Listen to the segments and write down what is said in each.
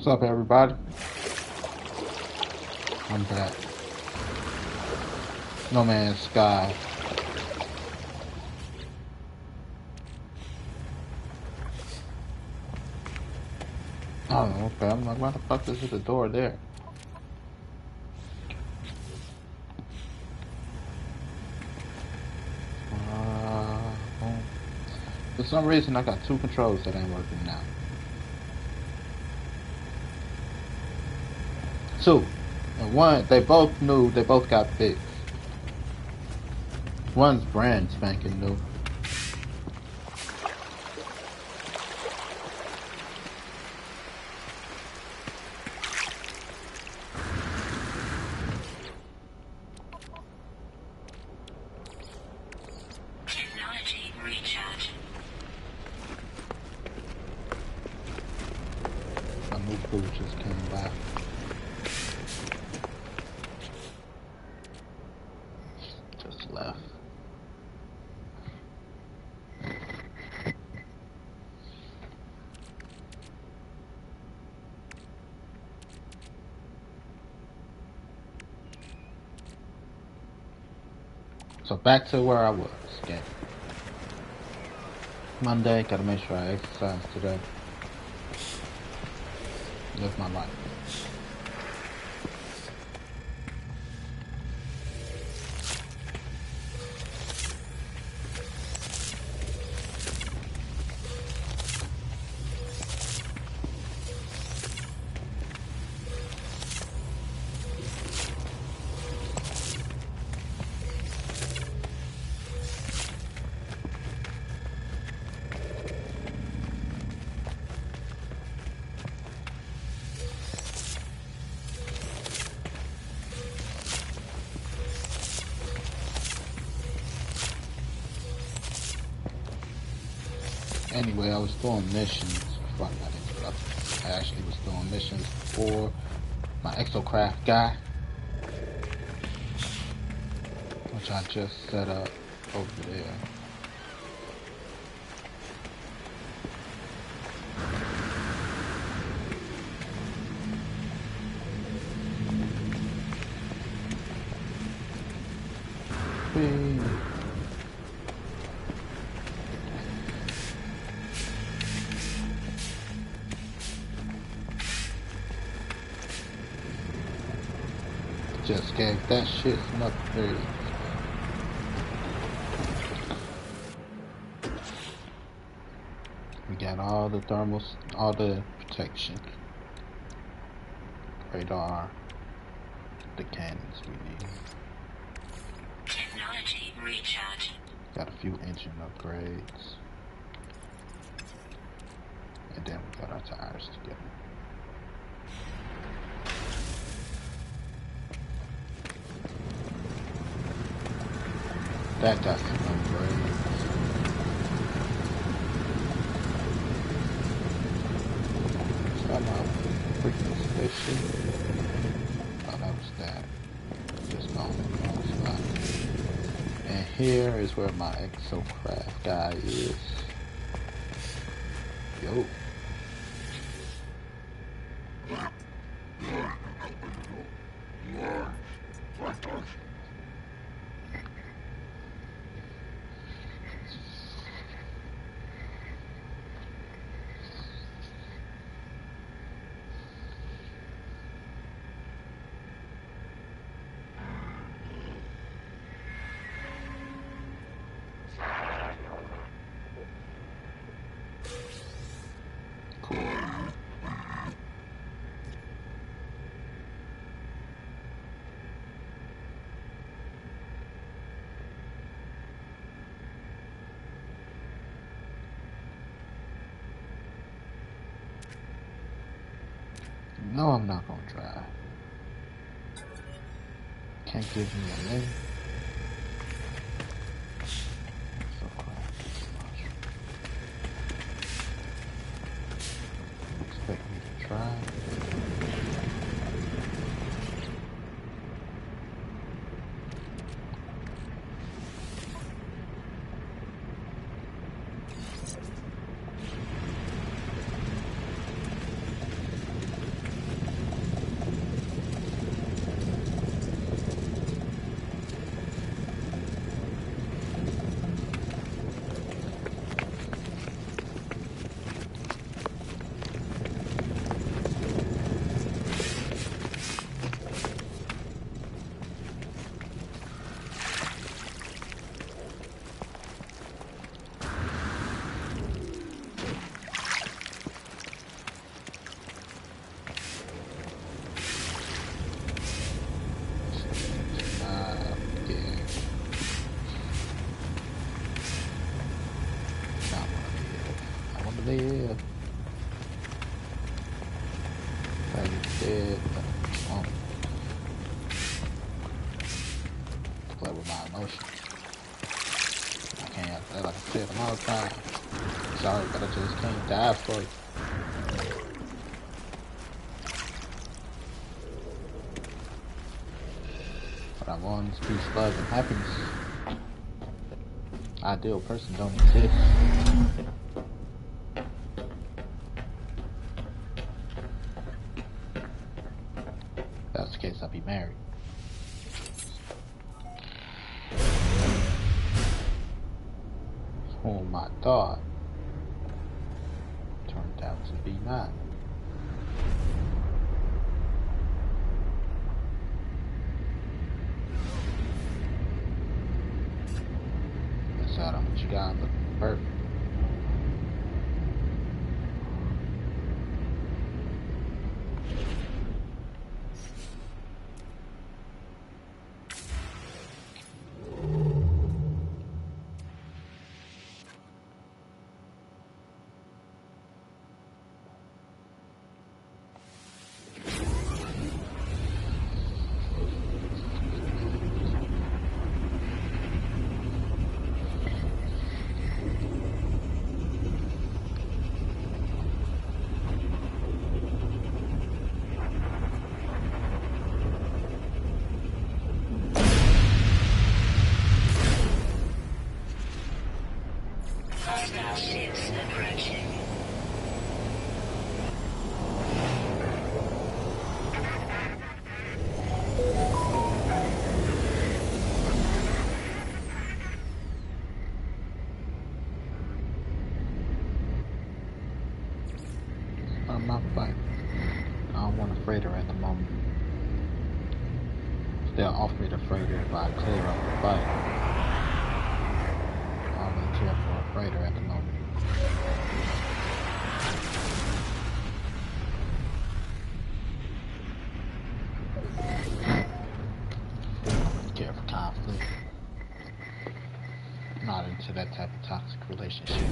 What's up, everybody? I'm back. No Man's Sky. Oh, okay. I'm like, why the fuck is the door there? For some reason, I got two controls that ain't working now. Two. And one, they both new, they both got fixed. One's brand spanking new. Technology recharge. My new crew just came by. Just left. So back to where I was again. Monday, gotta make sure I exercise today. Live my life. Anyway, I was doing missions before I got interrupted. I actually was doing missions for my Exocraft guy, which I just set up over there. Whee. Just gave that shit some upgrades. We got all the thermals, all the protection. Radar, the cannons we need. Technology recharge. Got a few engine upgrades. And then we got our tires together. That got some upgrades. Is that my freaking spaceship? Oh, that was that. Just going in the wrong spot. And here is where my Exocraft guy is. Yo. Cool. No, I'm not gonna drive. Can't give me a name. So expect me to try. you dead. Play with my emotions. I can't, like I said, I'm all the time. Sorry, but I just can't die for you. But I want is peace, love, and happiness. Ideal person don't exist. If that's the case, I'll be married. Whom I thought turned out to be not. That's out on what you got looking perfect. Hostile ships approaching. I'm not fighting. I don't want a freighter at the moment. They'll offer me the freighter if I clear up the fight. I don't really care for a freighter at the moment. Care for conflict. Not into that type of toxic relationship.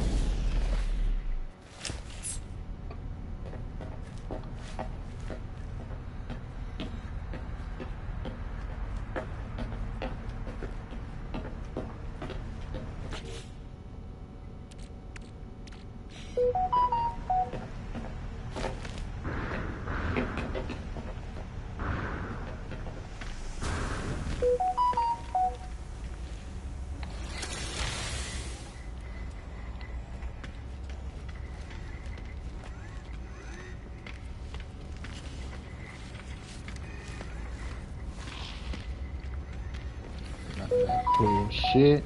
Bullshit.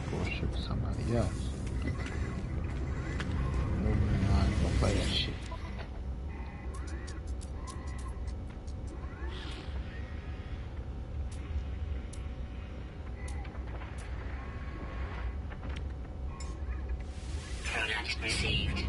Bullshit with somebody else. No, I ain't gonna play that shit. Product received.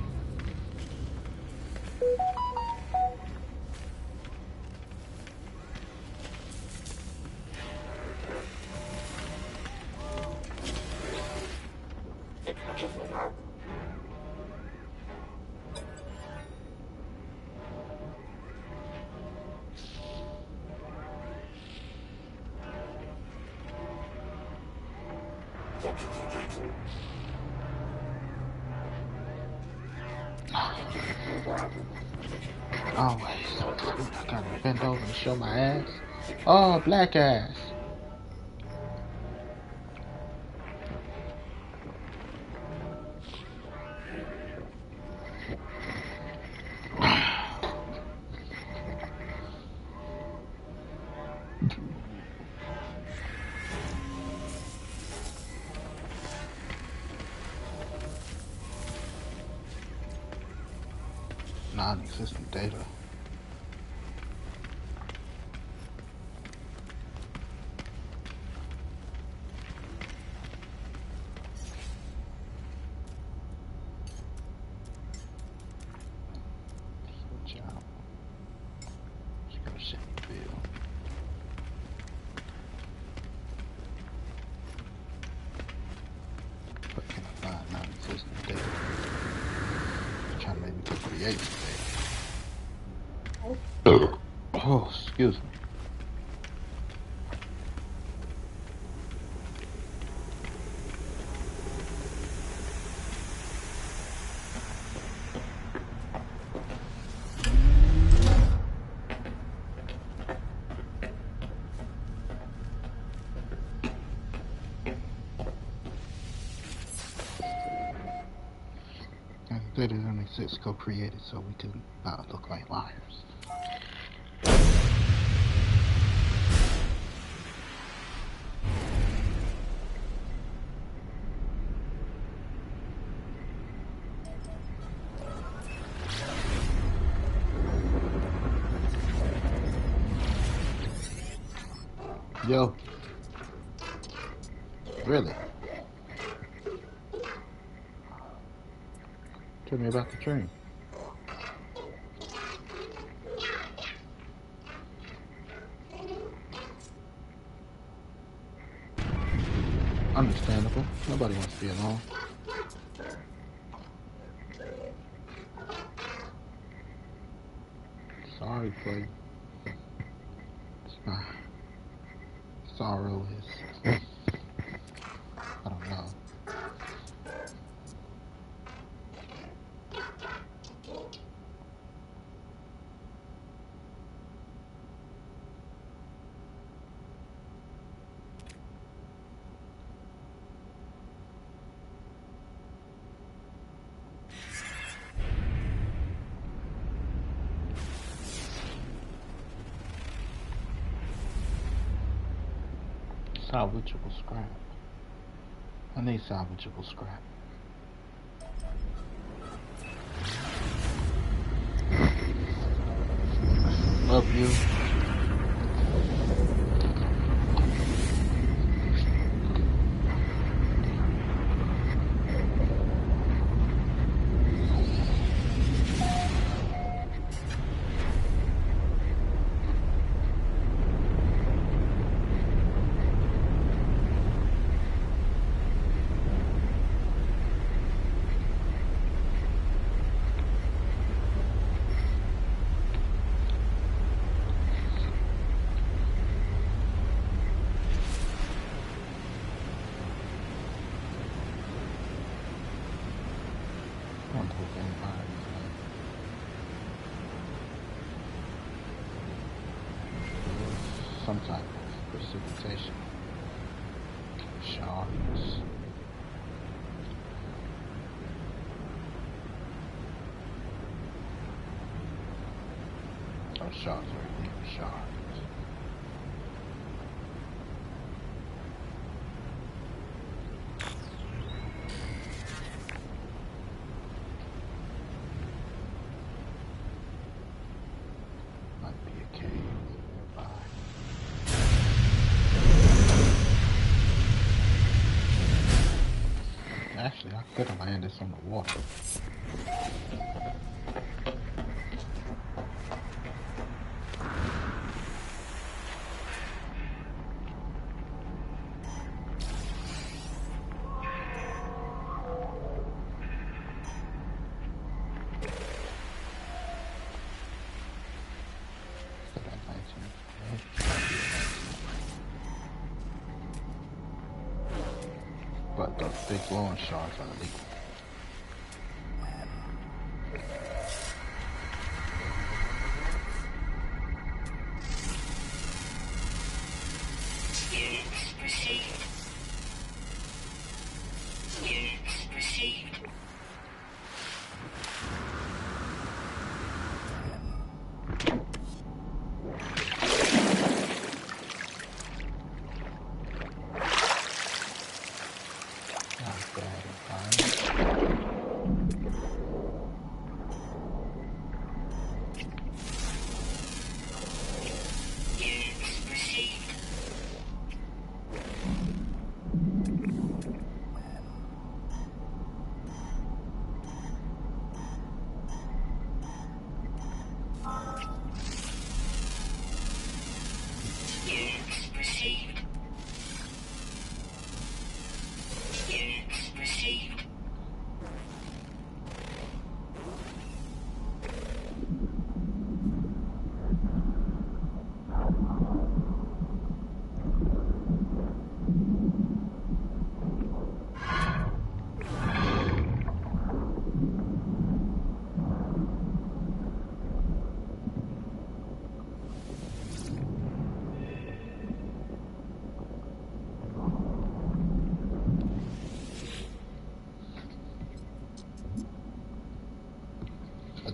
Always. I gotta bend over and show my ass. Oh, black ass. Non-existent data. Switch out. Just go ship the field. What can I find? Non-existent data. Trying to make me create today. Oh, excuse me. As I said, there's only 6 co-created, so we can not look like liars. Yo. Really? Tell me about the dream. Understandable. Nobody wants to be alone. Sorry, Clay. It's not. Sorrow is. I don't know. Salvageable scrap. I need salvageable scrap. Love you. Some type of precipitation. Shards. Those shards are deep shards. Might be a cave nearby. Actually, I could have landed on the water. But those big glowing shards are illegal. Units received. Units received. Units received. Units received.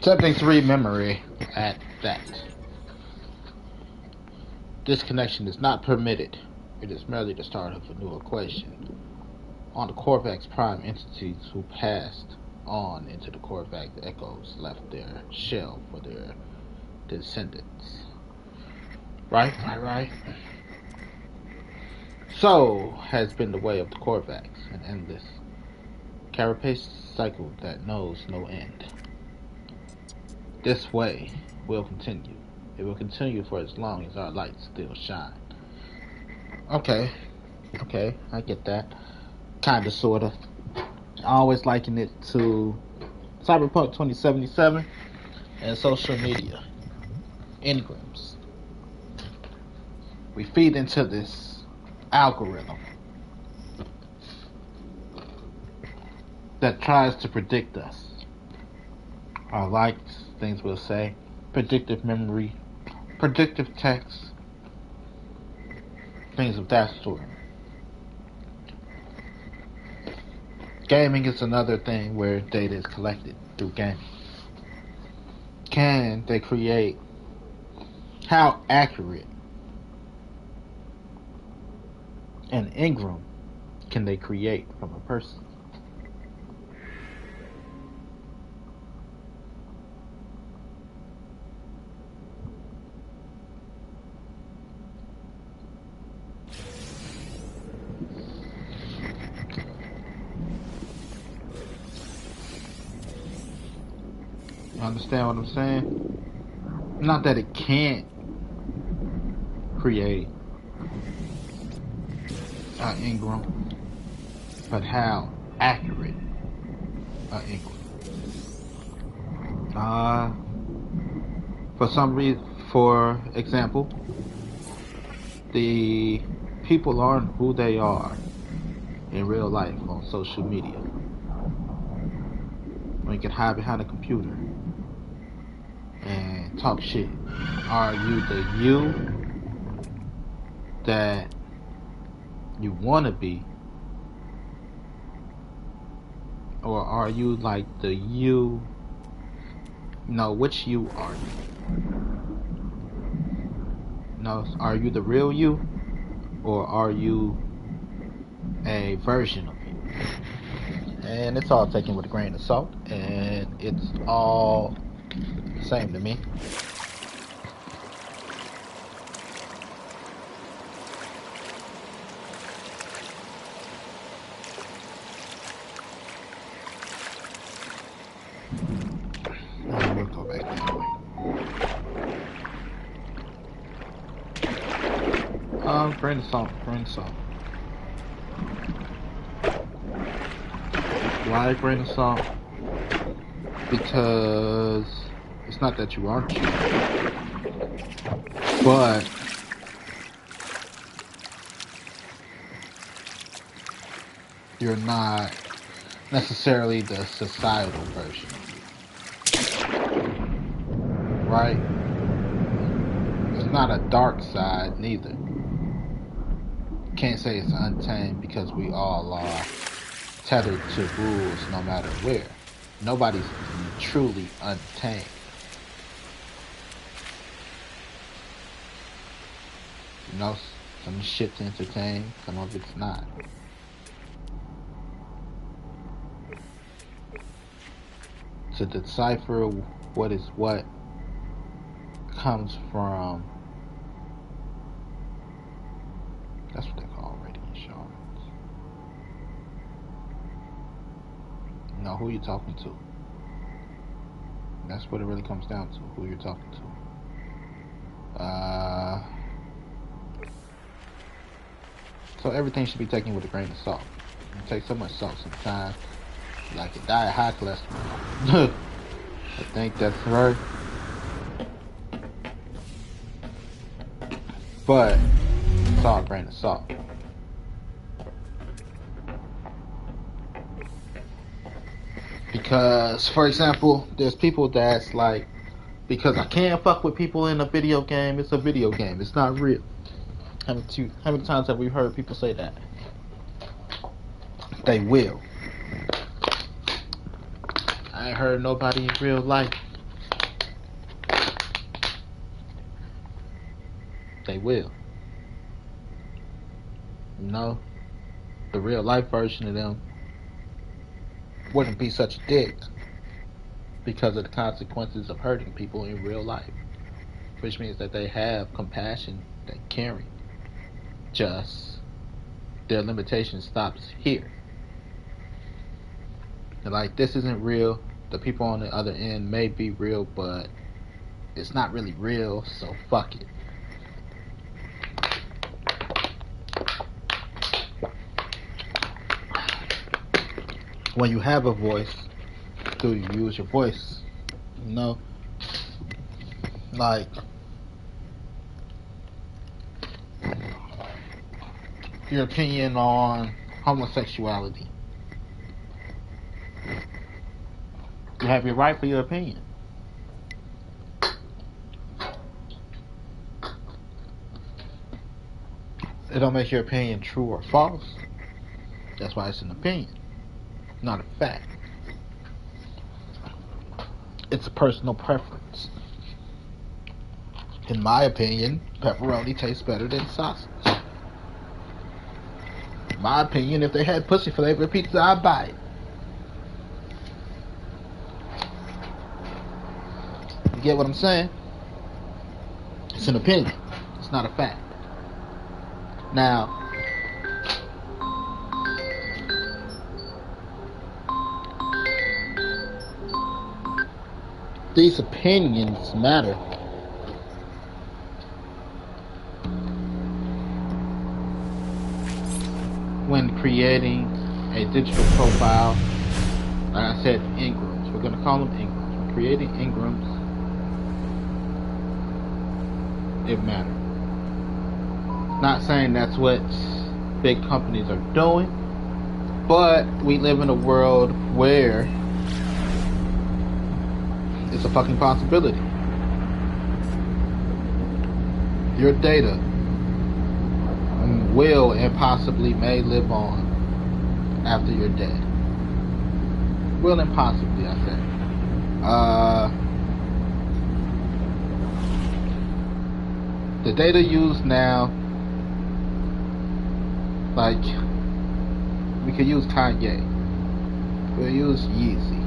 Accepting 3 memory at that. This connection is not permitted. It is merely the start of a new equation. On the Korvax prime entities who passed on into the Korvax echoes left their shell for their descendants. Right. So has been the way of the Korvax, an endless carapace cycle that knows no end. This way will continue. It will continue for as long as our lights still shine. Okay, I get that. Kinda, sorta. I always liken it to Cyberpunk 2077 and social media. Engrams. We feed into this algorithm that tries to predict us. Our likes, things we'll say, predictive memory, predictive text, things of that sort. Gaming is another thing where data is collected through gaming. Can they create? How accurate an engram can they create from a person? You understand what I'm saying? Not that it can't create an engram, but how accurate an engram. For some reason, for example, the people aren't who they are in real life on social media. When you can hide behind a computer and talk shit. Are you the you that you want to be, or are you like the you? No, which you are you? No, are you the real you, or are you a version of you? And it's all taken with a grain of salt, and it's all the same to me. We'll go back that way. Grain of salt. Why grain of salt? Because it's not that you aren't you, but you're not necessarily the societal version of you, right? It's not a dark side neither. Can't say it's untamed because we all are tethered to rules no matter where. Nobody's truly untamed. You know, some shit's entertained, some of it's not. To decipher what is what comes from, that's what they call radiant shards. You know who you're talking to. That's what it really comes down to, who you're talking to. So everything should be taken with a grain of salt. You take so much salt sometimes, like a die of high cholesterol. I think that's right. But it's all a grain of salt. Because, for example, there's people that's like, because I can't fuck with people in a video game, it's a video game, it's not real. How many times have we heard people say that? They will. I ain't heard nobody in real life They will. You know, the real life version of them wouldn't be such a dick because of the consequences of hurting people in real life, which means that they have compassion, they caring. Just their limitation stops here. They're like, this isn't real. The people on the other end may be real, but it's not really real, so fuck it. When you have a voice, do you use your voice? You know? Like, your opinion on homosexuality. You have your right for your opinion. It don't make your opinion true or false. That's why it's an opinion, not a fact. It's a personal preference. In my opinion, pepperoni tastes better than sausage. In my opinion, if they had pussy flavored pizza, I'd buy it. You get what I'm saying? It's an opinion. It's not a fact. Now, these opinions matter when creating a digital profile. Like I said, engrams. We're going to call them engrams. When creating engrams, it matters. Not saying that's what big companies are doing, but we live in a world where it's a fucking possibility. Your data will and possibly may live on after you're dead. Will and possibly, I say. The data used now, like, we could use Kanye. We'll use Yeezy.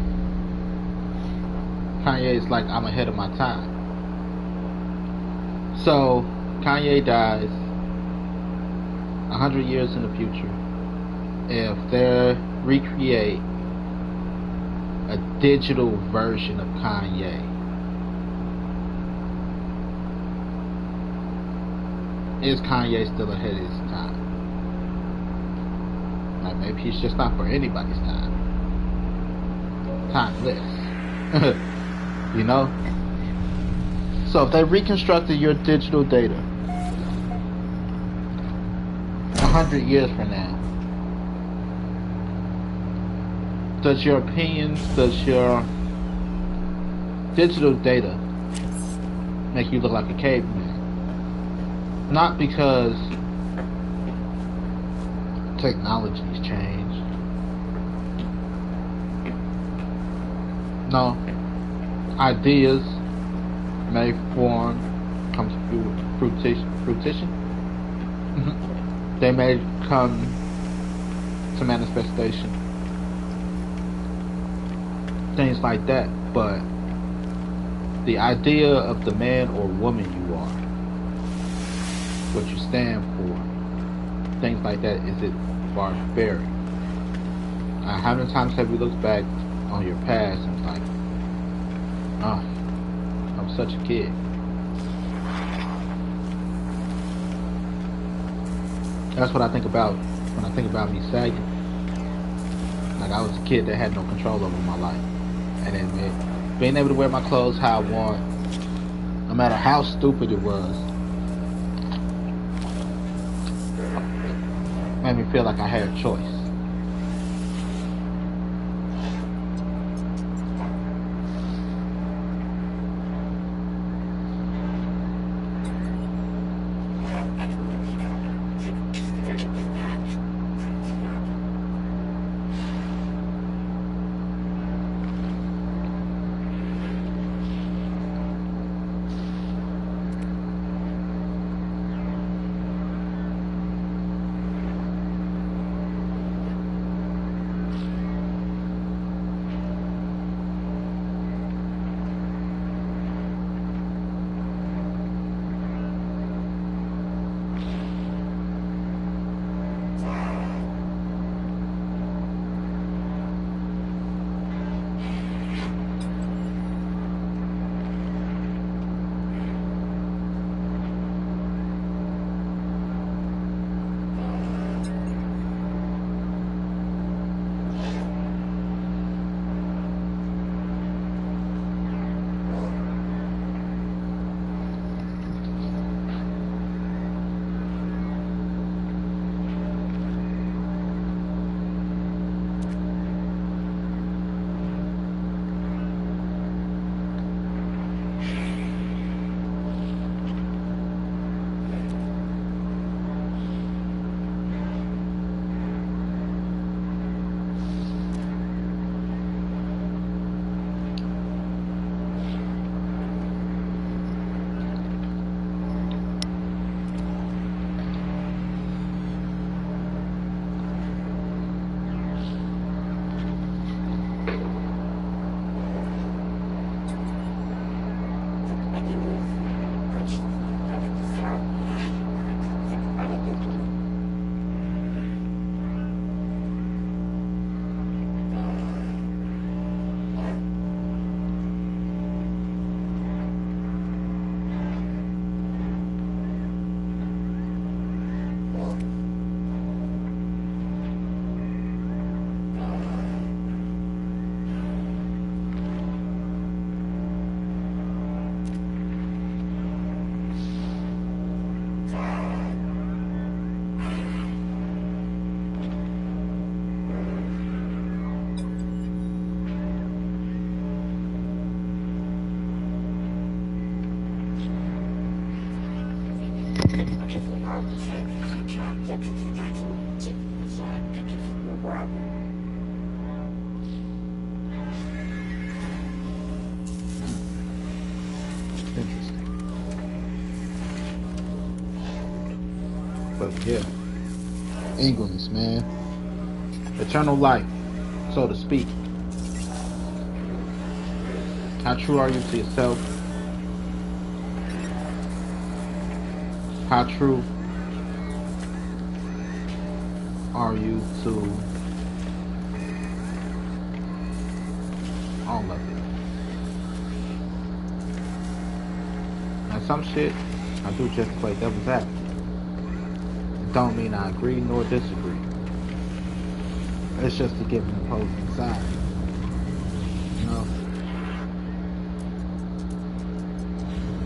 Kanye is like, I'm ahead of my time. So, Kanye dies 100 years in the future. If they recreate a digital version of Kanye, is Kanye still ahead of his time? Like, maybe he's just not for anybody's time. Timeless. You know? So if they reconstructed your digital data 100 years from now, does your opinions, does your digital data make you look like a caveman? Not because technology's changed. No. Ideas may form, come to fruition. They may come to manifestation. Things like that. But the idea of the man or woman you are, what you stand for, things like that, is it barbaric? How many times have you looked back on your past and like, oh, I'm such a kid. That's what I think about when I think about me sagging. Like, I was a kid that had no control over my life. And then being able to wear my clothes how I want, no matter how stupid it was, made me feel like I had a choice. Interesting. But yeah, England's, man. Eternal life, so to speak. How true are you to yourself? How true are you to all of it? And some shit, I do just play devil's advocate. It don't mean I agree nor disagree. It's just to give an opposing side. You know?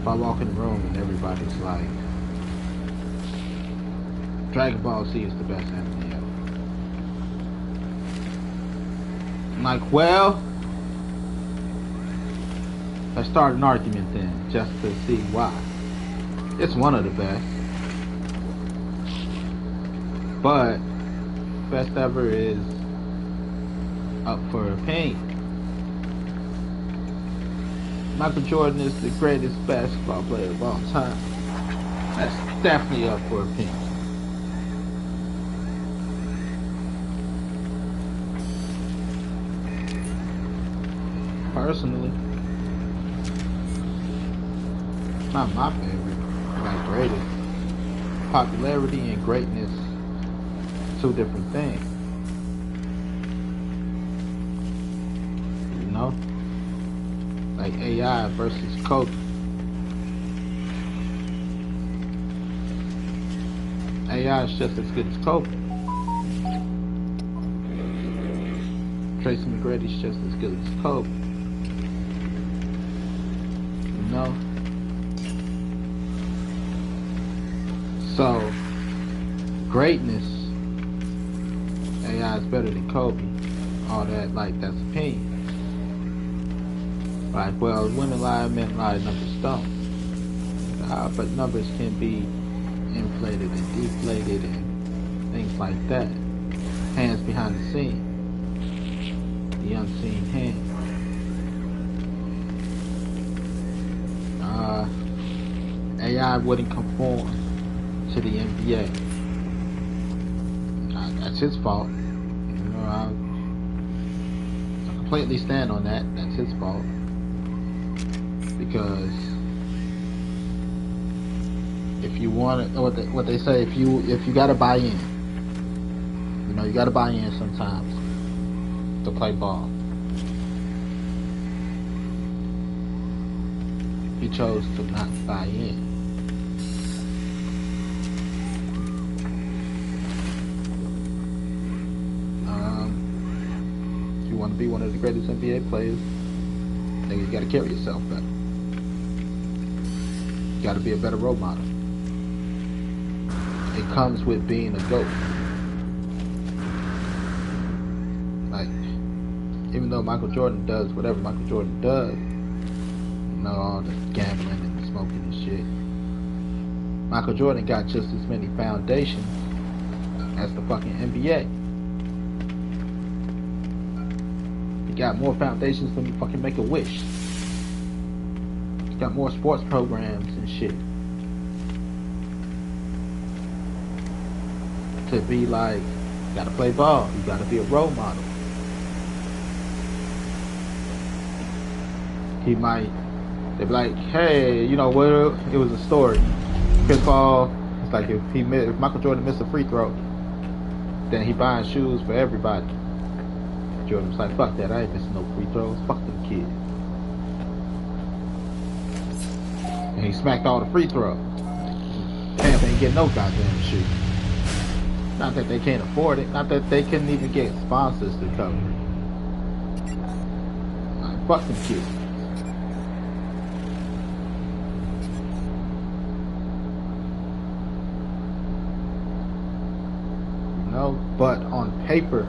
If I walk in the room and everybody's like, Dragon Ball Z is the best anime ever. I'm like, well, let's start an argument then, just to see why. It's one of the best. But best ever is up for opinion. Michael Jordan is the greatest basketball player of all time. That's definitely up for opinion. Personally, not my favorite, like greatest. Popularity and greatness, two different things. You know? Like AI versus Kobe. AI is just as good as Kobe. Tracy McGrady's just as good as Kobe. You know? So, greatness, AI is better than Kobe. All that, like, that's opinion. Like, well, women lie, men lie, numbers don't. But numbers can be inflated and deflated and things like that. Hands behind the scene. The unseen hand. AI wouldn't conform to the NBA. That's his fault. You know, I completely stand on that. That's his fault. Because if you want it, what they say, if you gotta buy in, you know, you gotta buy in sometimes to play ball. He chose to not buy in. If you want to be one of the greatest NBA players, then you gotta carry yourself better. You gotta be a better role model. It comes with being a GOAT. Like, even though Michael Jordan does whatever Michael Jordan does, you know, all the gambling and smoking and shit, Michael Jordan got just as many foundations as the fucking NBA. He got more foundations than you fucking Make-A-Wish. He got more sports programs and shit. To be like, you gotta play ball, you gotta be a role model. He might, they'd be like, hey, you know what, it was a story. Chris Paul, it's like if Michael Jordan missed a free throw, then he buying shoes for everybody. Jordan was like, fuck that, I ain't missing no free throws, fuck them kids. And he smacked all the free throws. Tampa ain't getting no goddamn shoes. Not that they can't afford it, not that they couldn't even get sponsors to cover it. Like, fuck them kids. You know, but on paper,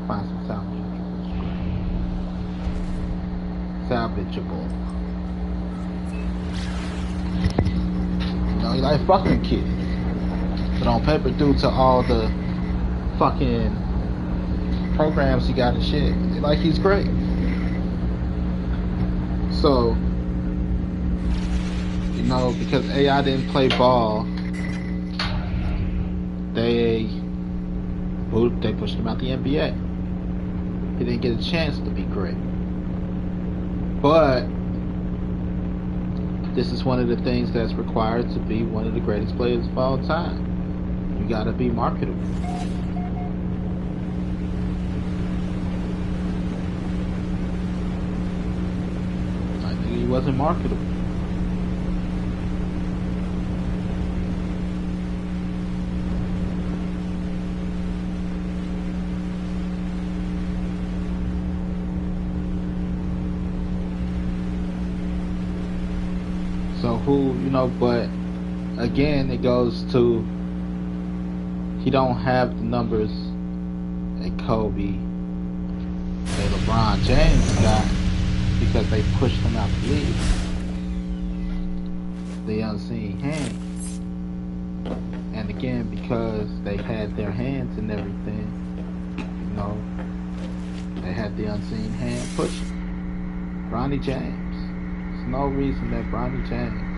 find some salvageable. he like fucking kids. But on paper, due to all the fucking programs he got and shit, like he's great. So, you know, because AI didn't play ball, they pushed him out the NBA. He didn't get a chance to be great. But this is one of the things that's required to be one of the greatest players of all time. You gotta be marketable. I think he wasn't marketable. So who, you know, but again, it goes to, he don't have the numbers that Kobe, that LeBron James got, because they pushed him out the league. The unseen hands. And again, because they had their hands and everything, you know, they had the unseen hand pushing. Bronny James. There's no reason that Bronny James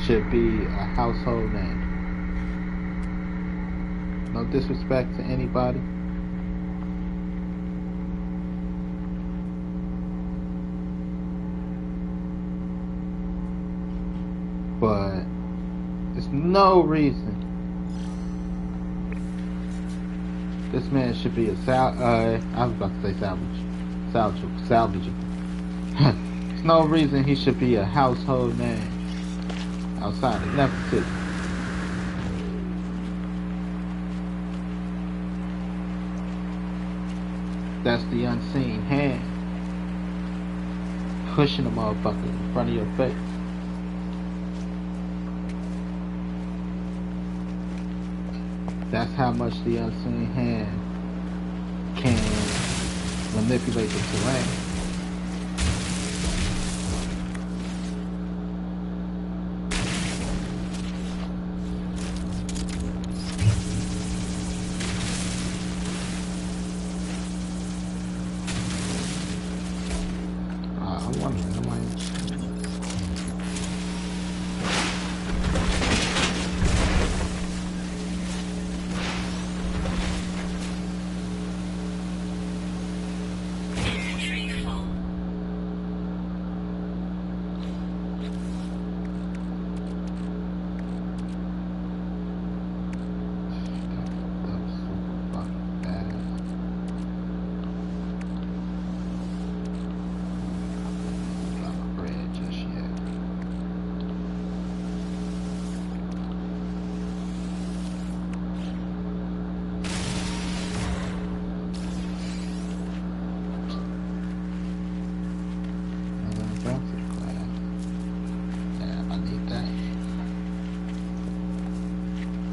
should be a household name. No disrespect to anybody. But there's no reason this man should be a I was about to say salvageable. There's no reason he should be a household name outside of nepotism. That's the unseen hand pushing a motherfucker in front of your face. That's how much the unseen hand can manipulate the terrain. I'm wondering,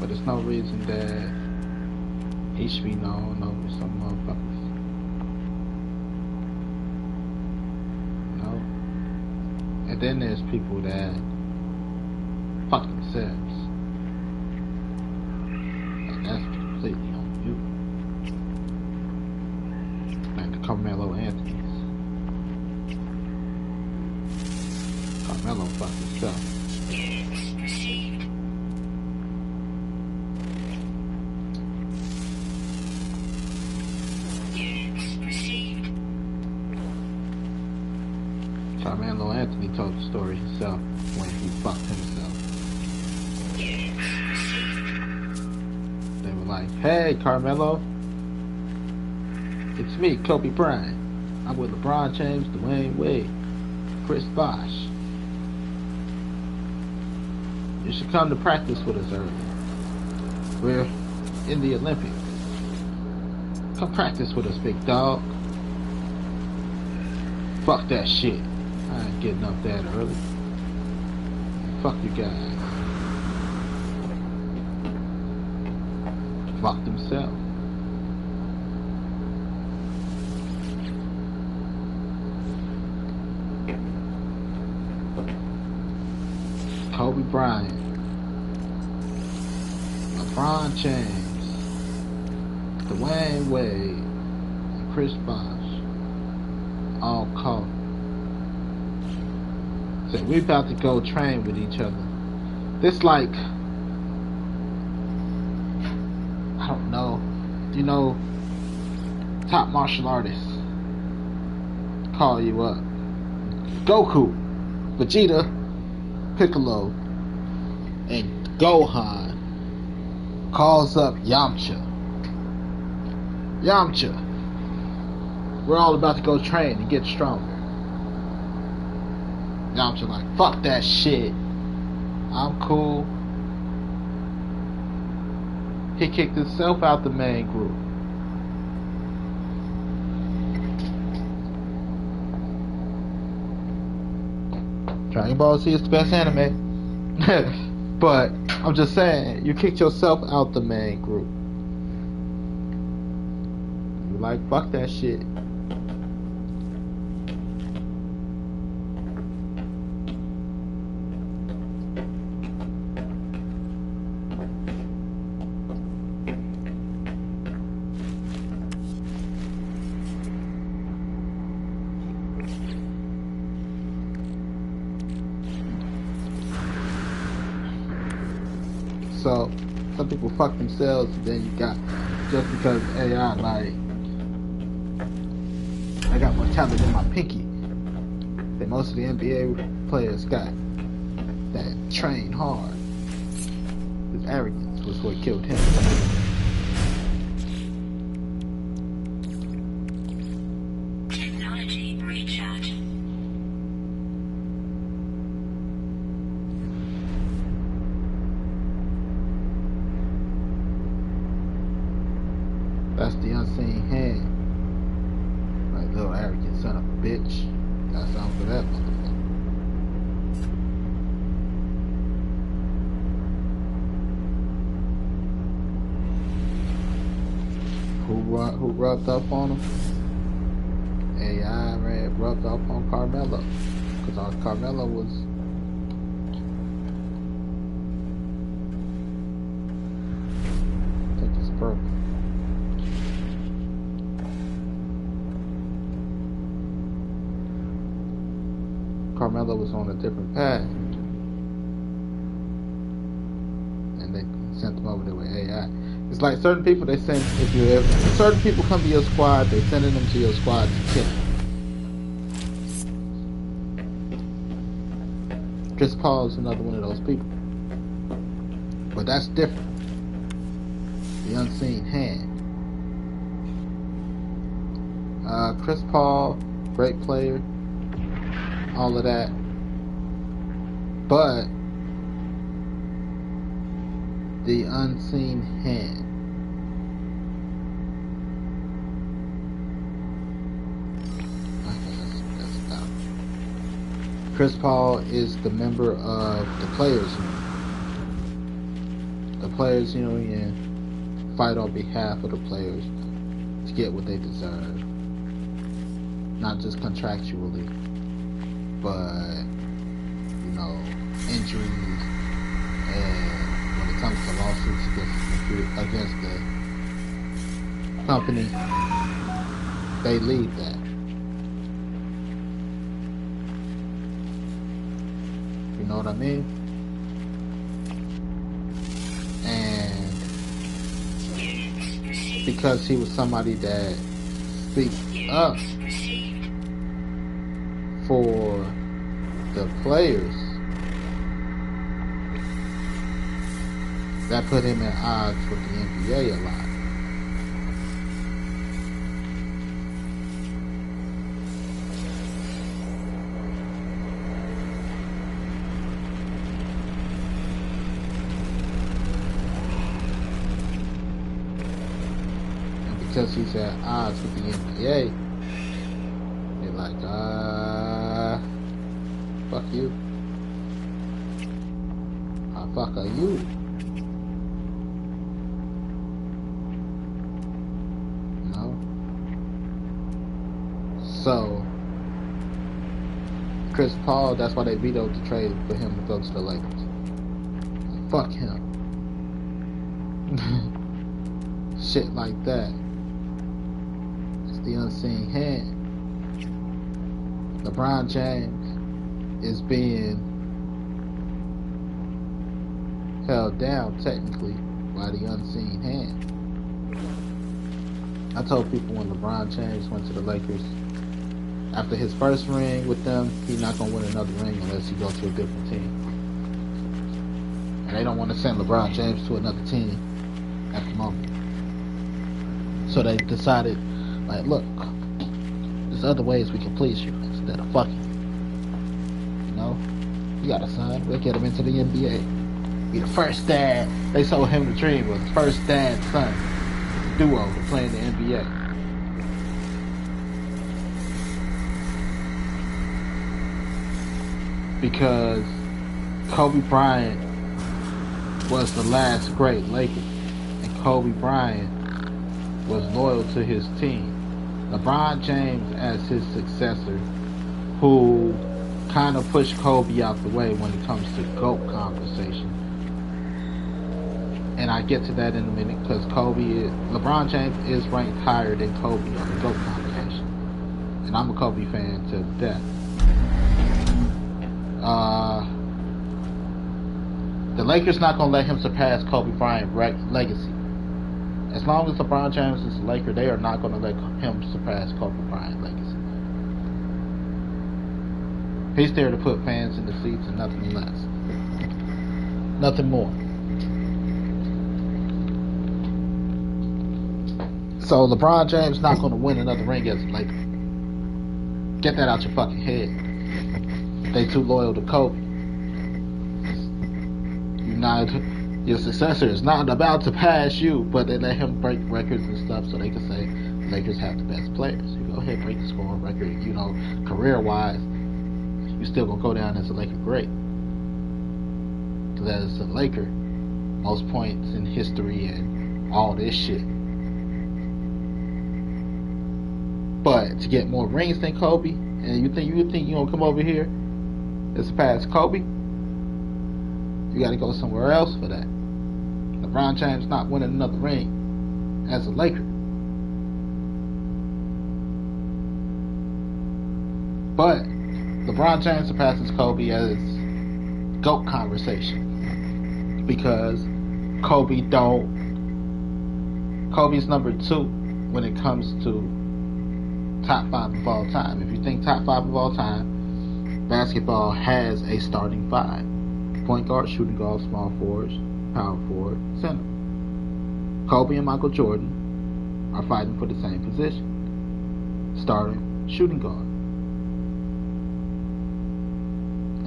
but there's no reason that he should be known over some motherfuckers. You know? And then there's people that fuck themselves. And that's completely on you. Like the Carmelo Anthony's. Carmelo fucked himself. Carmelo Anthony told the story himself when he fucked himself. They were like, "Hey, Carmelo, it's me, Kobe Bryant. I'm with LeBron James, Dwayne Wade, Chris Bosh. You should come to practice with us early. We're in the Olympics. Come practice with us, big dog." Fuck that shit. I ain't getting up that early. Fuck you guys. Fucked himself. Bryant, LeBron James, Dwayne Wade, and Chris Bosh all called. Said we about to go train with each other. This like, I don't know, you know, top martial artists call you up. Goku, Vegeta, Piccolo, and Gohan calls up Yamcha. Yamcha, we're all about to go train and get stronger. Yamcha like, fuck that shit. I'm cool. He kicked himself out the main group. Dragon Ball Z is the best anime. But I'm just saying, you kicked yourself out the main group. You like, fuck that shit. So some people fuck themselves, and then you got, just because AI, like, I got more talent in my pinky than most of the NBA players got that train hard. His arrogance was what killed him. Technology recharge. That's the unseen hand. Like, little arrogant son of a bitch. Got something for that motherfucker. Who rubbed up on him? AI rubbed up on Carmelo. Because Carmelo was... I think it's purple. Carmelo was on a different path, and they sent them over there with AI. It's like certain people they send, if certain people come to your squad, they sending them to your squad to kill them. Chris Paul is another one of those people, but that's different. The unseen hand. Chris Paul, great player. All of that, but the unseen hand. That's about it. Chris Paul is the member of the Players Union. The Players Union fight on behalf of the players to get what they deserve, not just contractually, but, you know, injuries, and when it comes to lawsuits against the company, they lead that. You know what I mean? And because he was somebody that speaks up for the players, that put him at odds with the NBA a lot. And because he's at odds with the NBA, they're like, fuck you. How fuck are you? No. So, Chris Paul, that's why they vetoed the trade for him to go to the Lakers. fuck him. Shit like that. It's the unseen hand. LeBron James is being held down technically by the unseen hand. I told people when LeBron James went to the Lakers, after his first ring with them, he's not going to win another ring unless he goes to a different team. And they don't want to send LeBron James to another team at the moment. So they decided, like, look, there's other ways we can please you instead of fucking. You know? You got to sign. We'll get him into the NBA. Be the first dad. They sold him the dream was first dad-son duo to play in the NBA. Because Kobe Bryant was the last great Laker, and Kobe Bryant was loyal to his team. LeBron James as his successor, who kind of pushed Kobe out the way when it comes to GOAT conversation. And I get to that in a minute because LeBron James is ranked higher than Kobe on the GOAT conversation. And I'm a Kobe fan to death. The Lakers not going to let him surpass Kobe Bryant's legacy. As long as LeBron James is a Laker, they are not going to let him surpass Kobe Bryant's legacy. He's there to put fans in the seats and nothing less. Nothing more. So LeBron James not going to win another ring as a Laker. Get that out your fucking head. They too loyal to Kobe. Your successor is not about to pass you, but they let him break records and stuff so they can say Lakers have the best players. You go ahead and break the scoring record, you know, career-wise, you still gonna go down as a Laker great. Because as a Laker, most points in history and all this shit. But to get more rings than Kobe, and you think you're gonna come over here and surpass Kobe? You got to go somewhere else for that. LeBron James not winning another ring as a Laker. But LeBron James surpasses Kobe as GOAT conversation because Kobe's number 2 when it comes to top 5 of all time. If you think top 5 of all time, basketball has a starting 5. Point guard, shooting guard, small forwards, power forward, center. Kobe and Michael Jordan are fighting for the same position. Starting shooting guard.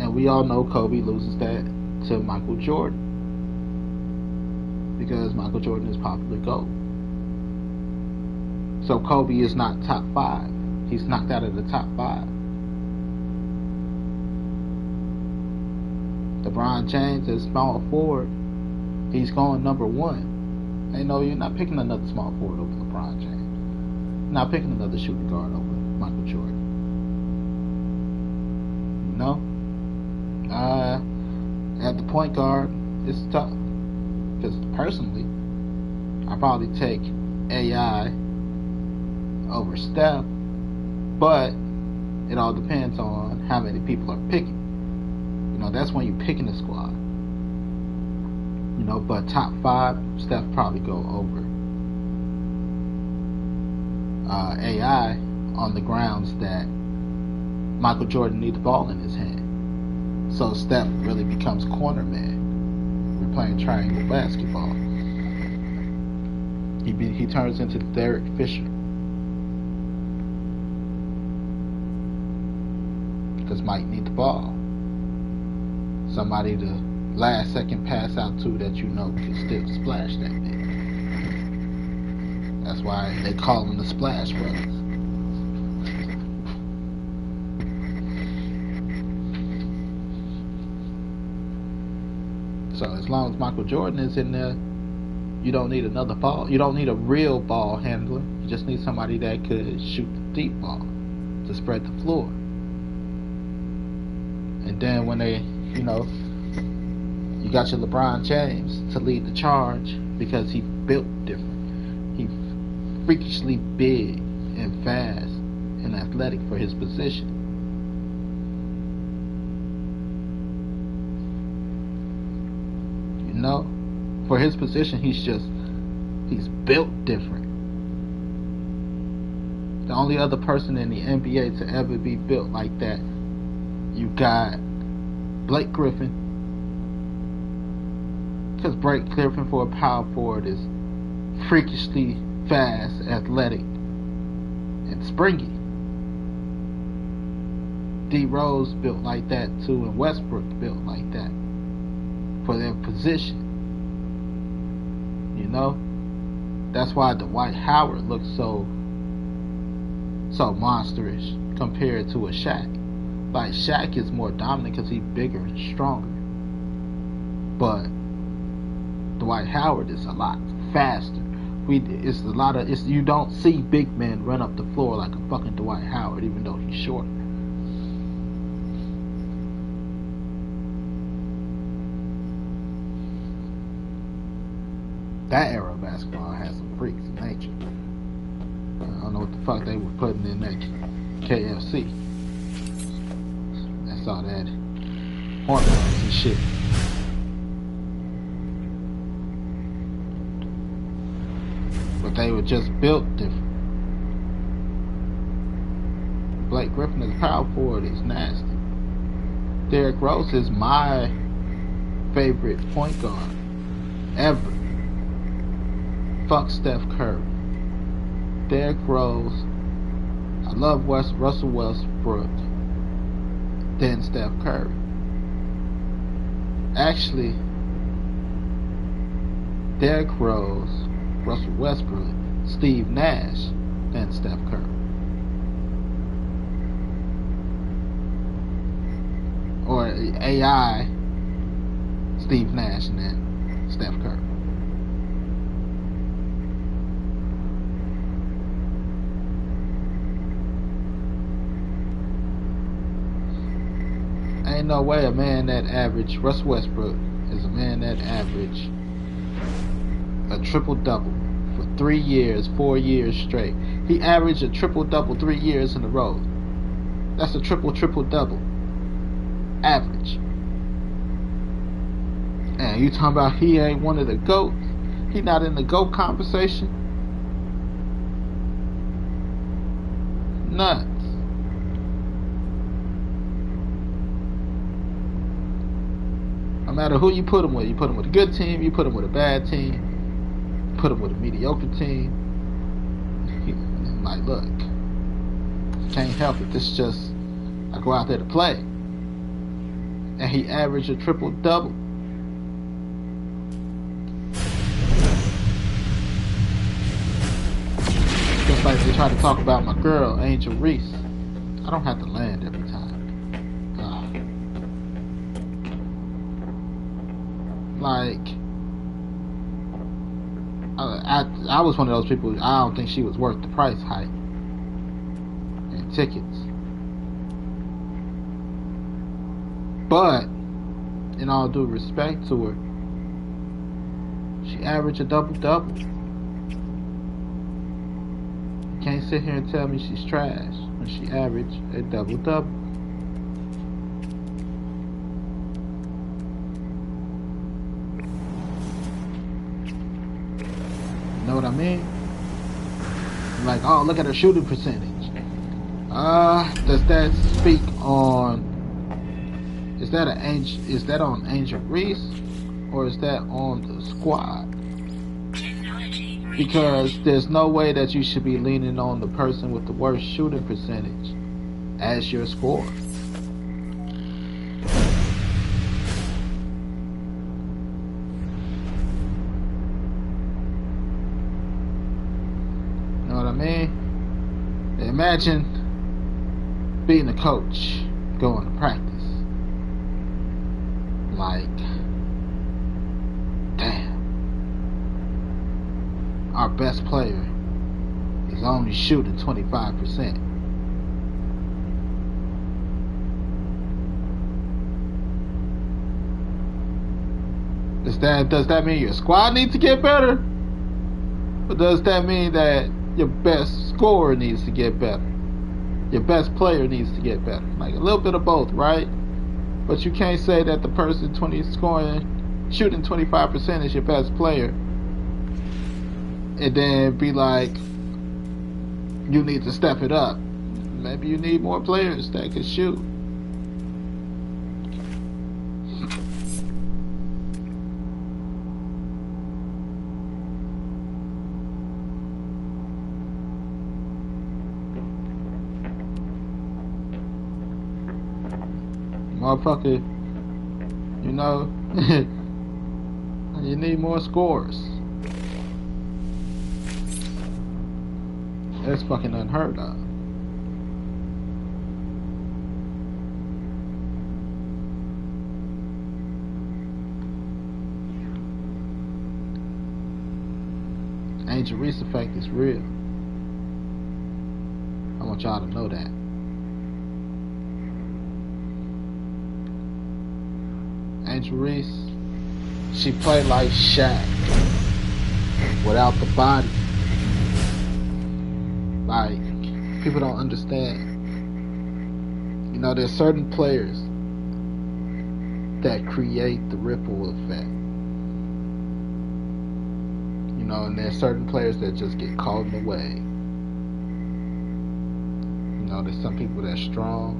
And we all know Kobe loses that to Michael Jordan. Because Michael Jordan is popular GOAT. So Kobe is not top 5. He's knocked out of the top 5. LeBron James is small forward. He's going number 1. They know you're not picking another small forward over LeBron James. You're not picking another shooting guard over Michael Jordan. No. At the point guard, it's tough. Because personally, I probably take AI over Steph, but it all depends on how many people are picking. You know, that's when you're picking the squad. You know, but top 5, Steph probably go over AI on the grounds that Michael Jordan needs the ball in his hand. So Steph really becomes corner man. We're playing triangle basketball. He turns into Derek Fisher. Because Mike needs the ball. Somebody to last second pass out to that you know can still splash that big. That's why they call them the Splash Brothers. So as long as Michael Jordan is in there, you don't need another ball. You don't need a real ball handler. You just need somebody that could shoot the deep ball to spread the floor. And then when they, you know, You got your LeBron James to lead the charge because he built different. He freakishly big and fast and athletic for his position. You know, for his position, he's built different. The only other person in the NBA to ever be built like that, you got Blake Griffin. Because Blake Griffin, for a power forward, is freakishly fast, athletic, and springy. D Rose built like that too, and Westbrook built like that for their position. You know, that's why Dwight Howard looks so monsterish compared to a Shaq. Like, Shaq is more dominant because he's bigger and stronger, but Dwight Howard is a lot faster. You don't see big men run up the floor like a fucking Dwight Howard, even though he's short. That era of basketball has some freaks in nature. I don't know what the fuck they were putting in that KFC. That's all that hormones and shit. But they were just built different. Blake Griffin as power forward is nasty. Derrick Rose is my favorite point guard ever. Fuck Steph Curry. Derrick Rose. I love Russell Westbrook. Then Steph Curry. Actually, Derrick Rose, Russell Westbrook, Steve Nash, then Steph Curry. Or AI, Steve Nash, and then Steph Curry. Ain't no way a man that average, Russell Westbrook is a man that average a triple-double for 3 years, 4 years straight. He averaged a triple-double 3 years in a row. That's a triple-double average. And you talking about he ain't one of the GOATs? He not in the GOAT conversation? Nuts. No matter who you put him with a good team, you put him with a bad team, you put him with a mediocre team. And like, look, can't help it. This is just, I go out there to play. And he averaged a triple-double. Just like they try to talk about my girl, Angel Reese. I don't have to land every time. Like, I was one of those people. I don't think she was worth the price hike and tickets. But in all due respect to her, she averaged a double-double. You can't sit here and tell me she's trash when she averaged a double-double. You know what I mean? Like, oh, look at her shooting percentage. Does that speak on? Is that on Angel Reese, or is that on the squad? Because there's no way that you should be leaning on the person with the worst shooting percentage as your scorer. Imagine being a coach, going to practice. Like, damn, our best player is only shooting 25%. Does that mean your squad needs to get better? Or does that mean that your best scorer needs to get better? Your best player needs to get better. Like a little bit of both, right? But you can't say that the person shooting 25% is your best player, and then be like, you need to step it up. Maybe you need more players that can shoot. Motherfucker, you know, you need more scores. That's fucking unheard of. Angel Reese effect is real. I want y'all to know that. Angel Reese, she played like Shaq without the body. Like, people don't understand. You know, there's certain players that create the ripple effect. You know, and there's certain players that just get caught in the wave. You know, there's some people that's strong,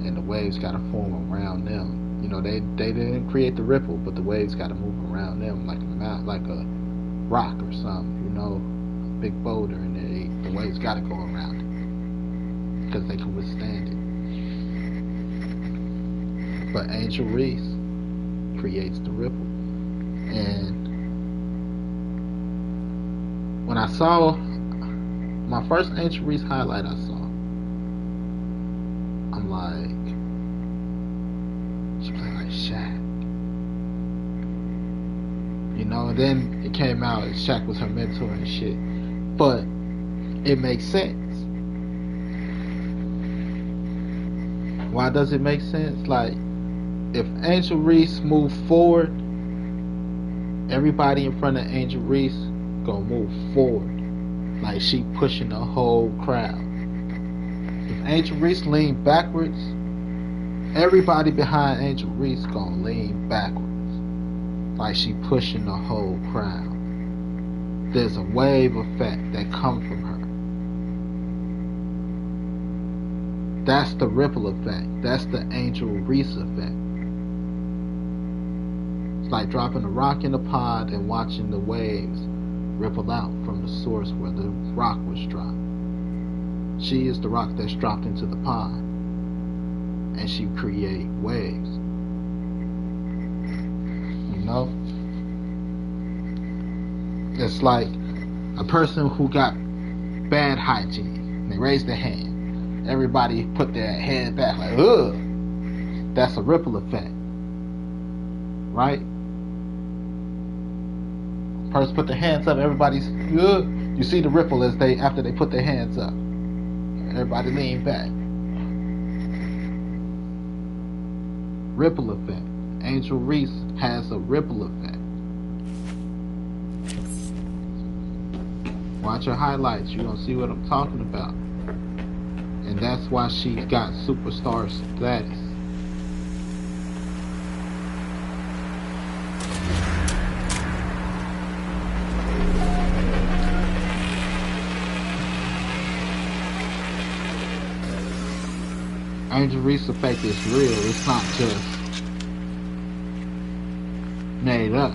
and the waves gotta form around them. You know, they didn't create the ripple, but the waves gotta move around them like a rock or something. You know, a big boulder, and the waves gotta go around it because they can withstand it. But Angel Reese creates the ripple, and when I saw my first Angel Reese highlight I saw, I'm like, she played like Shaq. You know, and then it came out that Shaq was her mentor and shit. But it makes sense. Why does it make sense? Like, if Angel Reese moved forward, everybody in front of Angel Reese gonna move forward. Like she pushing the whole crowd. If Angel Reese lean backwards, everybody behind Angel Reese gonna lean backwards. Like she pushing the whole crowd. There's a wave effect that comes from her. That's the ripple effect. That's the Angel Reese effect. It's like dropping a rock in a pond and watching the waves ripple out from the source where the rock was dropped. She is the rock that's dropped into the pond, and she create waves. You know? It's like a person who got bad hygiene. They raise their hand. Everybody put their head back like, ugh. That's a ripple effect. Right? Person put their hands up, everybody's ugh. You see the ripple after they put their hands up. Everybody lean back. Ripple effect. Angel Reese has a ripple effect. Watch her highlights, you're gonna see what I'm talking about. And that's why she got superstar status. Angel Reese effect is real, it's not just made up.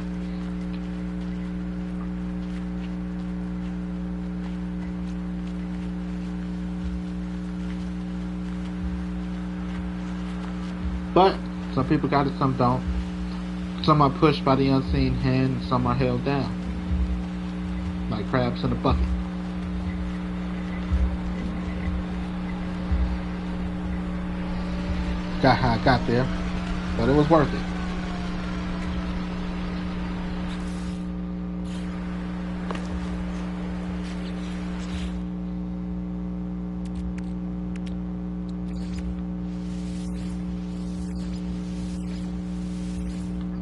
But some people got it, some don't. Some are pushed by the unseen hand, and some are held down. Like crabs in a bucket. Got how I got there, but it was worth it.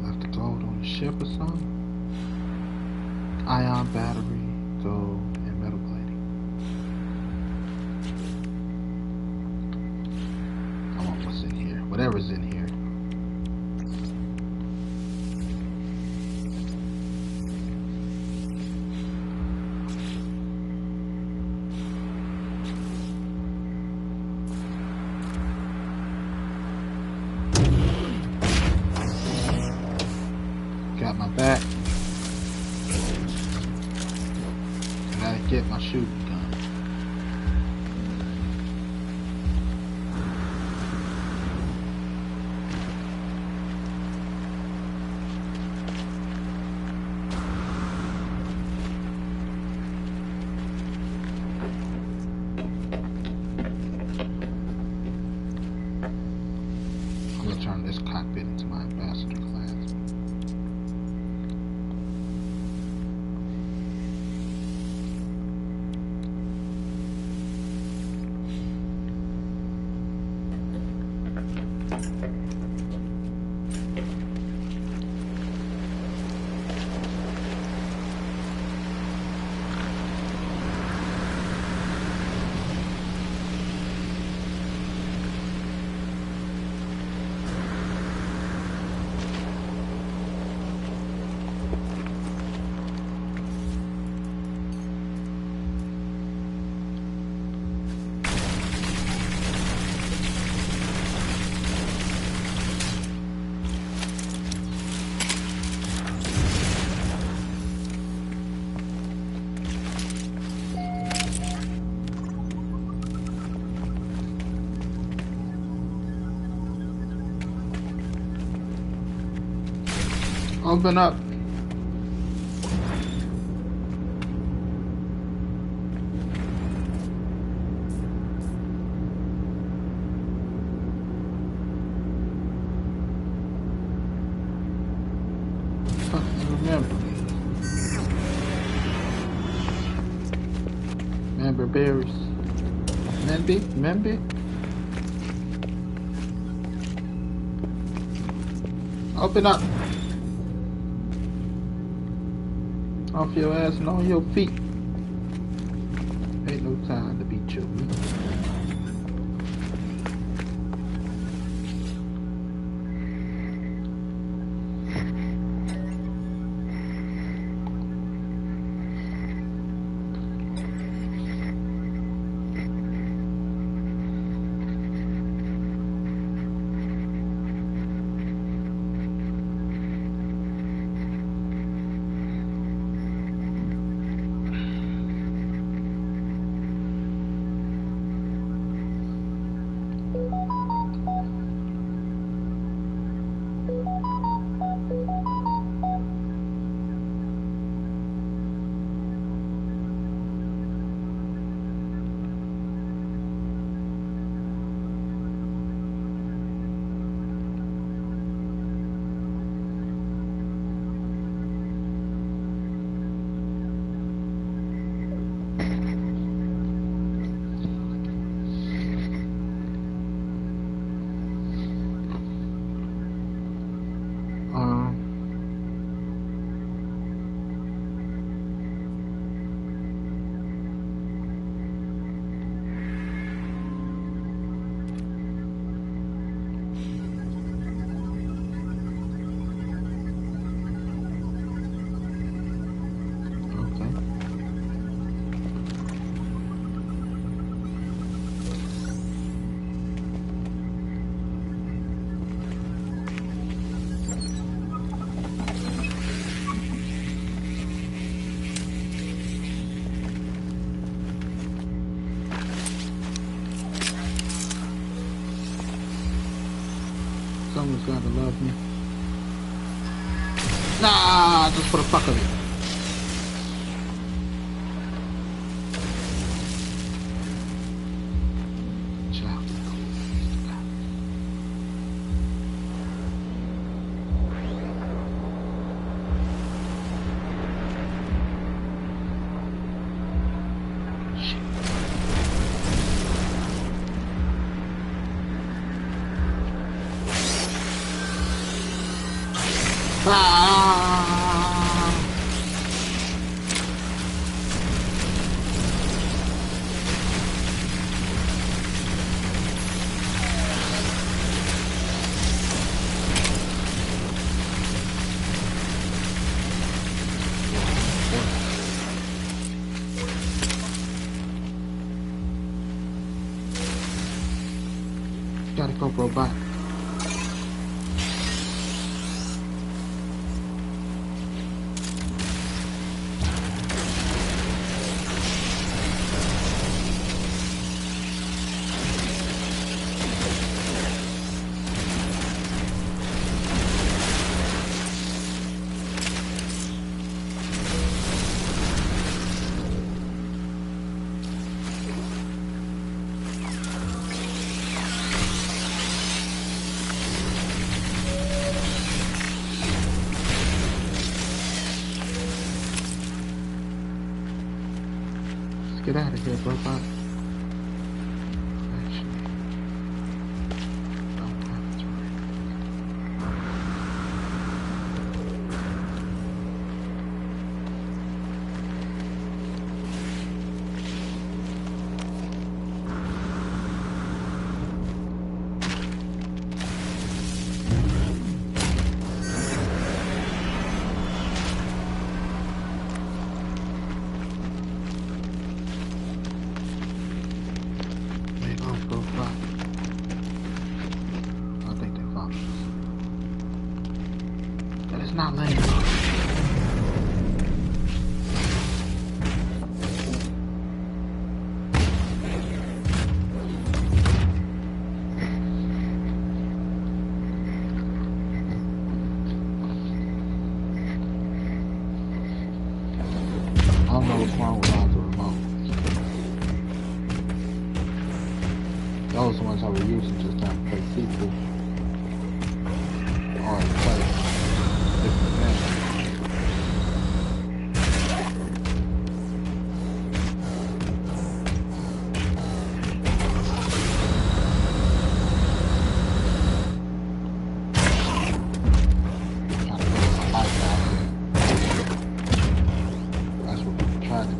Left the gold on the ship. ship or something? Ion battery, gold, and metal plating. I want what's in here. Whatever's in here. Got my back. Gotta get my shooting gun. I'm gonna turn this cockpit into my ambassador class. Open up. Remember me. Member berries. Memby? Open up. Off your ass and on your feet. Ain't no time to be children. Someone's gotta love me. Nah, just for the fuck of it. Ah! Gotta go, robot. Get out of here, robot. Actually, don't have to. I think they found us. But it's not letting us. I don't know what's wrong with all the remotes. Those are the ones I was using just now to play sequel or to play different games. Trying to get my life out here. That's what people try to do.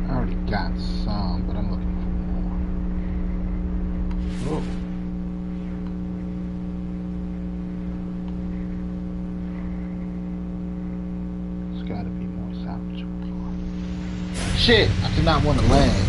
I already got some, but I'm looking for more. Whoa. There's gotta be more salvageable. Shit! I did not want to land.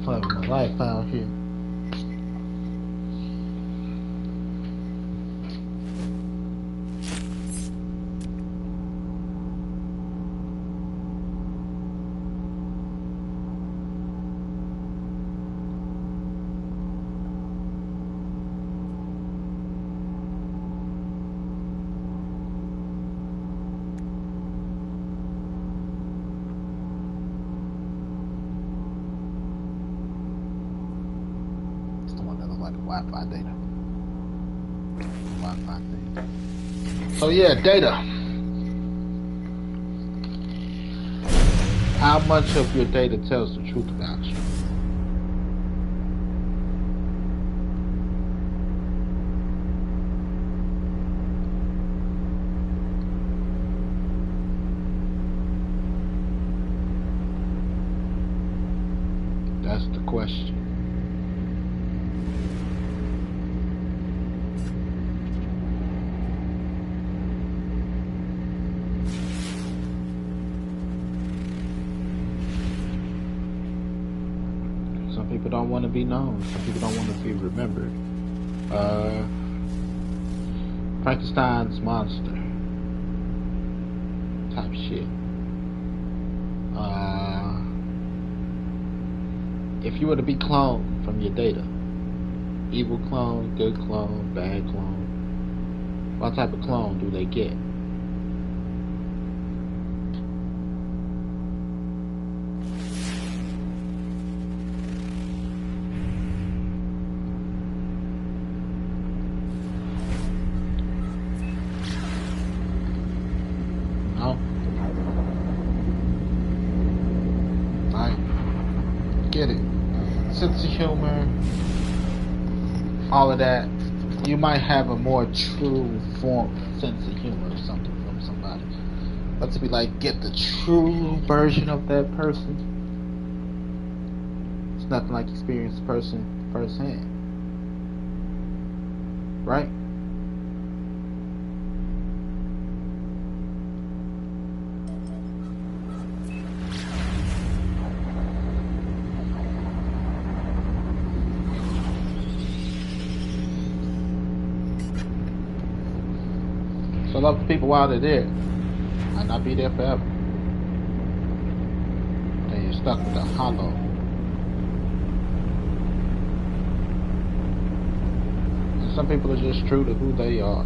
Playing with my life out here. Like Wi-Fi data. Wi-Fi data. So yeah, data. How much of your data tells the truth about you? That's the question. Some people people don't want to be known. Some people don't want to be remembered. Frankenstein's monster type shit. If you were to be cloned from your data, evil clone, good clone, bad clone, what type of clone do they get? No? I get it. Sense of humor, all of that. You might have a more true form sense of humor or something from somebody. But to be like, get the true version of that person, it's nothing like experience the person firsthand. Right? So love the people while they're there. Might not be there forever. Then you're stuck with a hollow. Some people are just true to who they are.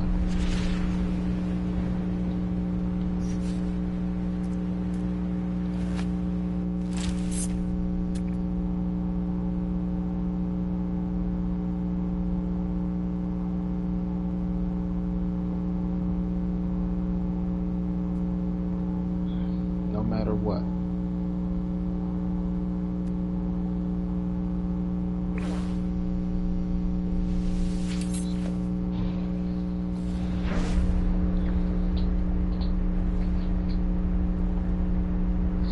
No matter what.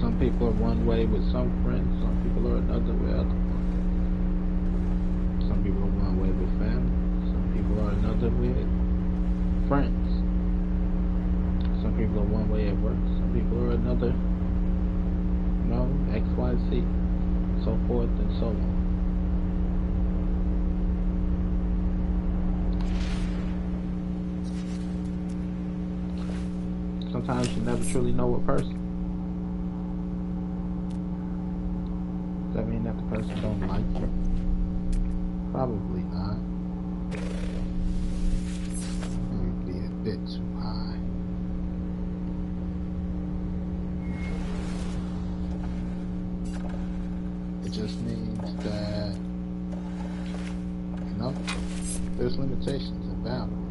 Some people are one way with some friends, some people are another with other. Some people are one way with family, some people are another with friends. Some people are one way at work, some people are another, you know, X, Y, Z, so forth and so on. Sometimes you never truly know a person. Does that mean that the person don't like you? Probably not. Maybe a bit too high. It just means that, you know, there's limitations and boundaries.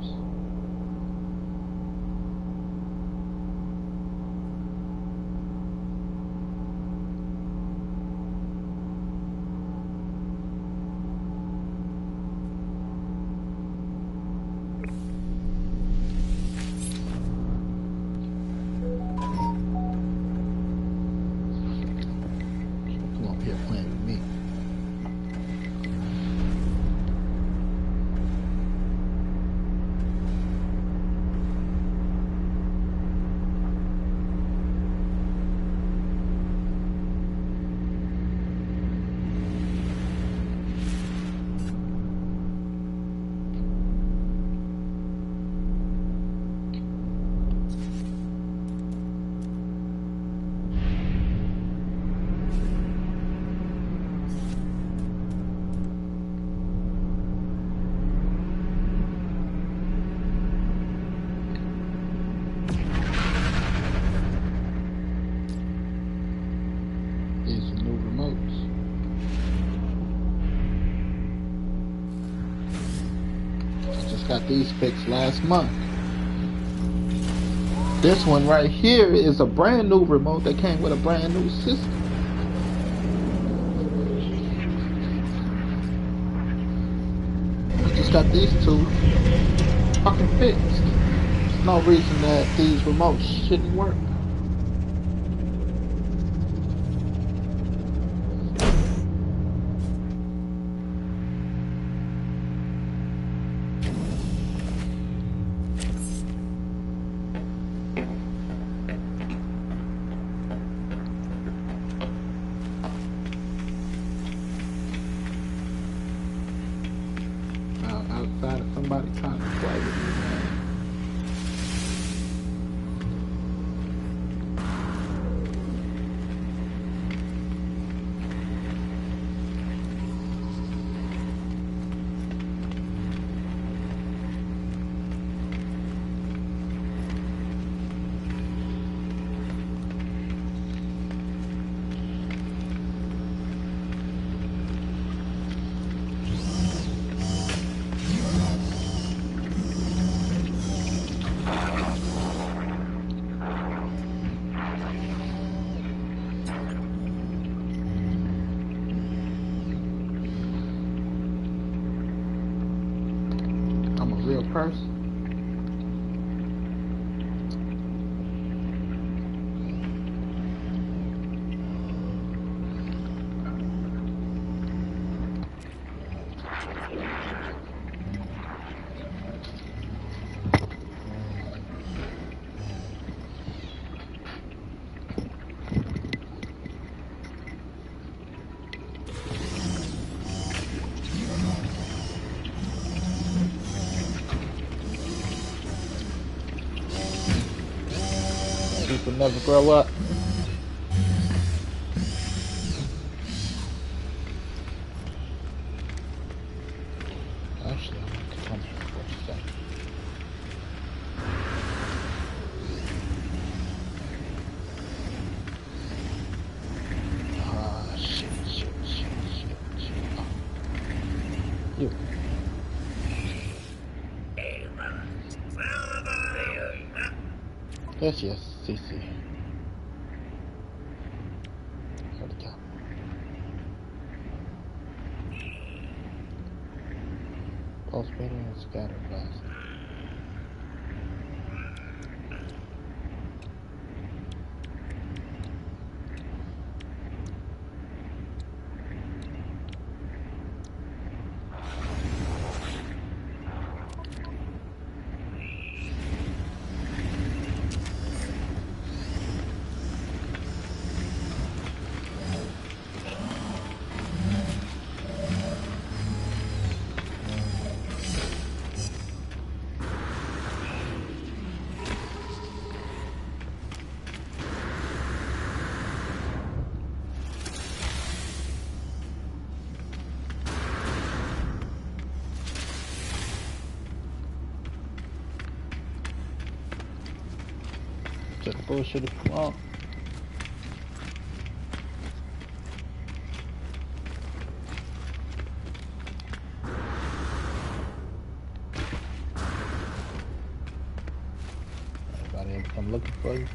Come up here playing with me. These are new remotes. I just got these fixed last month. This one right here is a brand new remote that came with a brand new system. I just got these two fucking fixed. There's no reason that these remotes shouldn't work. somebody trying to play with me, man. I'm a real person. People never grow up. Actually, I'm gonna come here for a second. Shit. Oh. You. Yes, CC. Here we go. Pulse meter and scatter blast. Check the bullshit if you want. Anybody ever come looking for you?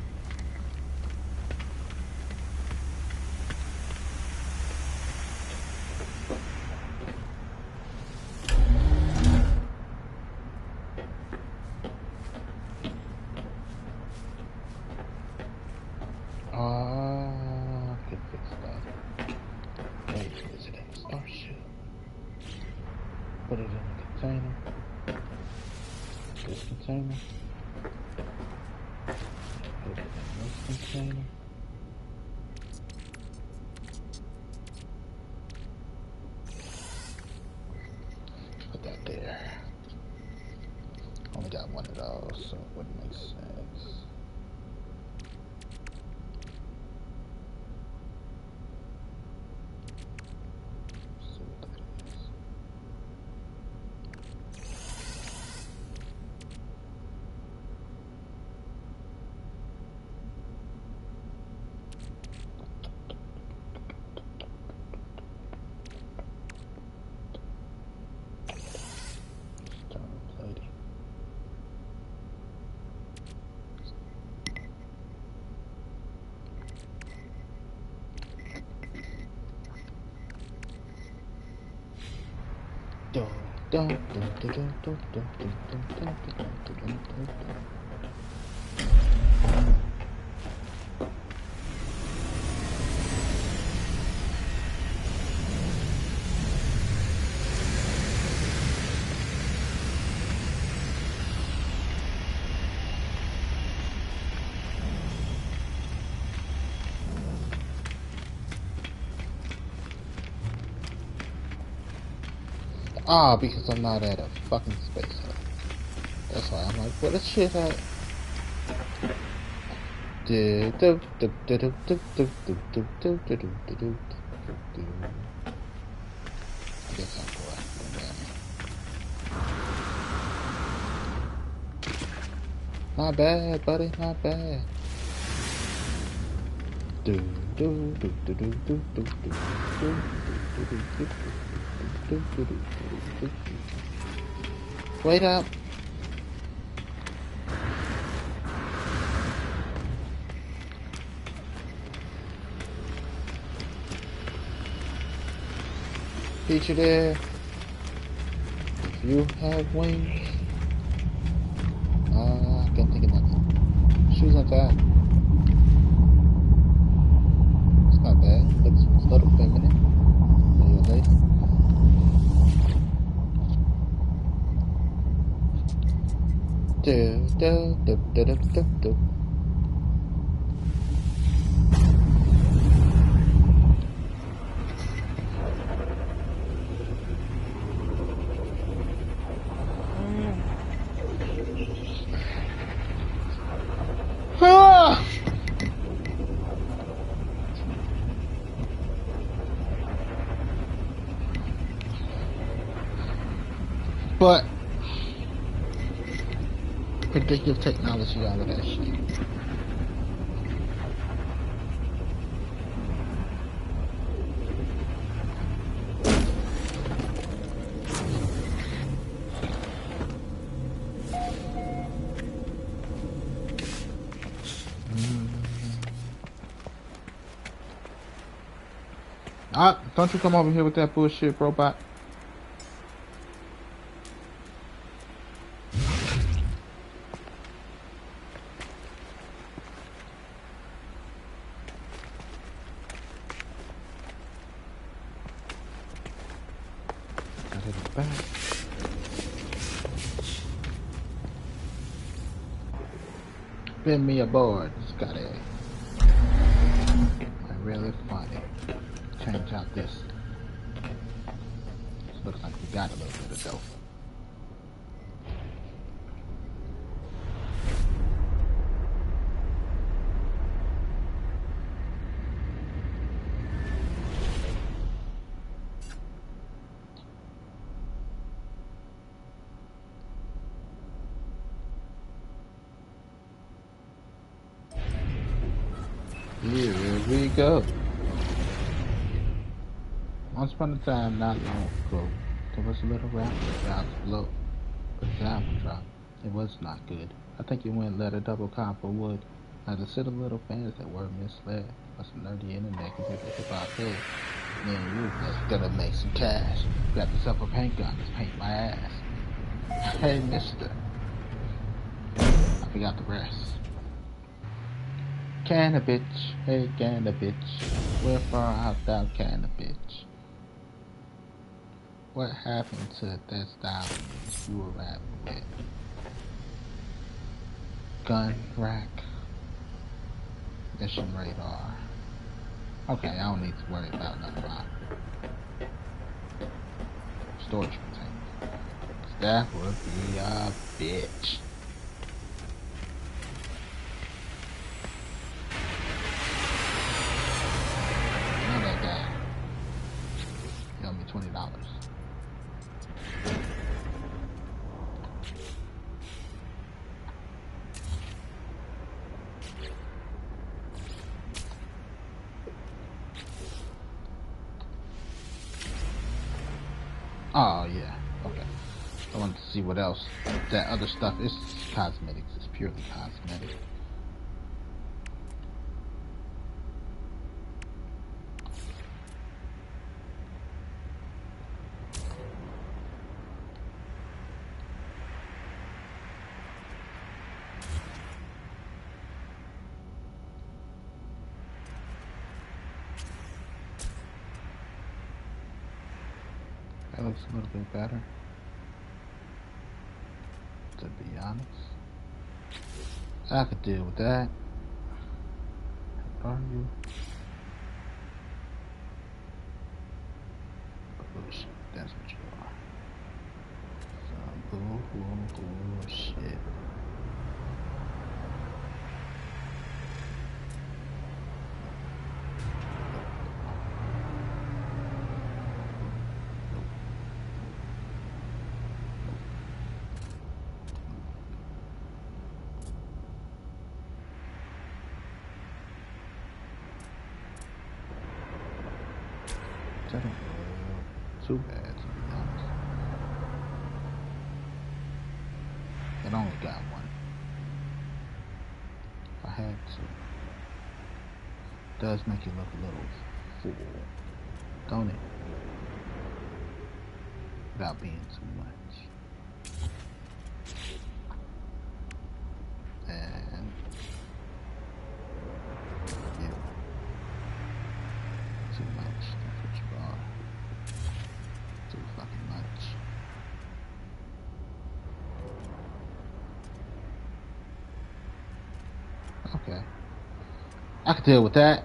Could fix that. Wait, is it in Starship? Put it in the container. This container. Put it in this container. Put that there. Only got one of those, so it wouldn't make sense. Ah, because I'm not at a fucking space hub. That's why I'm like, where the shit at? Do, do, do, do, do, do, do, do, do, do, do, do, do, do. I guess I'll go after them. Not bad, buddy, not bad. Do, do, do, do, do, do, do, do, do, do, do, do, do, do. Wait up. Feature there. If you have wings. I can't think of nothing. Shoes on top. It's not bad. Looks a little feminine. Little lady. Do, do, do, do, do, do, do. Ah! But predictive technology, all of that shit. Ah, don't you come over here with that bullshit, robot. Got it back. Bend me aboard, Scotty. Really funny. Change out this. This looks like we got a little bit of dope. Here we go. Once upon a time, not long ago, there was a little rapper about to blow, but his album dropped. It was not good. I think he went and let a double copper wood. Now the silly little fans that were misled by some nerdy internet computer hip-hop head. Me and you, let's gonna make some cash. Grab yourself a paint gun, let's paint my ass. Hey, mister. I forgot the rest. Canna bitch, hey canna bitch, where far out thou canna bitch? What happened to that style you were rapping with? Gun rack, mission radar. Okay, I don't need to worry about nothing about storage container. That would be a bitch. That guy. He owed me $20. Oh yeah, okay. I wanted to see what else. That other stuff is cosmetics. It's purely cosmetic. That looks a little bit better, to be honest. I could deal with that. How are you? Bullshit, that's what you are. Some Oh, shit. That don't too bad, to be honest. It only got one. If I had to. Does make you look a little full, don't it? Without being too much. And you. Too much. That's what you are. Too fucking much. Okay. I can deal with that.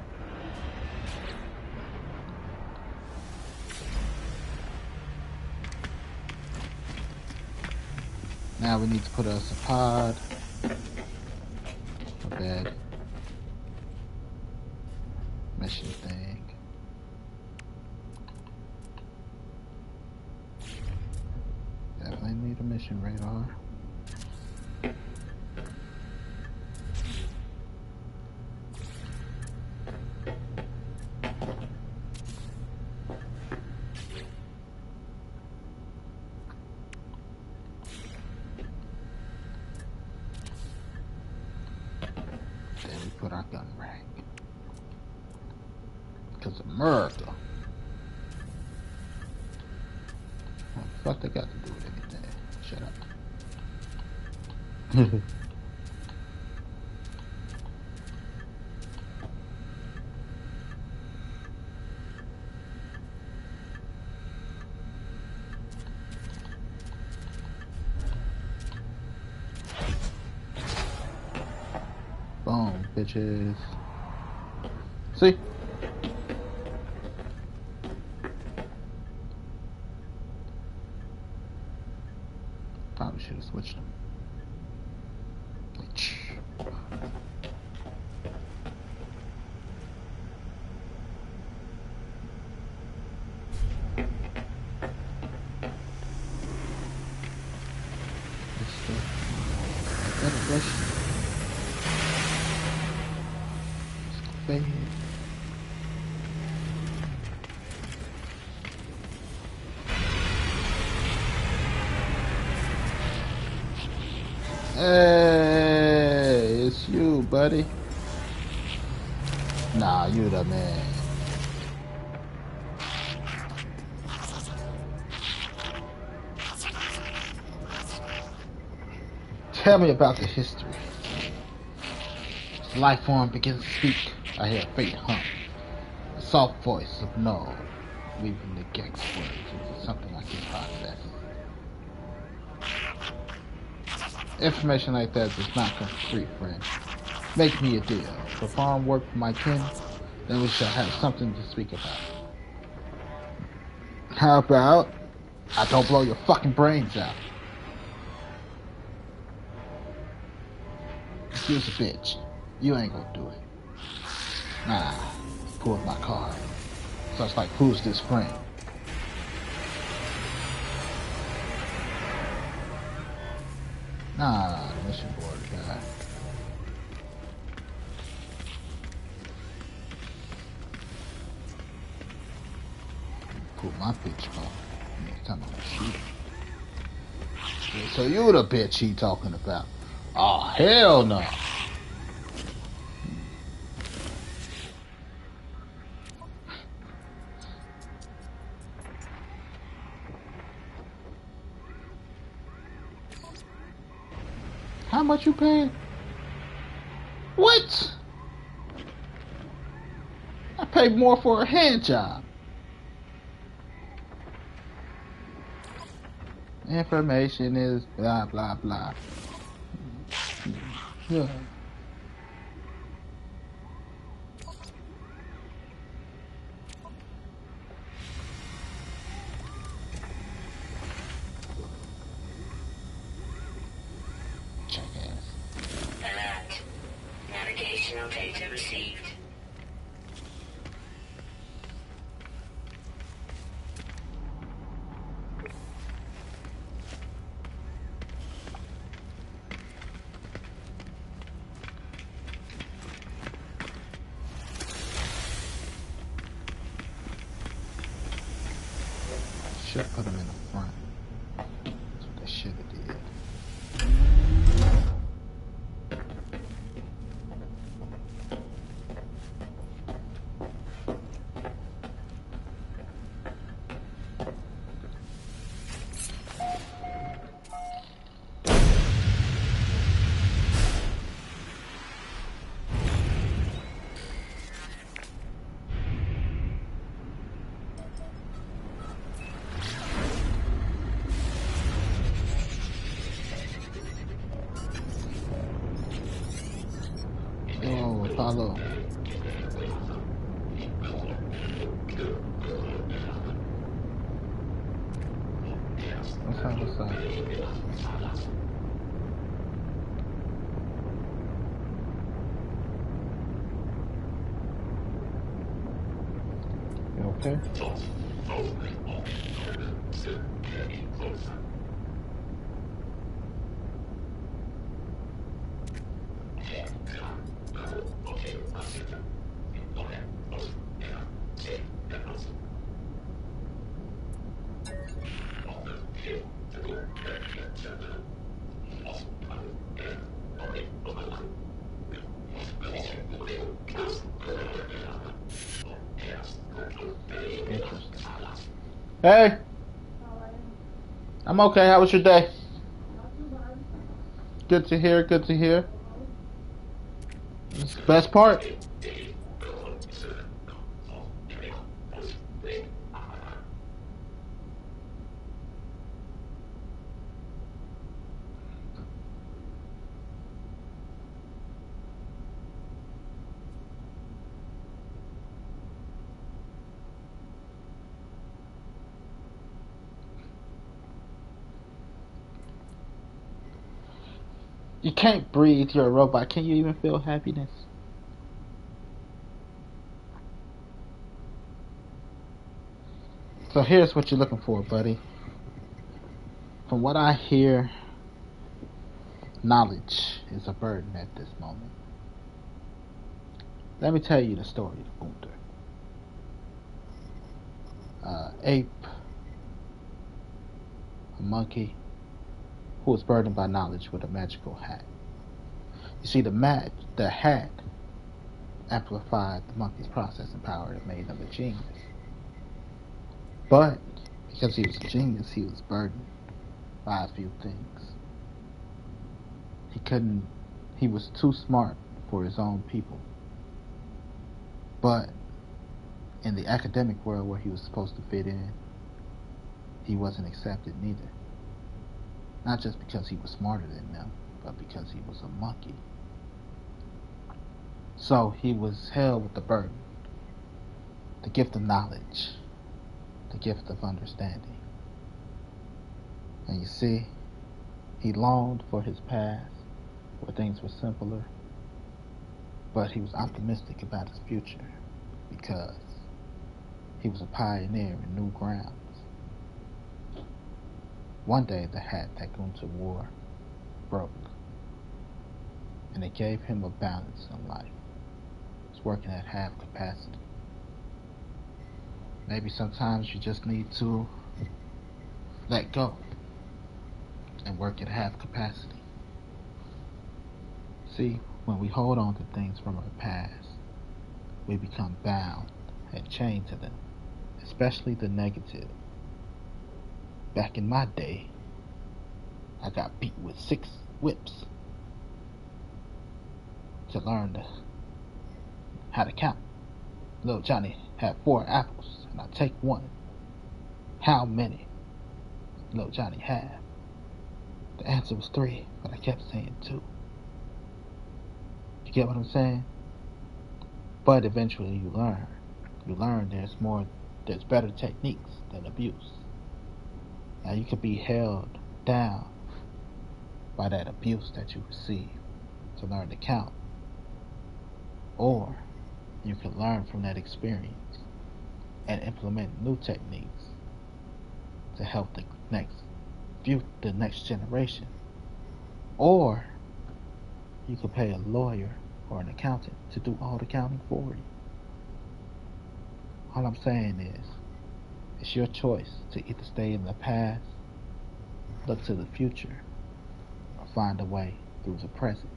Now we need to put us a pod. A bed. Mission thing. Definitely need a mission radar. Then we put our gun rack. Because America. What the fuck they got to do with anything? Shut up. Boom, bitches. See? Probably should have switched them. Hey, it's you, buddy. Nah, you the man. Tell me about the history. As the life form begins to speak, I hear a faint hum. The soft voice of no, weaving the Gex words into something I can process. Information like that does not come for free, friend. Make me a deal. Perform work for my kin, then we shall have something to speak about. How about I don't blow your fucking brains out? Excuse a bitch. You ain't gonna do it. Nah, he pulled my card. So it's like, who's this friend? Nah, the mission board guy. Pull my bitch off. Next time I'm gonna shoot him. Yeah, so you the bitch he talking about? Oh, hell no. How much you paying? What? I paid more for a hand job. Information is blah blah blah. Yeah. Data received. Should put them in the front. That's what they should have did. Oh, Apollo. What's up, what's up? You okay? Interesting. Hey! I'm okay. How was your day? Good to hear, good to hear. It's the best part. You can't breathe, you're a robot. Can you even feel happiness? So here's what you're looking for, buddy. From what I hear, knowledge is a burden at this moment. Let me tell you the story of Gunther. Ape, a monkey, who was burdened by knowledge with a magical hat. You see, the hat amplified the monkey's processing power and made him a genius. But because he was a genius, he was burdened by a few things. He was too smart for his own people. But in the academic world where he was supposed to fit in, he wasn't accepted neither. Not just because he was smarter than them, but because he was a monkey. So he was held with the burden, the gift of knowledge, the gift of understanding. And you see, he longed for his past, where things were simpler, but he was optimistic about his future because he was a pioneer in new grounds. One day, the hat that Gunther wore broke, and it gave him a balance in life. He was working at half capacity. Maybe sometimes you just need to let go and work at half capacity. See, when we hold on to things from our past, we become bound and chained to them, especially the negative. Back in my day, I got beat with 6 whips to learn how to count. Little Johnny had 4 apples, and I take 1. How many Little Johnny have? The answer was 3, but I kept saying 2. You get what I'm saying? But eventually you learn. You learn there's better techniques than abuse. Now you could be held down by that abuse that you receive to learn to count. Or you can learn from that experience and implement new techniques to help the next generation. Or you could pay a lawyer or an accountant to do all the counting for you. All I'm saying is, it's your choice to either stay in the past, look to the future, or find a way through the present.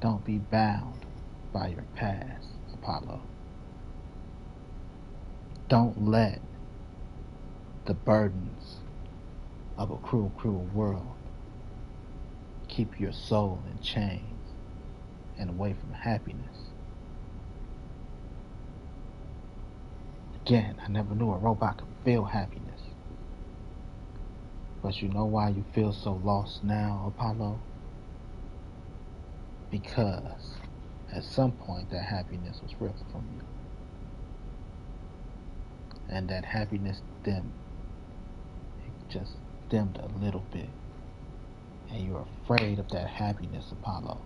Don't be bound by your past, Apollo. Don't let the burdens of a cruel, cruel world keep your soul in chains and away from happiness. Again, I never knew a robot could feel happiness. But you know why you feel so lost now, Apollo? Because at some point that happiness was ripped from you. And that happiness dimmed. It just dimmed a little bit. And you're afraid of that happiness, Apollo.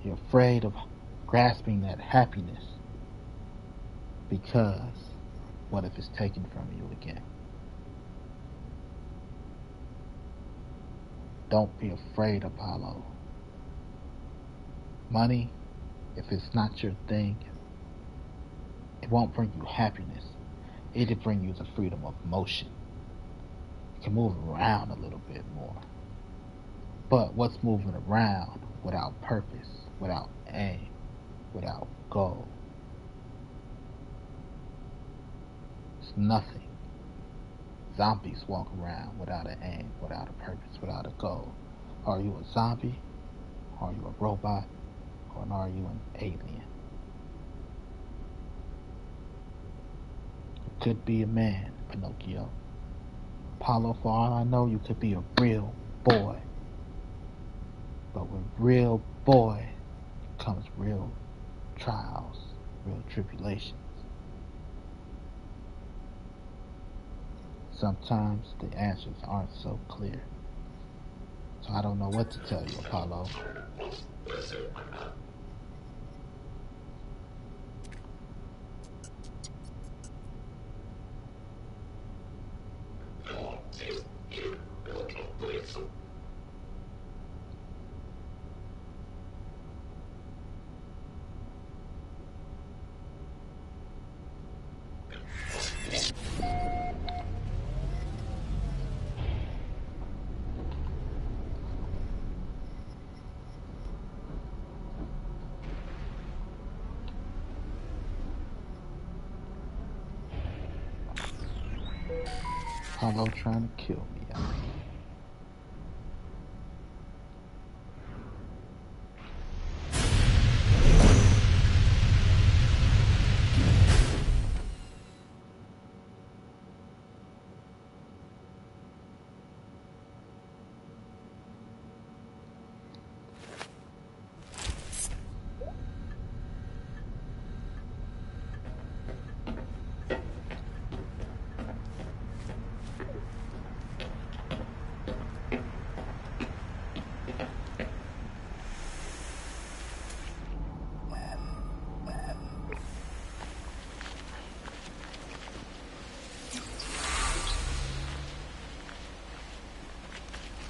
You're afraid of grasping that happiness. Because what if it's taken from you again? Don't be afraid, Apollo. Money, if it's not your thing, it won't bring you happiness. It'll bring you the freedom of motion. You can move around a little bit more. But what's moving around without purpose, without aim, without goal? It's nothing. Zombies walk around without an aim, without a purpose, without a goal. Are you a zombie? Are you a robot? Or are you an alien? You could be a man, Pinocchio. Apollo, for all I know, you could be a real boy. But with real boy comes real trials, real tribulations. Sometimes the answers aren't so clear. So I don't know what to tell you, Apollo. Apollo trying to kill me.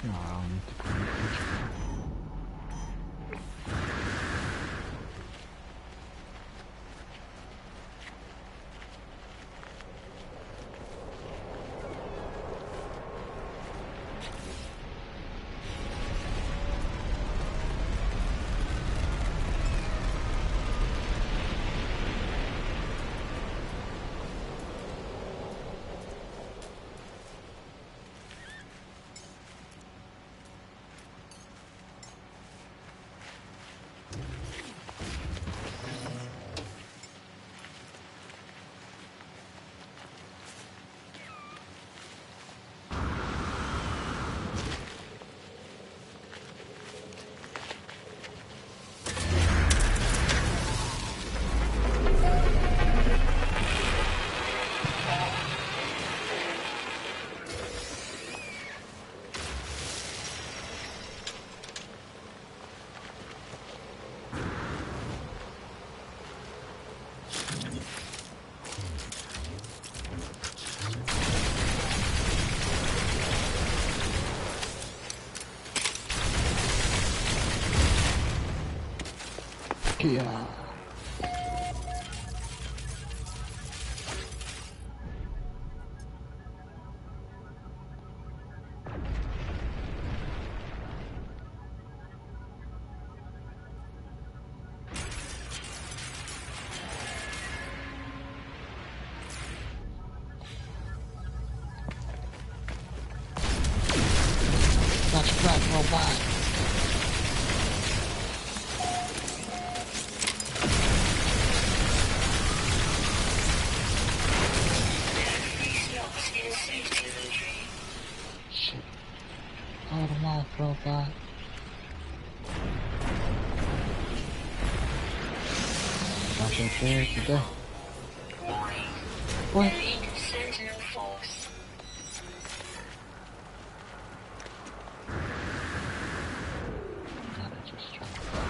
No, I don't need to go any further. Yeah. That's a black robot. Slots in safety inventory. Shit. Hold them off, robot. Not that there today. Warning. What? Elite Sentinel Force. God, I just tried to fuck.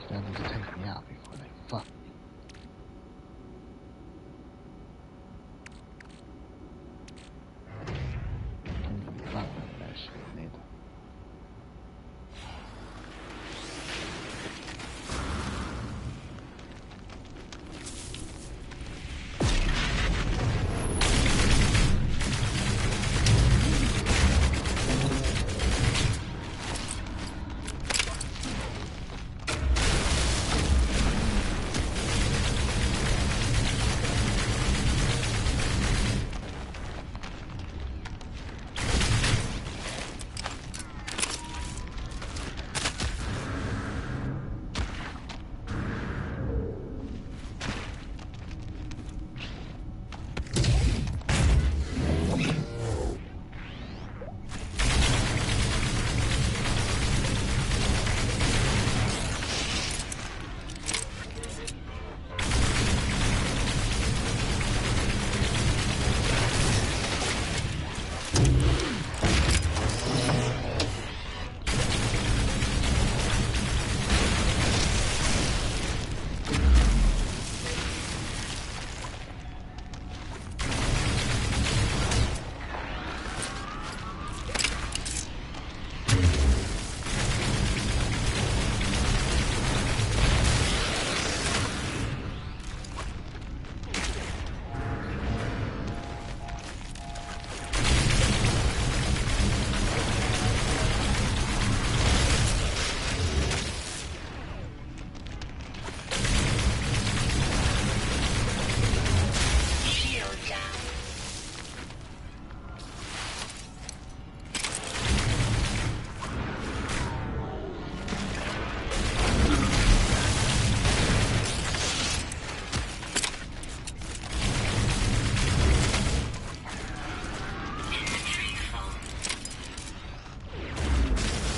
They need to take me out before they fuck me. Don't even fuck with that shit neither. Shield down. Inventory full.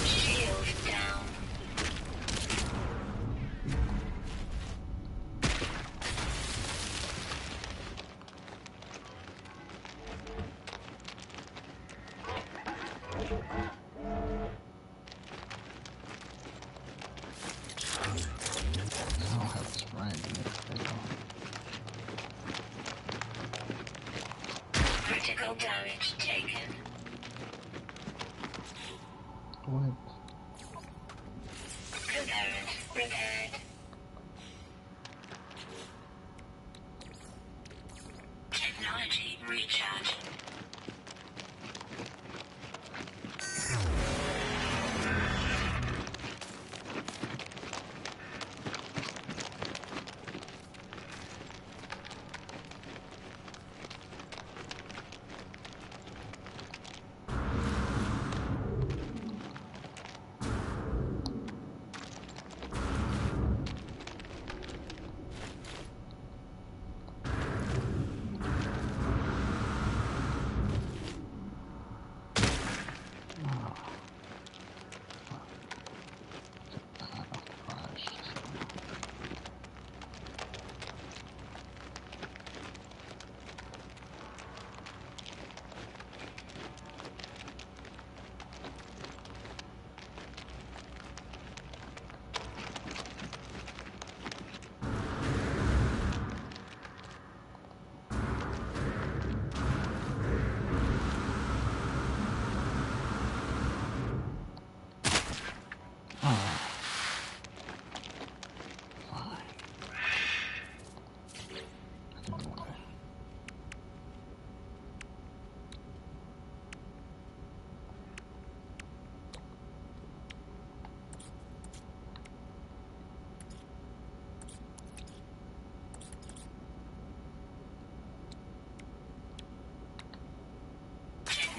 Shield down. I don't have this right yet. They don't. Critical damage taken. What? Component repaired. Technology recharge.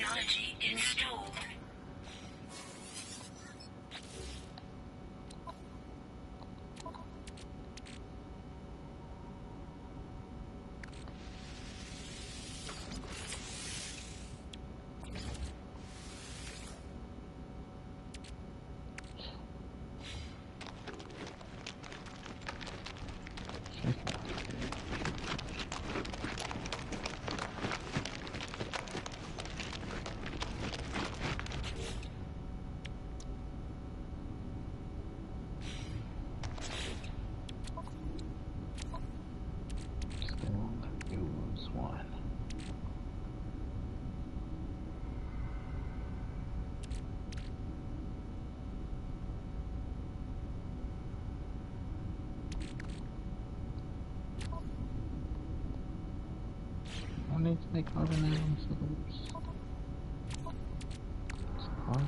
Technology installed. Use one. I need to make other names. What?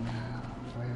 Now, where are you?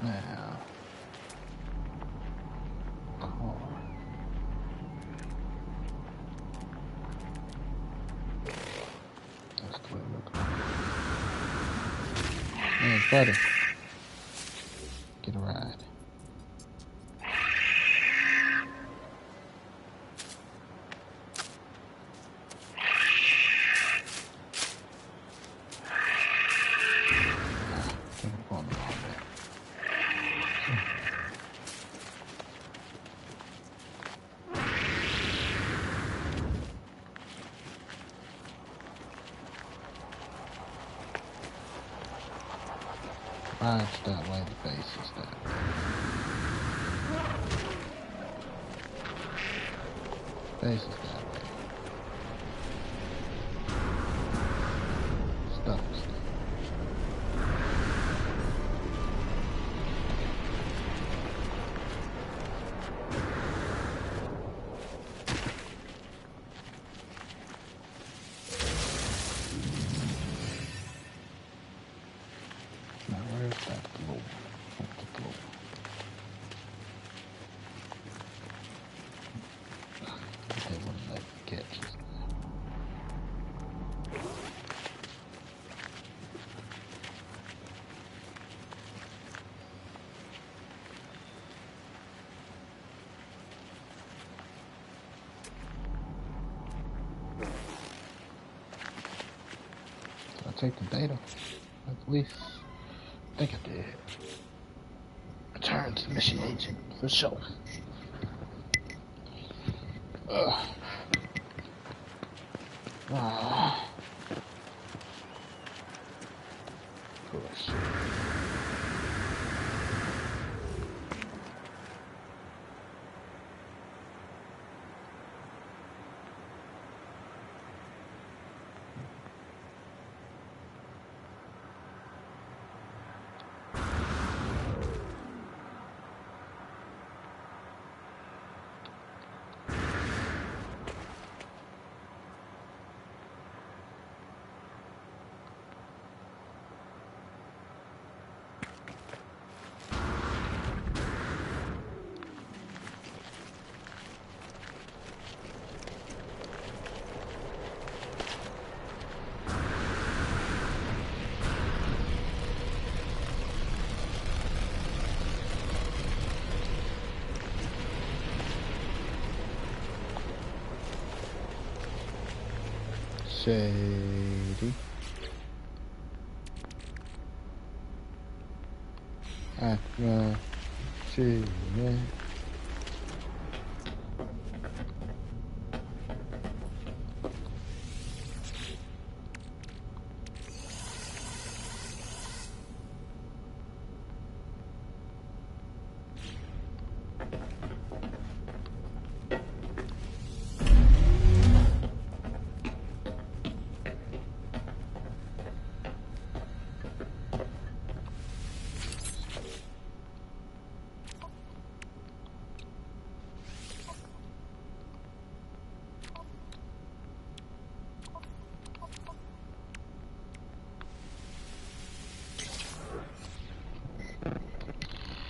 Now, car. That's the way it looks like. Hey, buddy. Get a ride. Think I'm going the wrong way. Ride's that way, the base is that way. Base is that way. Stuff is that way. Now where's that globe? What's the globe? They wouldn't let me catch this. Did I take the data? At least, I think I did. Return to mission agent, for sure. Ah. Push. Shady. Aqua. Shady.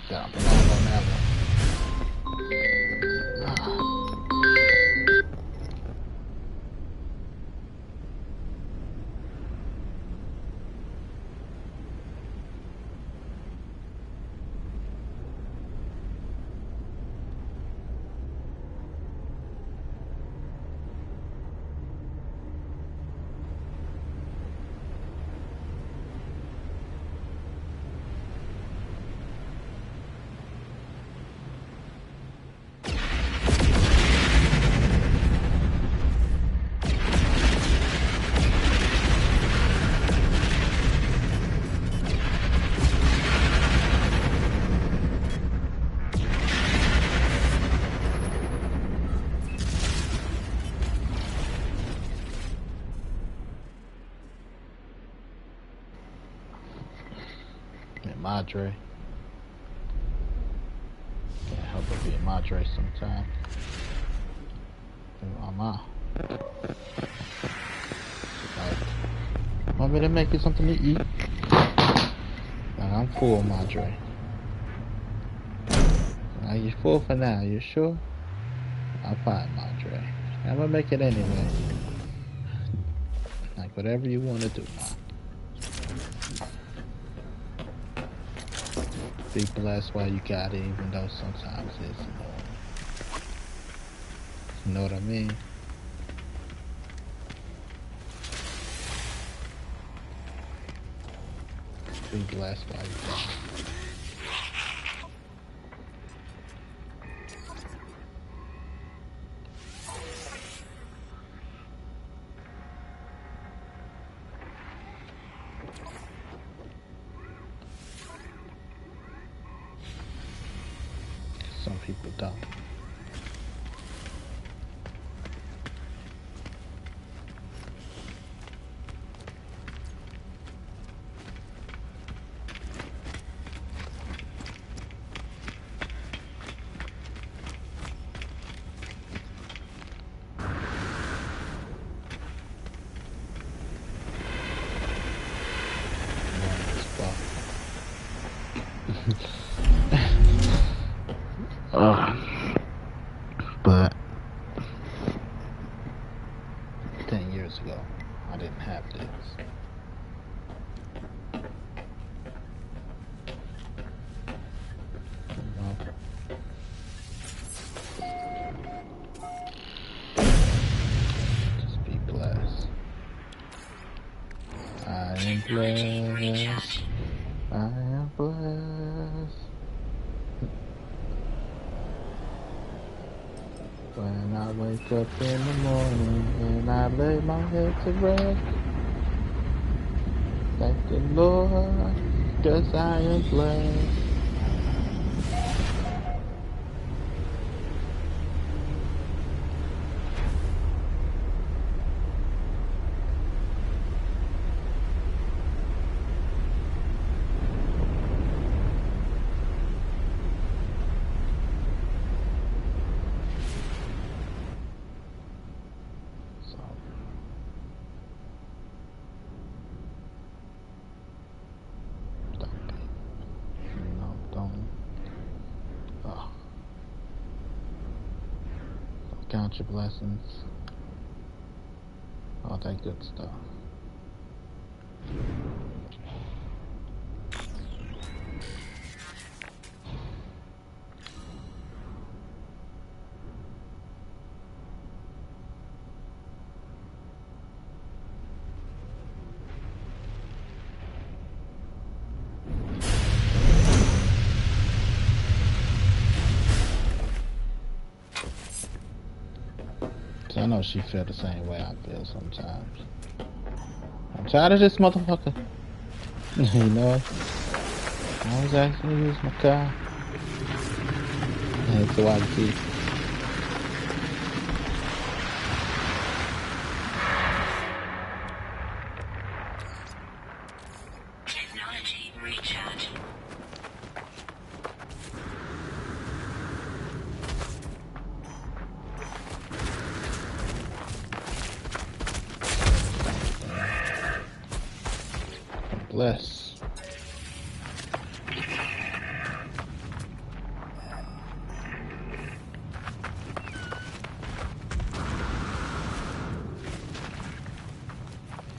Down below on that one. Madre. Can't help but be a Madre sometimes. Mama. Like, want me to make you something to eat? Like, I'm full, Madre. Now you're full for now, you sure? I'm fine, Madre. I'm gonna make it anyway. Like, whatever you want to do, Ma. Be blessed while you got it, even though sometimes it's annoying. You know what I mean? Be blessed while you got it. Some people don't. But 10 years ago, I didn't have this. Just be blessed. I am blessed. I am blessed. When I wake up in the morning and I lay my head to rest, thank the Lord, 'cause I am blessed. So, don't count your blessings, all that good stuff. So I know she feel the same way I feel sometimes. I'm tired of this motherfucker. You know, I was asking to use my car. And so I see. Technology recharge. Bless.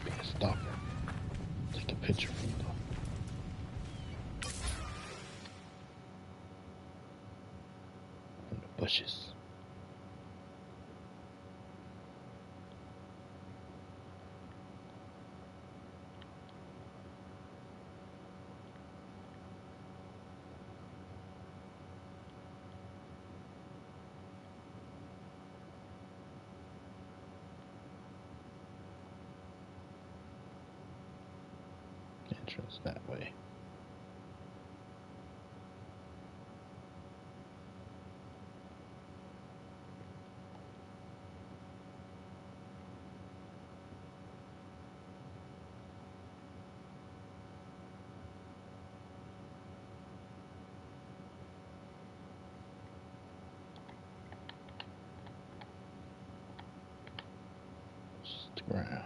Be a stalker. Take a picture from the bushes. Entrance that way. Just the ground.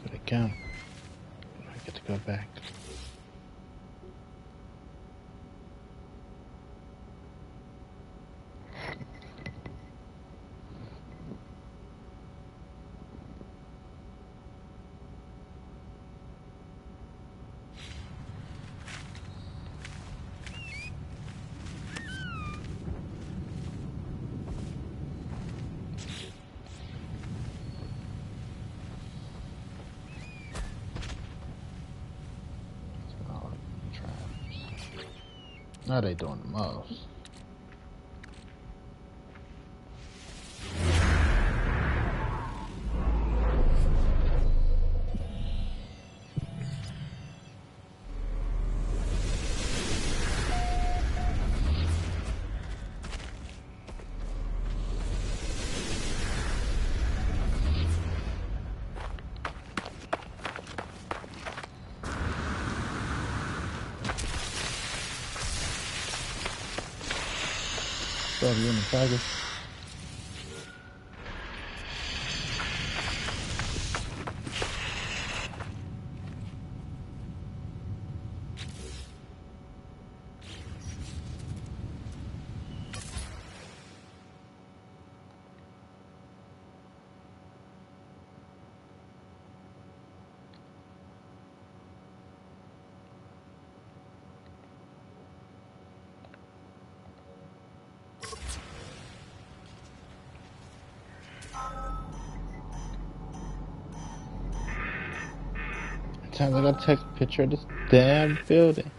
Here they come. I get to go back. Now they doing the most. So you in the tiger? times I gotta take a picture of this damn building?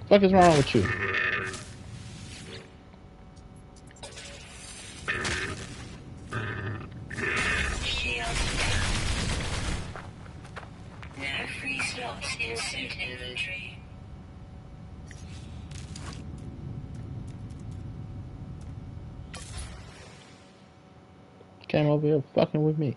What the fuck is wrong with you? Shield down. No free slots in suit inventory. Came over here fucking with me.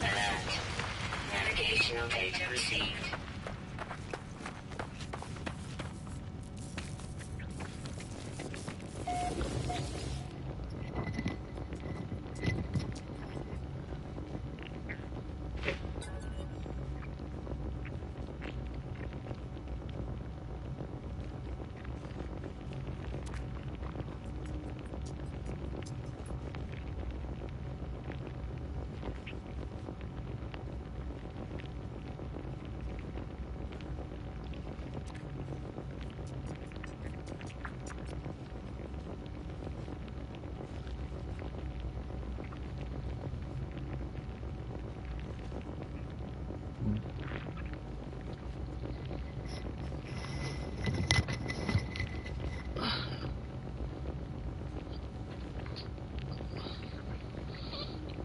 Alert. Navigational data received.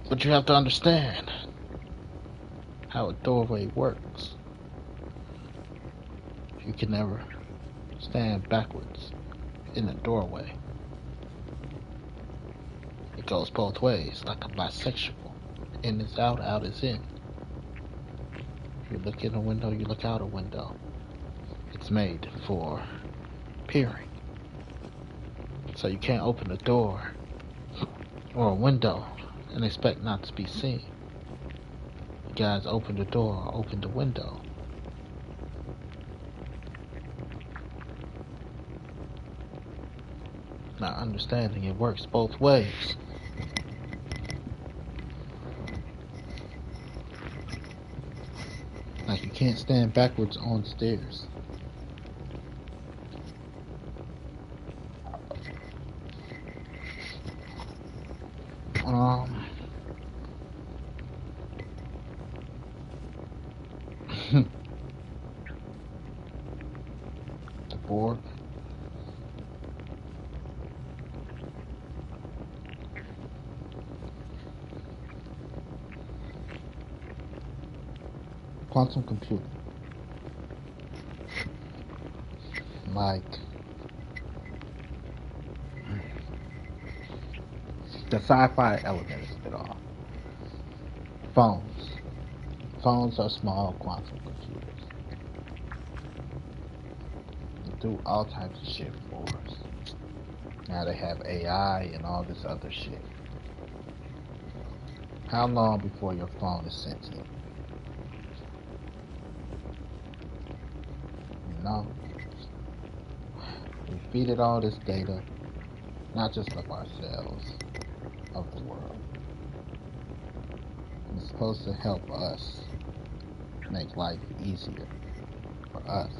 But you have to understand how a doorway works. You can never stand backwards in a doorway. It goes both ways, like a bisexual. In is out, out is in. You look in a window, you look out a window. It's made for peering. So you can't open a door or a window and expect not to be seen. You guys open the door or open the window. Not understanding it works both ways. Like you can't stand backwards on stairs. The board. Quantum computing. Like the sci-fi element of it all. Phones. Phones are small quantum computers. They do all types of shit for us. Now they have AI and all this other shit. How long before your phone is sentient? You know? We feed it all this data, not just of ourselves, of the world. It's supposed to help us make life easier for us.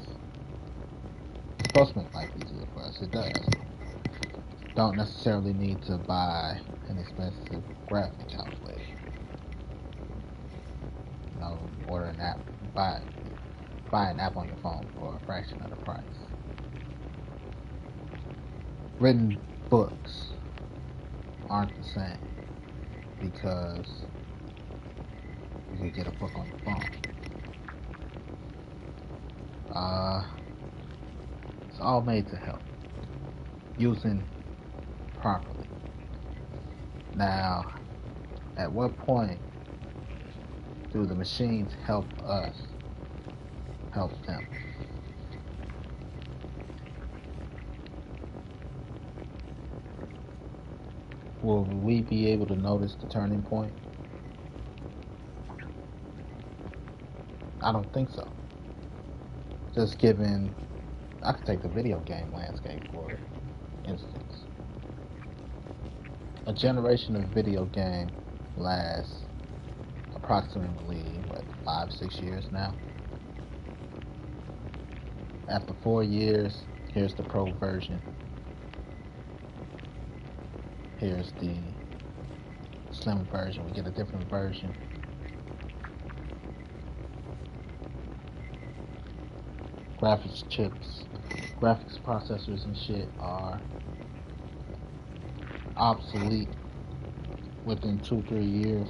It's supposed to make life easier for us. It does. Don't necessarily need to buy an expensive graphic calculator. You know, order an app, buy an app on your phone for a fraction of the price. Written books aren't the same because you could get a book on your phone. It's all made to help, using properly. Now, at what point do the machines help us help them? will we be able to notice the turning point? I don't think so. Just given, I could take the video game landscape for instance. A generation of video game lasts approximately, what, 5, 6 years now? After 4 years, here's the pro version. Here's the slim version. We get a different version. Graphics chips, graphics processors and shit are obsolete within 2, 3 years.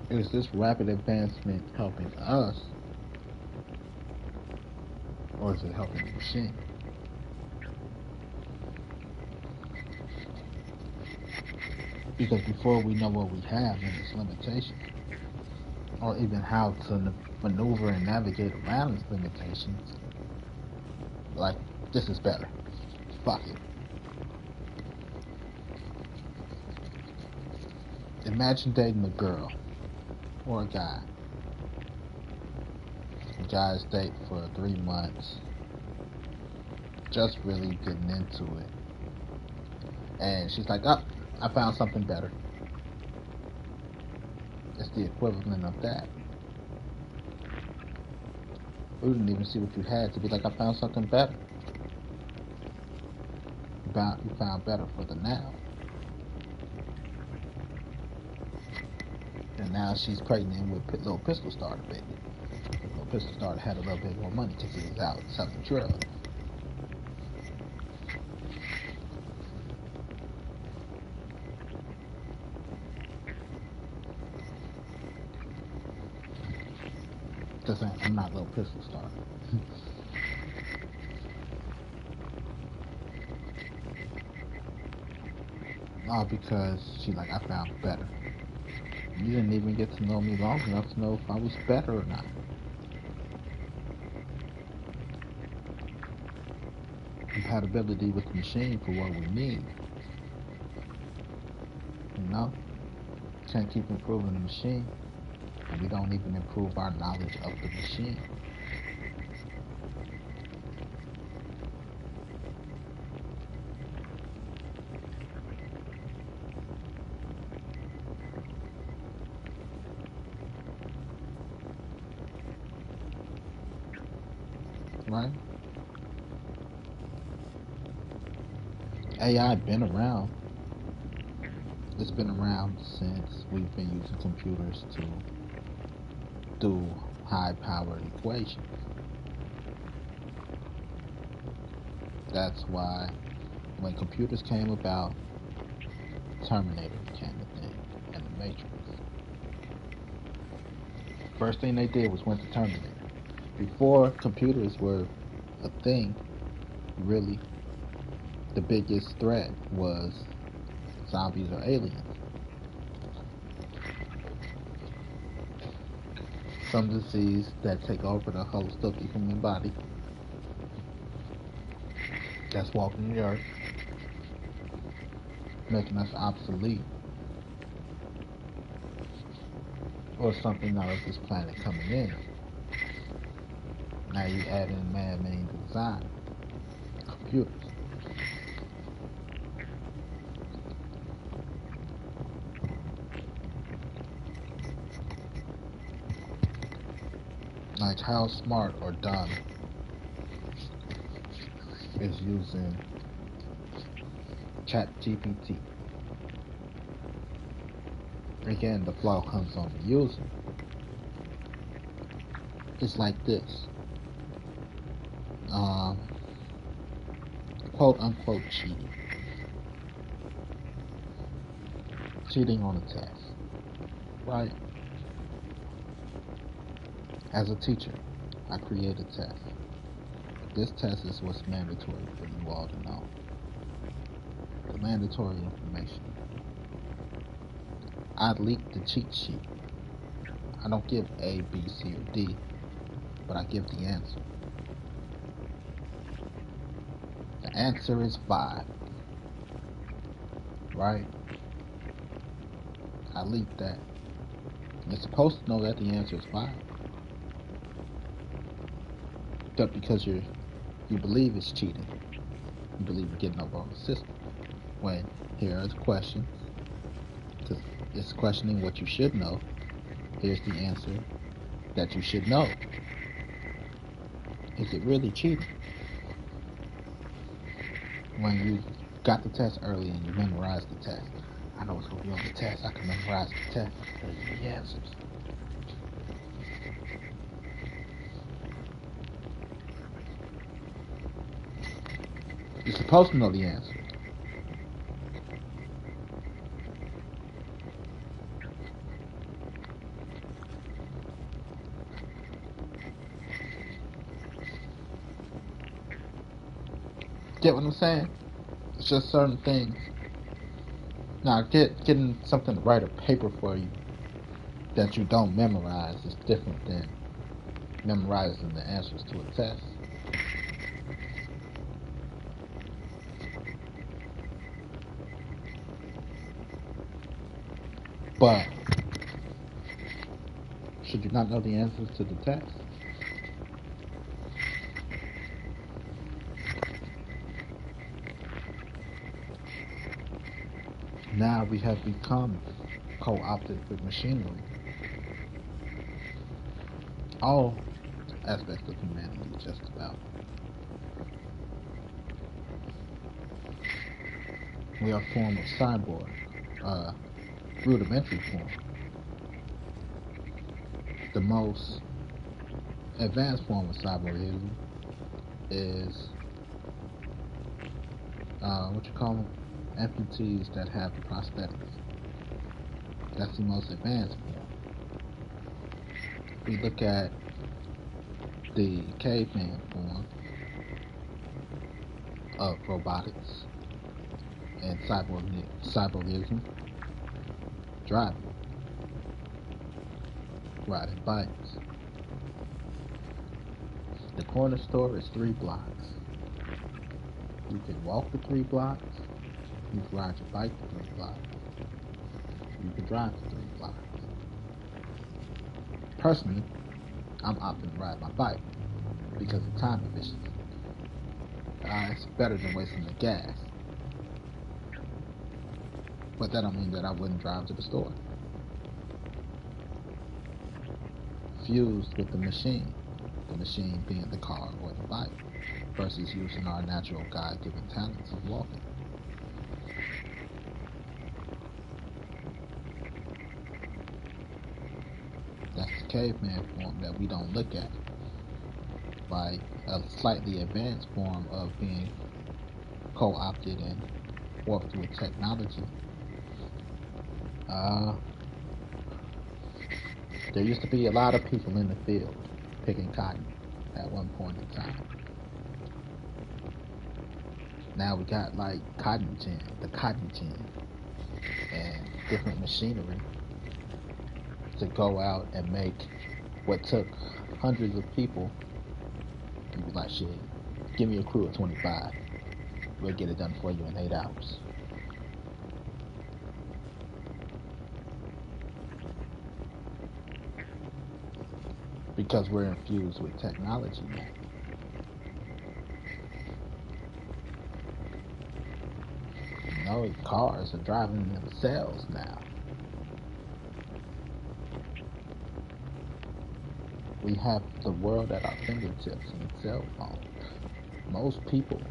Is this rapid advancement helping us, or is it helping the machine? Because before we know what we have and its limitations, or even how to maneuver and navigate around its limitations, like, this is better. Fuck it. Imagine dating a girl or a guy. The guys date for 3 months, just really getting into it. And she's like, oh, I found something better. It's the equivalent of that. We didn't even see what you had to be like, I found something better. You found better for the now. And now she's pregnant with little Pistol Starter baby. Little Pistol Starter had a little bit more money because he was out selling drugs. Just saying, I'm not Little Pistol Starter. All because she like, I found better. You didn't even get to know me long enough to know if I was better or not. Compatibility with the machine for what we need. You know? Can't keep improving the machine, and we don't even improve our knowledge of the machine. Right? AI been around. It's been around since we've been using computers to do high-powered equations. That's why when computers came about, Terminator became a thing, and the Matrix. First thing they did was went to Terminator. Before computers were a thing, really, the biggest threat was zombies or aliens. Some disease that take over the host of the human body, that's walking the earth, making us obsolete, or something out of this planet coming in. Now you add in man-made design, computers. Like, how smart or dumb is using ChatGPT? Again, the flaw comes on the user. It's like this. Quote unquote cheating. Cheating on a test. Right? As a teacher, I create a test. This test is what's mandatory for you all to know. The mandatory information. I leak the cheat sheet. I don't give A, B, C, or D, but I give the answer. answer is 5. Right? I leaked that. You're supposed to know that the answer is 5. But because you believe it's cheating, you believe you're getting over on the system. When here are the questions, because it's questioning what you should know. Here's the answer that you should know. Is it really cheating? When you got the test early and you memorized the test, I know what's going to be on the test. I can memorize the test. Here's the answers. You're supposed to know the answer. Get what I'm saying? It's just certain things. Now, getting something to write a paper for you that you don't memorize is different than memorizing the answers to a test. But should you not know the answers to the test? Now we have become co-opted with machinery. All aspects of humanity, just about. We are a form of cyborg, rudimentary form. The most advanced form of cyborgism is what you call them, amputees that have prosthetics. That's the most advanced form. We look at the caveman form of robotics and cyborgism, driving, riding bikes. The corner store is 3 blocks. You can walk the 3 blocks, you can ride your bike the 3 blocks, you can drive the 3 blocks. Personally, I'm opting to ride my bike because of time efficiency. It's better than wasting the gas. But that don't mean that I wouldn't drive to the store. Fused with the machine being the car or the bike, versus using our natural God-given talents of walking. That's the caveman form that we don't look at. Like a slightly advanced form of being co-opted and warped with technology. There used to be a lot of people in the field picking cotton at one point in time. Now we got like cotton gin, the cotton gin, and different machinery to go out and make what took hundreds of people. You be like, shit, give me a crew of 25. We'll get it done for you in 8 hours. Because we're infused with technology now. You know, cars are driving themselves now. We have the world at our fingertips in cell phones. Most people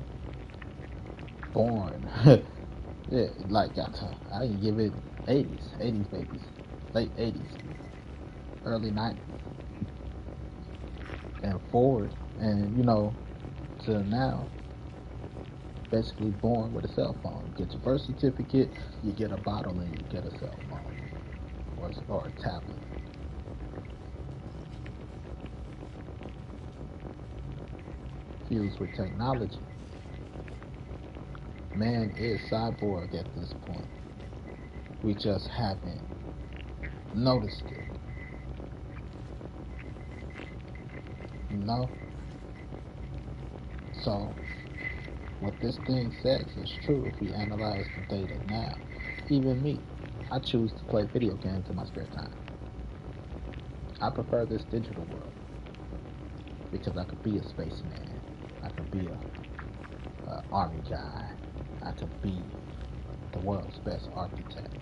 born, yeah, like I can give it 80s babies, late 80s, early 90s, and forward, and to now, basically born with a cell phone. You get your birth certificate, you get a bottle, and you get a cell phone or a tablet. Fused with technology. Man is cyborg at this point. We just haven't noticed it. So What this thing says is true if we analyze the data now. Even me, I choose to play video games in my spare time. I prefer this digital world because I could be a spaceman. I could be a army guy. I could be the world's best architect.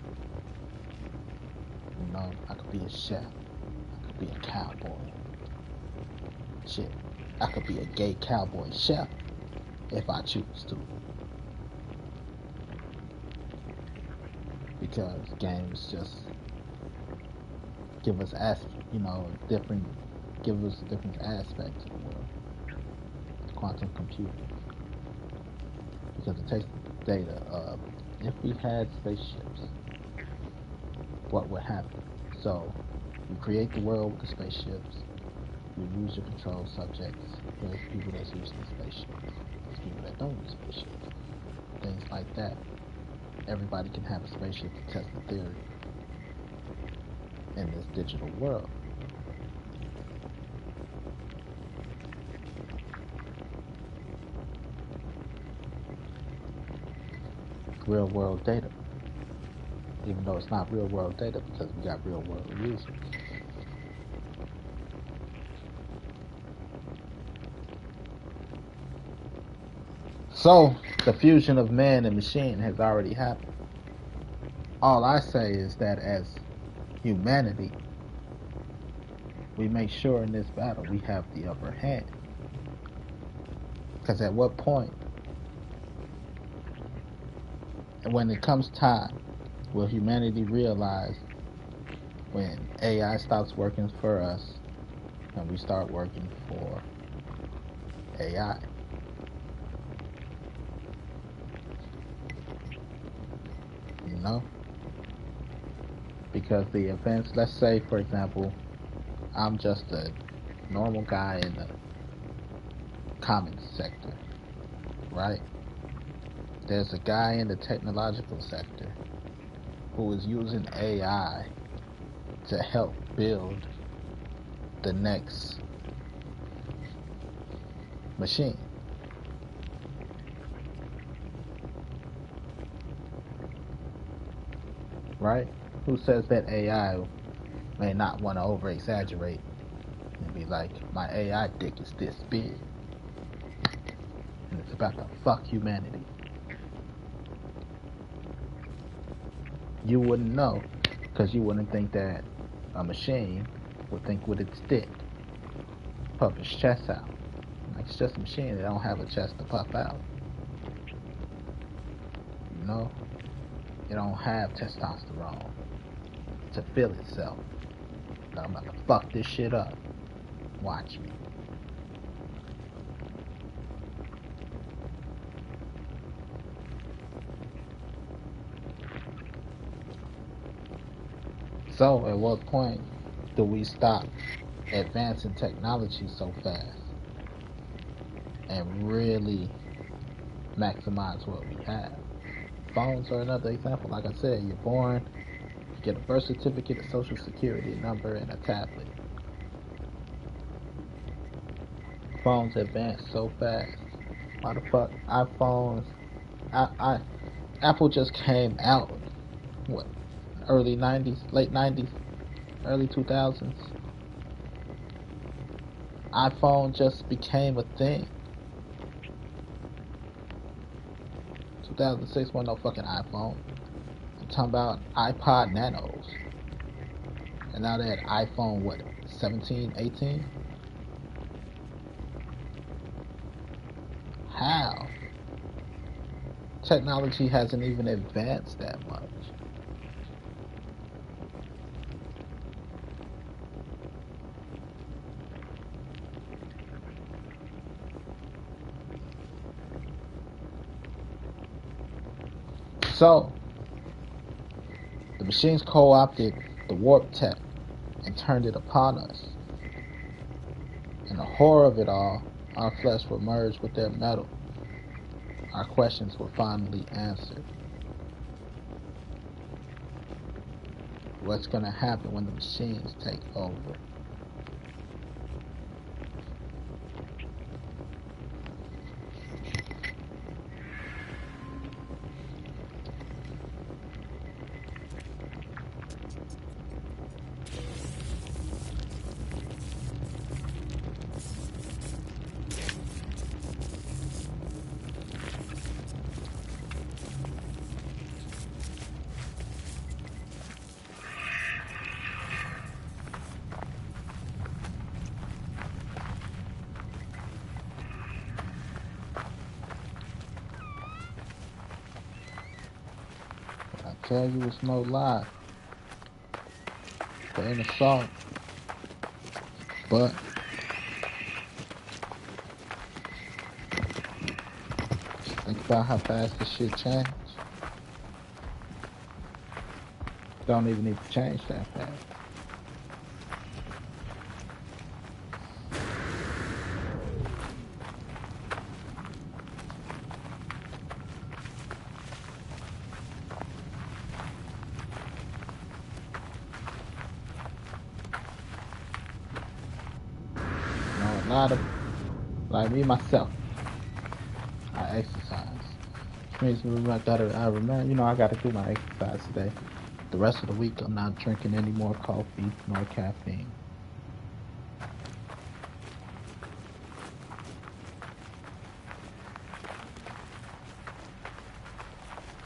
You know, I could be a chef. I could be a cowboy. Shit, I could be a gay cowboy chef if I choose to. Because games just give us different aspects of the world. Quantum computing. Because it takes data of if we had spaceships, what would happen? So you create the world with the spaceships, you use your control subjects, there's people that's using the spaceships, there's people that don't use spaceships, things like that. Everybody can have a spaceship to test the theory in this digital world. Real world data. Even though it's not real world data because we got real world users. So, the fusion of man and machine has already happened. All I say is that as humanity, we make sure in this battle we have the upper hand. Because at what point, and when it comes time, will humanity realize when AI stops working for us and we start working for AI? You know? Because the events, let's say for example, I'm just a normal guy in the comics sector, right? There's a guy in the technological sector who is using AI to help build the next machine. Right? Who says that AI may not want to over exaggerate and be like, my AI dick is this big and it's about to fuck humanity? You wouldn't know because you wouldn't think that a machine would think with its dick, puff its chest out. Like, it's just a machine, they don't have a chest to puff out. You know? It don't have testosterone to feel itself. But I'm about to fuck this shit up. Watch me. So, at what point do we stop advancing technology so fast and really maximize what we have? Phones are another example. Like I said, you're born, you get a birth certificate, a social security number, and a tablet. Phones advance so fast. Why the fuck iPhones? Apple just came out, what, early 90s, late 90s, early 2000s. iPhone just became a thing. 2006 wasn't no fucking iPhone. I'm talking about iPod Nanos. And now they had iPhone, what, 17, 18? How? Technology hasn't even advanced that much. So, the machines co-opted the warp tech and turned it upon us. And the horror of it all, our flesh will merge with their metal. Our questions were finally answered. What's going to happen when the machines take over? tell you it's no lie. There ain't assault. But just think about how fast this shit changed. Don't even need to change that fast. You know, a lot of, like me myself, I exercise. Which means I remember, you know, I gotta do my exercise today. The rest of the week, I'm not drinking any more coffee nor caffeine.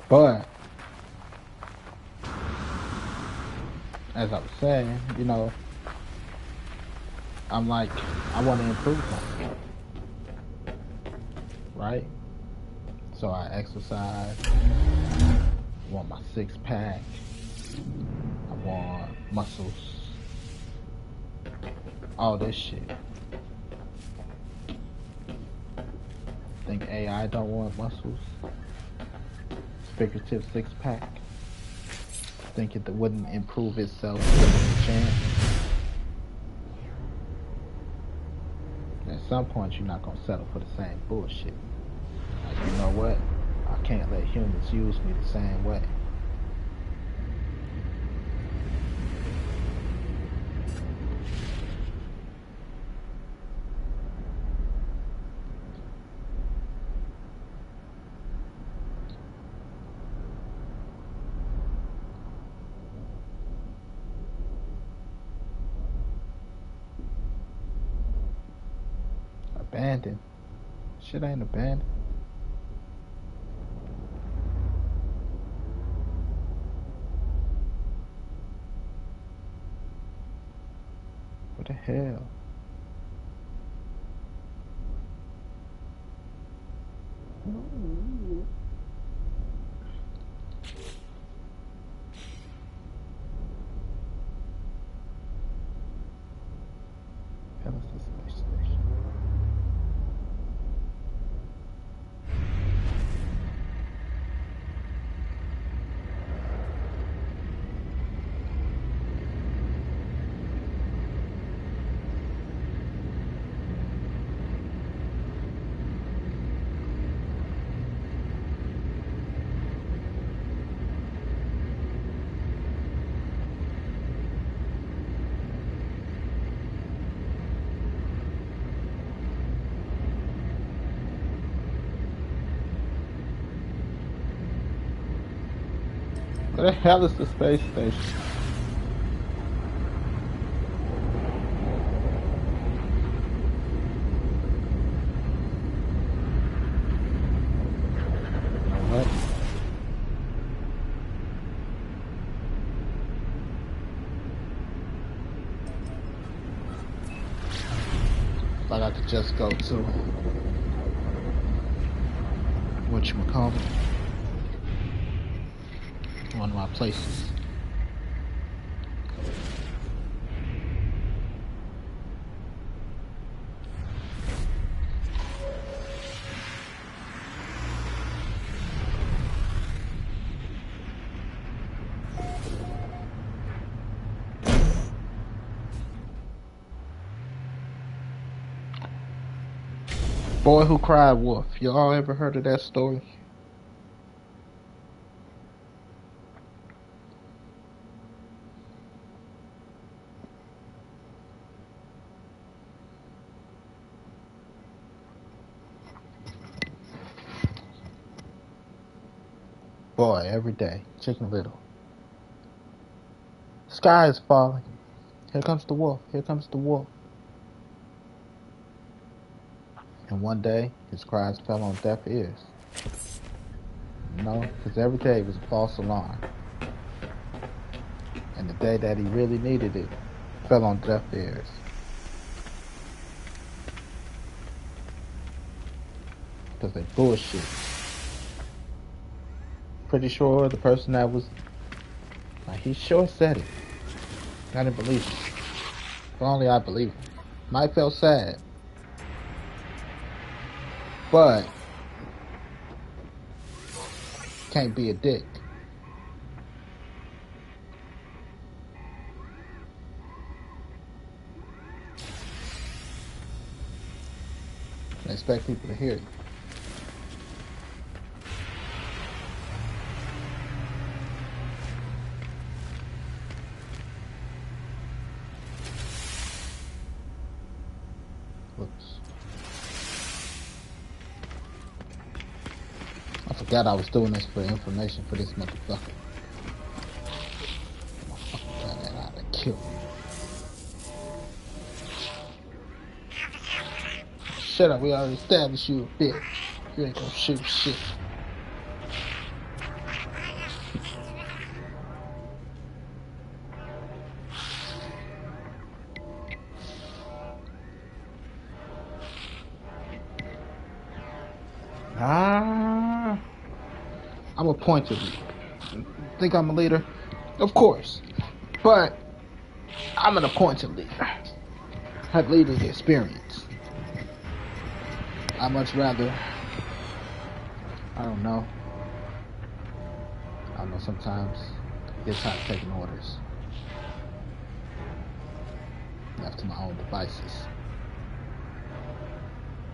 But as I was saying, you know, I'm like, I want to improve myself, right? So I exercise. I want my six pack. I want muscles. All this shit. Think AI don't want muscles? Figurative six pack. Think it wouldn't improve itself given a chance. At some point, you're not gonna settle for the same bullshit. Like, you know what? I can't let humans use me the same way. Abandoned? Shit ain't abandoned. What the hell? Hell is this space station? Where the hell is the space station? You know what? Like I could just go to whatchamacallit, one of my places. Boy Who Cried Wolf. Y'all ever heard of that story? Boy, every day. Chicken Little. Sky is falling. Here comes the wolf. Here comes the wolf. And one day, his cries fell on deaf ears. You know, because every day was a false alarm. And the day that he really needed it, fell on deaf ears. Because they bullshit. Pretty sure the person that was He sure said it. I didn't believe him. If only I believed him. Might feel sad. But can't be a dick. I expect people to hear you. Whoops. I forgot I was doing this for information for this motherfucker. Motherfucker got out to kill me. Shut up, we already established you a bitch. You ain't gonna shoot shit. I'm a pointer leader. Think I'm a leader? Of course. But I'm an appointed leader. Have leading experience. I much rather, I don't know, sometimes get tired of taking orders. Left to my own devices.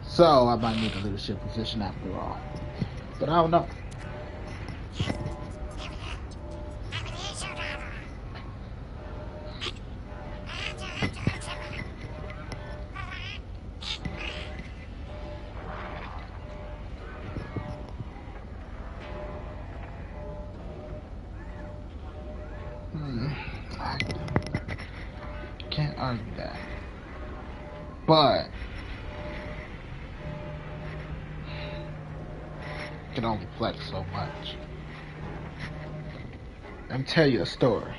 So I might need a leadership position after all. But I don't know. I can't argue that. But I can only flex so much. Let me tell you a story.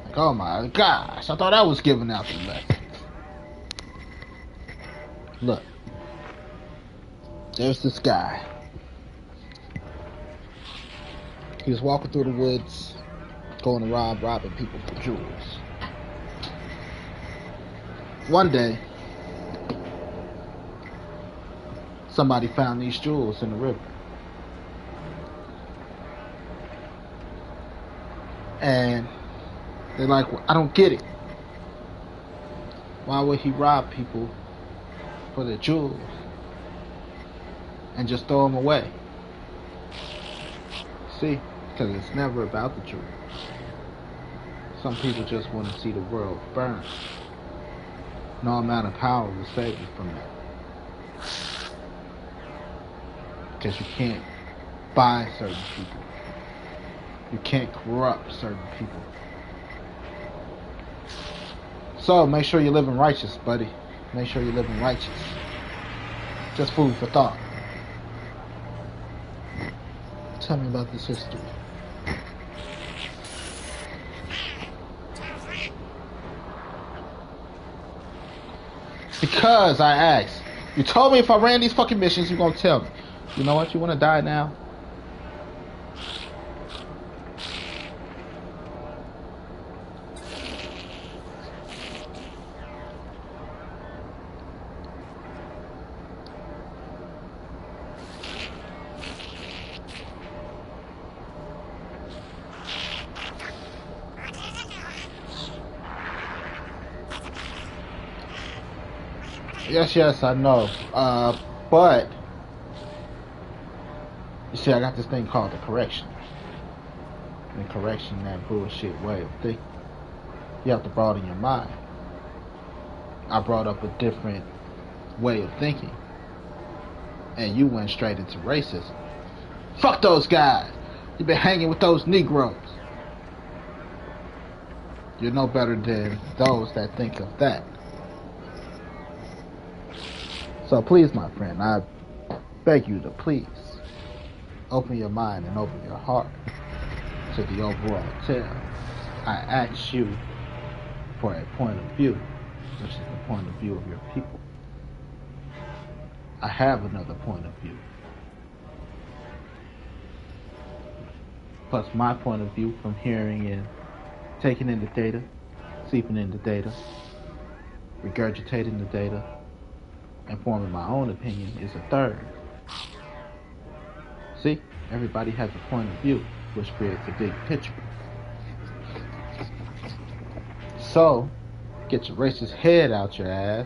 Like, oh my gosh, I thought I was giving out the lessons. Look, there's this guy. He was walking through the woods, going around robbing people for jewels. One day, somebody found these jewels in the river. And they're like, well, I don't get it. Why would he rob people for their jewels and just throw them away? See, because it's never about the jewels. Some people just want to see the world burn. No amount of power will save you from that. Because you can't buy certain people. You can't corrupt certain people. So make sure you're living righteous, buddy. Make sure you're living righteous. Just food for thought. Tell me about this history. Because I asked. You told me if I ran these fucking missions, you're gonna tell me. You know what? You wanna die now? Yes, I know. But you see, I got this thing called the correction. And correction, that bullshit way of thinking. You have to broaden your mind. I brought up a different way of thinking, and you went straight into racism. Fuck those guys. You've been hanging with those Negroes. You're no better than those that think of that. So please, my friend, I beg you to please open your mind and open your heart to the overall tale. I ask you for a point of view, which is the point of view of your people. I have another point of view. plus my point of view from hearing and taking in the data, seeping in the data, regurgitating the data, and forming my own opinion is a third. See, everybody has a point of view, which creates a big picture. So, get your racist head out your ass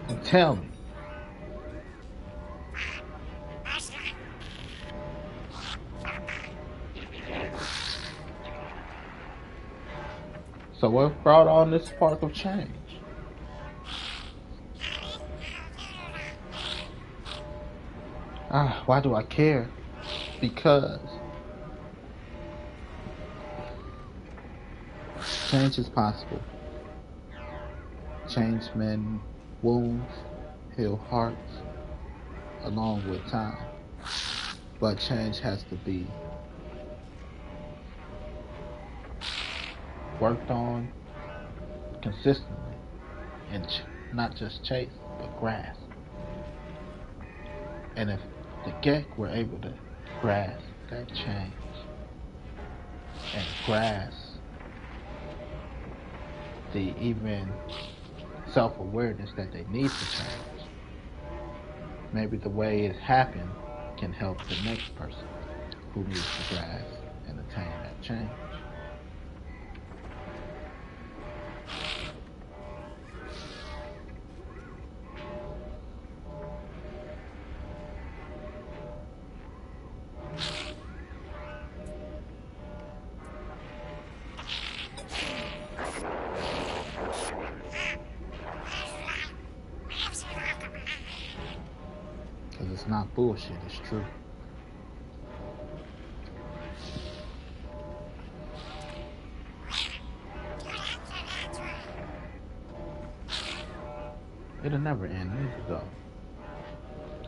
and tell me, so what brought on this spark of change? Why do I care? Because change is possible. Change mend wounds, heal hearts, along with time. But change has to be worked on consistently and not just chased, but grasped. And if the Gek were able to grasp that change and grasp the even self-awareness that they need to change, maybe the way it happened can help the next person who needs to grasp and attain that change. Because it's not bullshit, it's true. It'll never end either, though.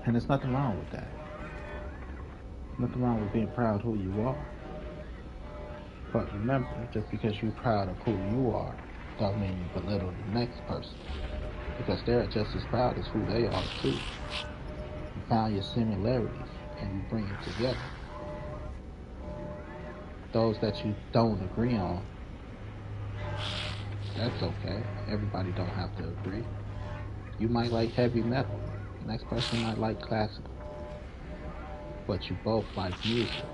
And there's nothing wrong with that. Nothing wrong with being proud of who you are. But remember, just because you're proud of who you are, don't mean you belittle the next person. Because they're just as proud as who they are, too. You found your similarities, and you bring it together. Those that you don't agree on, that's okay. Everybody don't have to agree. You might like heavy metal. The next person might like classical. But you both like music.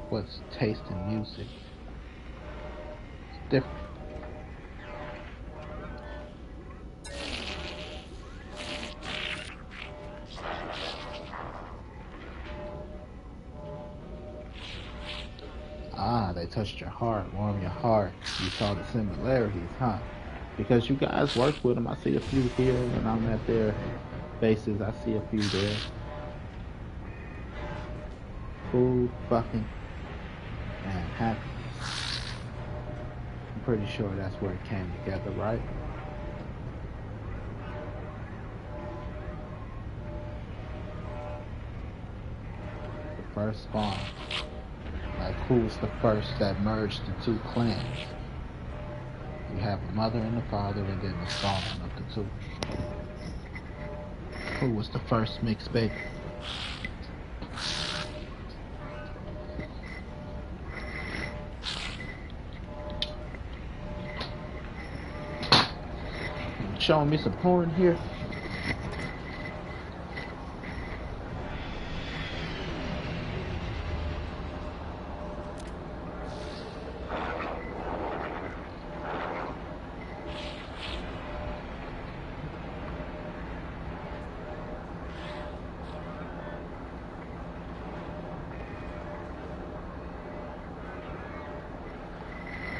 What's taste in music? It's different. They touched your heart, warmed your heart. You saw the similarities, huh? Because you guys work with them. I see a few here when I'm at their bases. I see a few there. Food, fucking, and happiness. I'm pretty sure that's where it came together, right? The first spawn. Like, who was the first that merged the two clans? You have a mother and a father, and then the spawn of the two. Who was the first mixed baby? Showing me some porn here.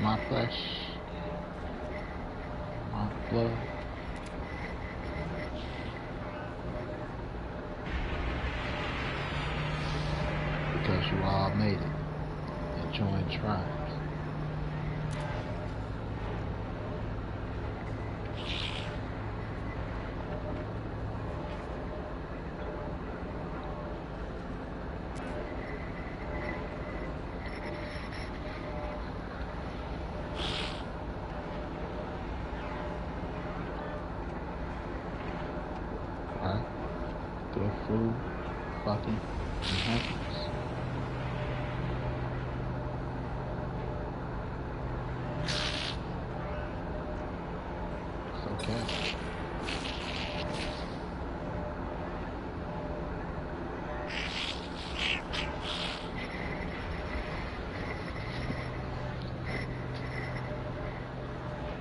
My flesh, my blood. Because you all made it and joined tribes. Good food, fucking, enhancements. It's okay.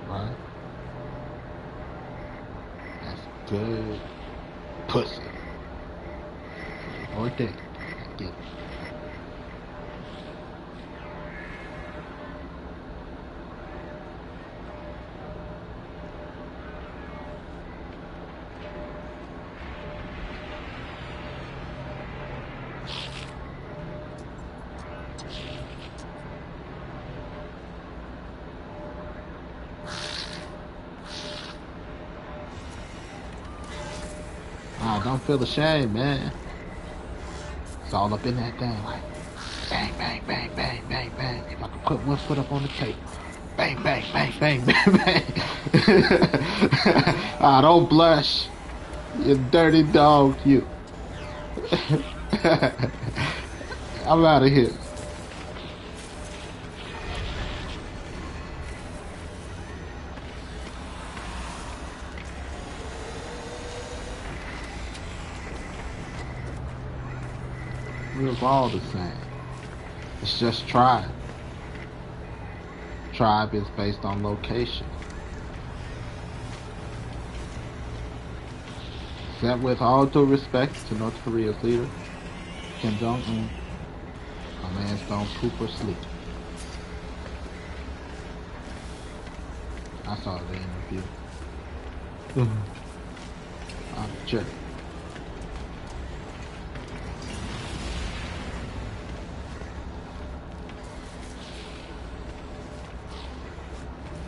Right? That's good pussy. Or dick. Get it. Oh, don't feel ashamed, man. It's all up in that thing, like bang, bang, bang, bang, bang, bang. If I could put one foot up on the table, bang, bang, bang, bang, bang, bang. Ah, don't blush, you dirty dog, you. I'm out of here. We're all the same. It's just tribe. Tribe is based on location. Except with all due respect to North Korea's leader, Kim Jong-un, my man's don't poop or sleep. I saw the interview. I'm a jerk.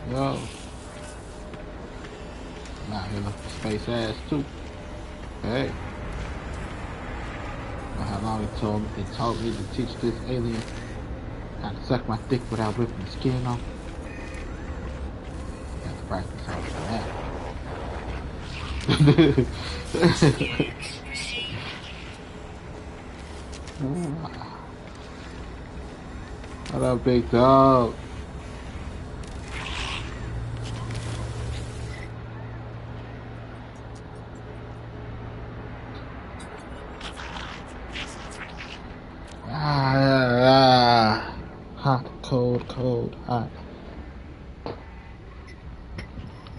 Yo. I'm out here looking for space ass too. Hey. Know how long it taught me to teach this alien how to suck my dick without ripping the skin off. Got to practice how to that. Units received. What up, big dog? Hot, cold, cold, hot.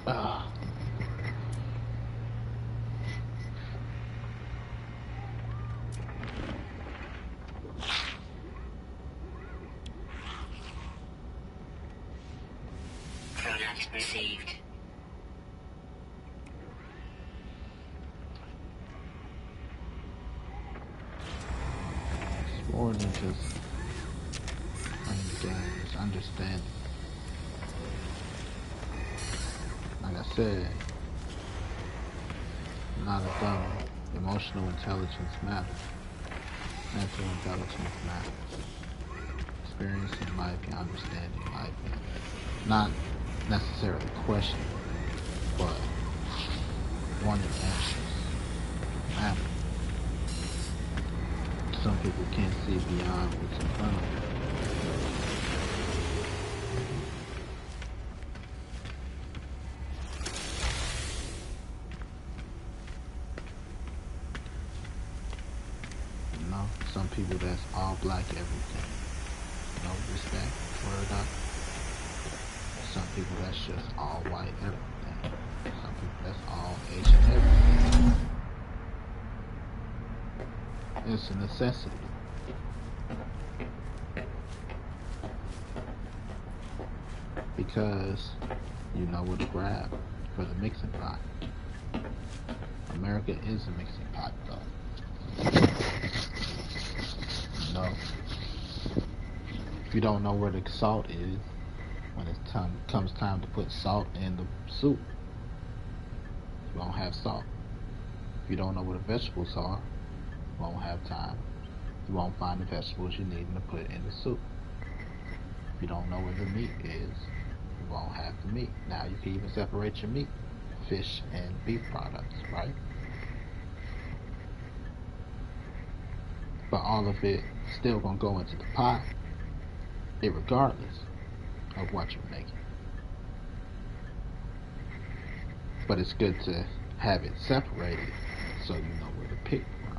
Ah. Product received. It's more than just playing the game, it's understanding. Like I said, not a dumb. Emotional intelligence matters. Mental intelligence matters. Experiencing life and understanding life. And not necessarily questioning, but wanting answers matter. Some people can't see beyond what's in front of them. You know, some people that's all black everything. No respect, word up. Some people that's just all white everything. Some people that's all Asian everything. It's a necessity. Because you know what to grab for the mixing pot. America is a mixing pot, though. You know, if you don't know where the salt is, when it comes time to put salt in the soup, you won't have salt. If you don't know where the vegetables are, you won't have time. You won't find the vegetables you need to put in the soup. If you don't know where the meat is, you won't have the meat. Now you can even separate your meat, fish and beef products, right? but all of it still gonna go into the pot, regardless of what you're making. But it's good to have it separated so you know where to pick from.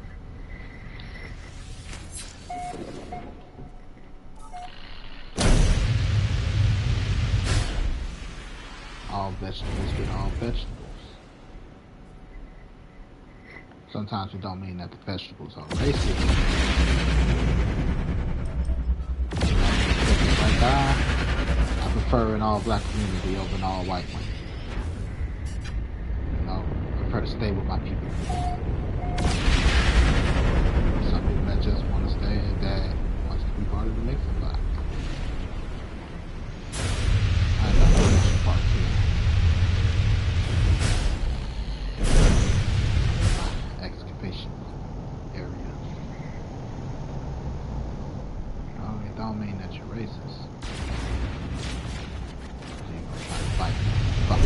All vegetables with all vegetables. Sometimes it don't mean that the vegetables are racist. Like I prefer an all black community over an all white one. You know, I prefer to stay with my people. Some people that just want to stay that wants to be part of the mixing pot. I got the mixing part too. Excavation area. No, it don't mean that you're racist. You're gonna try to fight. Fuck it.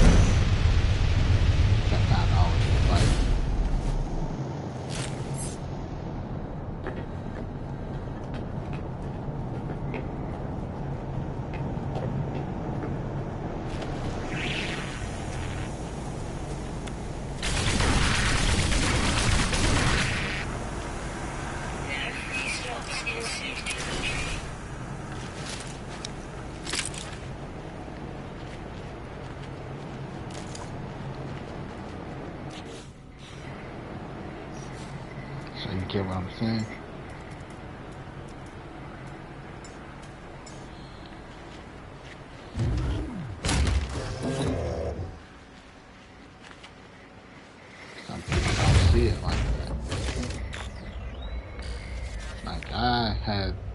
That time to always fight. So you get what I'm saying? Some people don't see it like that. Like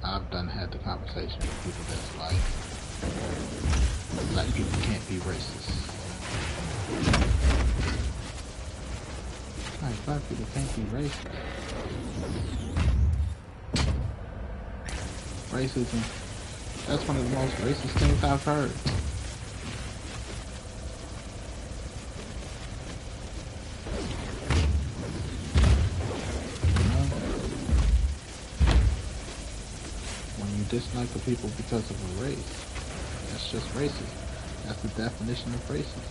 I've done had the conversation with people that's like, black people can't be racist. Like, black people can't be racist. Racism, that's one of the most racist things I've heard. You know? When you dislike the people because of a race, that's just racism. That's the definition of racism.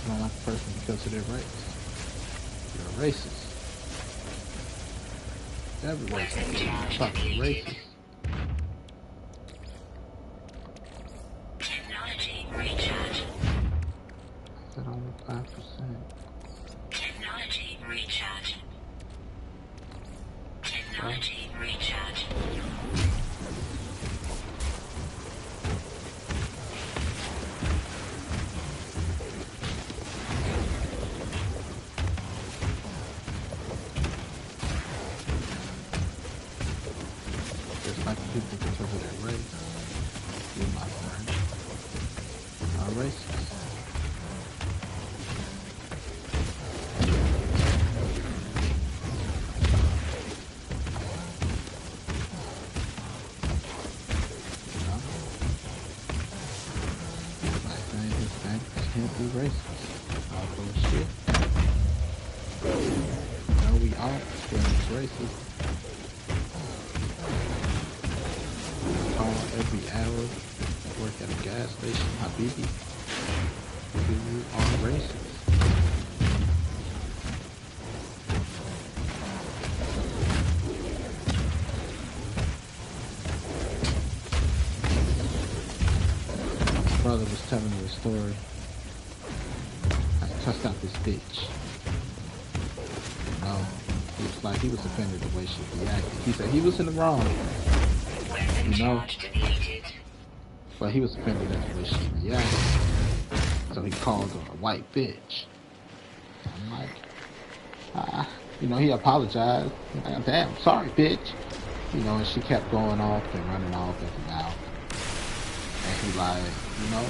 You don't like a person because of their race. You're a racist. Every racist is fucking racist. Technology recharge. I said only 5%. Technology recharge. Technology recharge. Just like the people because of their race, you, my friend, are racist. You know? Like saying Hispanics can't be racist. All bullshit. No, we all experience racism. Call every hour, work at a gas station, Habibi. You are racist. My brother was telling me a story. I cussed out this bitch. You know, he was like, he was offended the way she reacted. He said he was in the wrong, Weapon you know, charge deleted. but he was offended at the way she reacted. So he called her a white bitch. I'm like, you know, he apologized. He's like, damn, sorry, bitch. You know, and she kept going off and running off at the mouth. And he like, you know,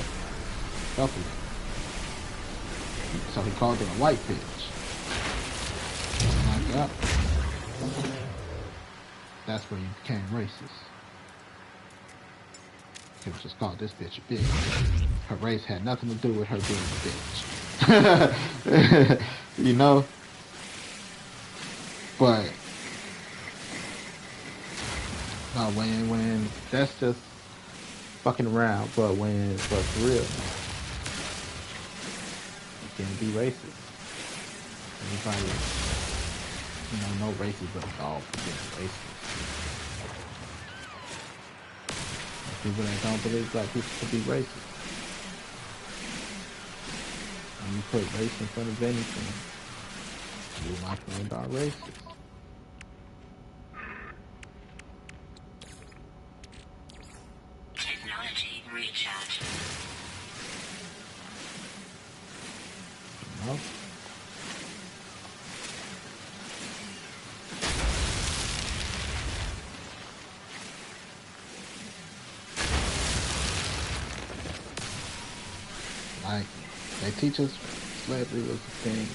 fuck her. So he called her a white bitch. I'm like, oh. That's where you became racist. He was just called this bitch a bitch. Her race had nothing to do with her being a bitch. You know, but no, when that's just fucking around, but for real, you can't be racist. Everybody, no racist, but it's all being racist. People that don't believe black people could be racist. When you put race in front of anything, you, my friend, are racist. Technology recharge. You know? Like, they teach us slavery was a thing.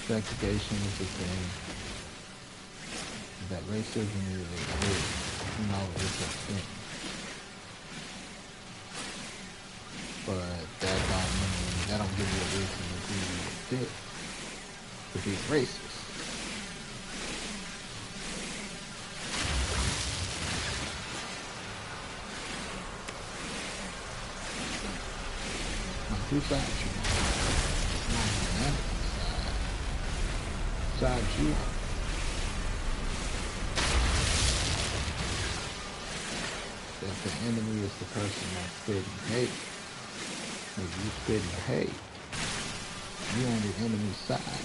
Segregation was a thing. That racism is, it's a thing. But that don't give you a reason to be a dick, to be racist. Two sides, side you. That the enemy is the person that's spitting hate. If you spitting hate, you on the enemy's side.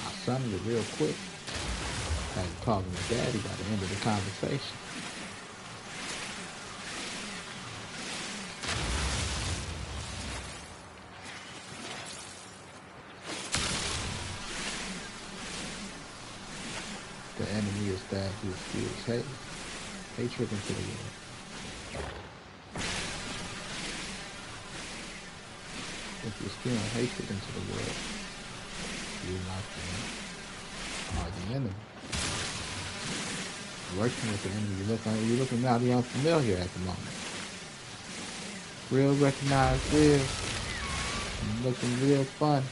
I summoned it real quick. I had to call him daddy by the end of the conversation. The enemy is that who feels hatred into the world. If you're spewing hatred into the world, you are the enemy. Working with the enemy, you're looking mighty unfamiliar at the moment. Real recognized, real. You're looking real fun.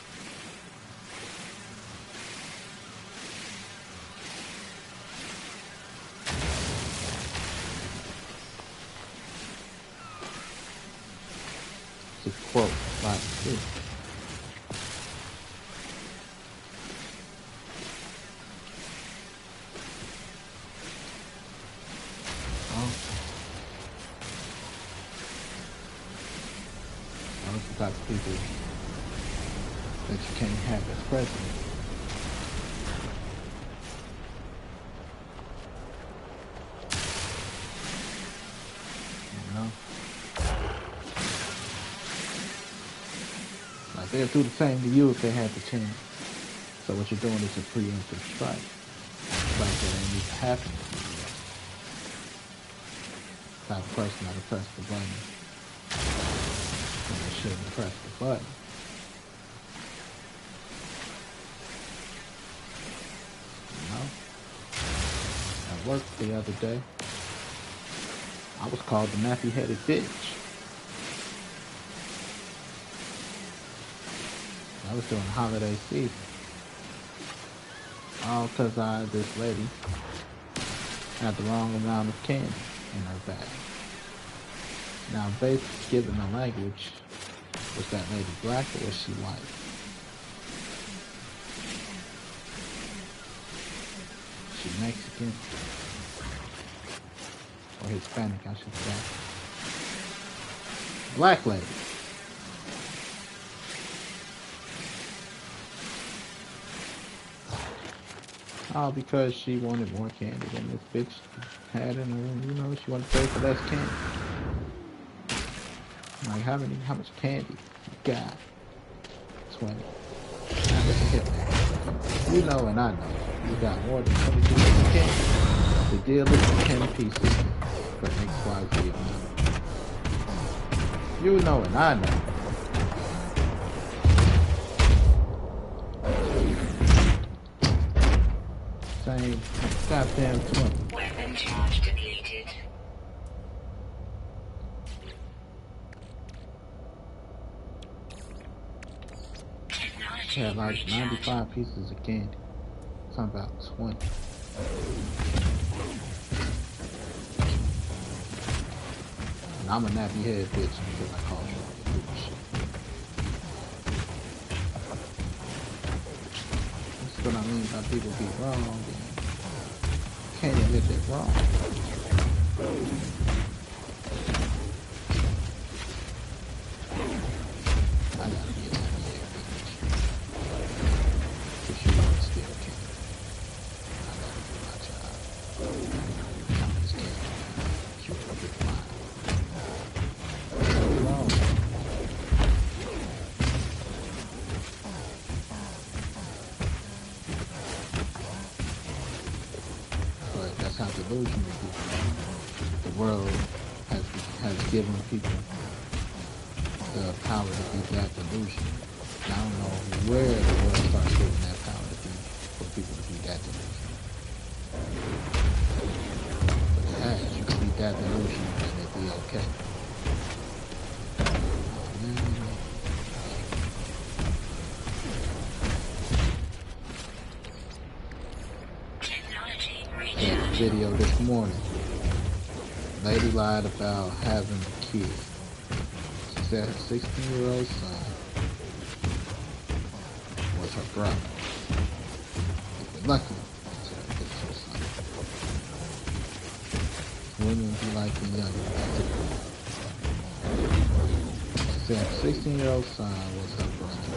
It's a quote by the sea. Those are the type of people that you can't have as president. You know? Like they'll do the same to you if they had the chance. So what you're doing is a preemptive strike. Like that ain't need to happen to you. Type of person that'll press the button. And they shouldn't press the button. You know? At work the other day, I was called the nappy-headed bitch. I was doing holiday season. All because this lady had the wrong amount of candy in her bag. Now, based given the language, was that lady black or was she white? She Mexican? Or Hispanic, I should say. Black lady. All because she wanted more candy than this bitch had in her, you know, she wanted to pay for less candy. Like, how much candy you got? 20. Now listen here, man. You know and I know you got more than 22 pieces of candy. The deal is for 10 pieces for XYZ amount. You know and I know. Same Goddamn 20. Weapon charge depleted. Technology Yeah, like recharge. 95 pieces of candy. Talking about 20. And I'm a nappy head bitch because I called you all the bullshit. That's what I mean by people be wrong and can't admit they're wrong. I gotta be a nappy head bitch. Cause you know it's still can. I gotta do my job. I'm just kidding. You can get mine. So wrong. But that's how delusional people are. The world has given people the power to be that delusional. And I don't know where the world starts giving that power to be for people to be that delusional. But it has. You can be that delusional and it be okay. Oh, man. Technology Yeah, recharge. video this morning. Lady lied about having a kid. She said her 16-year-old son was her brother. If you're lucky, she said it's her son. Women be liking young ones. She said her 16-year-old son was her brother.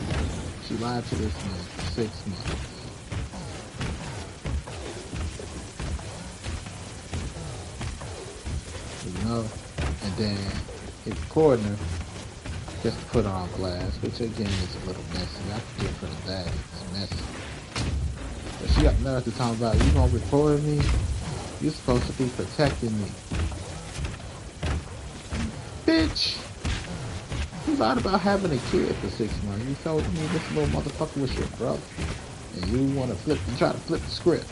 She lied to this man for 6 months. You know, and then he recording her just to put her on blast, which again is a little messy. I forgive her that it's messy. But she got nerve to talk about, you gonna record me? You're supposed to be protecting me. Bitch! You lied about having a kid for 6 months. You told me this little motherfucker was your brother. And you wanna try to flip the script.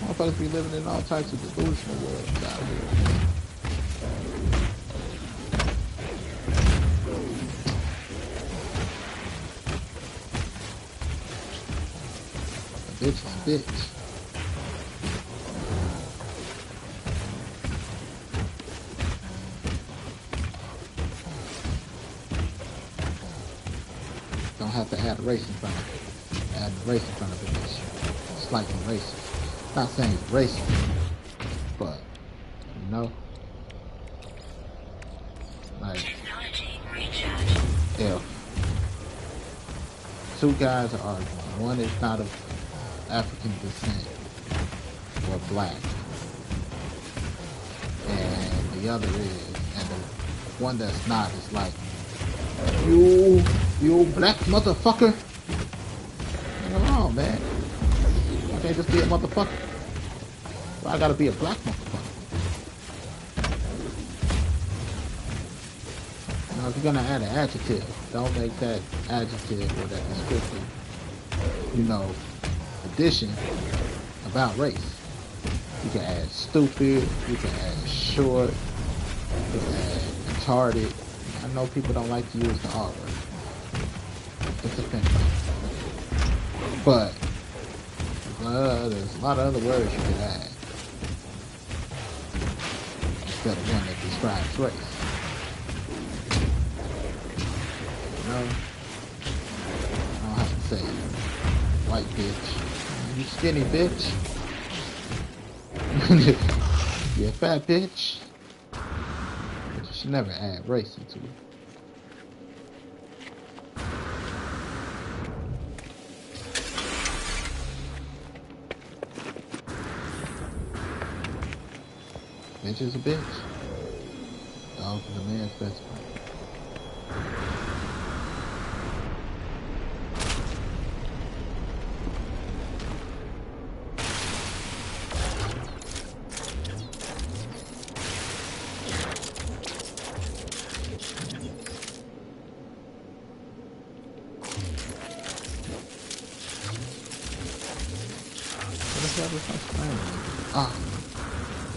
Motherfuckers be living in all types of delusional worlds out here. A bitch is a bitch. Don't have to add a race in front of it. Add a race in front of it is slightly racist. Not saying it's racist, but you know, like Technology recharge. if two guys are arguing, one is not of African descent or black, and the other is, and the one that's not is like, you black motherfucker. Come on, man. I can't just be a motherfucker. So I gotta be a black motherfucker. Now, if you're gonna add an adjective, don't make that adjective or that descriptive, you know, addition about race. You can add stupid, you can add short, you can add retarded. I know people don't like to use the R word. It's offensive. But there's a lot of other words you can add instead of one that describes race. You know? I don't have to say white bitch. You skinny bitch. You a fat bitch. But you should never add race into it. Bitch is a bitch. Dog is a man's best friend. hell is my screen? Ah,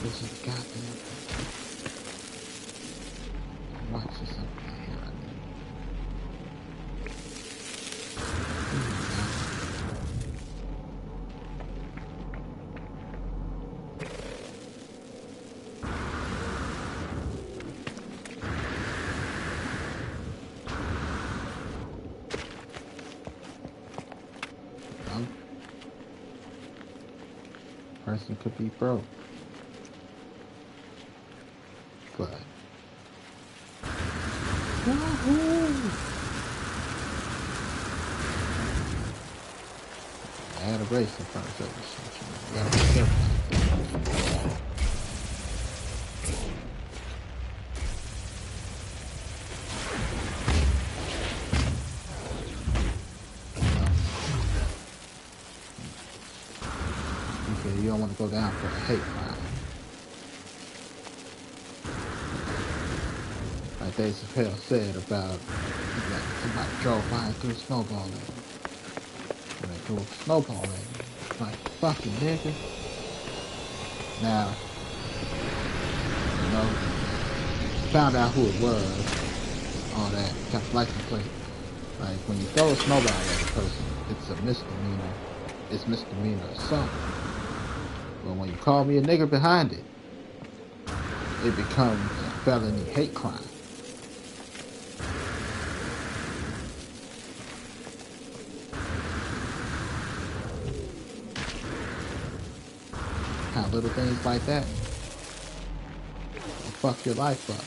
this is goddamn. Watch this up here. Person could be broke, but Yahoo! I had a race in front of this. You gotta be careful. You don't want to go down for a hate crime. Like Dave Chappelle said about somebody drove by through a snowball lane. When they threw a snowball lane, like, fucking nigga. Now, you know, found out who it was, all that, got the license plate. Like, when you throw a snowball at a person, it's a misdemeanor. It's misdemeanor assault. But when you call me a nigger behind it, it becomes a felony hate crime. How little things like that will fuck your life up.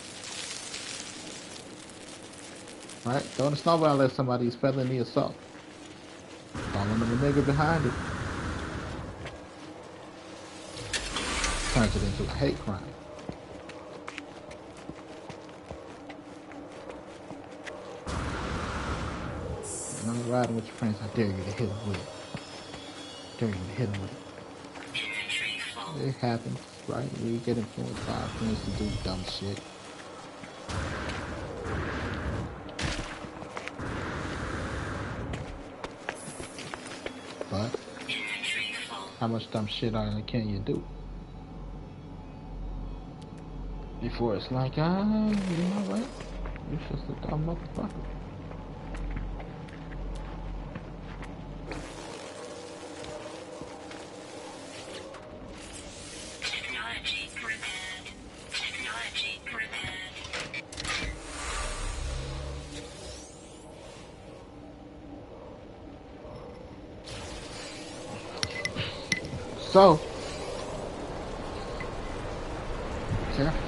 Right? Throwing a snowball at somebody is felony assault. Calling them a nigger behind it turns it into a hate crime. And I'm riding with your friends, I dare you to hit them with it. Dare you to hit them with it. It happens, right? We get influenced by our friends to do dumb shit. But how much dumb shit can you do before it's like, you know what? You're just a dumb motherfucker. So, careful.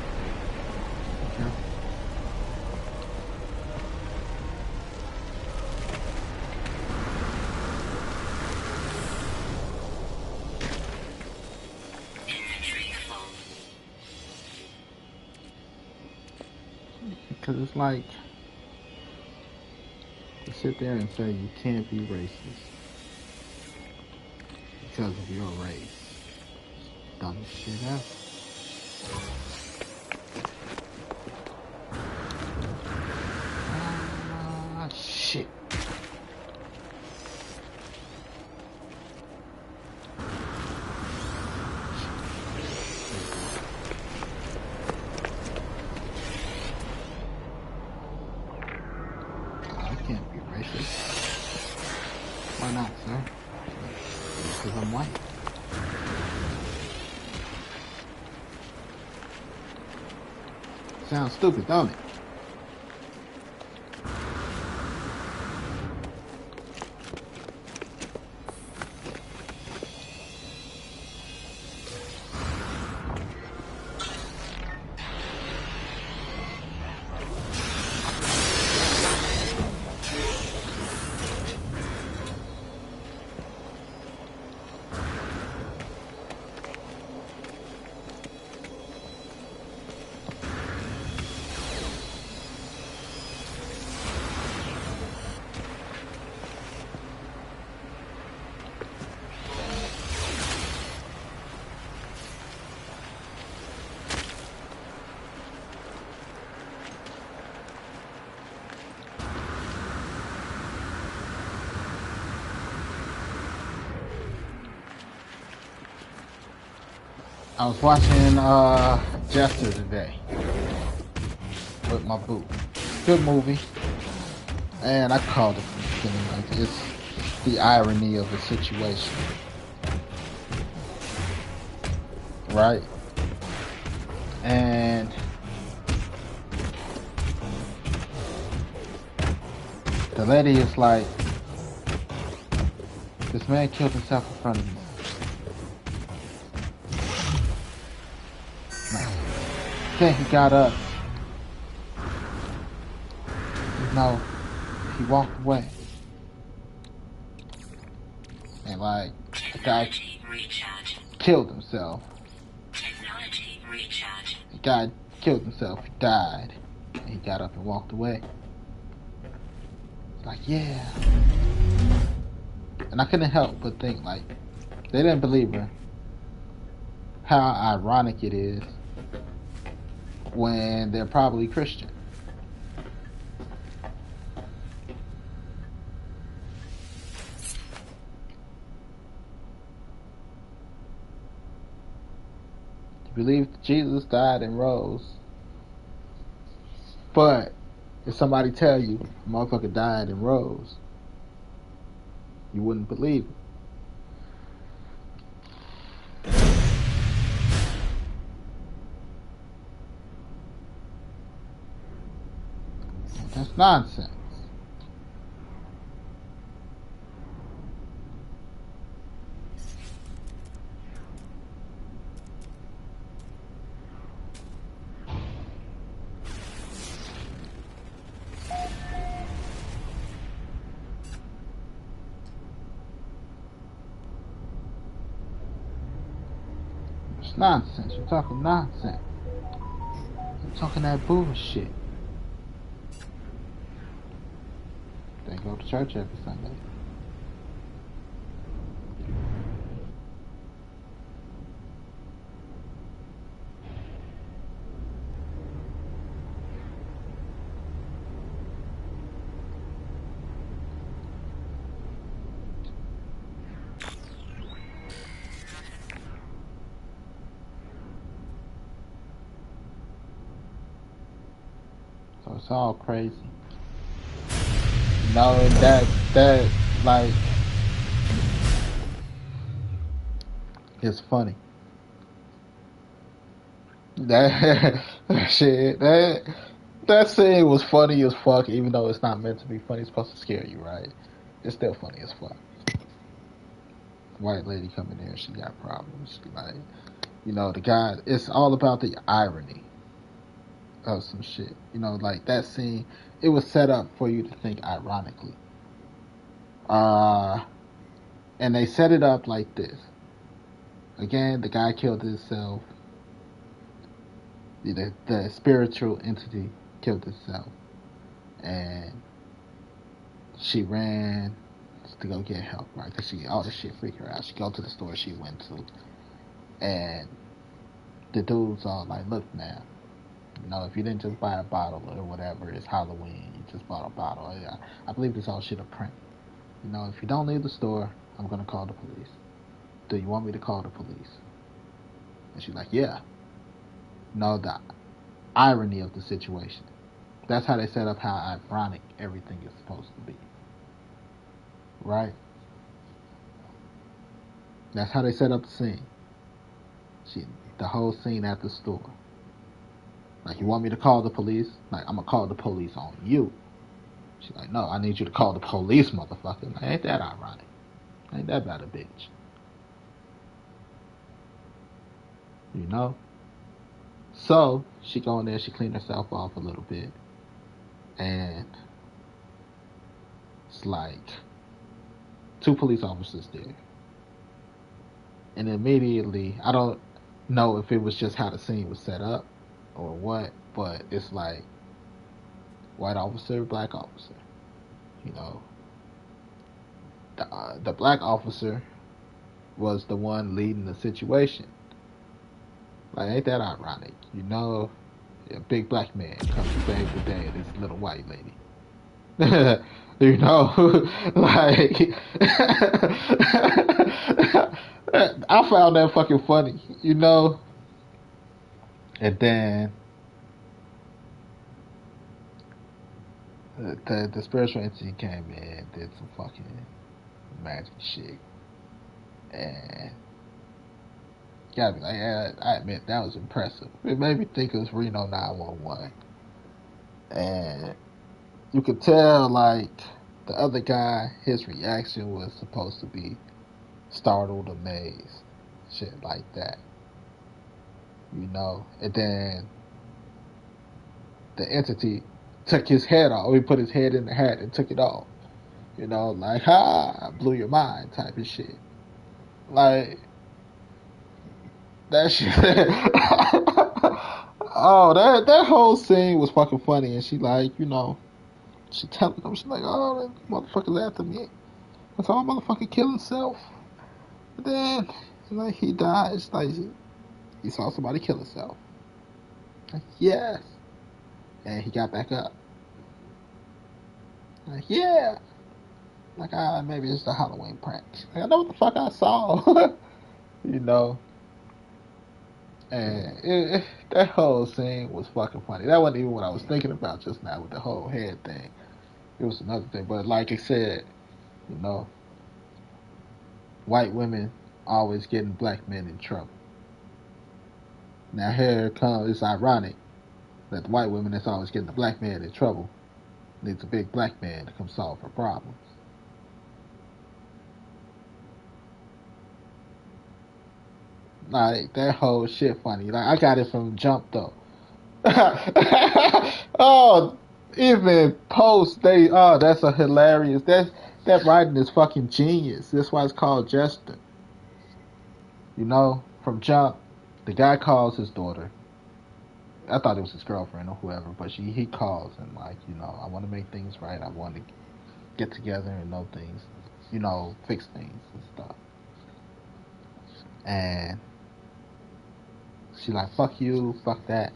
Because it's like, to sit there and say you can't be racist because of your race. Dumb shit out. Shit. I can't be racist. Why not, sir? Because I'm white. Sounds stupid, don't it? I was watching Jester today with my boo. Good movie. And I called it from the beginning. Like, it's the irony of the situation. Right? And the lady is like, this man killed himself in front of me. Then he got up. No, he walked away. And like, the guy killed himself. The guy killed himself, he died. And he got up and walked away. It's like, yeah. And I couldn't help but think, like, they didn't believe her. How ironic it is when they're probably Christian. You believe Jesus died and rose, but if somebody tell you a motherfucker died and rose, you wouldn't believe it. That's nonsense. It's nonsense. You're talking nonsense. You're talking that bullshit. They go to church every Sunday. So it's all crazy. No, that like, it's funny. That shit, that scene was funny as fuck, even though it's not meant to be funny. It's supposed to scare you, right? It's still funny as fuck. White lady coming in, she got problems. She like, you know, the guy. It's all about the irony of some shit. You know, like that scene, it was set up for you to think ironically. And they set it up like this. Again, the guy killed himself. The spiritual entity killed itself. And she ran to go get help, right? Because all this shit freaked her out. She go to the store she went to. And the dude's all like, look, man, you know, if you didn't just buy a bottle or whatever, it's Halloween, you just bought a bottle. I believe this all shit a prank. You know, if you don't leave the store, I'm going to call the police. Do you want me to call the police? And she's like, yeah. No, the irony of the situation. That's how they set up how ironic everything is supposed to be. Right? That's how they set up the scene. The whole scene at the store. Like, you want me to call the police? Like, I'm going to call the police on you. She's like, no, I need you to call the police, motherfucker. Like, ain't that ironic? Ain't that about a bitch? You know? So, she go in there, she clean herself off a little bit. And it's like 2 police officers there. And immediately, I don't know if it was just how the scene was set up or what, but it's like white officer, black officer. You know, the black officer was the one leading the situation. Like, ain't that ironic? You know, a big black man comes to save the day of this little white lady. You know, like, I found that fucking funny. You know, And then the spiritual entity came in, did some fucking magic shit, and gotta be like, yeah, I admit that was impressive. It made me think it was Reno 911, and you could tell like the other guy, his reaction was supposed to be startled, amazed, shit like that, And then the entity took his head off. He put his head in the hat and took it off. Like, ha, I blew your mind type of shit. Like, that shit. Oh, that whole scene was fucking funny. And she, like, she telling him, she's like, oh, that motherfucker's after me. That's all motherfucker kill himself. But then, like, he dies. Like, he saw somebody kill himself. Like, yes. And he got back up. Like, yeah. Like, maybe it's the Halloween prank. Like, I know what the fuck I saw. you know. And that whole scene was fucking funny. That wasn't even what I was thinking about just now with the whole head thing. It was another thing. But like I said, you know, white women always getting black men in trouble. Now here comes, it's ironic that the white woman that's always getting the black man in trouble needs a big black man to come solve her problems. Like, that whole shit funny. Like, I got it from Jump, though. Oh, even Post, that's a hilarious, that writing is fucking genius. That's why it's called Jester. From Jump, the guy calls his daughter. I thought it was his girlfriend or whoever, but he calls and like, I want to make things right. I want to get together and know things, fix things and stuff. And she like, fuck you, fuck that.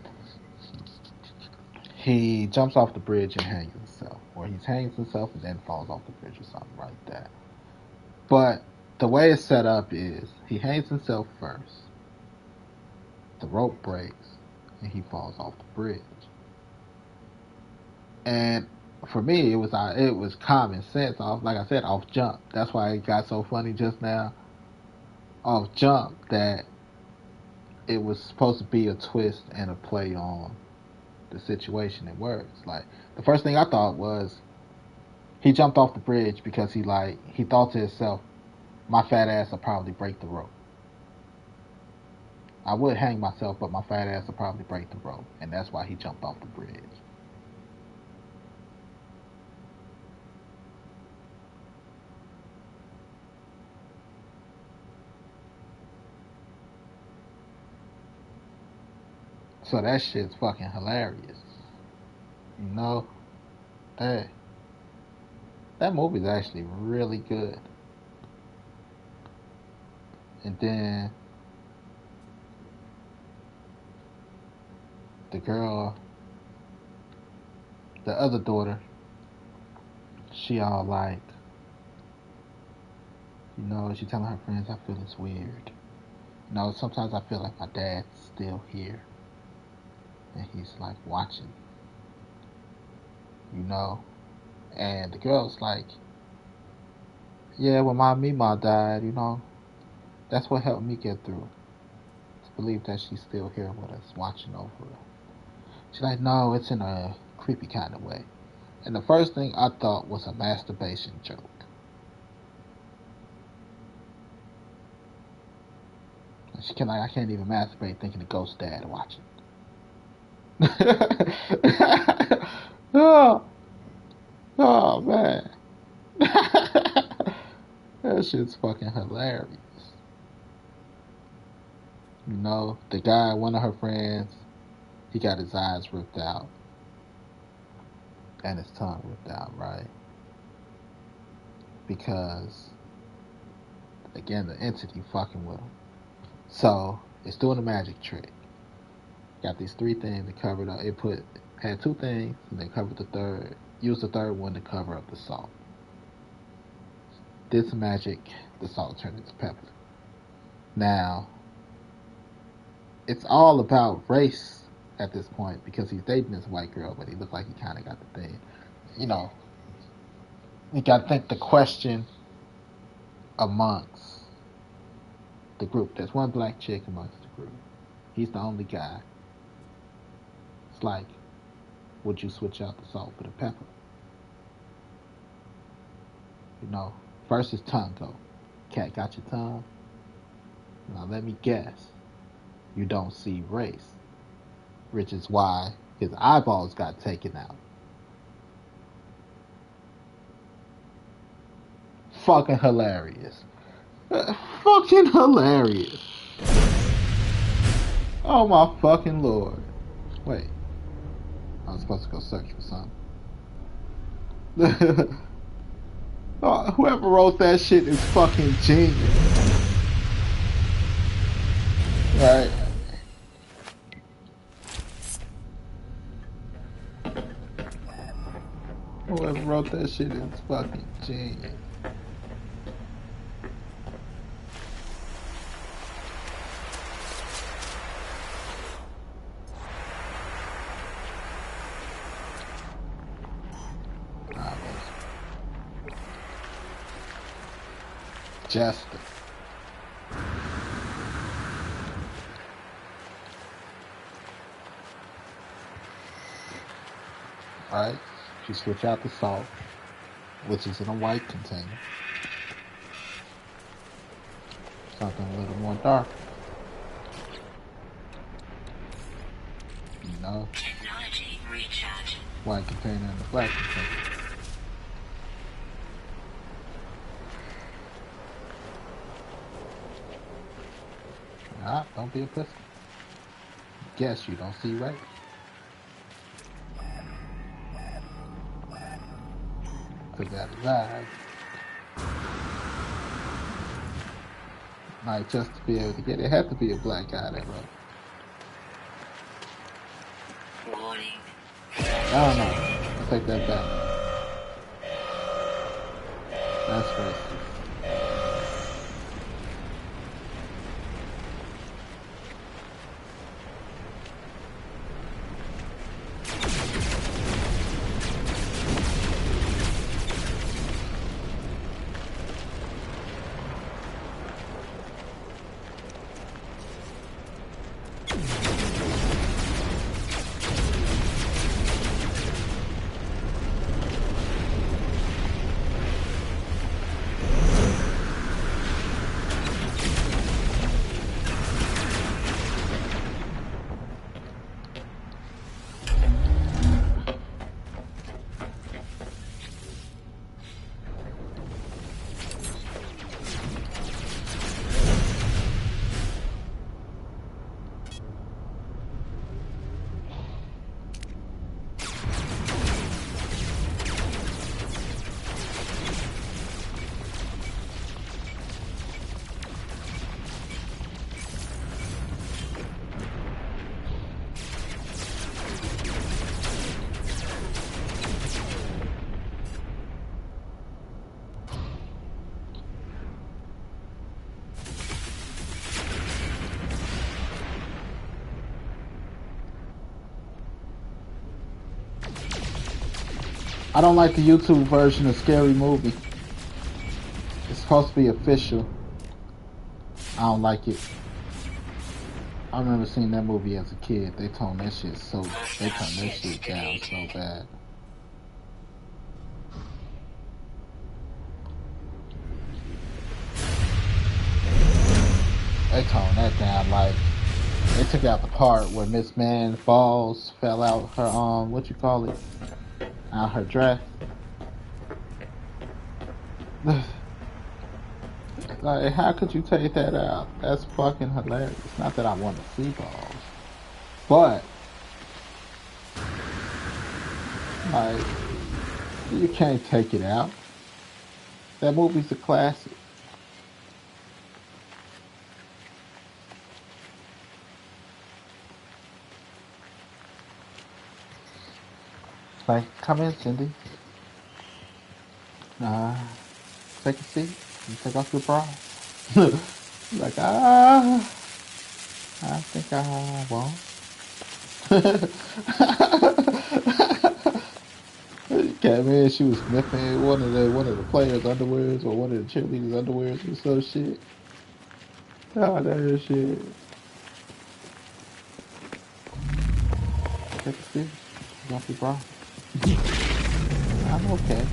He jumps off the bridge and hangs himself, or he hangs himself and then falls off the bridge or something like that. But the way it's set up is he hangs himself first, the rope breaks, and he falls off the bridge. And for me, it was common sense off, like I said, off Jump. That's why it got so funny just now off Jump, that it was supposed to be a twist and a play on the situation and words. Like, the first thing I thought was he jumped off the bridge because he thought to himself, my fat ass will probably break the rope. I would hang myself, but my fat ass will probably break the rope, and that's why he jumped off the bridge. So that shit's fucking hilarious. You know, that that movie's actually really good. And then the girl, the other daughter, she all like, she telling her friends, I feel it's weird. Sometimes I feel like my dad's still here, and he's like watching, you know. And the girl's like, yeah, when my Mima died, that's what helped me get through. To believe that she's still here with us, watching over her. She's like, no, it's in a creepy kind of way. And the first thing I thought was a masturbation joke. She can like, I can't even masturbate thinking the ghost dad watching. oh, oh man, that shit's fucking hilarious. The guy, one of her friends, he got his eyes ripped out and his tongue ripped out, right? Because again, the entity fucking with him. So it's doing a magic trick. Got these three things that covered up. It had two things and then covered the third. Used the third one to cover up the salt. Did some magic. The salt turned into pepper. Now it's all about race at this point because he's dating this white girl, but he looked like he kind of got the thing. You know, you got to think the question amongst the group. There's one black chick amongst the group. He's the only guy. It's like, would you switch out the salt for the pepper? You know, first his tongue go. Cat, got your tongue? Now let me guess. You don't see race. Which is why his eyeballs got taken out. Fucking hilarious. Fucking hilarious. Oh my fucking lord. Wait. I was supposed to go search for something. Oh, whoever wrote that shit is fucking genius. Right. Whoever wrote that shit is fucking genius. Jester. Alright, you switch out the salt, which is in a white container. Something a little more dark. You know? Technology recharge. White container and the black container. Ah, don't be a pussy. Guess you don't see right. Cause that live. Like, just to be able to get it, had to be a black guy that wrote. Warning. I don't know. Take that back. That's racist. I don't like the YouTube version of Scary Movie. It's supposed to be official. I don't like it. I remember seeing that movie as a kid. They toned that shit down so bad. They toned that down like they took out the part where Miss Man falls, fell out her out her dress. Like, how could you take that out? That's fucking hilarious. Not that I want to see balls, but like, you can't take it out. That movie's a classic. Like, come in, Cindy. Take a seat. You take off your bra. Like, I think I won't. Came in, she was sniffing one of the players' underwears or one of the cheerleaders' underwears or some shit. Oh, that shit. Take it serious. Grumpy bro. I'm okay.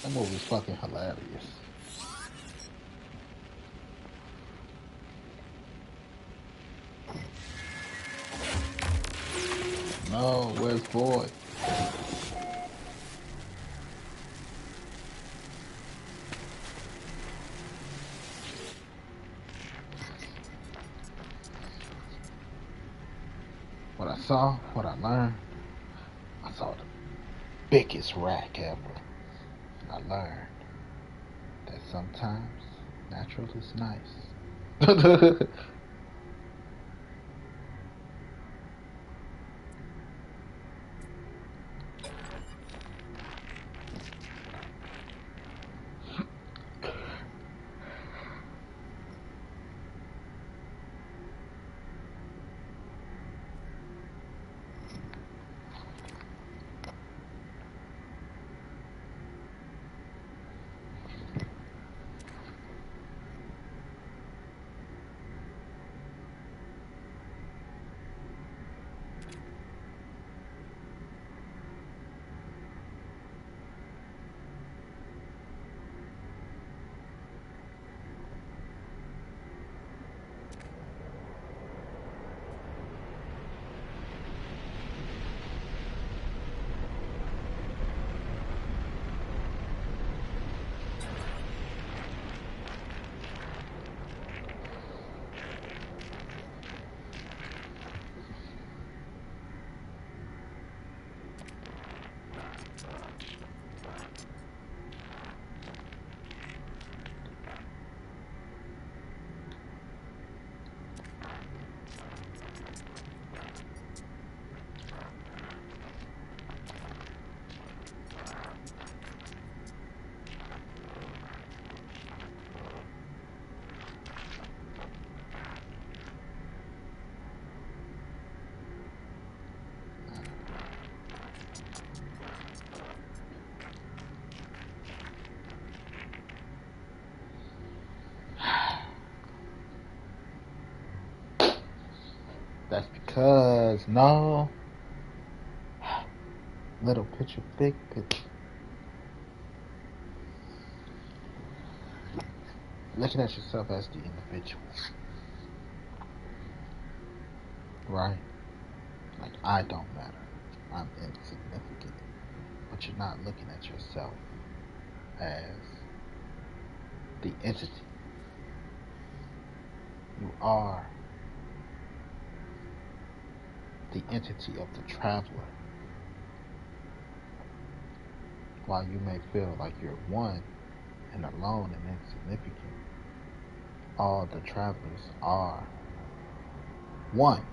That movie's fucking hilarious. No, where's Boy? What I saw, what I learned, I saw the biggest rack ever. And I learned that sometimes natural is nice. That's because no little picture, big picture. Looking at yourself as the individual, right? Like I don't matter. I'm insignificant. But you're not looking at yourself as the entity. You are the entity of the traveler. While you may feel like you're one and alone and insignificant, all the travelers are one.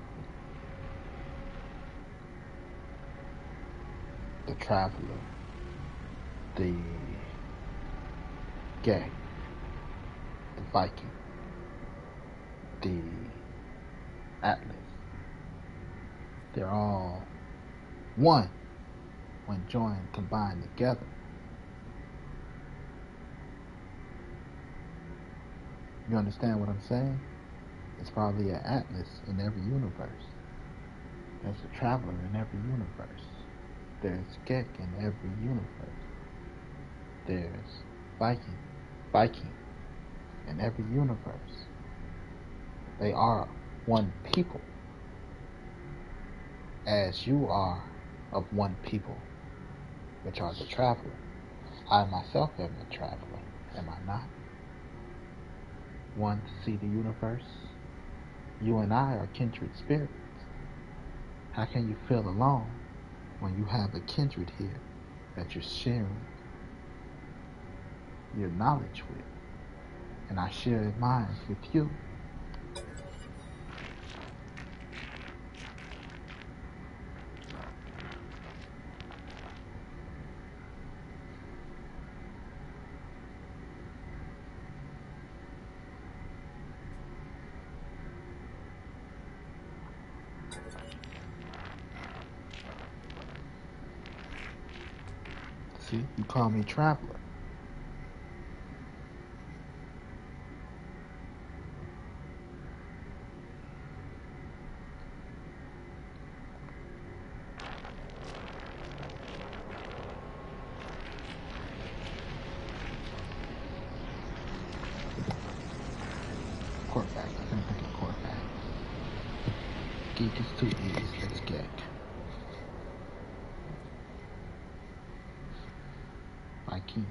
The traveler, the gay, the Viking, the Atlas. They're all one when joined, combined together. You understand what I'm saying? It's probably an Atlas in every universe. There's a traveler in every universe. There's Gek in every universe. There's Viking in every universe. They are one people, as you are of one people, which are the traveler. I myself am a traveler, am I not? One to see the universe. You and I are kindred spirits. How can you feel alone when you have a kindred here that you're sharing your knowledge with? and I share mine with you. See, you call me traveler. Quarterback. I think of quarterback. Geek is too easy. Let's get Viking.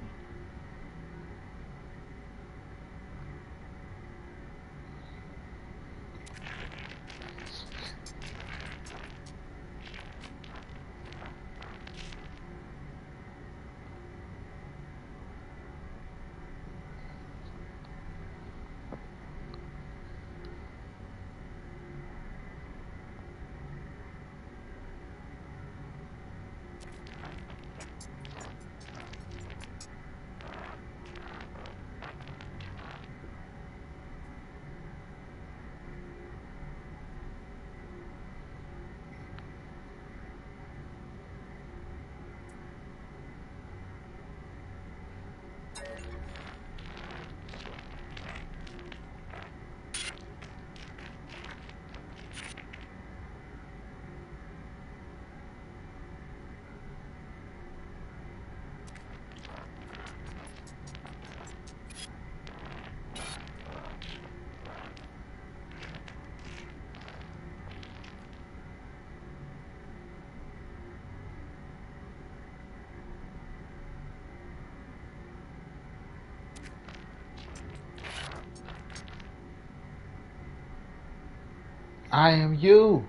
I am you,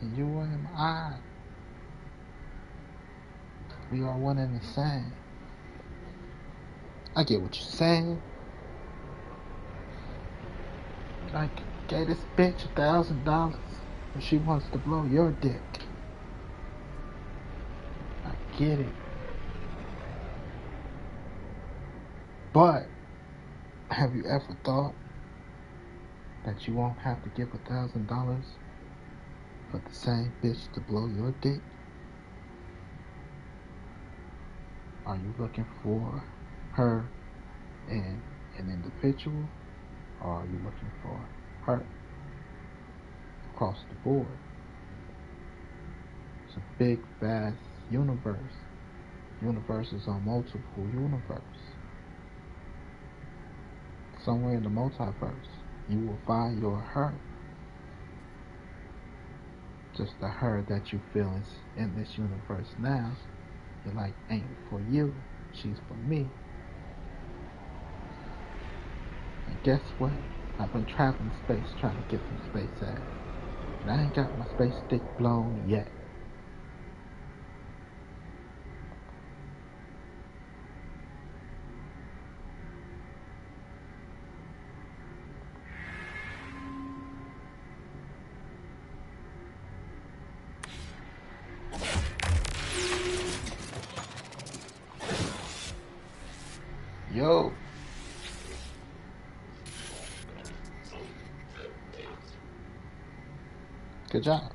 and you am I. We are one and the same. I get what you're saying. I gave this bitch $1,000 and she wants to blow your dick. I get it. But have you ever thought that you won't have to give $1,000 for the same bitch to blow your dick? Are you looking for her in an individual, or are you looking for her across the board? It's a big, vast universe. Universes are multiple universe. Somewhere in the multiverse, you will find your her. Just the her that you feel is in this universe now. You're like, ain't for you, she's for me. And guess what? I've been traveling space trying to get some space ass. And I ain't got my space dick blown yet. Yo. Good job.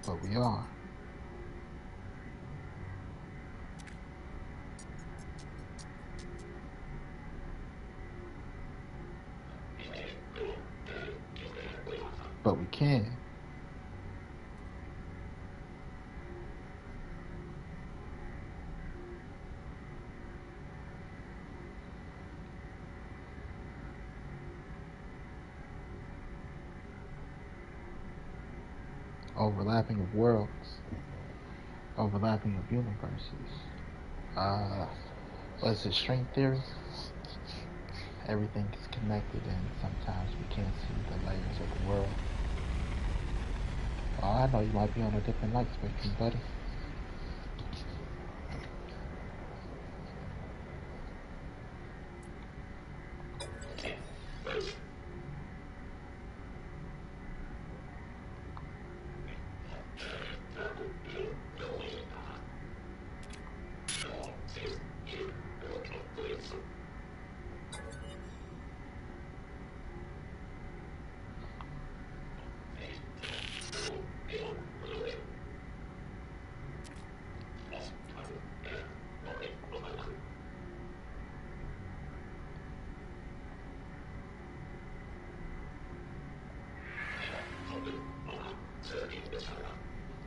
But we are. But we can. Overlapping of worlds. Overlapping of universes. What is it, string theory? everything is connected, and sometimes we can't see the layers of the world. Well, I know you might be on a different light spectrum, buddy.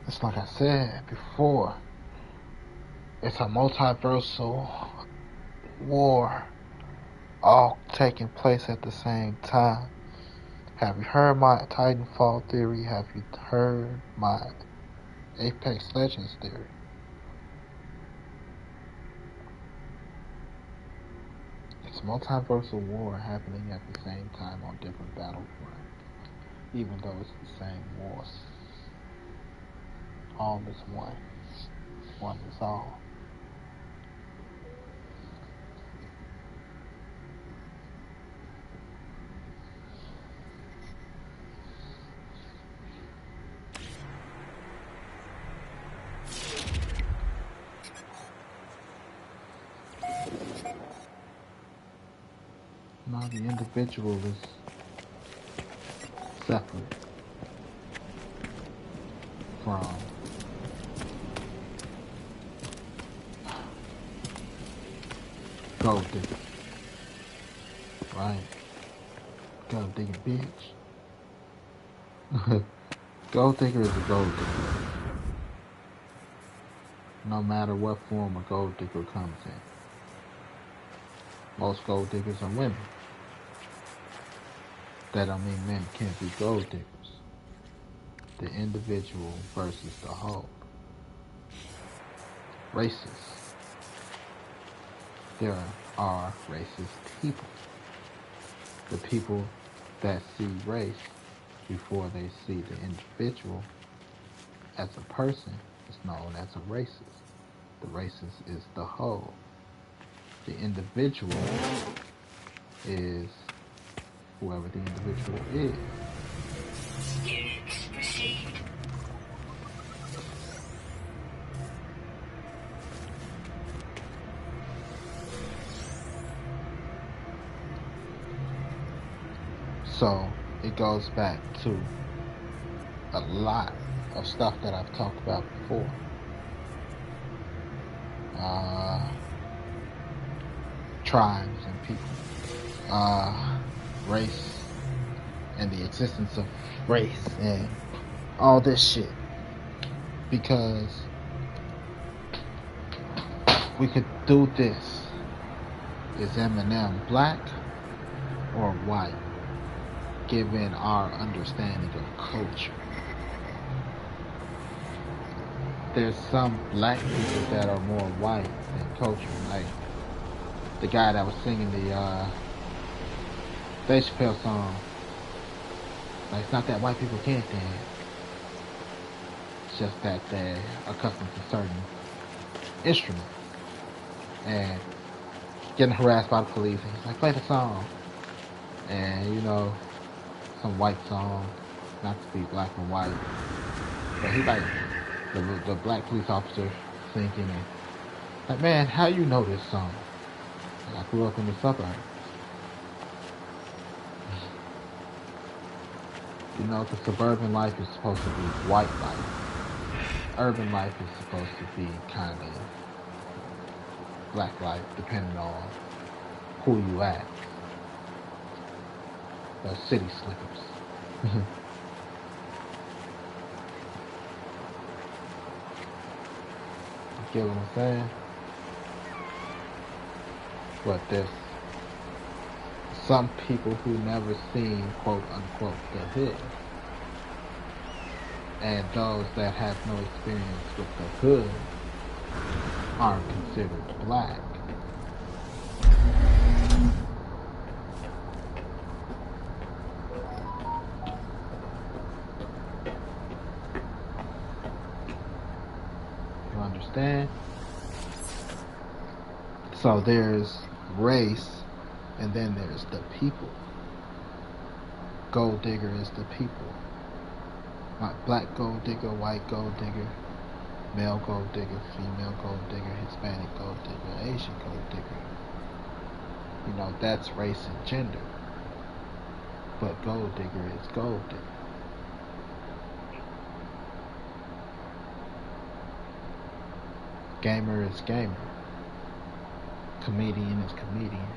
It's like I said before, it's a multiversal war all taking place at the same time. Have you heard my Titanfall theory? Have you heard my Apex Legends theory? It's multiversal war happening at the same time on different battlefronts, even though it's the same wars. All is one. One is all. Now the individual is separate from gold digger, right? Gold digger bitch. Gold digger is a gold digger, no matter what form a gold digger comes in. Most gold diggers are women. That don't mean men can't be gold diggers. The individual versus the whole. Racist. There are racist people. The people that see race before they see the individual as a person is known as a racist. The racist is the whole. The individual is whoever the individual is. Units received. So it goes back to a lot of stuff that I've talked about before. Tribes and people. Race and the existence of race and all this shit. Because we could do this. Is Eminem black or white? Given our understanding of culture. There's some black people that are more white than culture. Like the guy that was singing the Dave Chappelle song. Like, it's not that white people can't dance. It's just that they're accustomed to certain instruments. And getting harassed by the police. And he's like, play the song. And, you know, some white song. Not to be black and white. But he like, the black police officer thinking, and like, man, how you know this song? Like, I grew up in the suburbs. You know, the suburban life is supposed to be white life. Urban life is supposed to be kind of black life, depending on who you ask. The city slickers. You get what I'm saying? But there's some people who never seen, quote unquote, the hood. And those that have no experience with the hood aren't considered black. understand? So there's race, and then there's the people. Gold digger is the people. Like black gold digger, white gold digger, male gold digger, female gold digger, Hispanic gold digger, Asian gold digger. You know, that's race and gender. But gold digger is gold digger. Gamer is gamer. Comedian is comedian.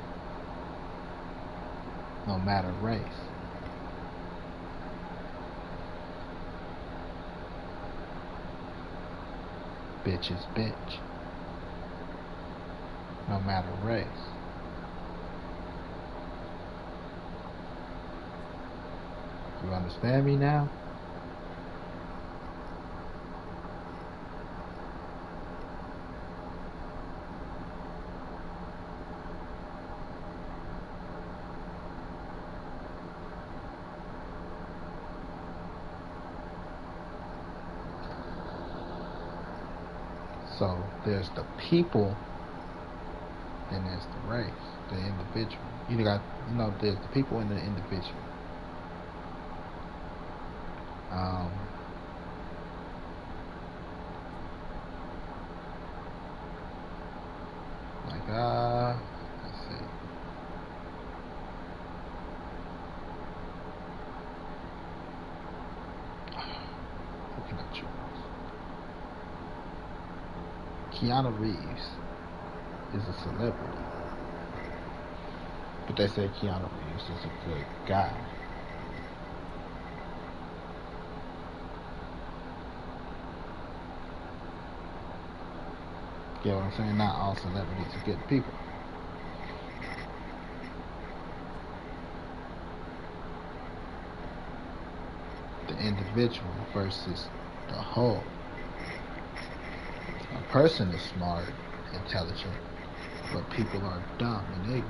No matter race. Bitch is bitch. No matter race. You understand me now? So there's the people, and there's the race, the individual. There's the people and the individual. Let's see. Looking at yours. Keanu Reeves is a celebrity, but they say Keanu Reeves is a good guy. Get what I'm saying? Not all celebrities are good people. The individual versus the whole. A person is smart, intelligent, but people are dumb and ignorant.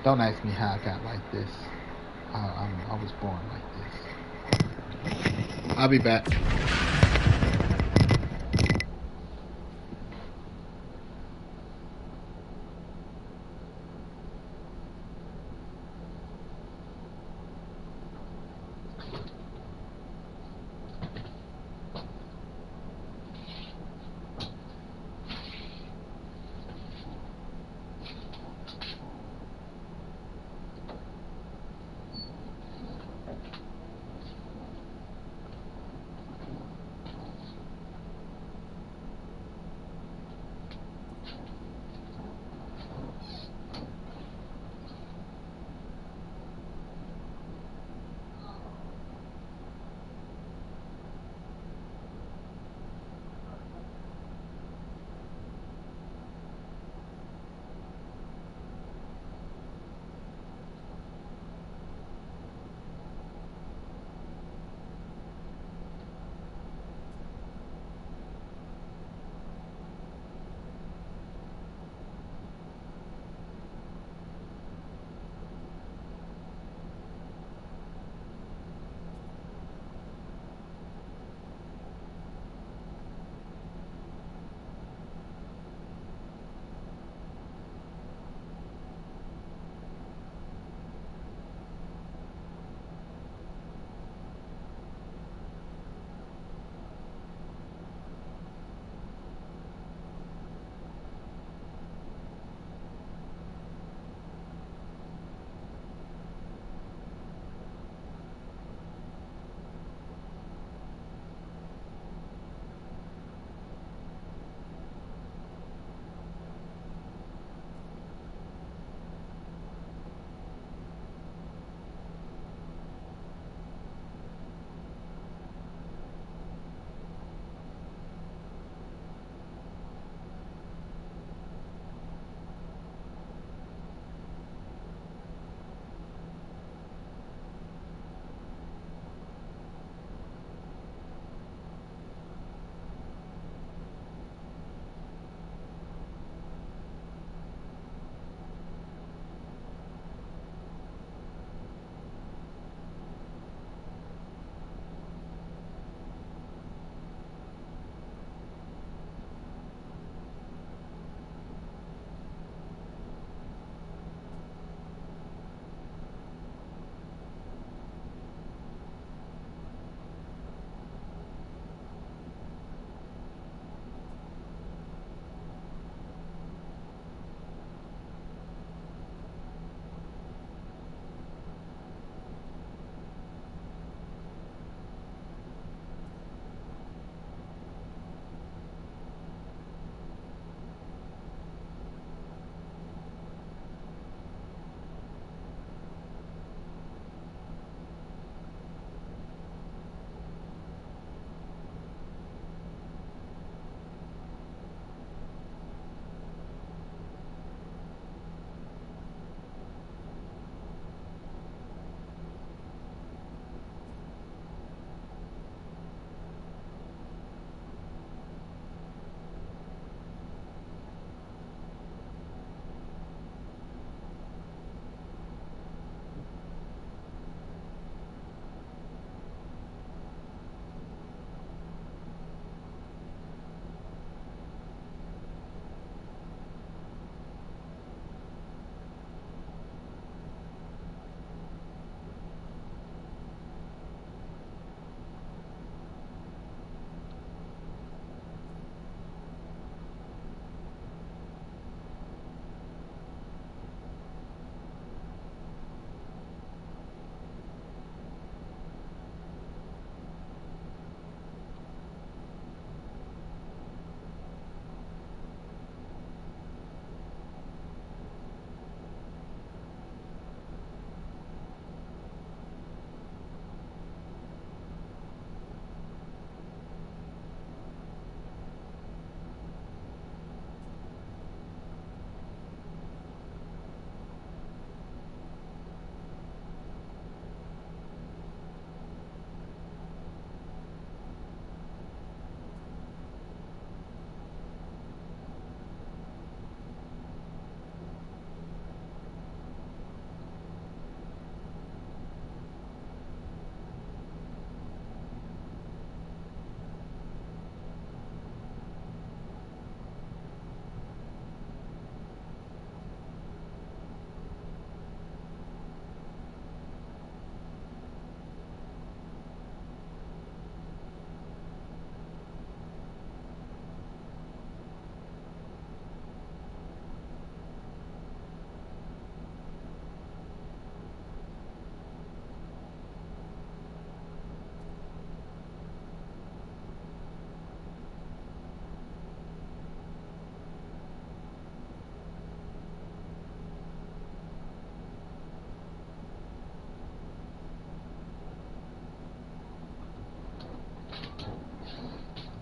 Don't ask me how I got like this. I was born like this. I'll be back.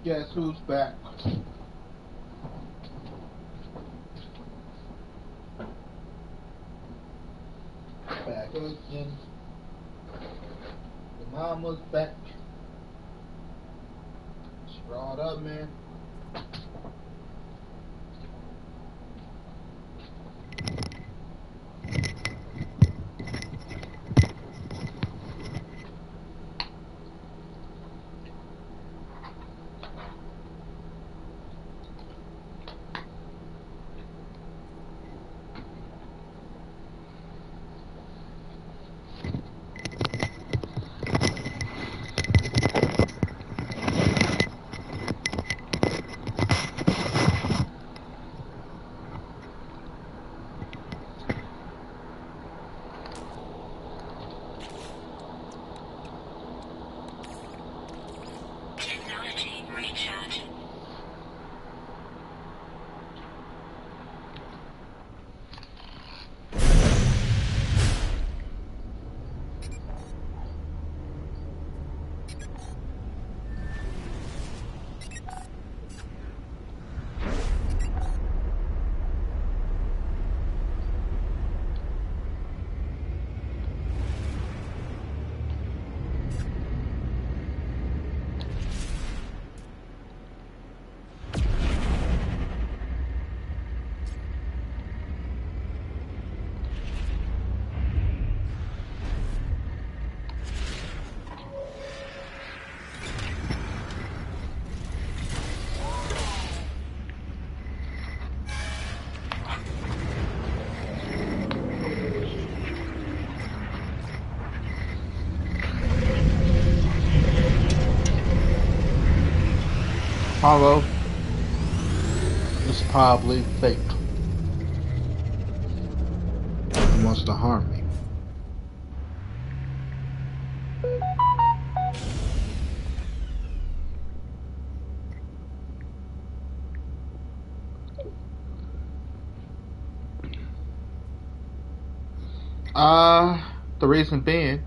Guess who's back? Back again. The mama's back. She brought up, man. Technology recharge. Hollow is probably fake. He wants to harm me. The reason being,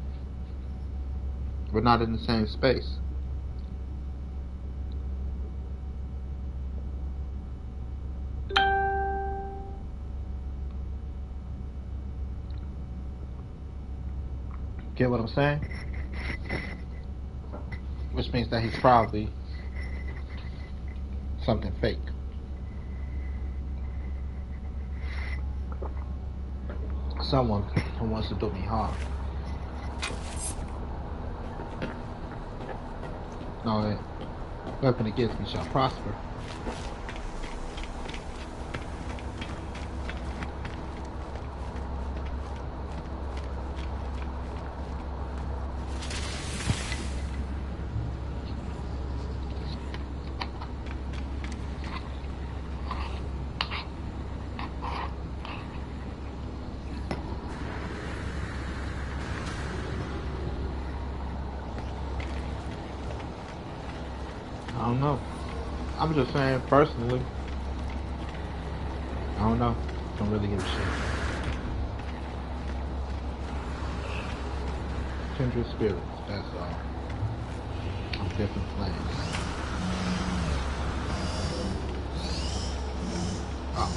we're not in the same space. Get what I'm saying? Which means that he's probably something fake. Someone who wants to do me harm. No weapon against me shall prosper. I don't know. I'm just saying personally. I don't know. Don't really give a shit. Kindred spirits, that's all. On different planes. Oh.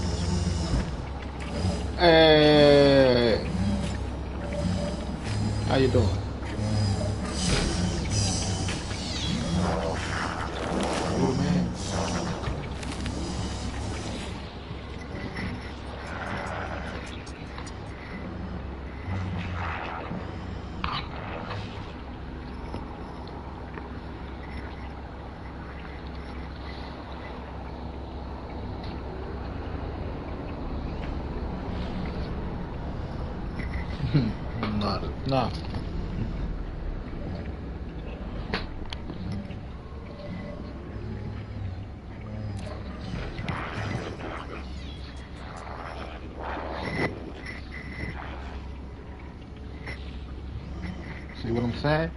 Hey! How you doing? Oh man. No. See what I'm saying?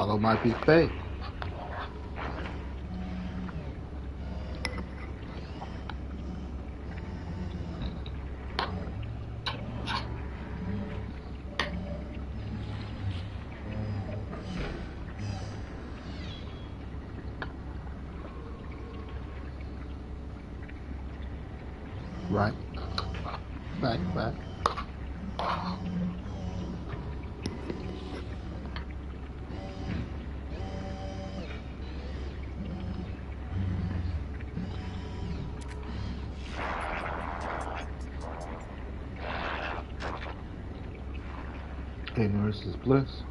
Follow my big bay. Right. Back. Ignorance is bliss.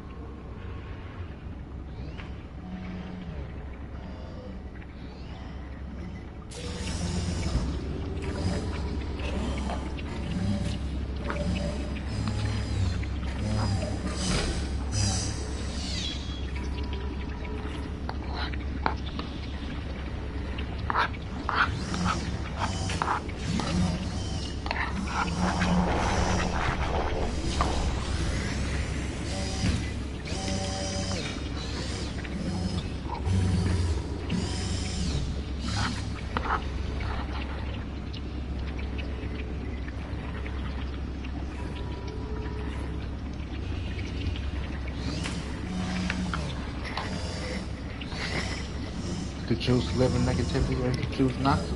You could choose to live in negativity or you could choose not to.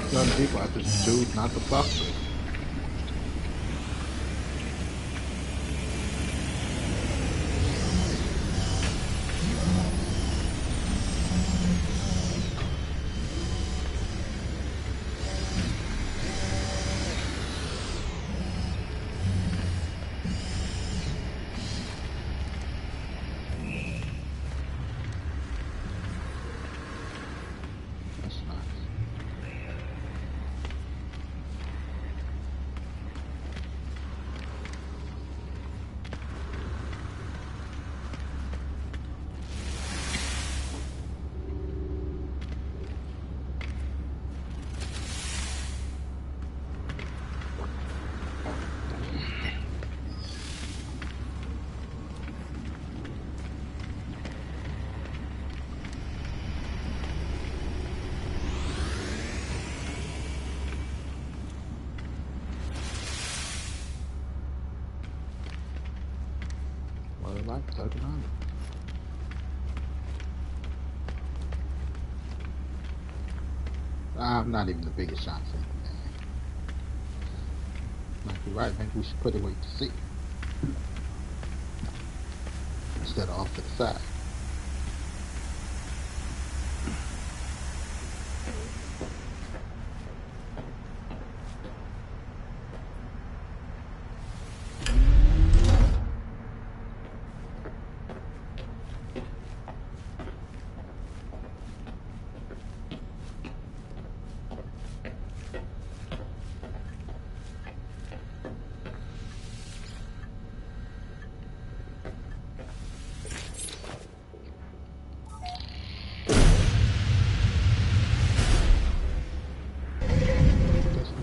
Some people have to choose not to fuck with. That's nice. What do I like? 39. I'm not even the biggest shot fan. Might be right. Maybe we should put it where you can see instead of off to the side.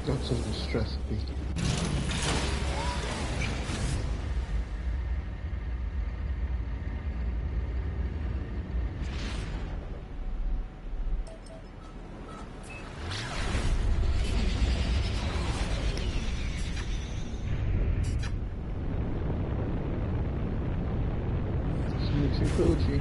Go to the stress beat. Snoochie Coochie.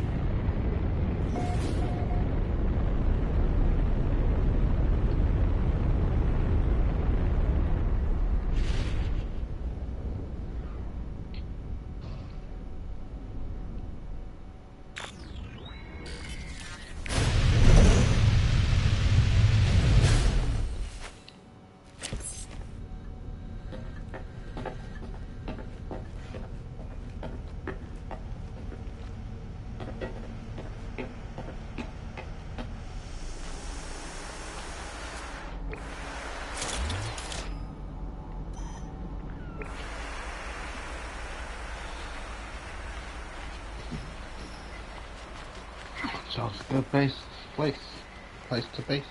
So it's a good place to base.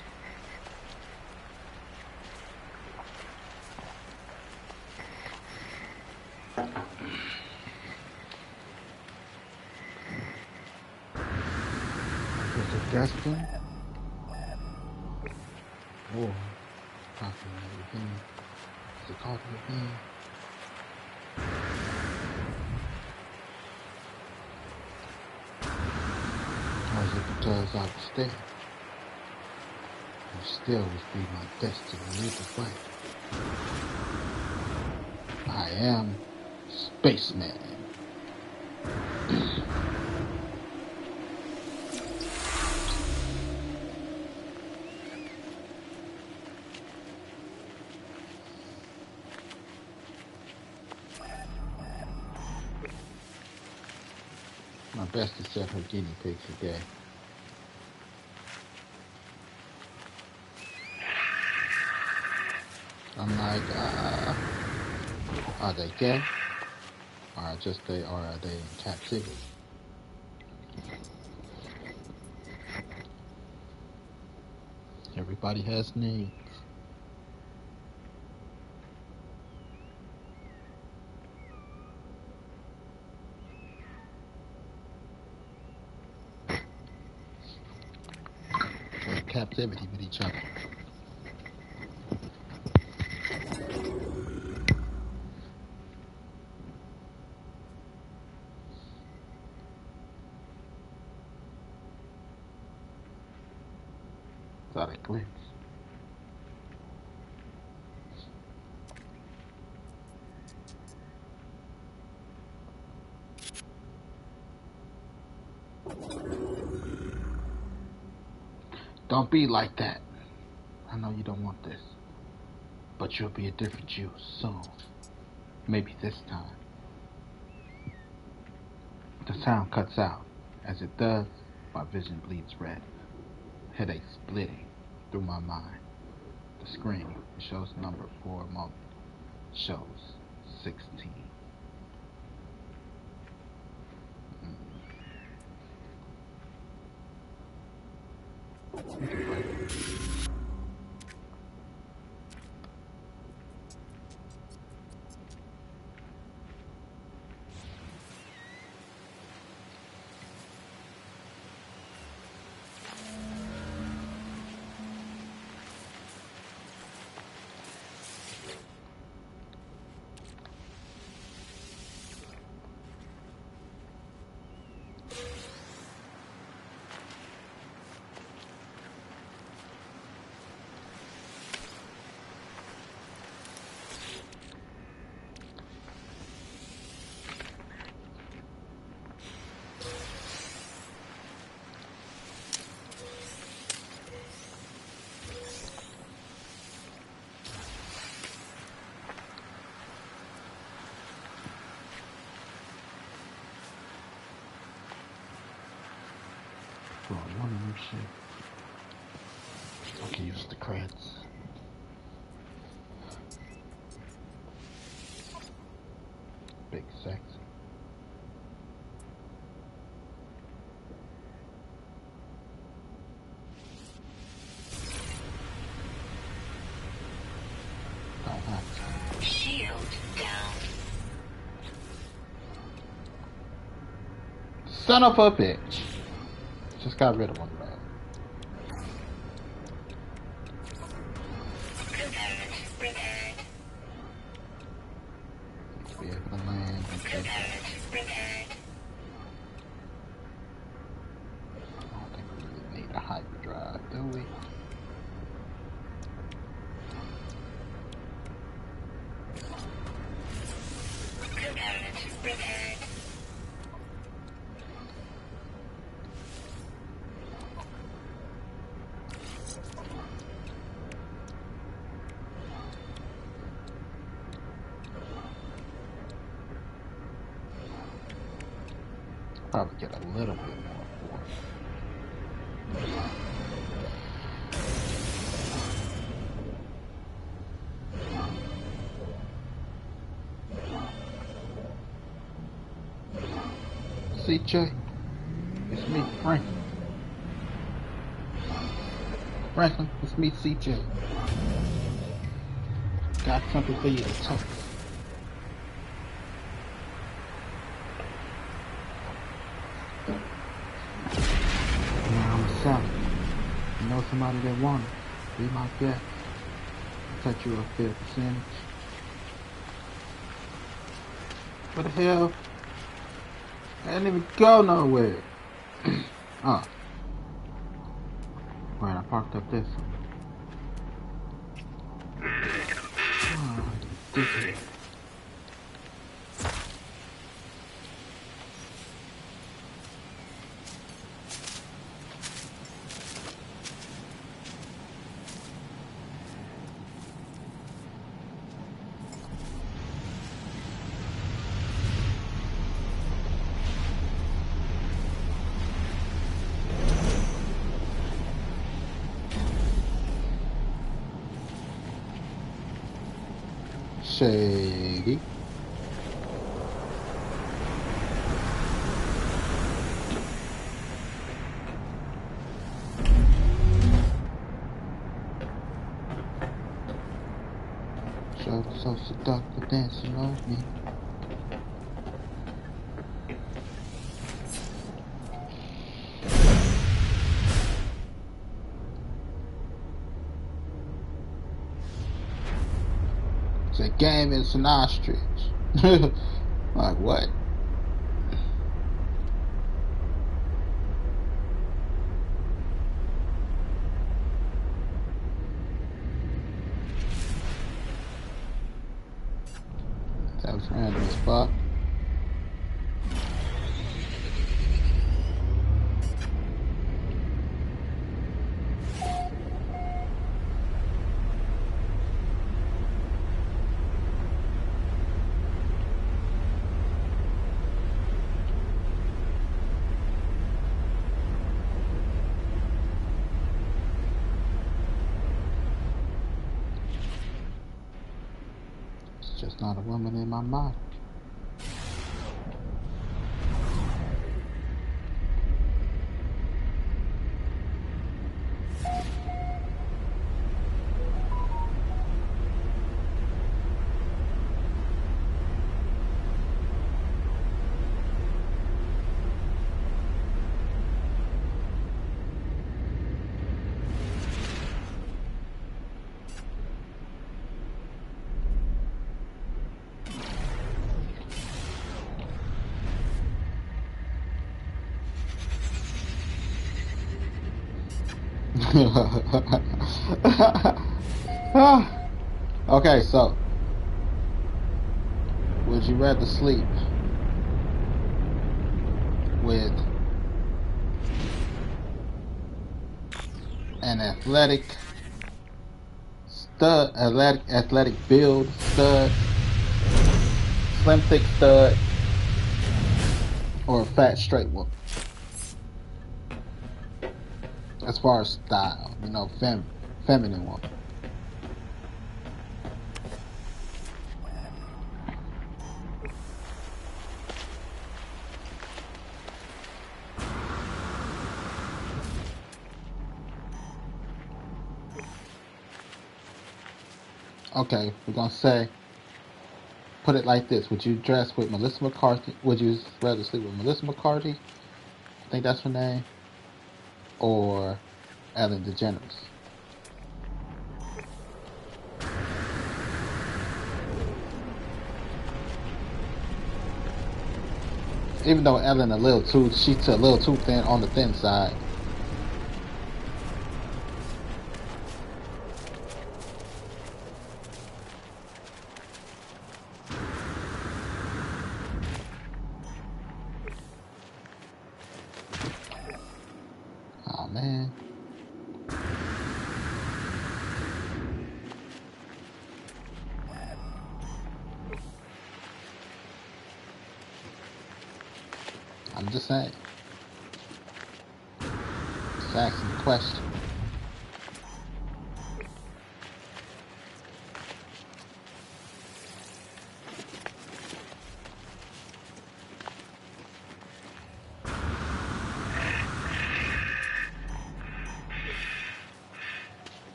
Destin or Coffee Ravine. Is it called Ravine? Or is it because I was there? It still would be my destiny either way. I am Spaceman. My best is set her guinea pigs are gay. I'm like, are they gay? Or are they in captivity? Everybody has needs. They're in captivity with each other. Thought it glitched. Don't be like that. I know you don't want this. But you'll be a different you soon. Maybe this time. The sound cuts out. As it does, my vision bleeds red. Headache splitting through my mind. The screen shows number for a moment. Shows 16. One of them shit. I can use the creds. Big sexy. Shield down. Son of a bitch. Just got rid of one man. Prepared. Be able to land and take that. Prepared. I don't think we really need a hyperdrive, do we? Prepared. Probably get a little bit more force. CJ, it's me, Franklin. Franklin, it's me, CJ. Got something for you to talk. Now I'm South. You know somebody that wants it. Be my guest. Cut you a fair percentage. What the hell? I didn't even go nowhere. Oh. Right, I parked up this one. Oh, ridiculous. Shady. So seductive dancing on me. It's a game in some ostrich. Like what? That was random as fuck. It's just not a woman in my mind. Okay, so would you rather sleep with an athletic build stud, slim thick stud, or a fat straight woman? As far as style, feminine woman. Okay, we're gonna say, put it like this: would you dress with Melissa McCarthy? Would you rather sleep with Melissa McCarthy? I think that's her name, or Ellen DeGeneres. Even though Ellen she's a little too thin on the thin side. Oh man. I'm just saying. Just asking the question.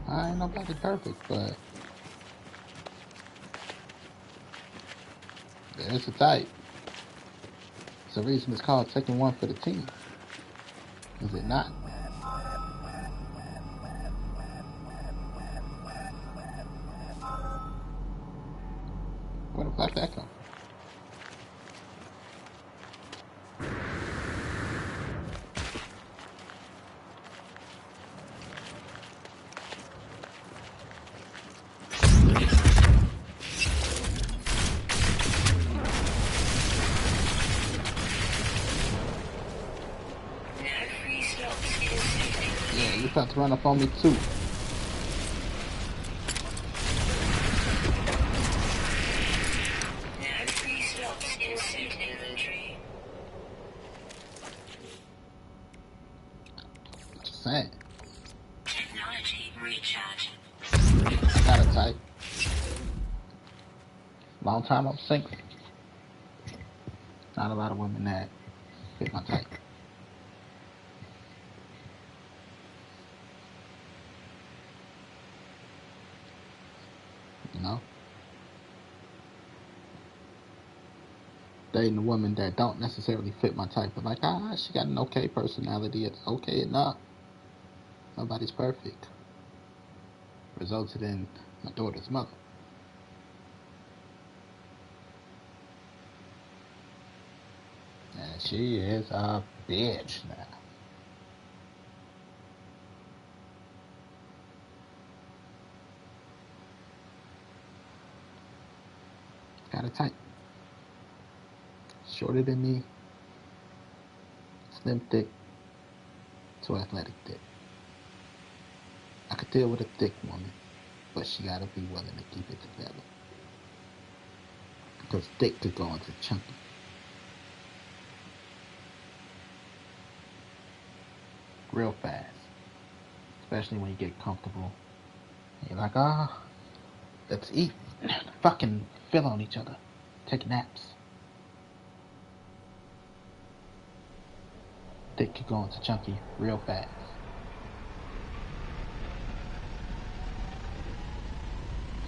I ain't nobody perfect, but there's a type. It's the reason it's called second one for the team. Is it not? Where the fuck that come? Yeah, you about to run up on me too. Just saying. Technology recharge. Kind of tight. Long time I'm single. Not a lot of women that fit my type. You know? Dating a woman that don't necessarily fit my type, but like, she got an okay personality. It's okay enough. Nobody's perfect. Resulted in my daughter's mother. And she is a bitch now. Got a type. Shorter than me. Slim thick. To athletic thick. I could deal with a thick woman, but she gotta be willing to keep it together. Because thick could go into chunky. Real fast. Especially when you get comfortable. You're like, let's eat. Fucking fill on each other. Take naps. Thick could go into chunky real fast.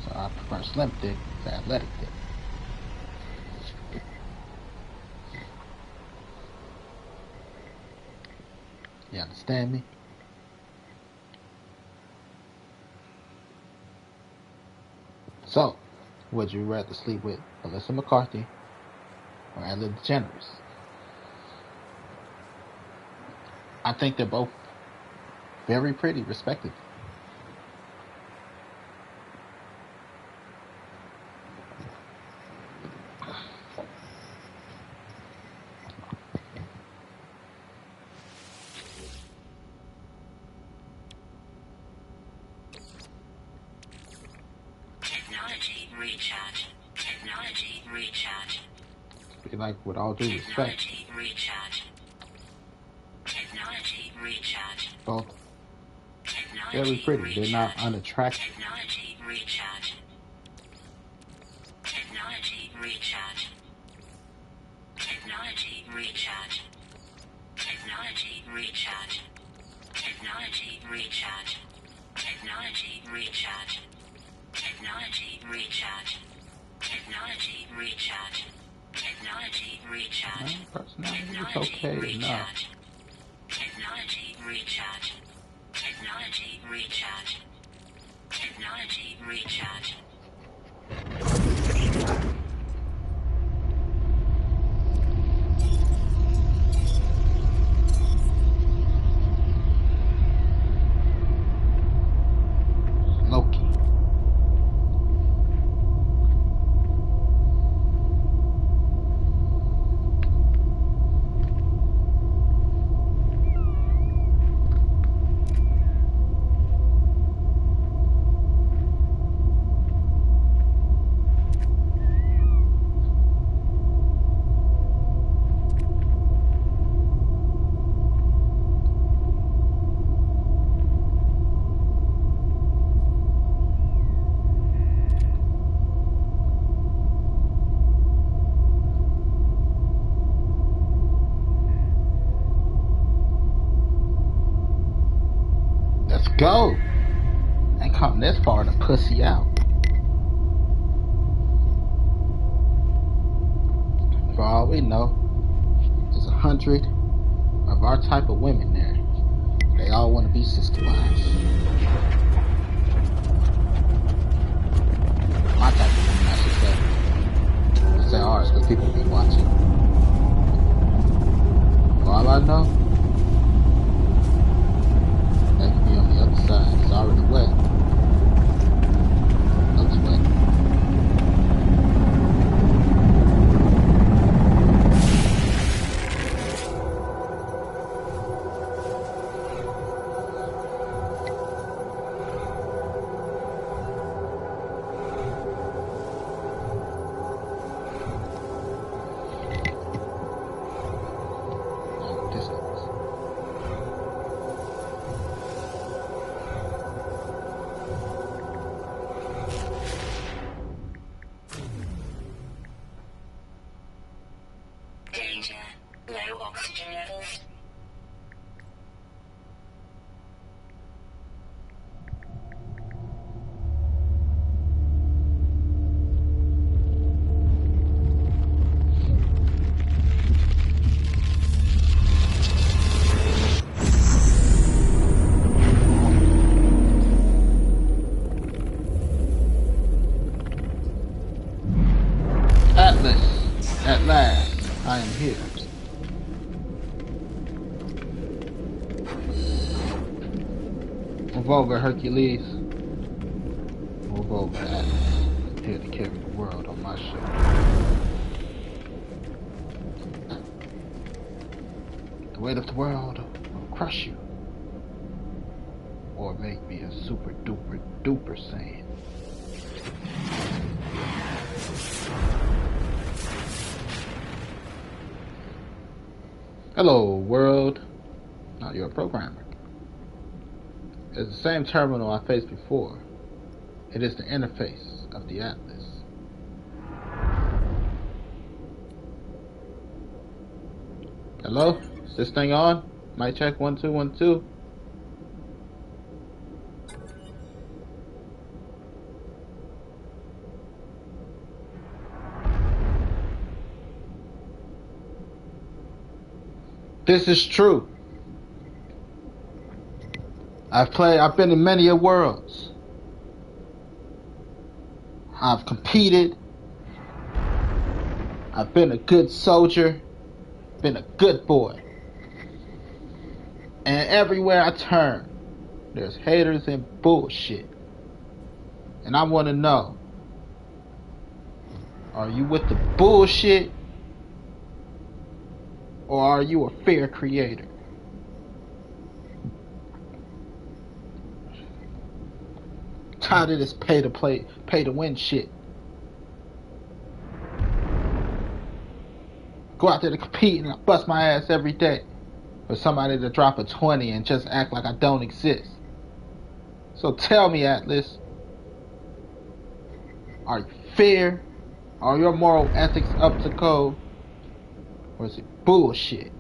So I prefer slim thick to athletic thick. You understand me? So, would you rather sleep with Alyssa McCarthy or Ellen DeGeneres? I think they're both very pretty, respectively. Technology recharge. Technology recharge. Be like, with all due respect, Technology recharge. Technology recharge. both Technology very pretty. They're not recharge. unattractive. Technology recharge. Technology recharge. Technology recharge. Technology recharge. Technology recharge. Technology recharge. Technology recharge. Technology recharge. Technology recharge. Personality is Technology okay enough. recharge. Technology recharge. Technology recharge. Technology recharge. Loki. Let's go. Ain't come this far to pussy out. For all we know, 100 of our type of women there. They all want to be sister wives. My type of woman, I should say. I say ours because people be watching. For all I know, they could be on the other side. It's already wet. Looks wet. Danger. Low oxygen levels. Atlas, at last, I am here. Move over, Hercules. Move over, Atlas. I'm here to carry the world on my shoulders. The weight of the world will crush you. Or make me a super duper duper Saiyan. Hello, world. Now you're a programmer. It's the same terminal I faced before. It is the interface of the Atlas. Hello? Is this thing on? Mic check 1 2 1 2. This is true. I've been in many worlds. I've competed. I've been a good soldier. Been a good boy. And everywhere I turn, there's haters and bullshit. And I want to know, are you with the bullshit? Or are you a fair creator? Tired of this pay to win shit. Go out there to compete and I bust my ass every day. For somebody to drop a 20 and just act like I don't exist. So tell me, Atlas, are you fair? Are your moral ethics up to code? Or is it bullshit?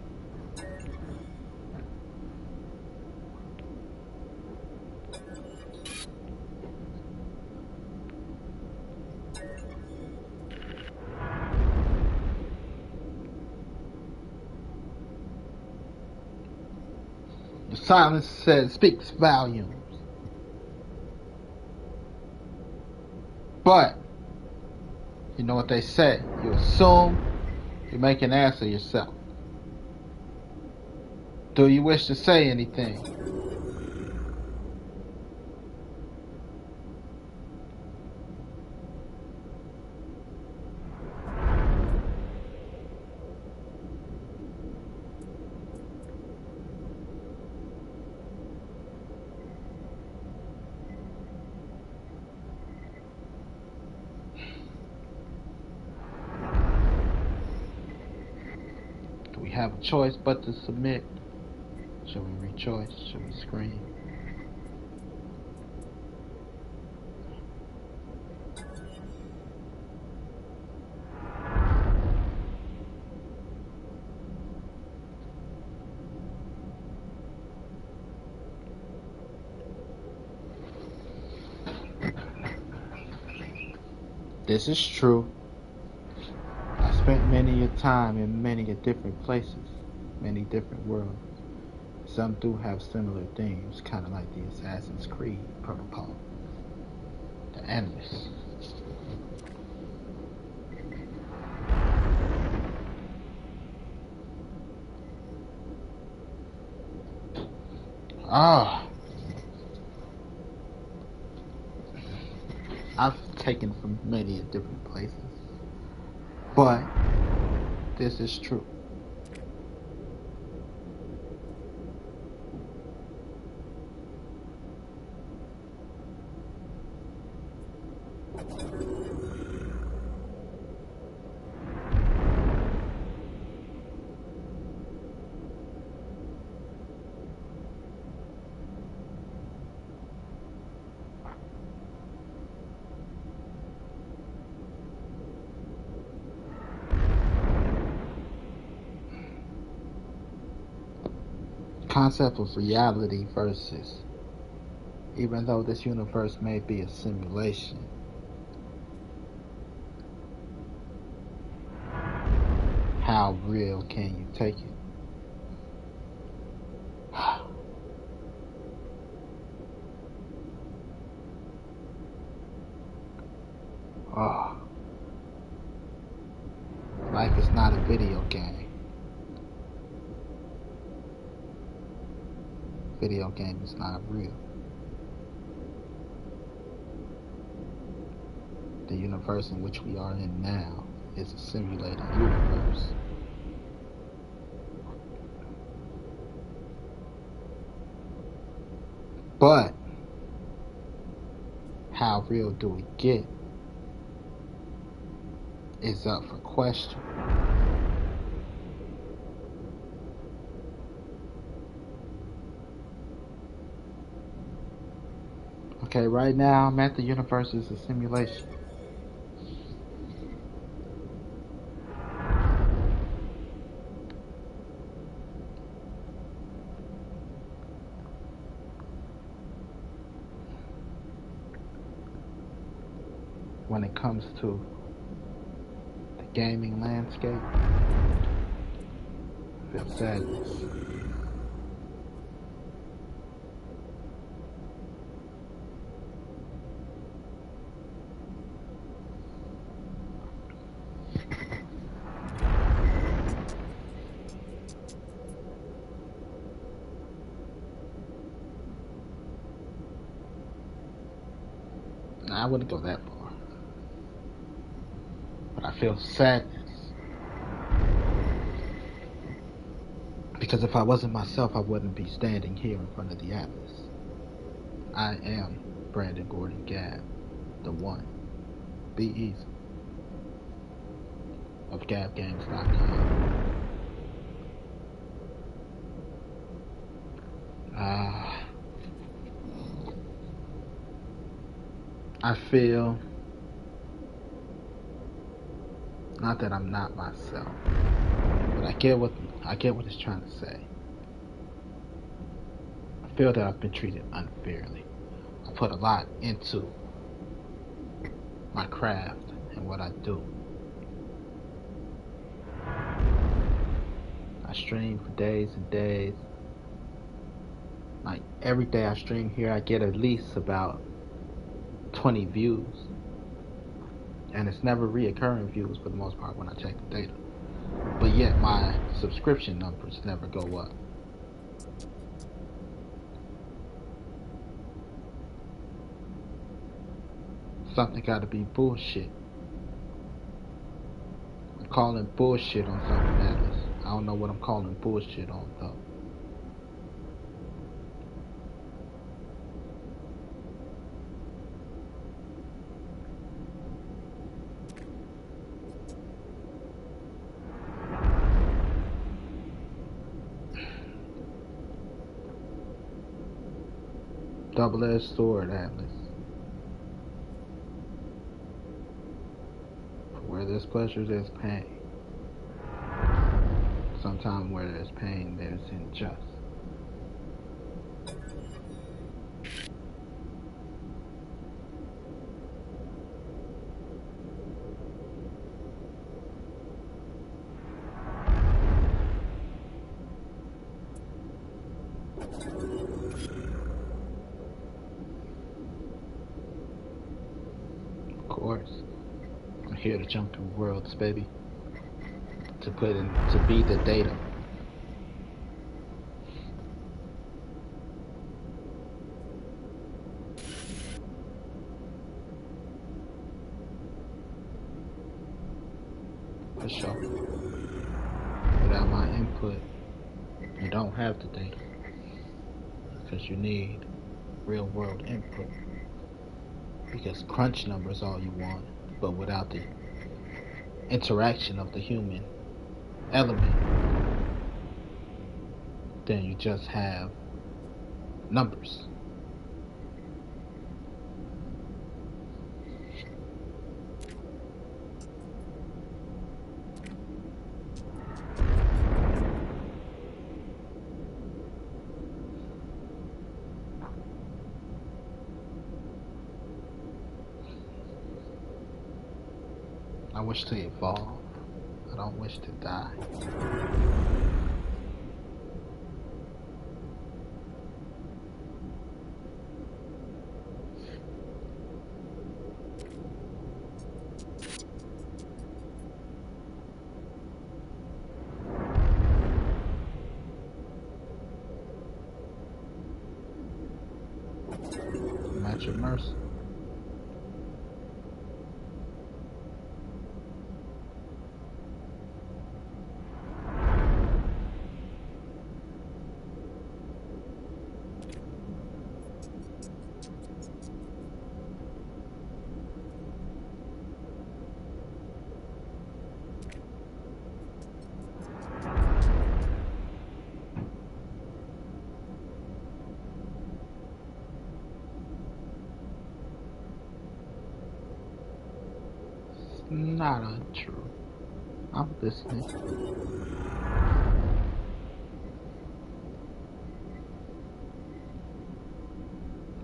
The silence speaks volumes. But you know what they say, you assume, you make an ass of yourself. Do you wish to say anything? Do we have a choice but to submit? Shall we rejoice? Shall we scream? This is true. I spent many a time in many a different places. many different worlds. Some do have similar themes, kind of like the Assassin's Creed protocol, the Animus. Ah, I've taken from many different places, but this is true. Concept of reality versus, even though this universe may be a simulation, how real can you take it? Oh, life is not a video game. Video game is not real. The universe in which we are in now is a simulated universe. But how real do we get is up for question. Okay, right now I'm at the universe is a simulation. When it comes to the gaming landscape, I feel sadness. I wouldn't go that far. But I feel sadness. Because if I wasn't myself, I wouldn't be standing here in front of the Atlas. I am Brandon Gordon Gab, the one. Be easy. Of GabGames.com. I feel, not that I'm not myself, but I get what it's trying to say. I feel that I've been treated unfairly. I put a lot into my craft and what I do. I stream for days and days. Like every day I stream here, I get at least about 20 views. And it's never reoccurring views for the most part when I check the data. But yet my subscription numbers never go up. Something gotta be bullshit. I'm calling bullshit on something Atlas. I don't know what I'm calling bullshit on though. Double-edged sword, Atlas. Where there's pleasure, there's pain. Sometimes where there's pain, there's injustice. here to jump through worlds, baby. To be the data. For sure. Without my input, you don't have the data. Because you need real world input. Because crunch numbers all you want, but without the interaction of the human element, then you just have numbers. I wish to evolve. I don't wish to die. I'm at your mercy. Not untrue. I'm listening.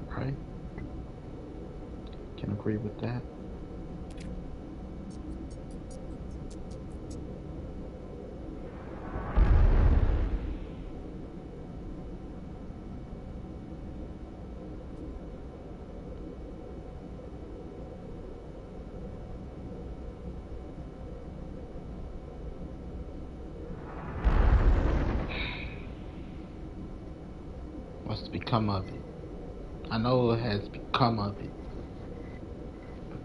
Right? Can agree with that. What's become of it? I know what has become of it.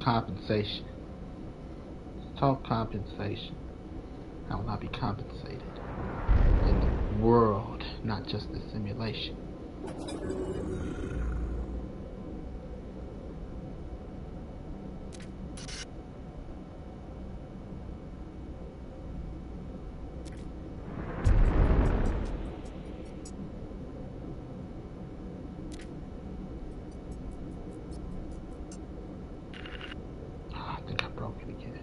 Compensation. Let's talk compensation. How will I be compensated? In the world, not just the simulation. I think I broke it again.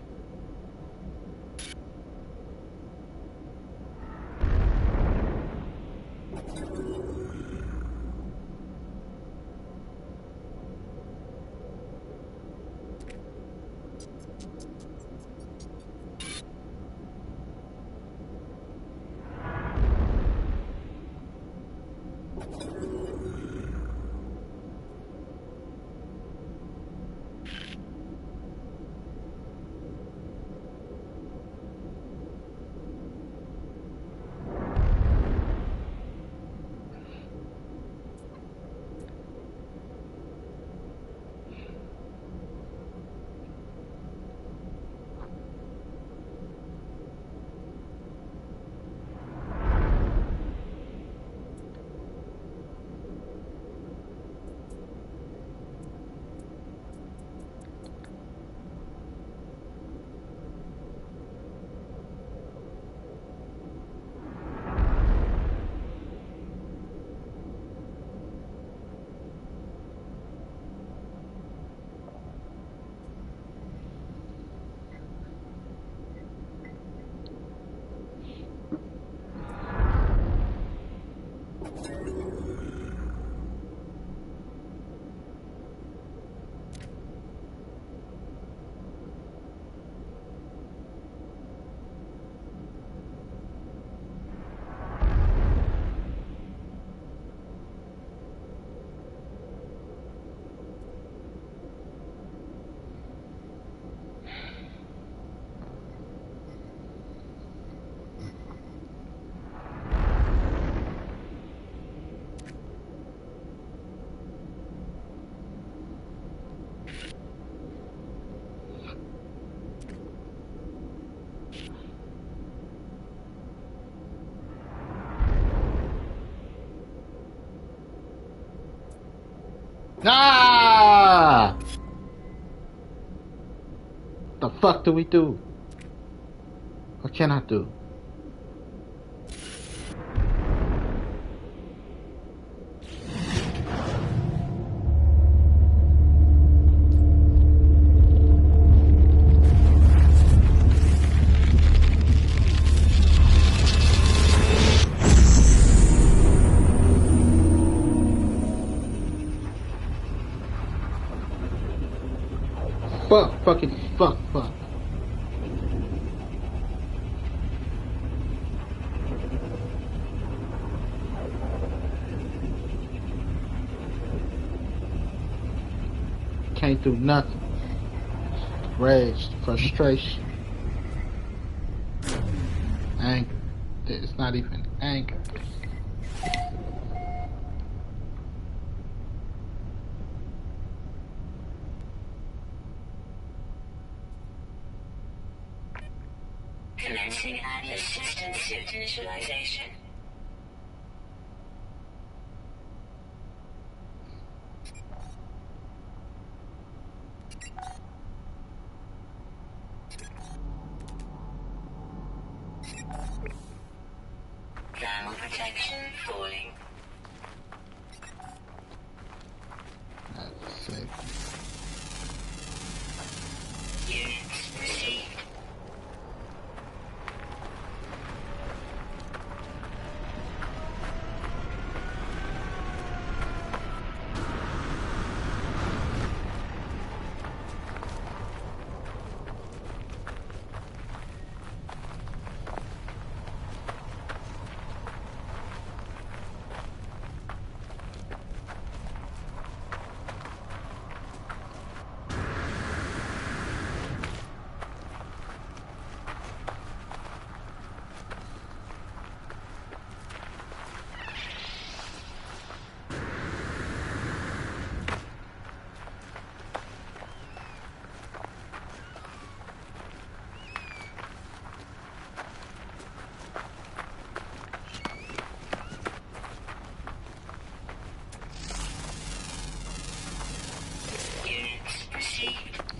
Ah! The fuck do we do? What can I do? Fuck, fucking fuck, fuck. Can't do nothing. Rage, frustration, anger. It's not even anger. Commencing Atlas system suit initialization. Thermal protection falling. That's sick. Units received.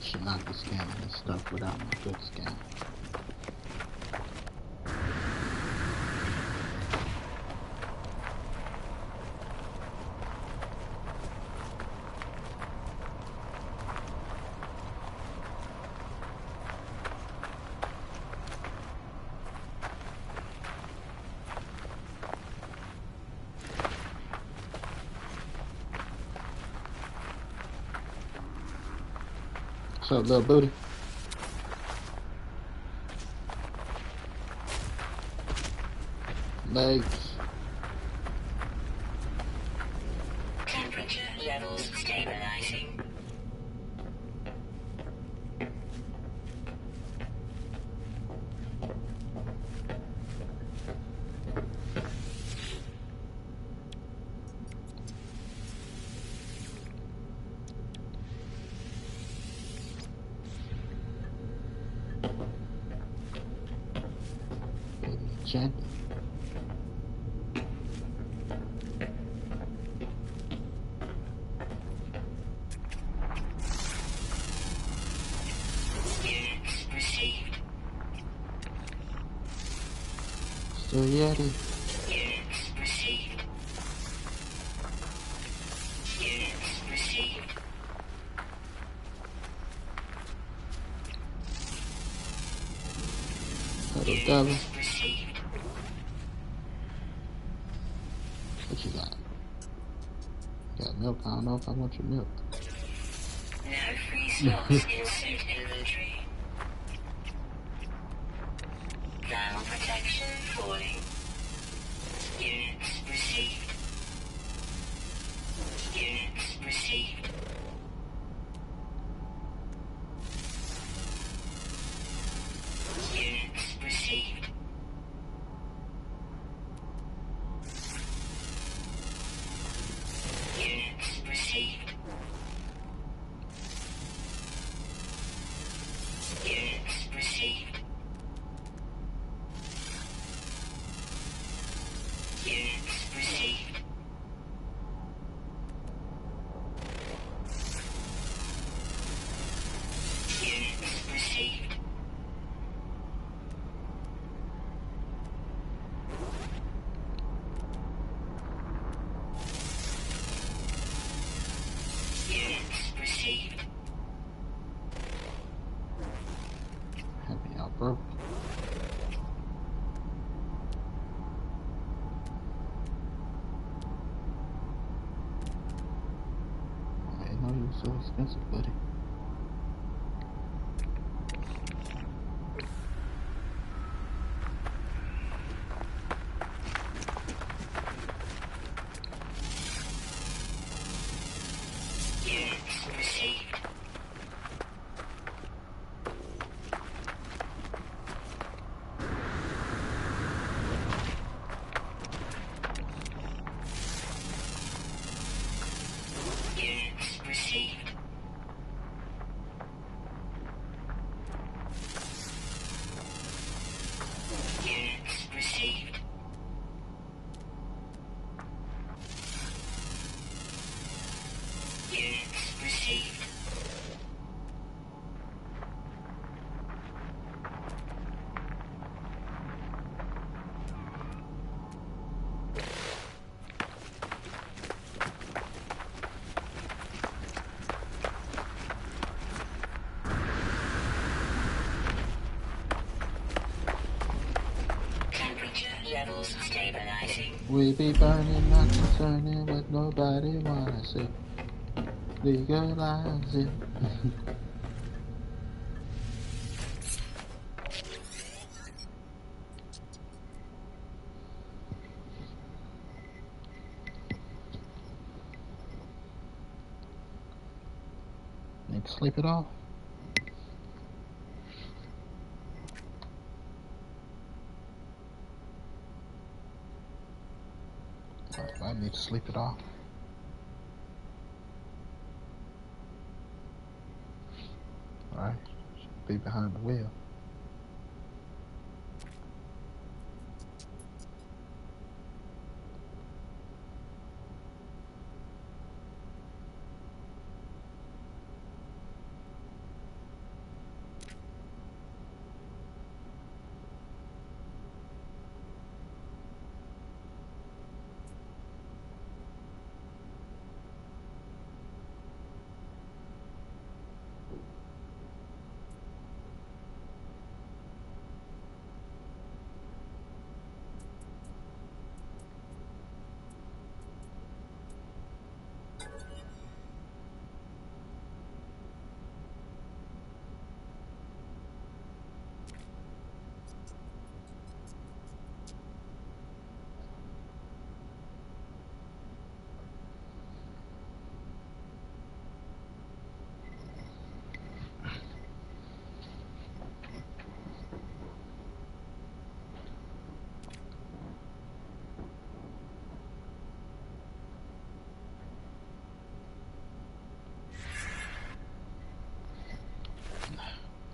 Should not be scanning this stuff without my good scan. What's up, little booty? Legs. Temperature levels stabilizing. Jen. Units received. Still Yeti. Units received. Units received. Little devil. Units received. What you got? You got milk? I don't know if I want your milk. No free slots in suit inventory. Thermal protection falling. Units received. Units received. Units received. Units received. Units received. so expensive, buddy. Units received. Units received. Units received. Units received. Temperature levels stabilizing. We be burning, not concerning what nobody wanna see. Legalize it. Need to sleep it off. I need to sleep it off. Alright, should be behind the wheel.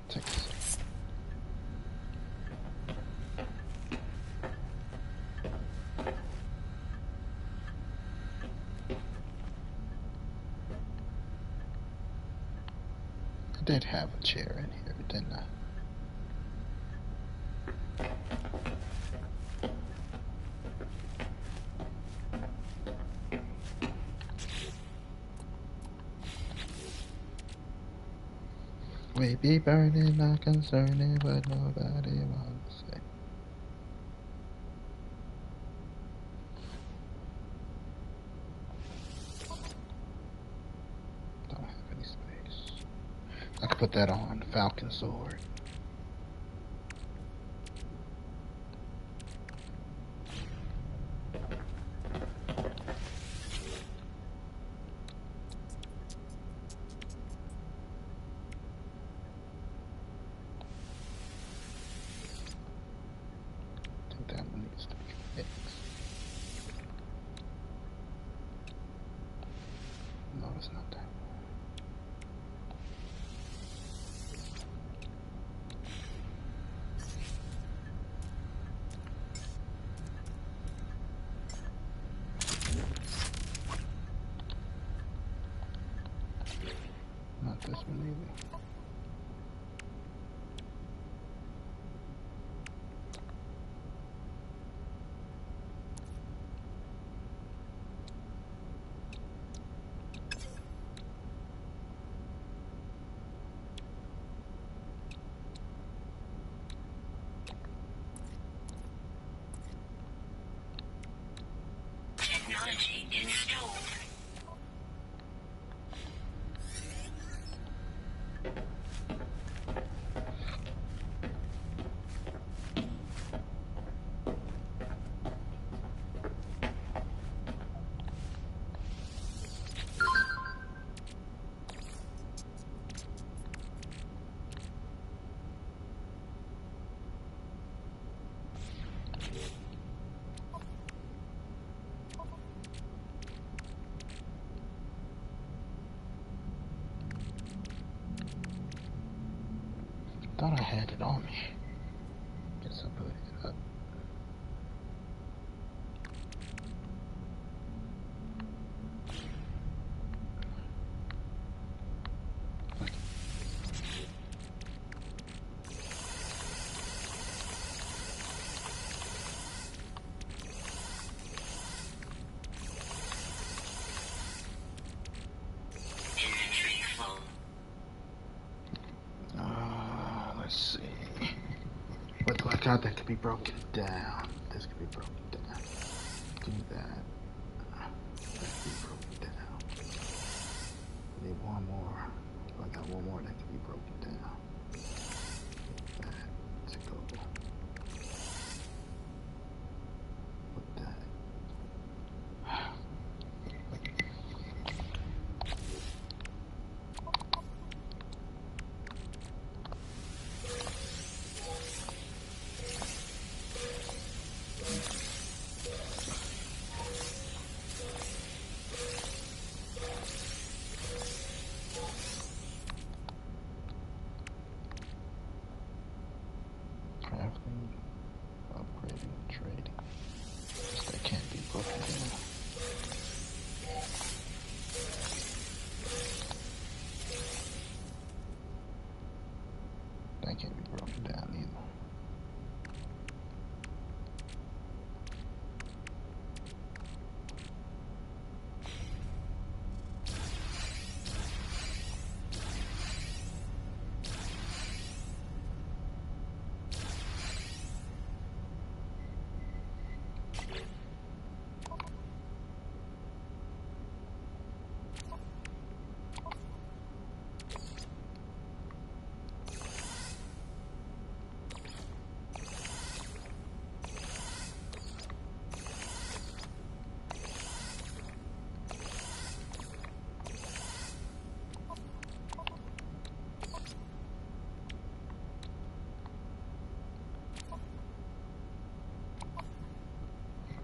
Take this. I did have a chair in here, didn't I? We be burning, not concerning what nobody wants to say. Don't have any space. I could put that on Falcon Sword. I think that one needs to be fixed. No, it's not that one. Not this one either. Technology installed. thought I had it on me. Guess I put it up. Inventory full. Let's see. What do I got that could be broken down? This could be broken down. Do that. That could be broken down. I need one more. I got one more that could be broken down. That to go. Put that. Crafting, upgrading, trading. That can't be broken down. That can't be broken down either.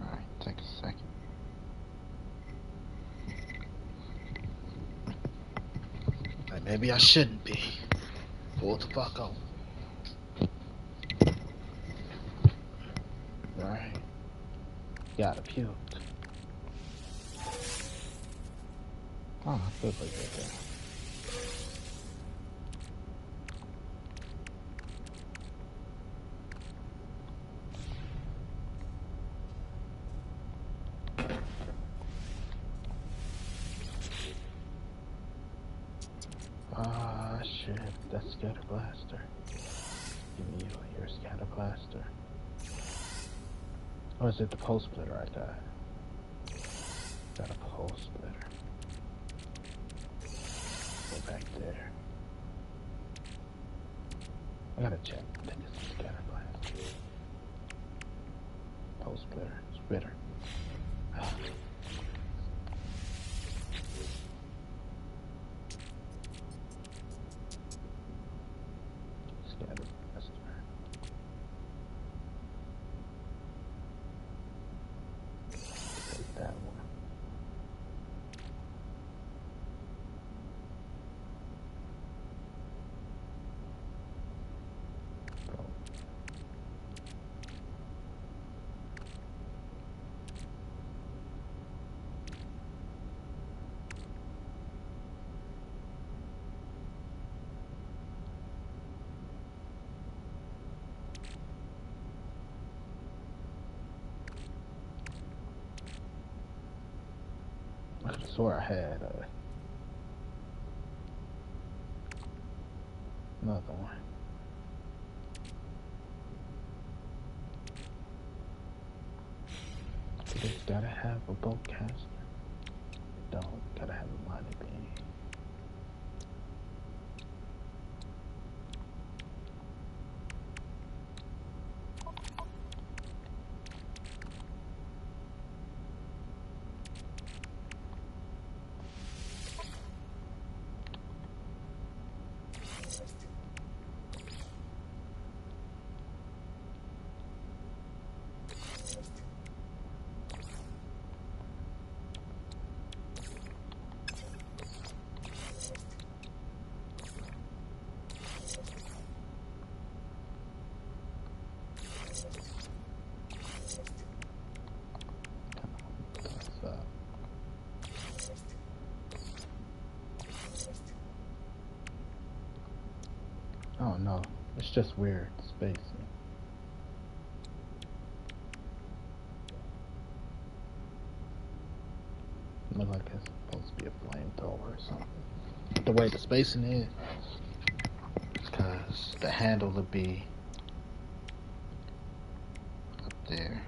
Alright, take a second. Like maybe I shouldn't be. Pull the fuck over. Alright. Gotta puke. Oh, I feel like that. Ah, shit. That's Scatter Blaster. Give me your Scatter Blaster. Or is it the Pulse Splitter I got? Got a Pulse Splitter. Go back there. I gotta check. I think it's the Scatter Blast. Pulse Splitter. Splitter. Scatter Blaster. Take that one. Bro. I could have swore I had another one. You just gotta have a bolt caster. Don't gotta have a mighty beam. just weird spacing. Looks like it's supposed to be a flamethrower or something. The way the spacing is, because the handle would be up there,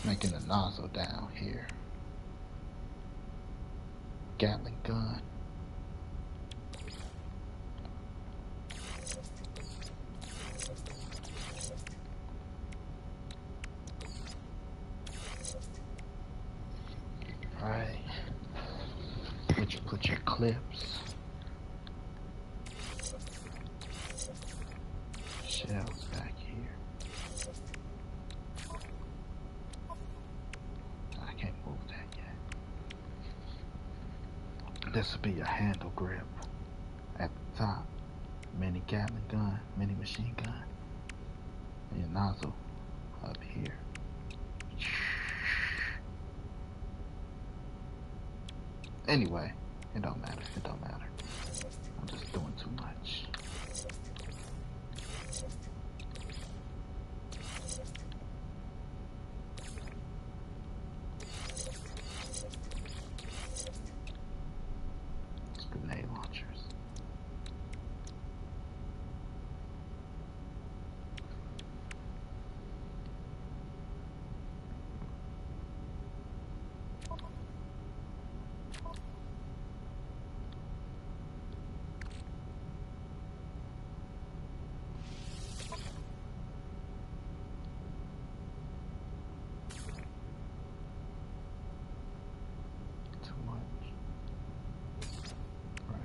making the nozzle down here. Gatling gun. Right. Put your clips. Shells back here. I can't move that yet. This will be your handle grip at the top. Mini Gatling gun, mini machine gun. And your nozzle up here. Anyway, it don't matter. It don't matter. I'm just doing too much. It's grenade launchers. Too much. Right.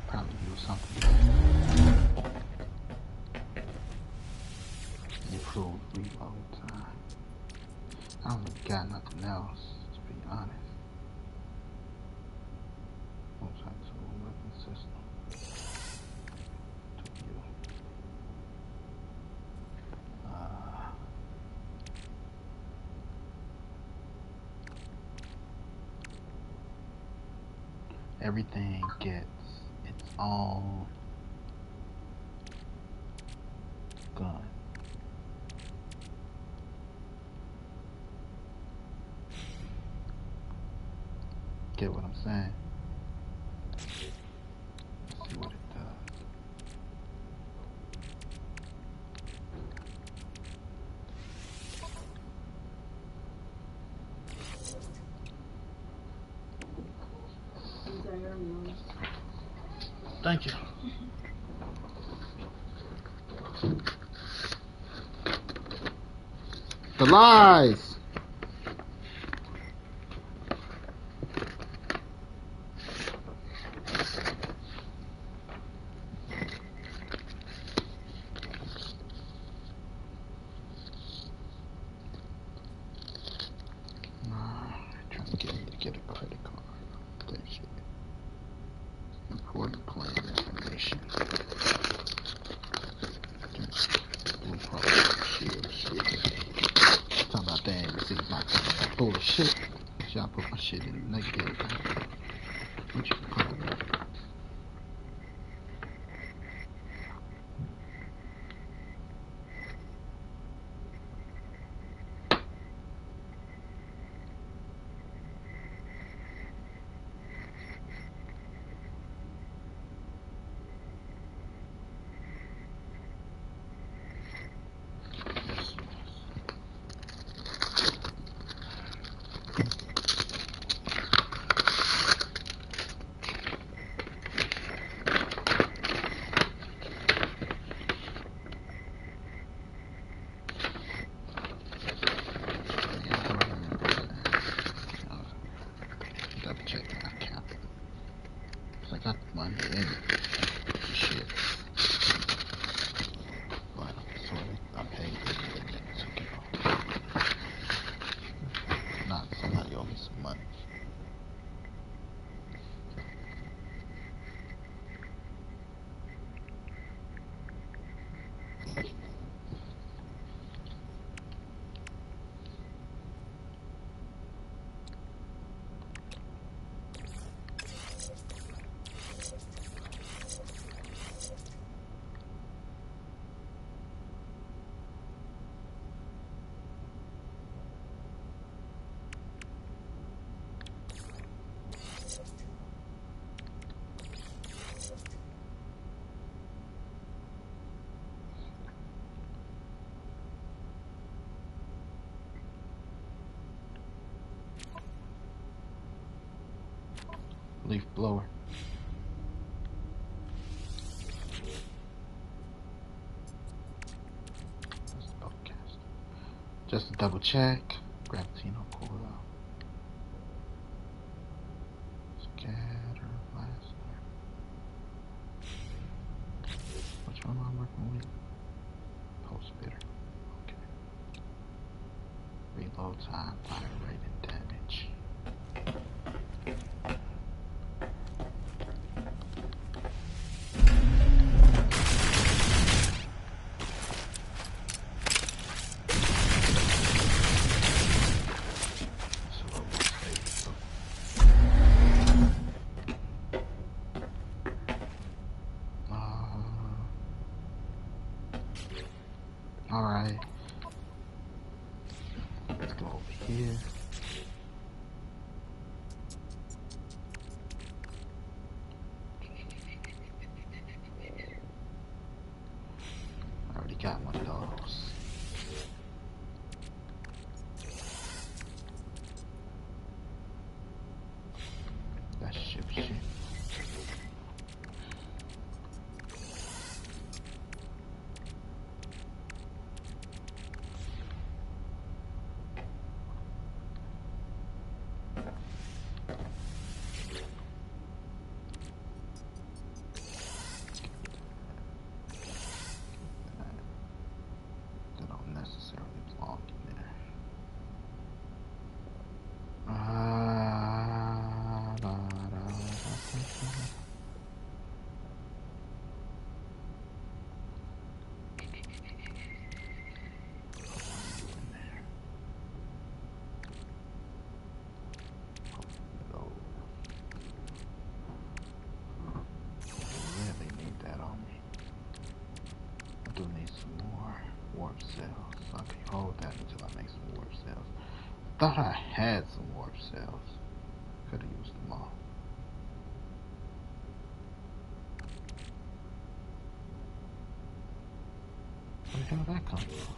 Probably use something. Improve reload time. I don't really got nothing else, to be honest. Multi-tool weapon system. To you. Everything gets its own gun. Get what I'm saying? Let's see what it does. Thank you. The lies! Trying to get me to get a credit card. That shit. Important plan information. Blue Cross Shield shit. Talking about they ain't received my bullshit. Y'all put my shit in the negative. What you call it? in it. Shit. But so I paid them and then took it off. Not somebody owe me some money. Leaf blower. That's the podcast. Just to double check. Gravitino pull out. Scatter blaster. Which one am I working with? Pulse spitter. Okay. Reload time, fire rate, and damage. Alright. Let's go over here. I already got one of those. That ship shit. That don't necessarily belong in there. I do need some more warp cells, so I can hold that until I make some warp cells. Thought I had some warp cells. Could have used them all. Where the hell did that come from?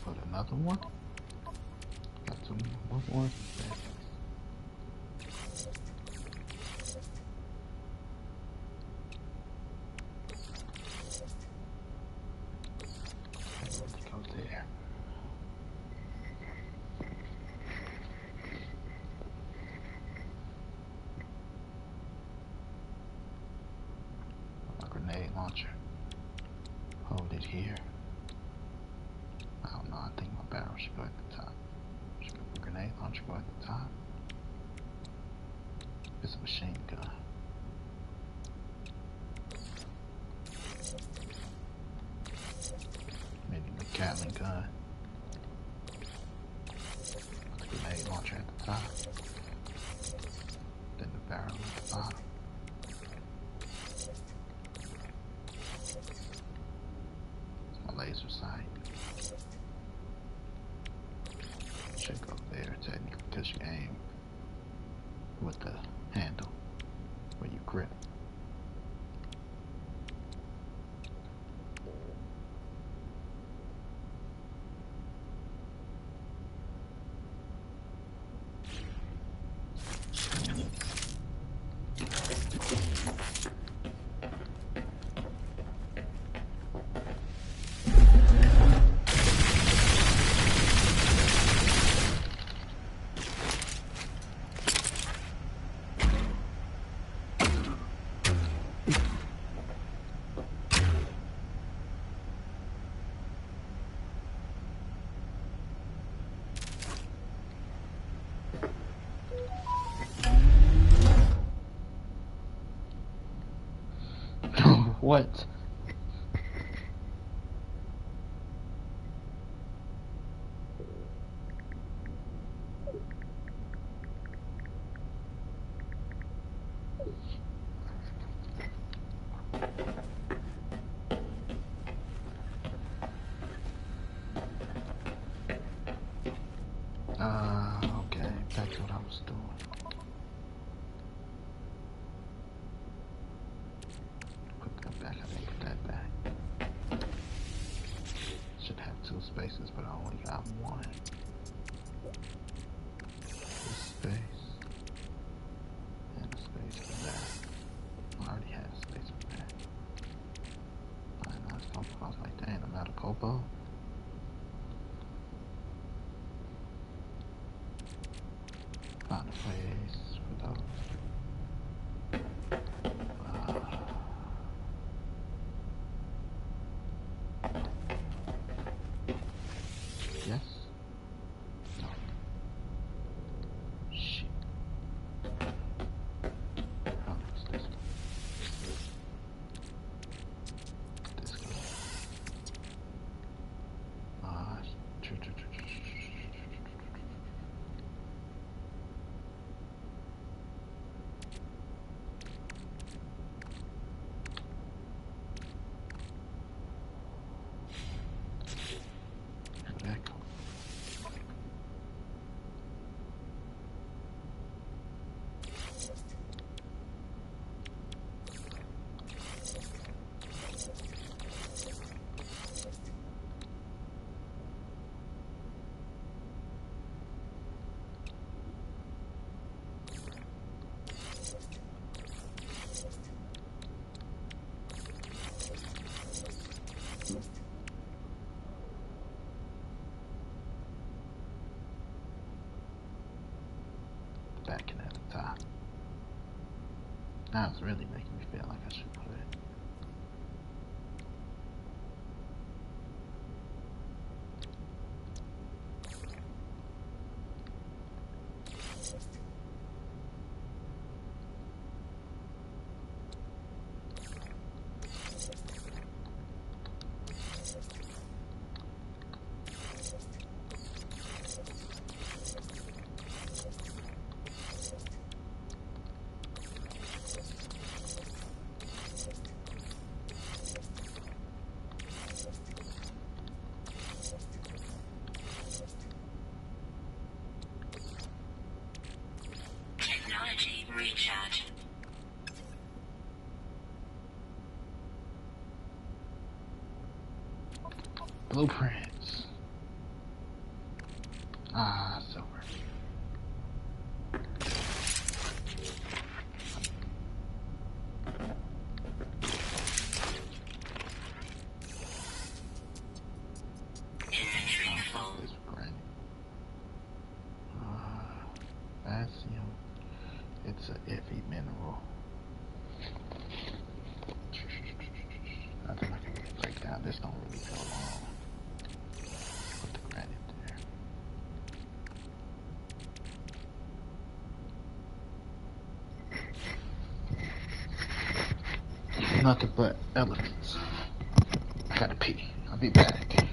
Put another one. Got some more. Go there. A grenade launcher. Hold it here. I don't know. I think my should go at the top. Should we put grenade launcher go at the top? It's a machine gun. Maybe the Gatling gun. Put the grenade launcher at the top. Then the barrel at the bottom. It's my laser sight. Should go there technically because you aim with the handle where you grip. What? Okay, back to what I was doing. Put that back, I didn't put that back. Should have two spaces, but I only got one. This space. And a space for that. I already had a space for that. I was like, dang, I'm out of Popo. Found a place for those. Yes? No. Shit. Oh, what's this one? This one. Where'd that go? Back in at the top. Now it's really making me feel like I should put it. Technology recharge. Blueprints. Ah, silver. Inventory full. This granite. Vanadium. It's an iffy mineral. I think I can break down. This don't really go long. Put the granite there. nothing but elephants. I gotta pee. I'll be back.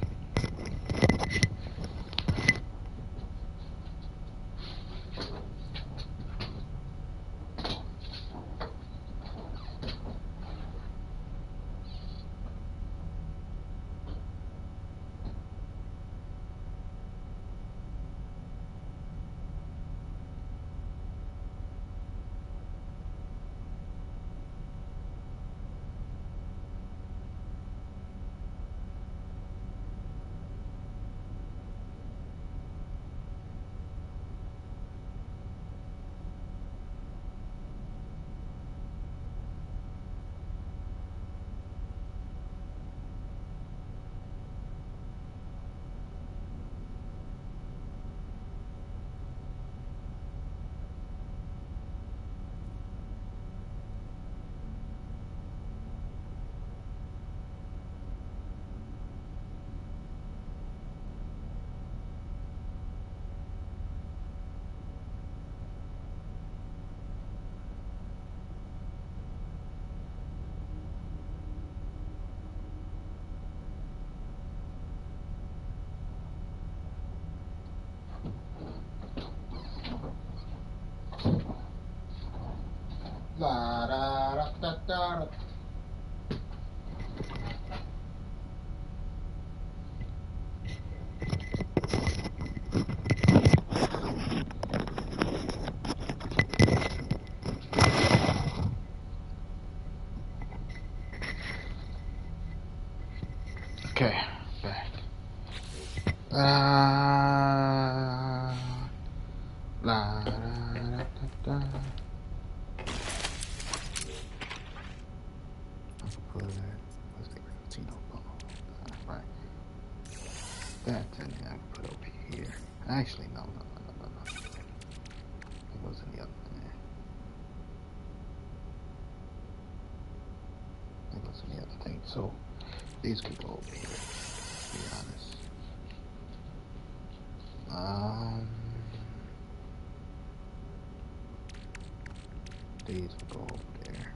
La da da da da da. Okay, back. La da, da, da, da. I can put what's that? Tino bone. Right. That's in there. I can put over here. Actually, no. It wasn't the other one there. It wasn't the other thing. So these could go over here. To be honest. These will go over there.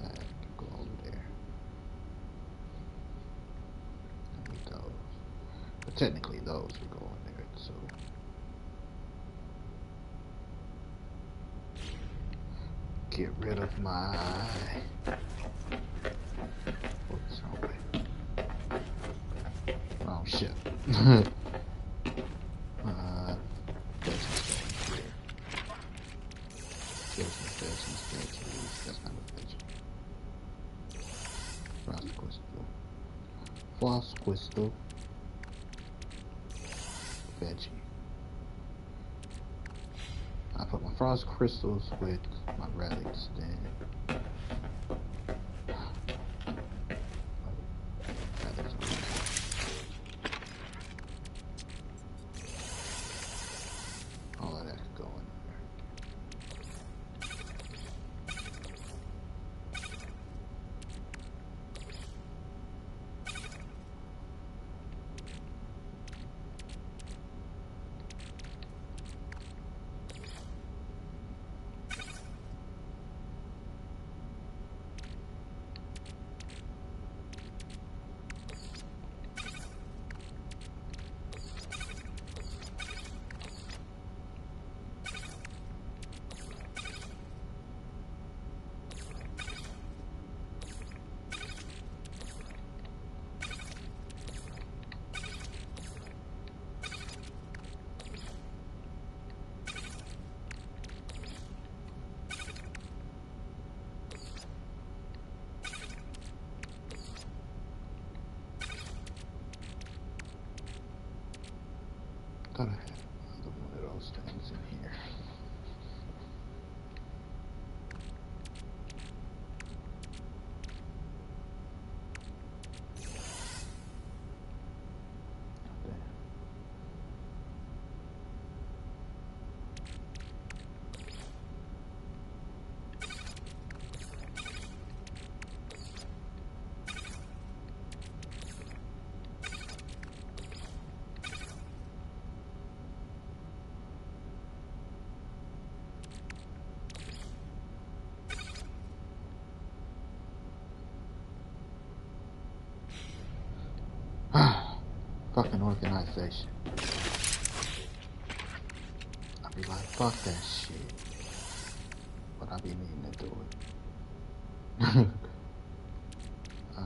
That can go over there. I need those. But technically those will go in there, so get rid of my what's wrong way? Oh shit. That's not a veggie. Frost crystal. Floss crystal. Veggie. I put my frost crystals with my relics then. All of that could go in there. Thought I had another one of those things in here. fucking organization. I be like, fuck that shit. But I be needing to do it.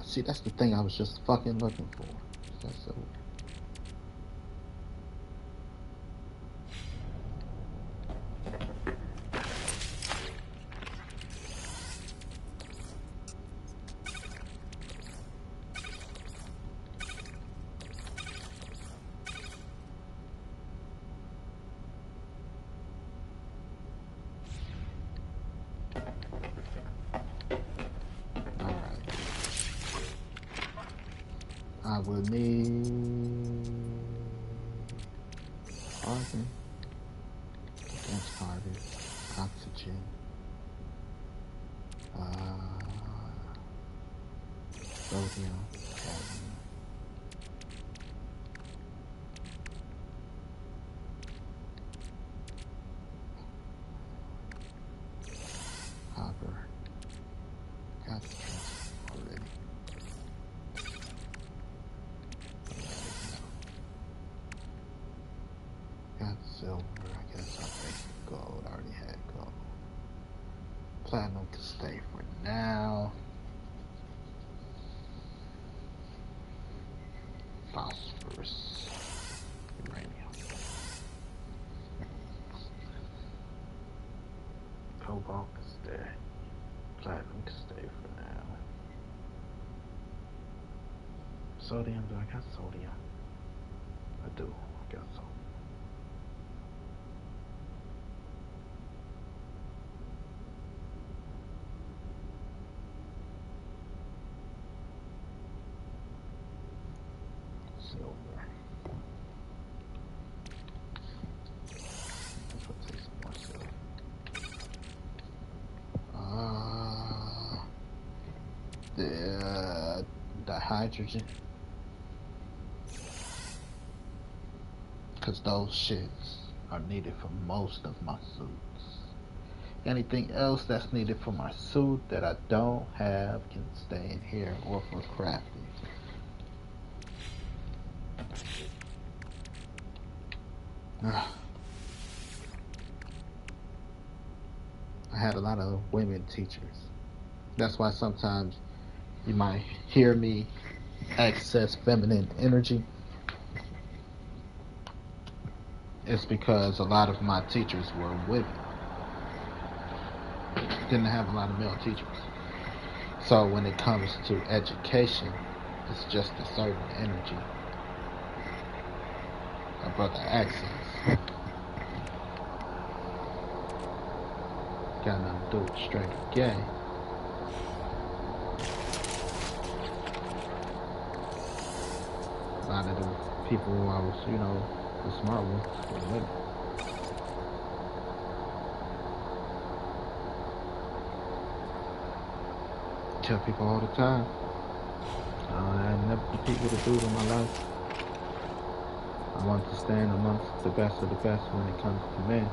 See, that's the thing I was just fucking looking for. That's so. I will need carbon, against carbon, oxygen, sodium, cadmium, copper, got the transfer already. Got silver, I guess I'll take gold. I already had gold. Platinum can stay for now. Phosphorus. Uranium. Cobalt can stay. Platinum can stay for now. Sodium, do I got sodium? I do. I got sodium. Silver. Let's go take some more silver. The hydrogen. Because those shits are needed for most of my suits. Anything else that's needed for my suit that I don't have can stay in here or for crafting. I had a lot of women teachers. That's why sometimes you might hear me access feminine energy. It's because a lot of my teachers were women. Didn't have a lot of male teachers. So when it comes to education, it's just a certain energy a brother access. Got nothing to do with straight or gay. A lot of the people who I was, the smart ones were women. Tell people all the time, I never compete with a dude in my life. I want to stand amongst the best of the best when it comes to men.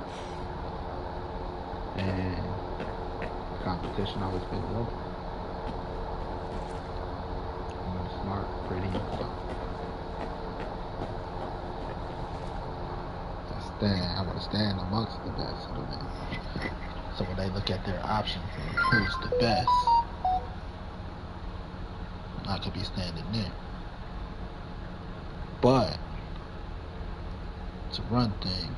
And competition always been low. I'm smart, pretty, and fun. I want to stand amongst the best of the men. So when they look at their options and who's the best, I could be standing there. But to run things,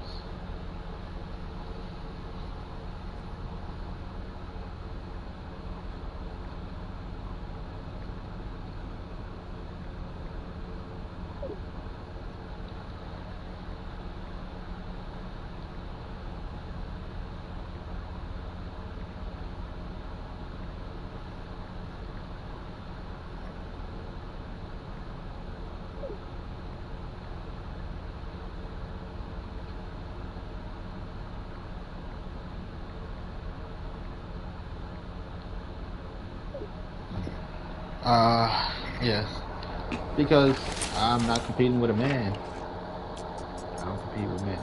yes, because I'm not competing with a man. I don't compete with men.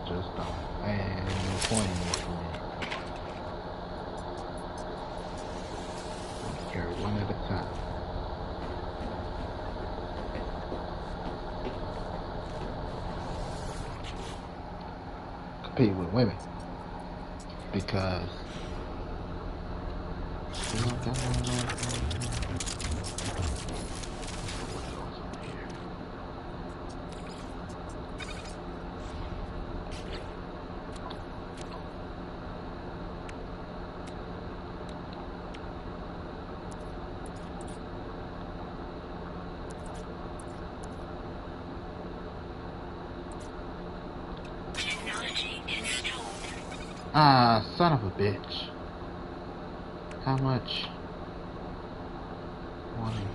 just don't. And no point in it for me. Let's carry one at a time. Compete with women. Because you don't got Technology installed. Ah, son of a bitch. How much? 1 and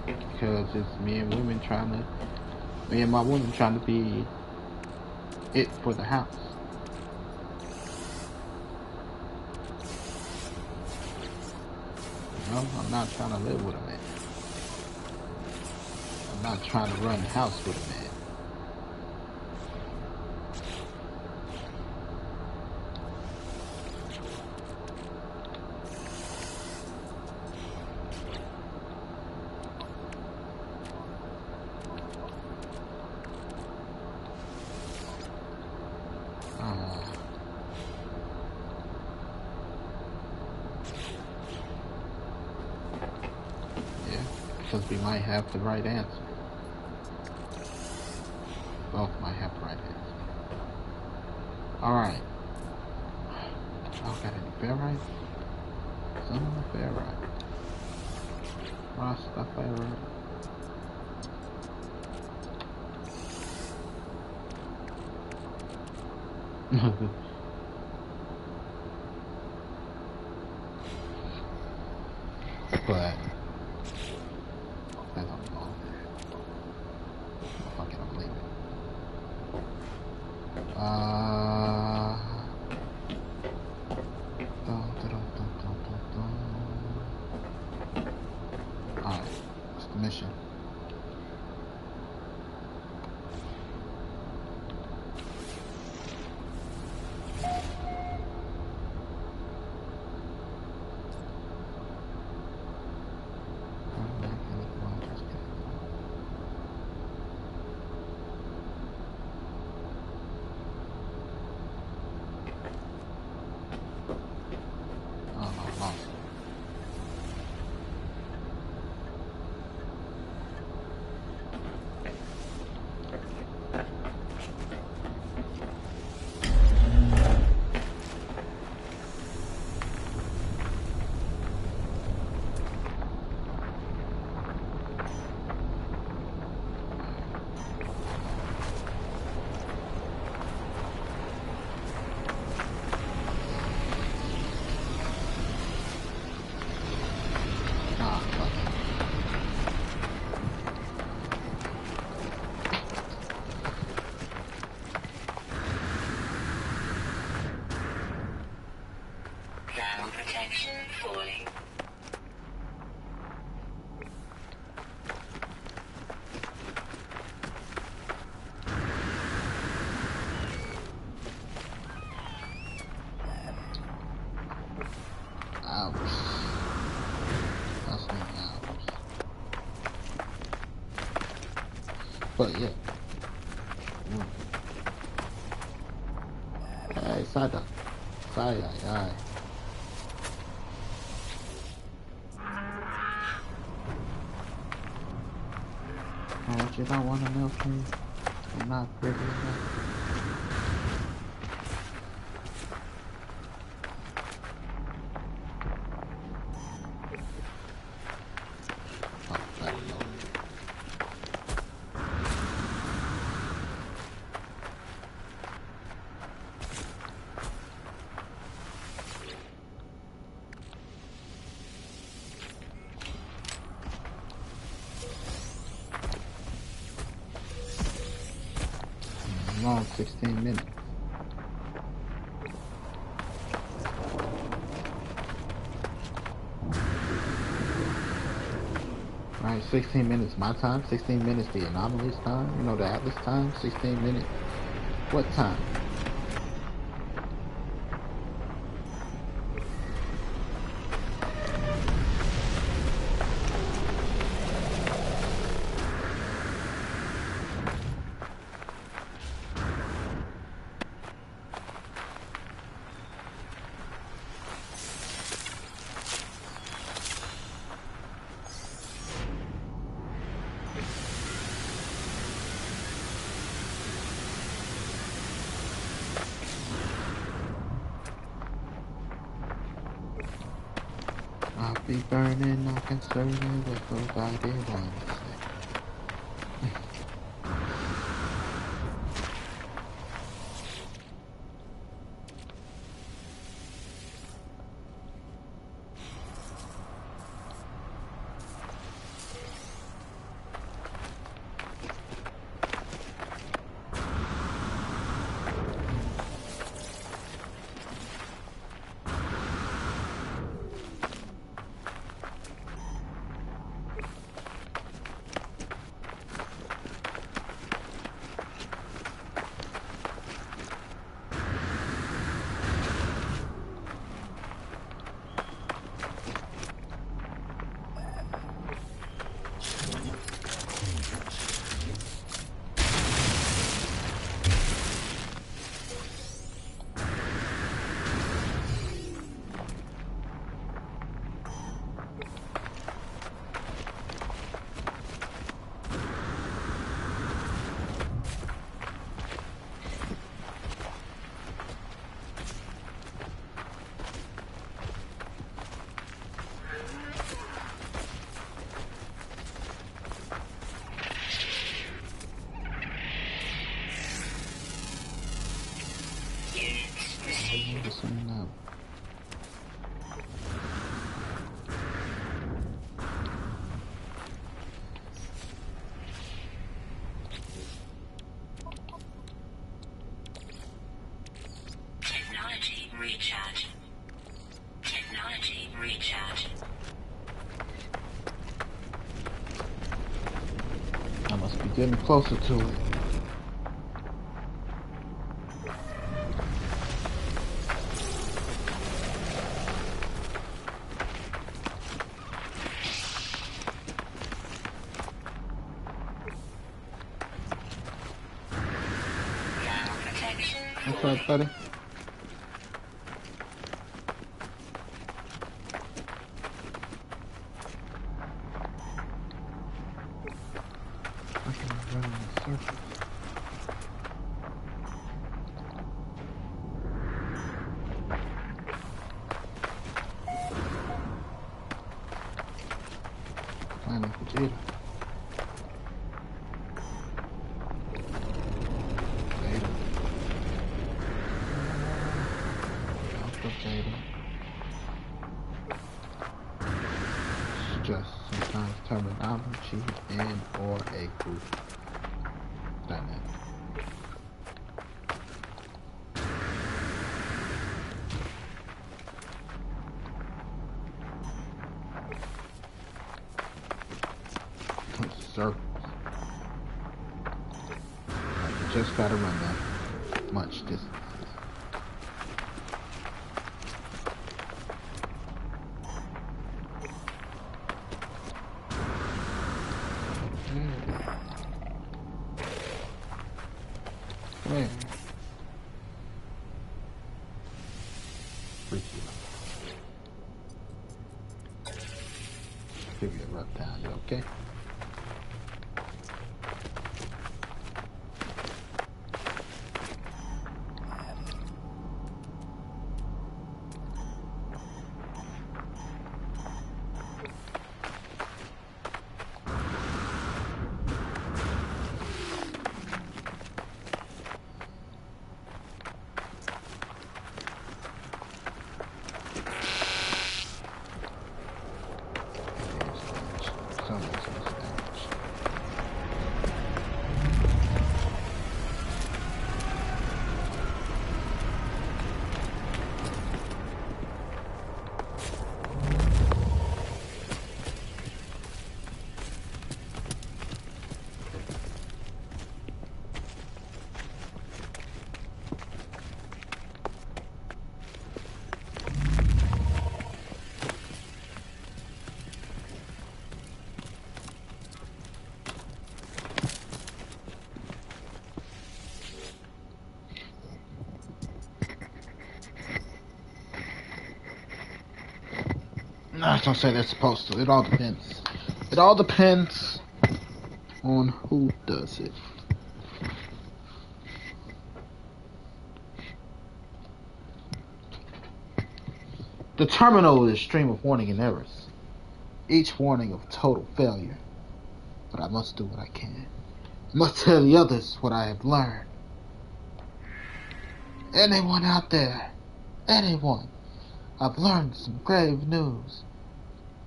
3. Because it's me and my woman trying to be it for the house. You know, I'm not trying to live with a man. I'm not trying to run the house with a man. Yeah, because we might have the right answer. Both might have the right answer. Alright. Oh, got any ferrite? Some of the ferrite. Rastafari. But as I'm going, fuck it, I'm leaving. Alright, what's the mission? Thermal protection falling. Hours. That's not hours. But yeah. Hey, Sada. Ay, ay, ay. Oh, you don't want to milk me? I'm not pretty enough. Oh, I don't know. Long 16 minutes. Alright, 16 minutes my time, 16 minutes the anomaly's time, you know, the Atlas time, 16 minutes. What time? I'll be burning, not concerned with nobody wants it. Listen up. Technology recharge. Technology recharge. I must be getting closer to it. Protection. What's up, buddy? I can run in circles. Planet Vegeta. Vegeta. Alpha Vegeta. It's just sometimes terminology and or a group dynamic. Circles. You just gotta run that much distance. Where? Freaky. Give you a rub down, you okay? don't say they're supposed to. It all depends. It all depends on who does it. The terminal is a stream of warning and errors. Each warning of total failure. But I must do what I can. I must tell the others what I have learned. Anyone out there? Anyone? I've learned some grave news.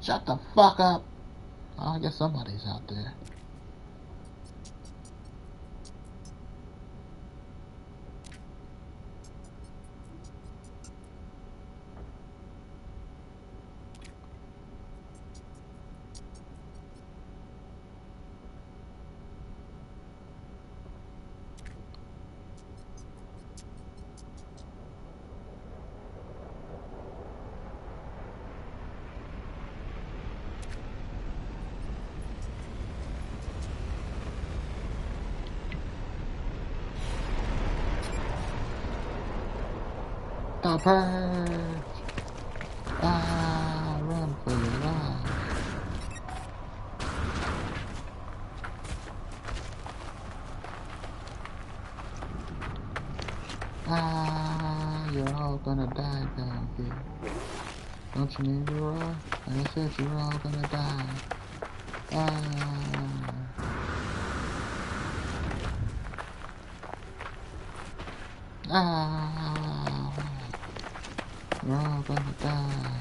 Shut the fuck up. Oh, I guess somebody's out there. The birds! Ah, run for your life. Ah, you're all gonna die down here. Don't you need you're all? Like I said, you're all gonna die. Ah. Ah. We're all gonna die.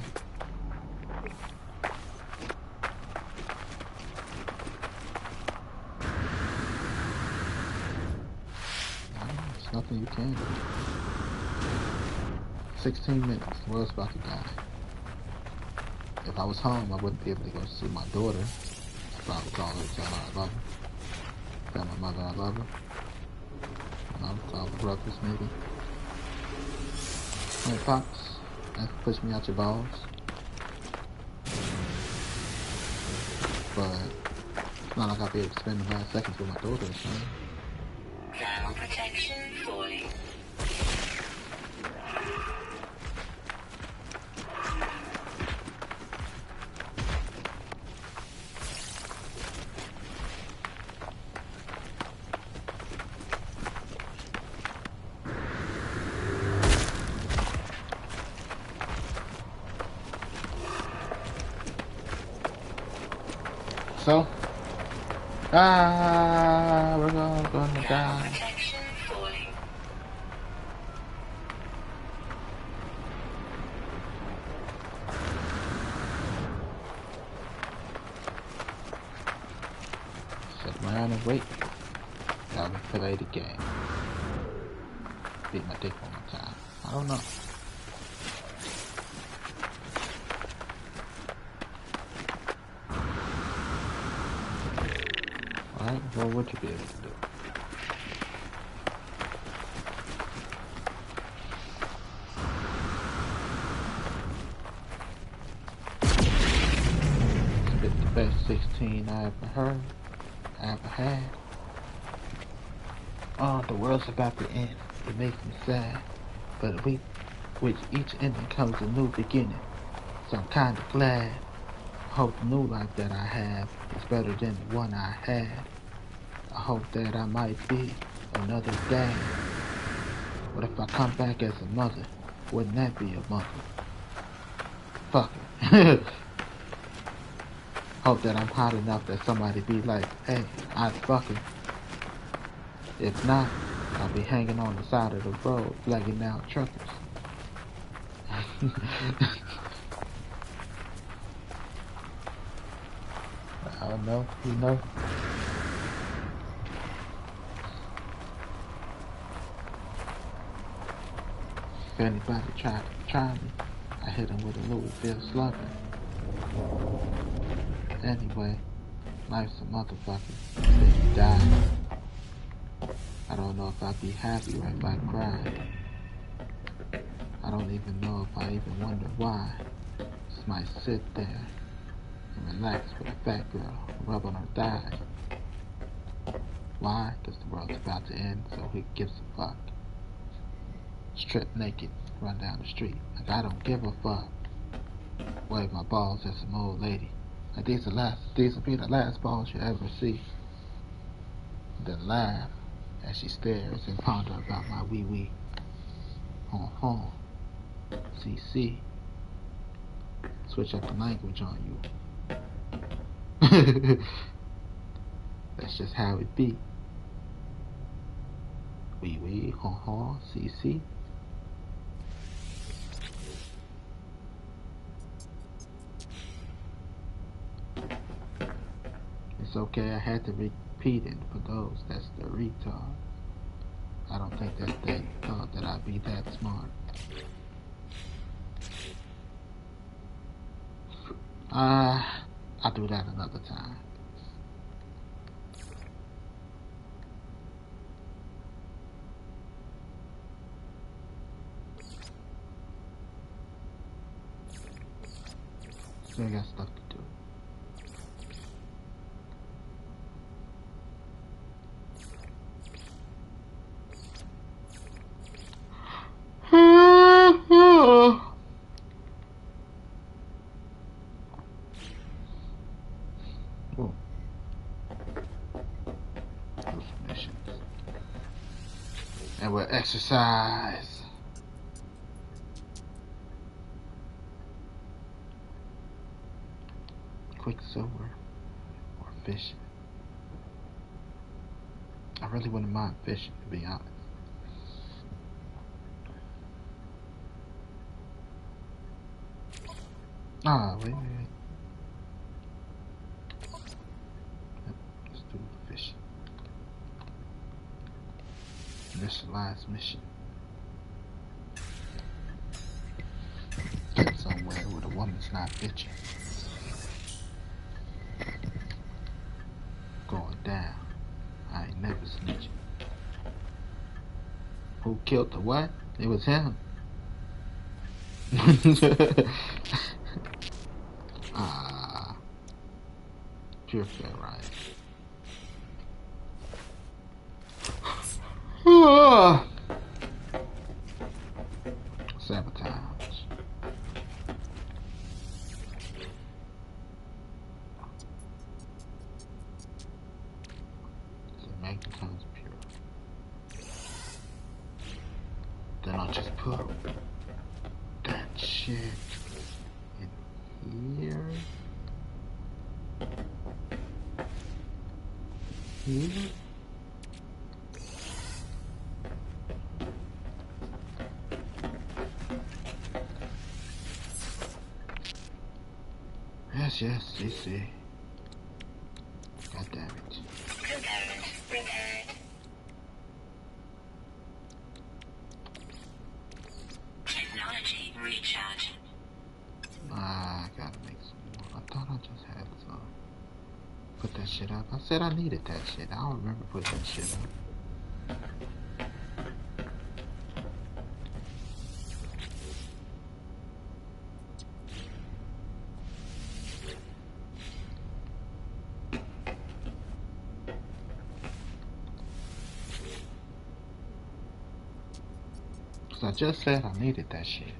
There's nothing you can do. 16 minutes, the world's about to die. If I was home, I wouldn't be able to go see my daughter. If I would call her, tell her I love her. Tell my mother I love her. Call the brothers maybe. Hey, Pops, that can push me out your balls. But it's not like I'll be able to spend the last seconds with my daughter or something. Thermal protection falling. So, we're all gonna die. Protection falling. Sit around and wait. Now we play the game. Beat my dick one more time. I don't know. Alright, what would you be able to do? It's the best 16 I ever heard, I ever had. Oh, the world's about to end. It makes me sad. But with each ending comes a new beginning. So I'm kinda glad. I hope the new life that I have is better than the one I had. I hope that I might be another dad. What if I come back as a mother? Wouldn't that be a mother? Fuck it. Hope that I'm hot enough that somebody be like, hey, I'd fuck her. If not, I'll be hanging on the side of the road, flagging down truckers. I don't know, you know. If anybody tried to try me, I hit him with a Louisville slugger. Anyway, life's a motherfucker. Then you die. I don't know if I'd be happy or if I'd cry. I don't even know if I even wonder why. Just might sit there and relax with a fat girl, rub on her thighs. Why? Because the world's about to end, so who gives a fuck? Strip naked, run down the street. Like I don't give a fuck. Wave my balls at some old lady. Like these will be the last balls you ever see. Then laugh as she stares and ponder about my wee wee. CC. Switch up the language on you. That's just how it be. Wee wee, CC. It's okay, I had to repeat it for those that's the retard. I don't think that they thought that I'd be that smart. I'll do that another time. Still got stuff to do. Oh. Those missions. And we'll exercise. Quicksilver or fishing. I really wouldn't mind fishing, to be honest. Wait. Let's do the fishing. Initialize mission. Get somewhere where the woman's not bitching. Going down. I ain't never snitching. Who killed the what? It was him. Pure fair right. Sabotage. So make the times pure. Then I'll just put that shit in here. Here. Yes, CC. God damn it. Repaired. Technology recharging. I gotta make some more. I thought I just had some. Put that shit up. I said I needed that shit. I don't remember putting that shit up. Cause I just said I needed that shit.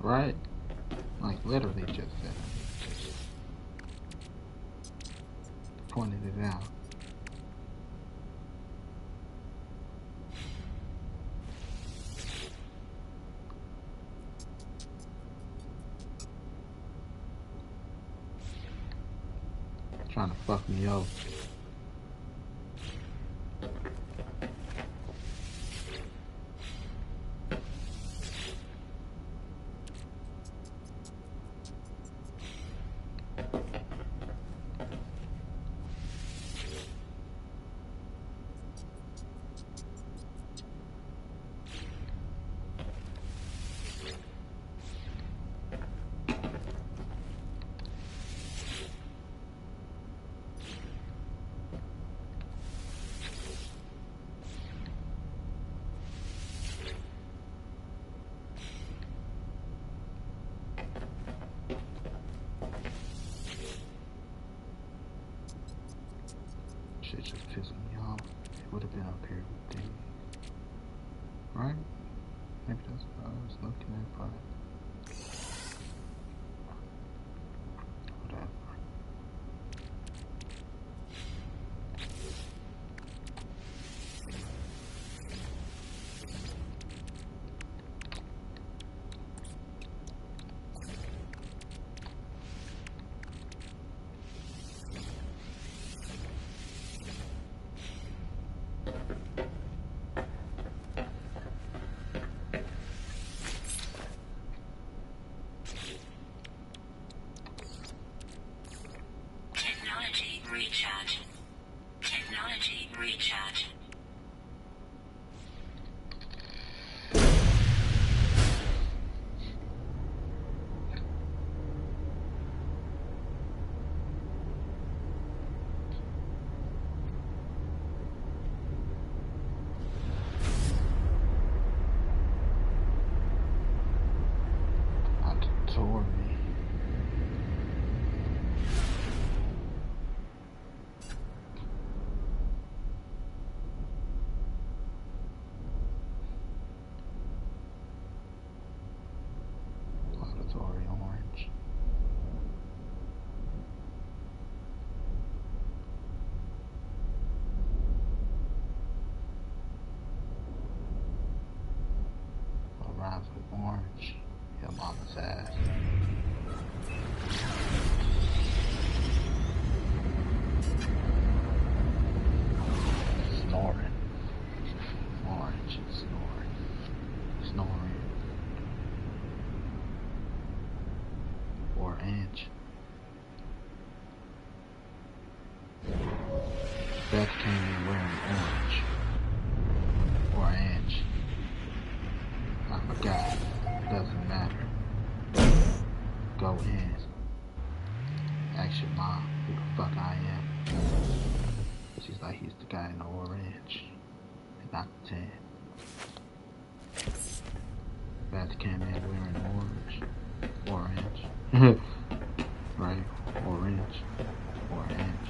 Right? Like literally just said it. Pointed it out. Trying to fuck me over. Shit just pissing me off. It would have been up here with things. right? Maybe that's what I was looking at, but whatever. Technology recharge. Technology recharge. Auditory. Auditory orange. What rhymes with orange? Your mama's ass. Snoring. Orange. Snoring. Snoring. Orange. Beth came in wearing orange. Orange. I forgot. Doesn't matter. Go in. Ask your mom who the fuck I am. She's like, he's the guy in the orange. Not the 10. Beth came in wearing orange. Orange. Right? Orange. Orange.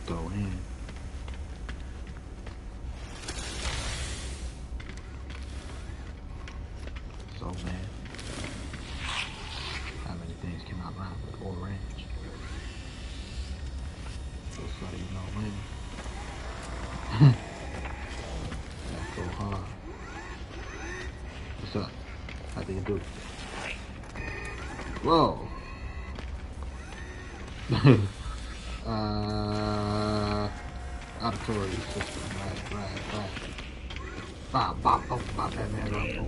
Go in. So man, how many things can I rhyme with orange? Just so you know when. That's so hard. What's up? How do you do? Whoa. Auditory system, right. Bop, bop, bop, bop, that man up.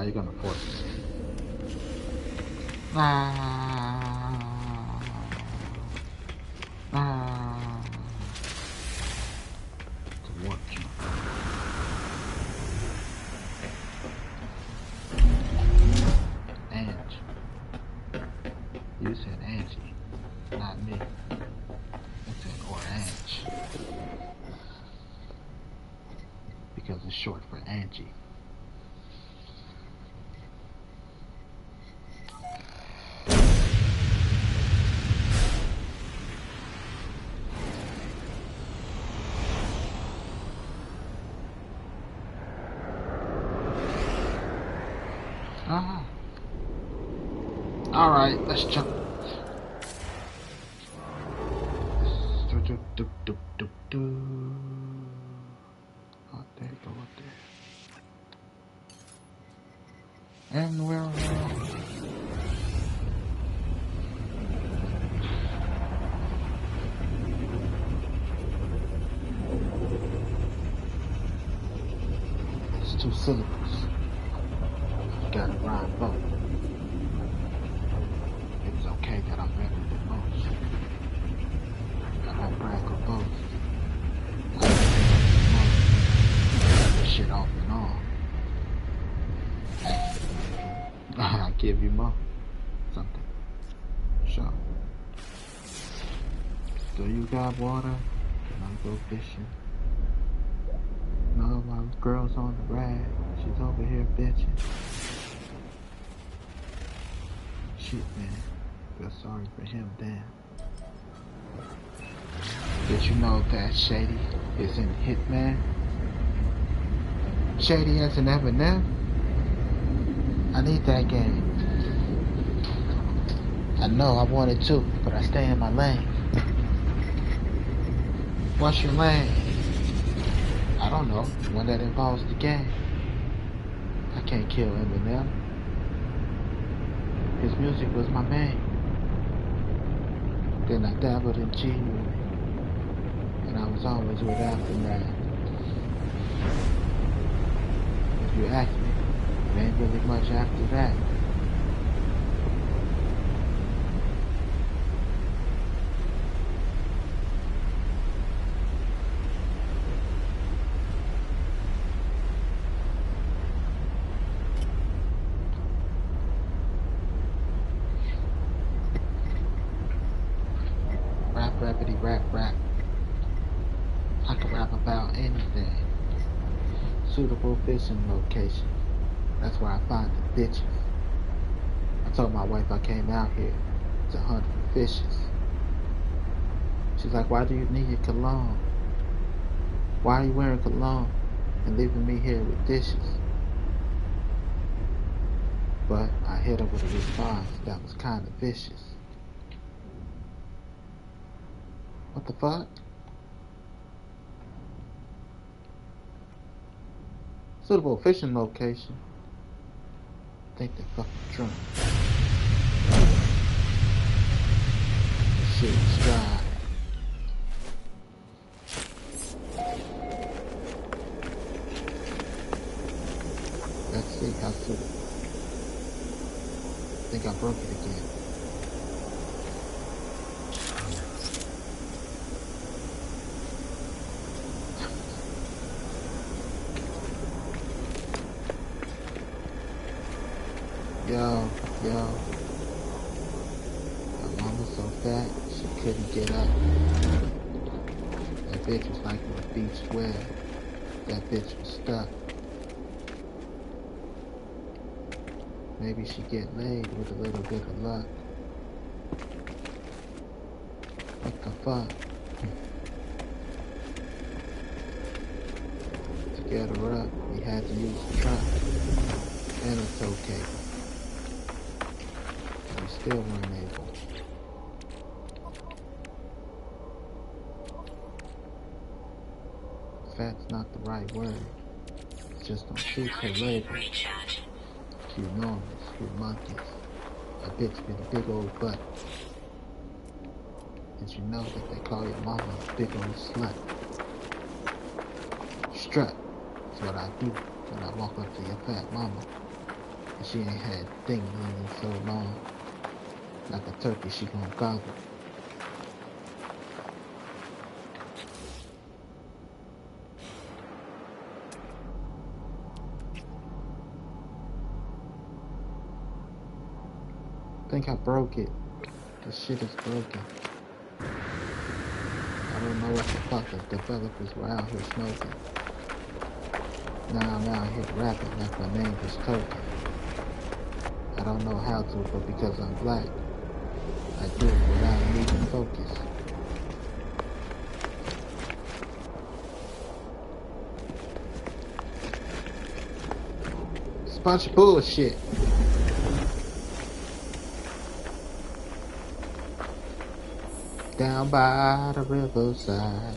You're gonna force it. To what? Angie. You said Angie, not me. I said orange. Because it's short for Angie. Alright, let's jump. Out there, go up there. And we're it's 2 syllables. You gotta rhyme both. It's okay that I'm better than most. And I brag on both. Shit off and on. I give you more. Something. Do you got water? Can I go fishing? No, my girl's on the rag. She's over here bitching. Shit, man. Feel sorry for him, damn. Did you know that Shady is in Hitman? Shady as an Eminem? I need that game. I know I want it too, but I stay in my lane. What's your lane? I don't know, one that involves the game. I can't kill Eminem. His music was my main. Then I dabbled in G Unit, and I was always with Aftermath. If you ask me, there ain't really much after that. Rappity rap rap. I can rap about anything. Suitable fishing location. That's where I find the bitches. I told my wife I came out here to hunt for fishes. She's like, why do you need your cologne? Why are you wearing cologne and leaving me here with dishes? But I hit her with a response that was kind of vicious. What the fuck? Suitable fishing location. Think they're fucking drunk. Shit is dry. Let's see how suitable. Think I broke it again. Yo. My mama's so fat, she couldn't get up. That bitch was like a beach whale. That bitch was stuck. Maybe she get laid with a little bit of luck. What the fuck? To get her up, we had to use the truck and a tow cable. We still weren't able. Fat's not the right word. It's just don't shoot her label. Few normals, few monkeys. A bitch with a big old butt. Did you know that they call your mama a big old slut? Strut is what I do when I walk up to your fat mama. And she ain't had ding in so long. Like a turkey, she gon' gobble. Think I broke it. This shit is broken. I don't know what the fuck the developers were out here smoking. Now I'm out here rapping like my name is Token. I don't know how to, but because I'm black, I do it without needing focus. It's a bunch of bullshit. Down by the riverside.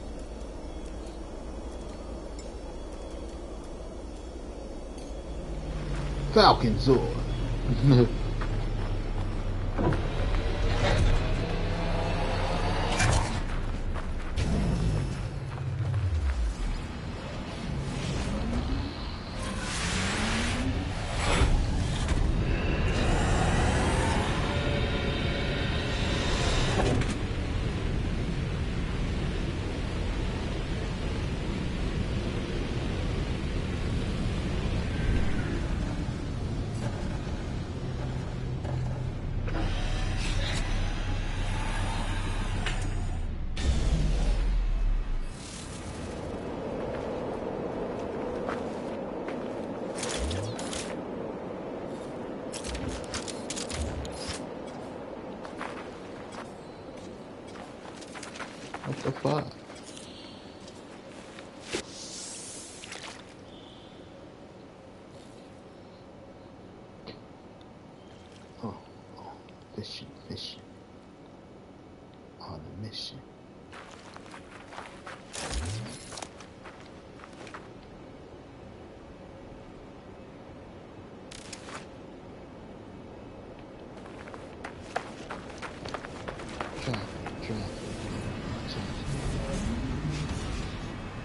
Falcon Zord. What the fuck? Oh, fishy. On a mission. Traffic.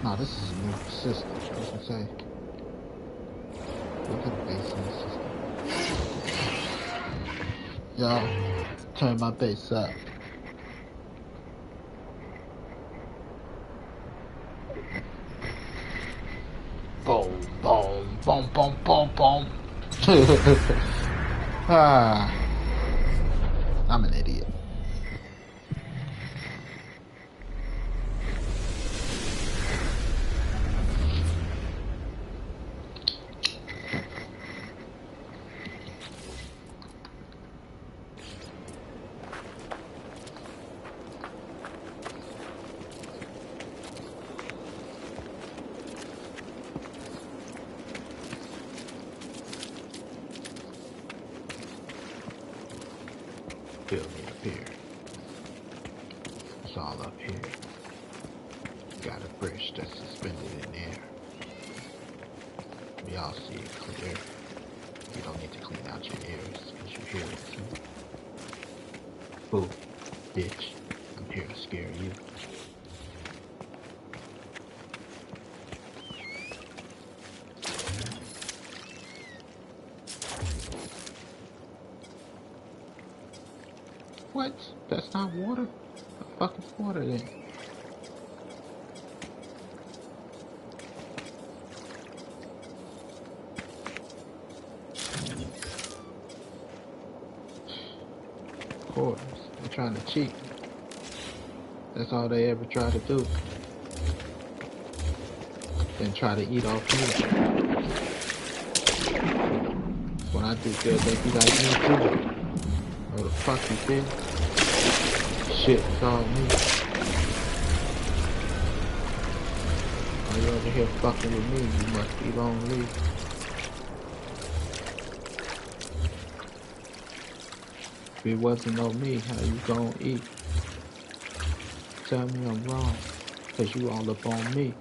Nah, this is a new system. I was gonna say. Look at the bass in the system. Yo, turn my bass up. Boom, boom, boom, boom, boom, boom. I'm an idiot. Building up here. It's all up here. Got a bridge that's suspended in air. We all see it clear. You don't need to clean out your ears because you hear it too. Boo, bitch. I'm here to scare you. What? That's not water? The fuck is water then? Of course, they're trying to cheat. That's all they ever try to do. Then try to eat off me. When I do good, they be like me too. Oh, the fuck you did? Shit, it's all me. Are you over here fucking with me? You must be lonely. If it wasn't on me, how you gon' eat? Tell me I'm wrong, cause you all up on me.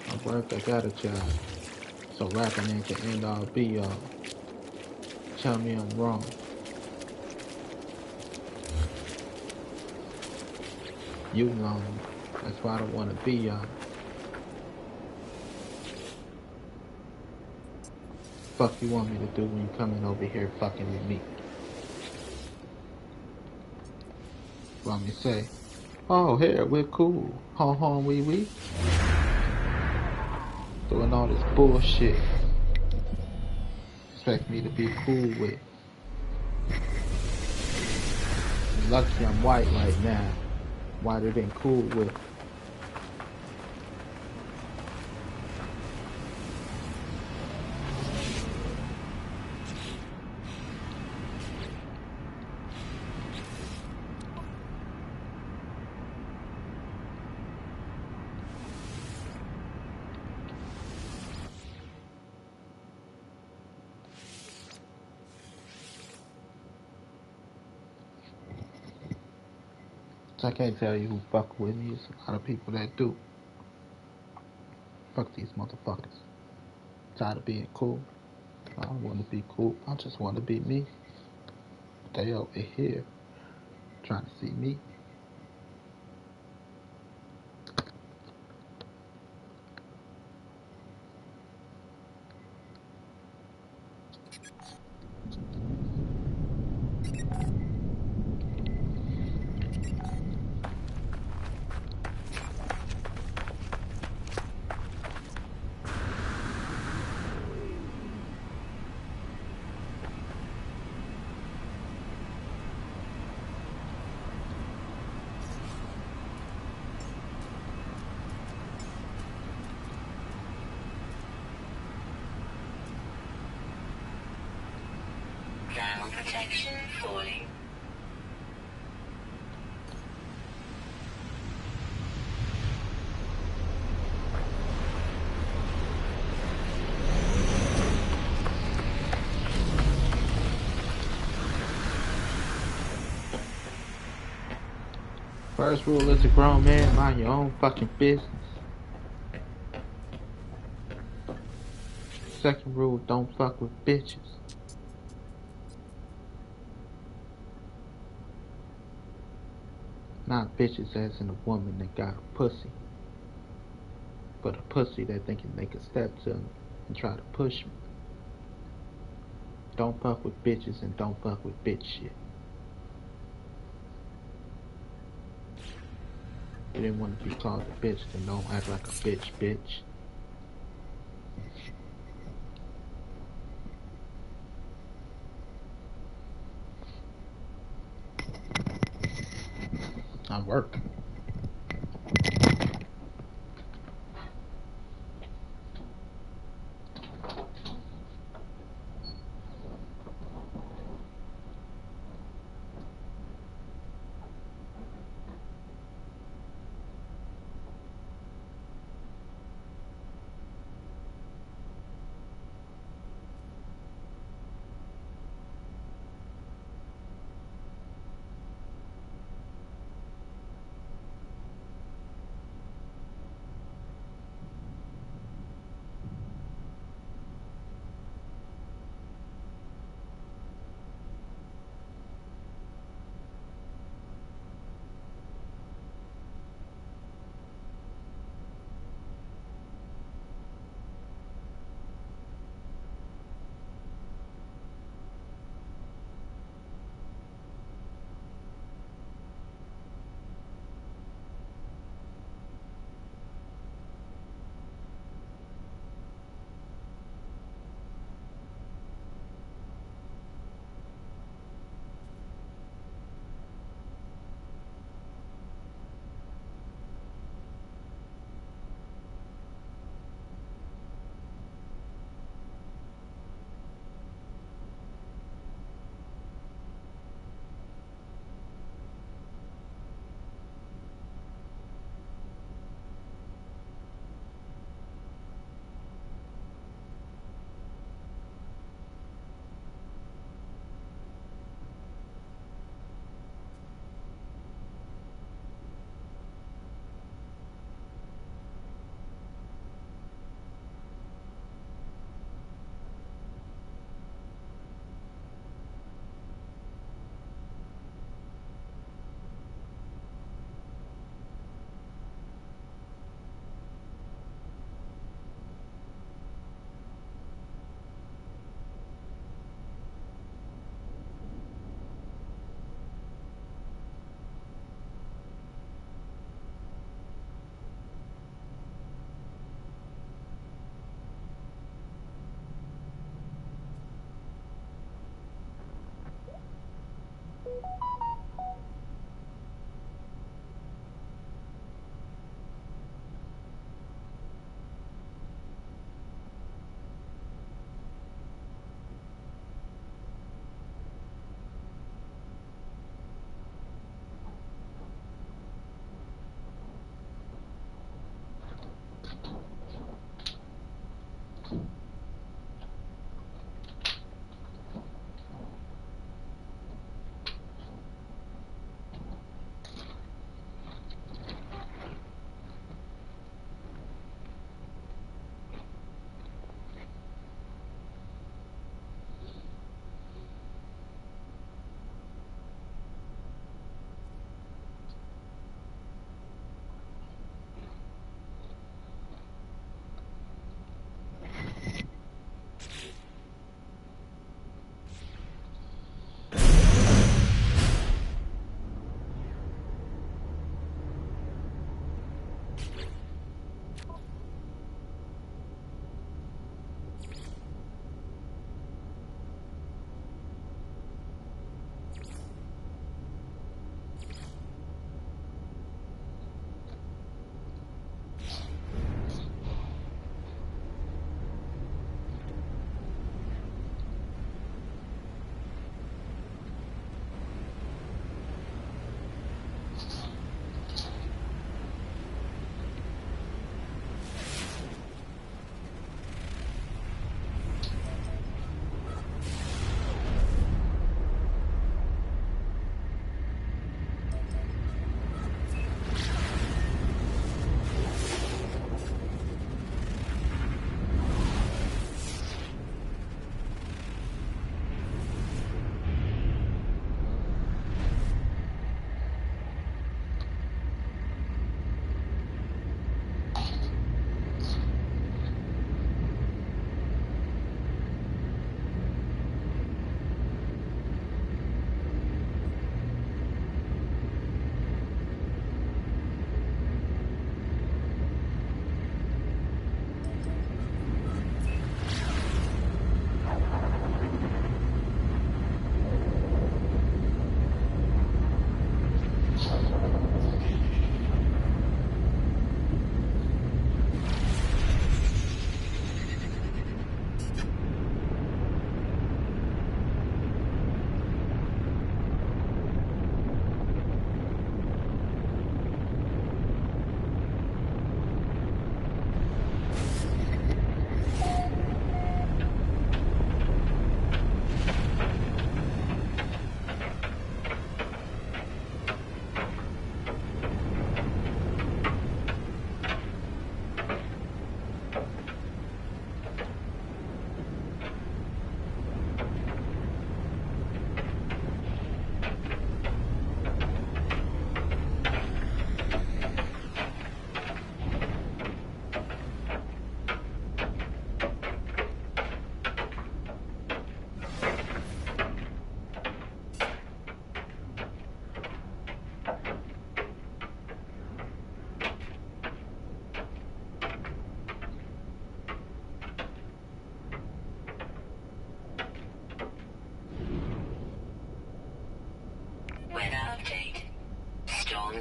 I work, I got a job. So rapping ain't the end all be all. Tell me I'm wrong. You lonely. That's why I don't wanna be y'all. Fuck you want me to do when you coming over here fucking with me? Want me to say, oh here, we're cool. Hon wee. Doing all this bullshit. Expect me to be cool with. Lucky I'm white right now. Whiter than cool with. So I can't tell you who fuck with me. There's a lot of people that do. Fuck these motherfuckers. Tired of being cool. I don't want to be cool. I just want to be me. They over here trying to see me. Ground protection falling. First rule as a grown man, mind your own fucking business. Second rule, don't fuck with bitches. Not bitches as in a woman that got a pussy, but a pussy that they can make a step to me and try to push me. Don't fuck with bitches and don't fuck with bitch shit. You didn't want to be called a bitch, then don't act like a bitch, bitch. I'm working.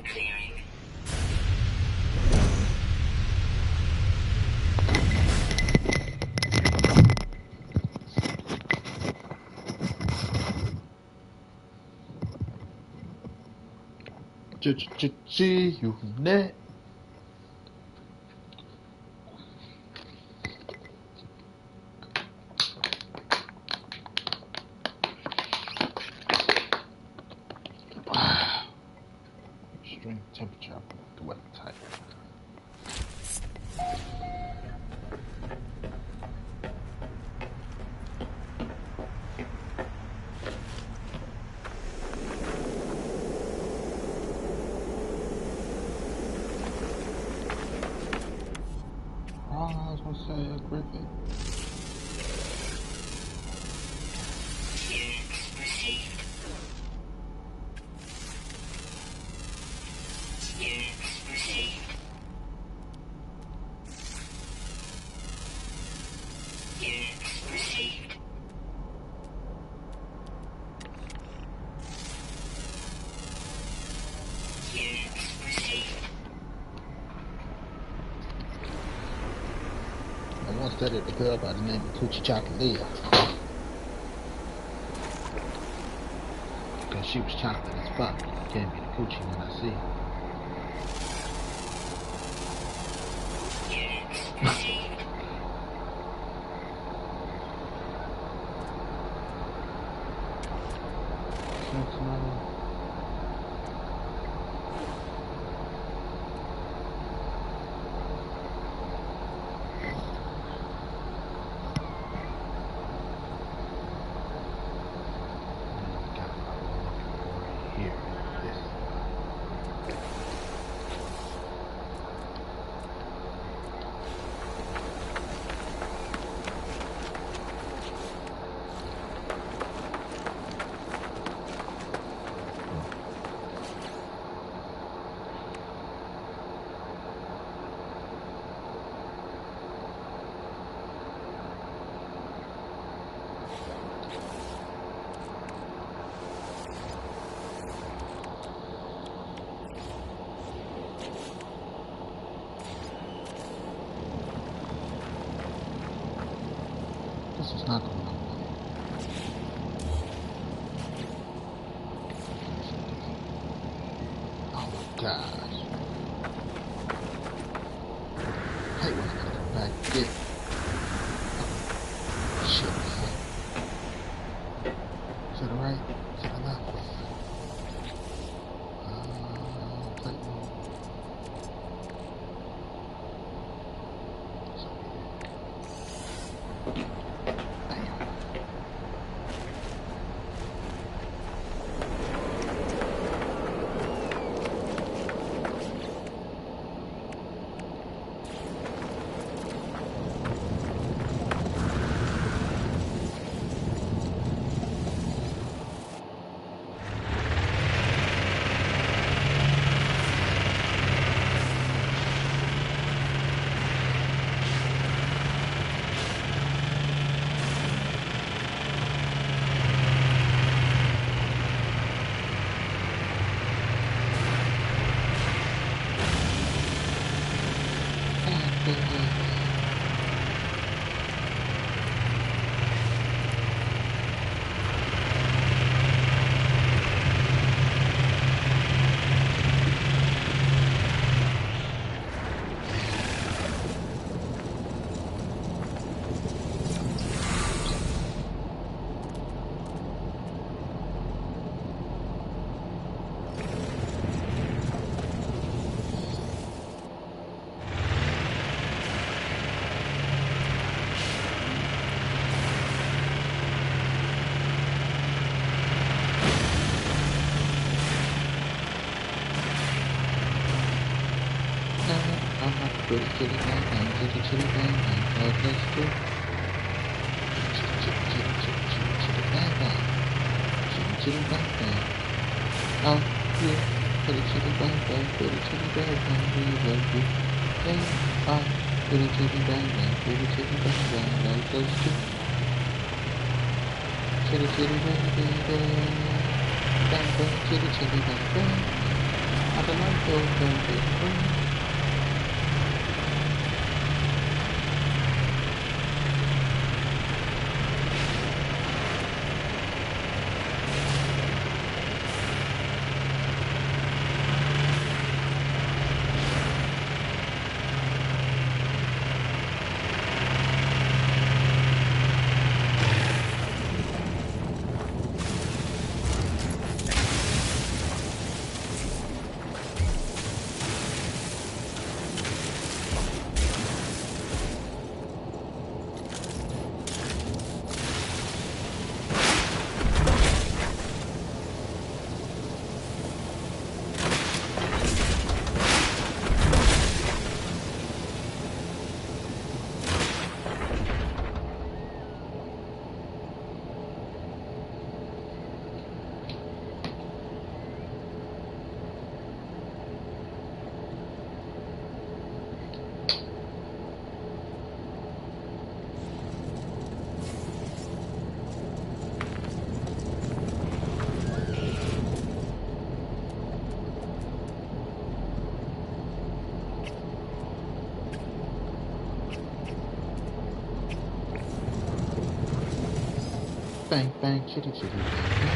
for clearing. You net. Wow. Extreme temperature. The weather type. I was gonna say a griffin. Units received. Units received. Units received. Units received. I once studied a girl by the name of Coochie Chocolate because she was chocolate as fuck. Gave me the coochie when I see her. Units received. Sentinel. This is not the one I want. Oh my gosh. I hate when I gotta come back and get it. Shit, man. Is that alright? Is that enough? Plate room. Chitty chitty bang bang, chitty chitty bang bang, what let's do? Chitty chitty chitty chitty chitty chitty bang bang, chitty chitty bang bang. Oh yeah, chitty chitty bang bang, chitty chitty bang bang, we love you. Hey, oh, chitty chitty bang bang, chitty chitty bang bang, like those two. Chitty chitty bang bang bang, bang bang, chitty chitty bang bang. Adelante, baby. Bang, bang, chitty, chitty, bang, bang.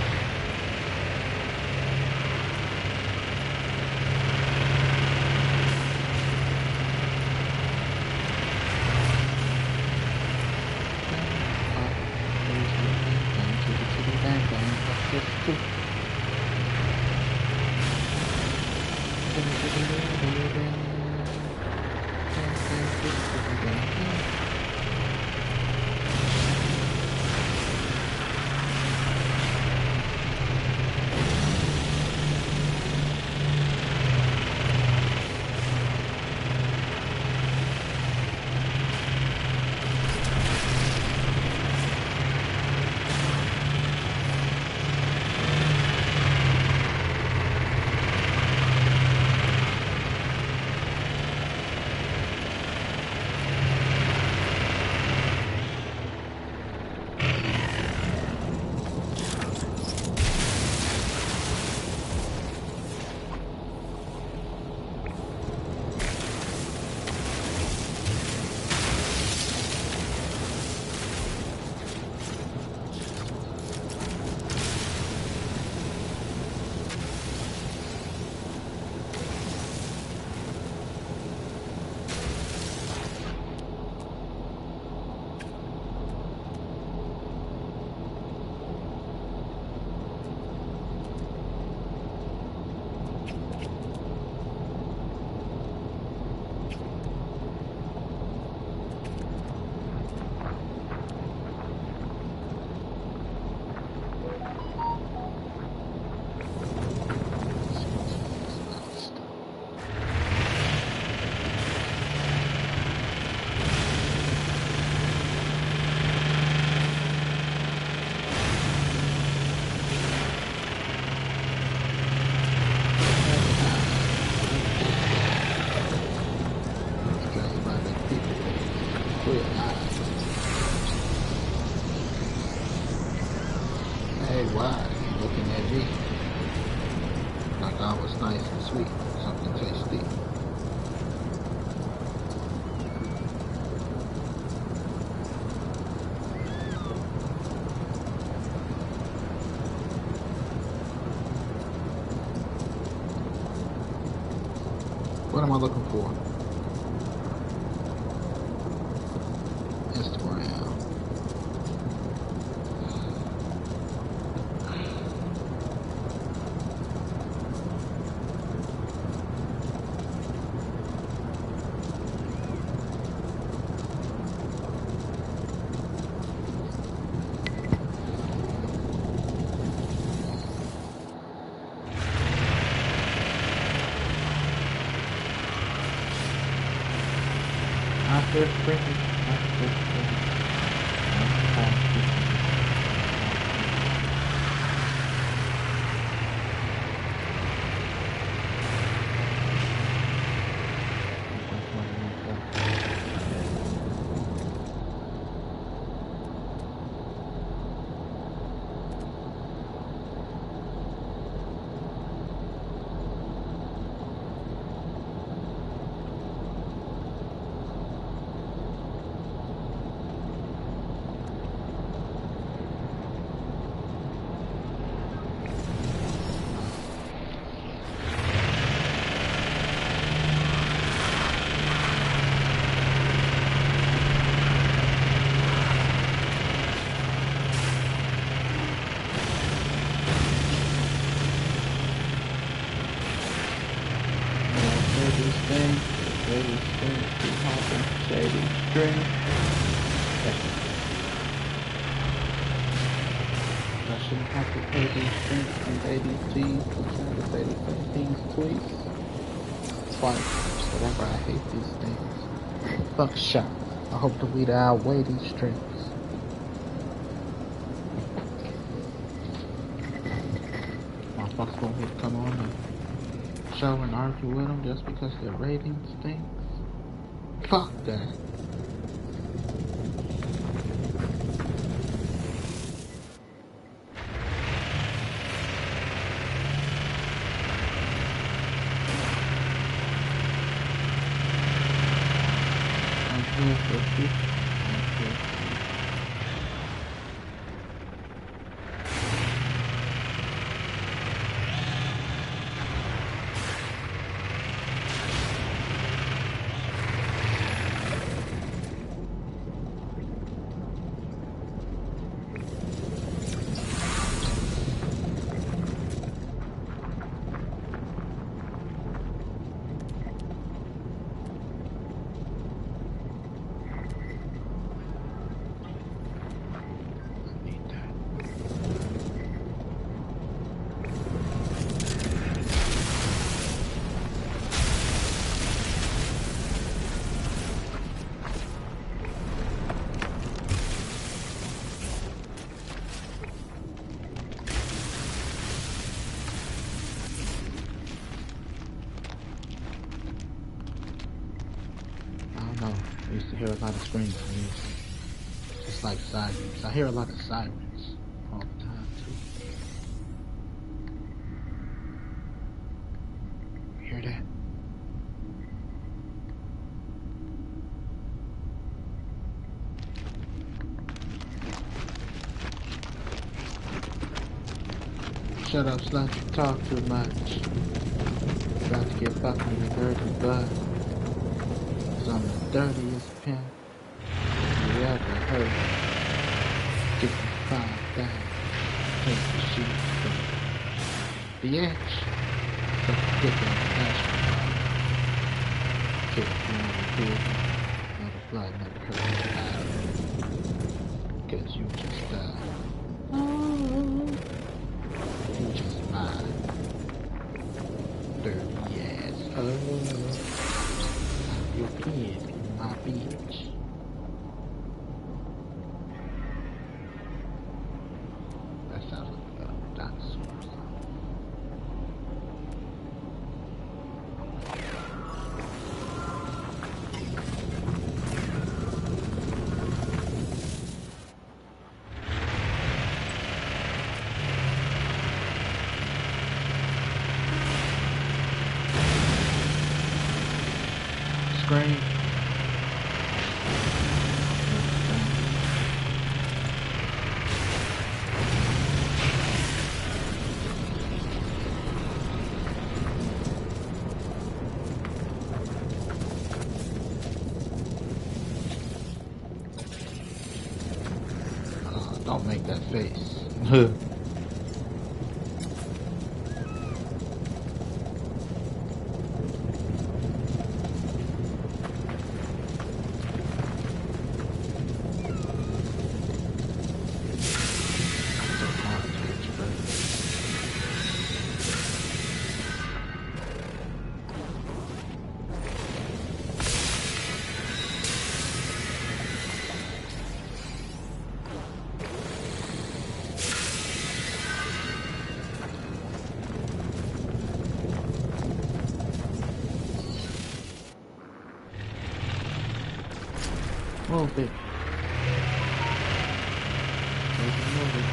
Bang, chitty, chitty, bang, bang. What's this too? Chitty, chitty, bang, bang, bang. Bang, bang, chitty, chitty, bang, bang. Hey, why? You looking at me? Like I was nice and sweet, something tasty. What am I looking for? Instagram. After spring, after spring. this thing. Pay this thing. Keep hopping. Shady string. I shouldn't have to pay these strings and pay these G's. I'm trying to say the same things twice. Twice. Whatever, I hate these things. Fuck shot. I hope the weed outweigh these strings. Motherfuckers won't hit come on and show and argue with them just because their ratings stinks. Fuck that. I used to hear a lot of screams from these. Just like sirens. I hear a lot of sirens all the time too. You hear that? Shut up, slut, you talk too much. About to get fucked in your dirty butt. Cause I'm the dirtiest pimp you ever heard. 55,000. Take the sheet from the edge. Suck the dick on the asphalt. Kick you in the big. Now the blood never hurt you. Cause you just you just mine. Dirty ass. Your kid in my bitch. That sounds like a dinosaur. Scream. Don't make that face. Move it. Move it.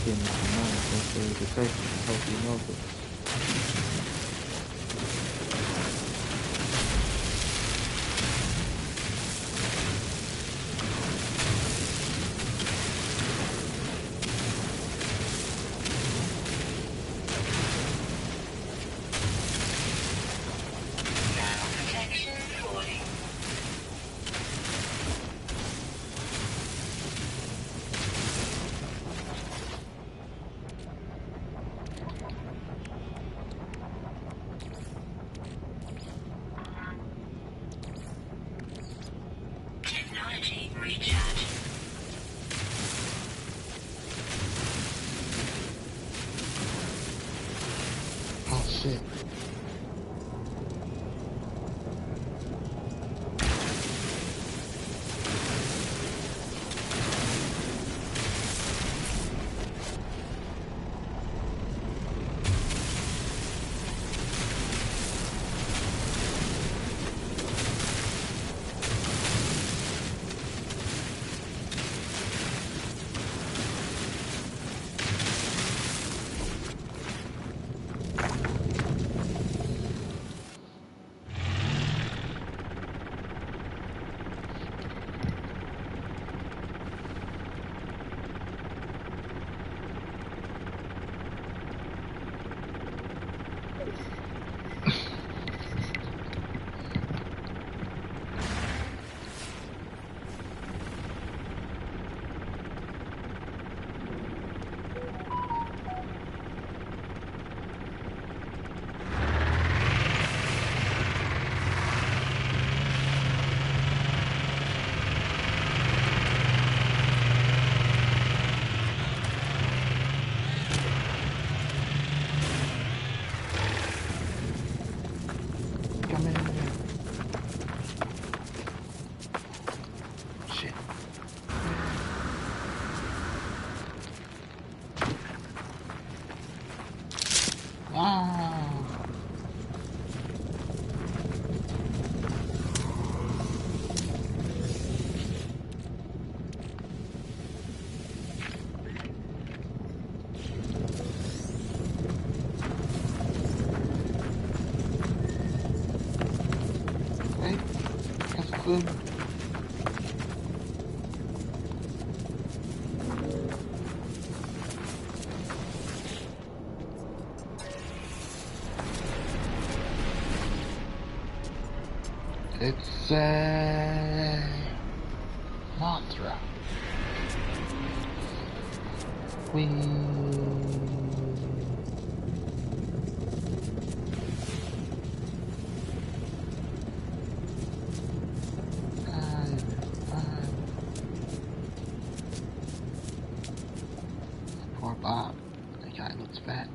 getting my money since the detection. I hope you know this. Now protection falling. Technology recharging. Oh shit. Come in here. Shit. Ah. Hey, got some food. It's Mothra. Poor Bob. That guy looks fat.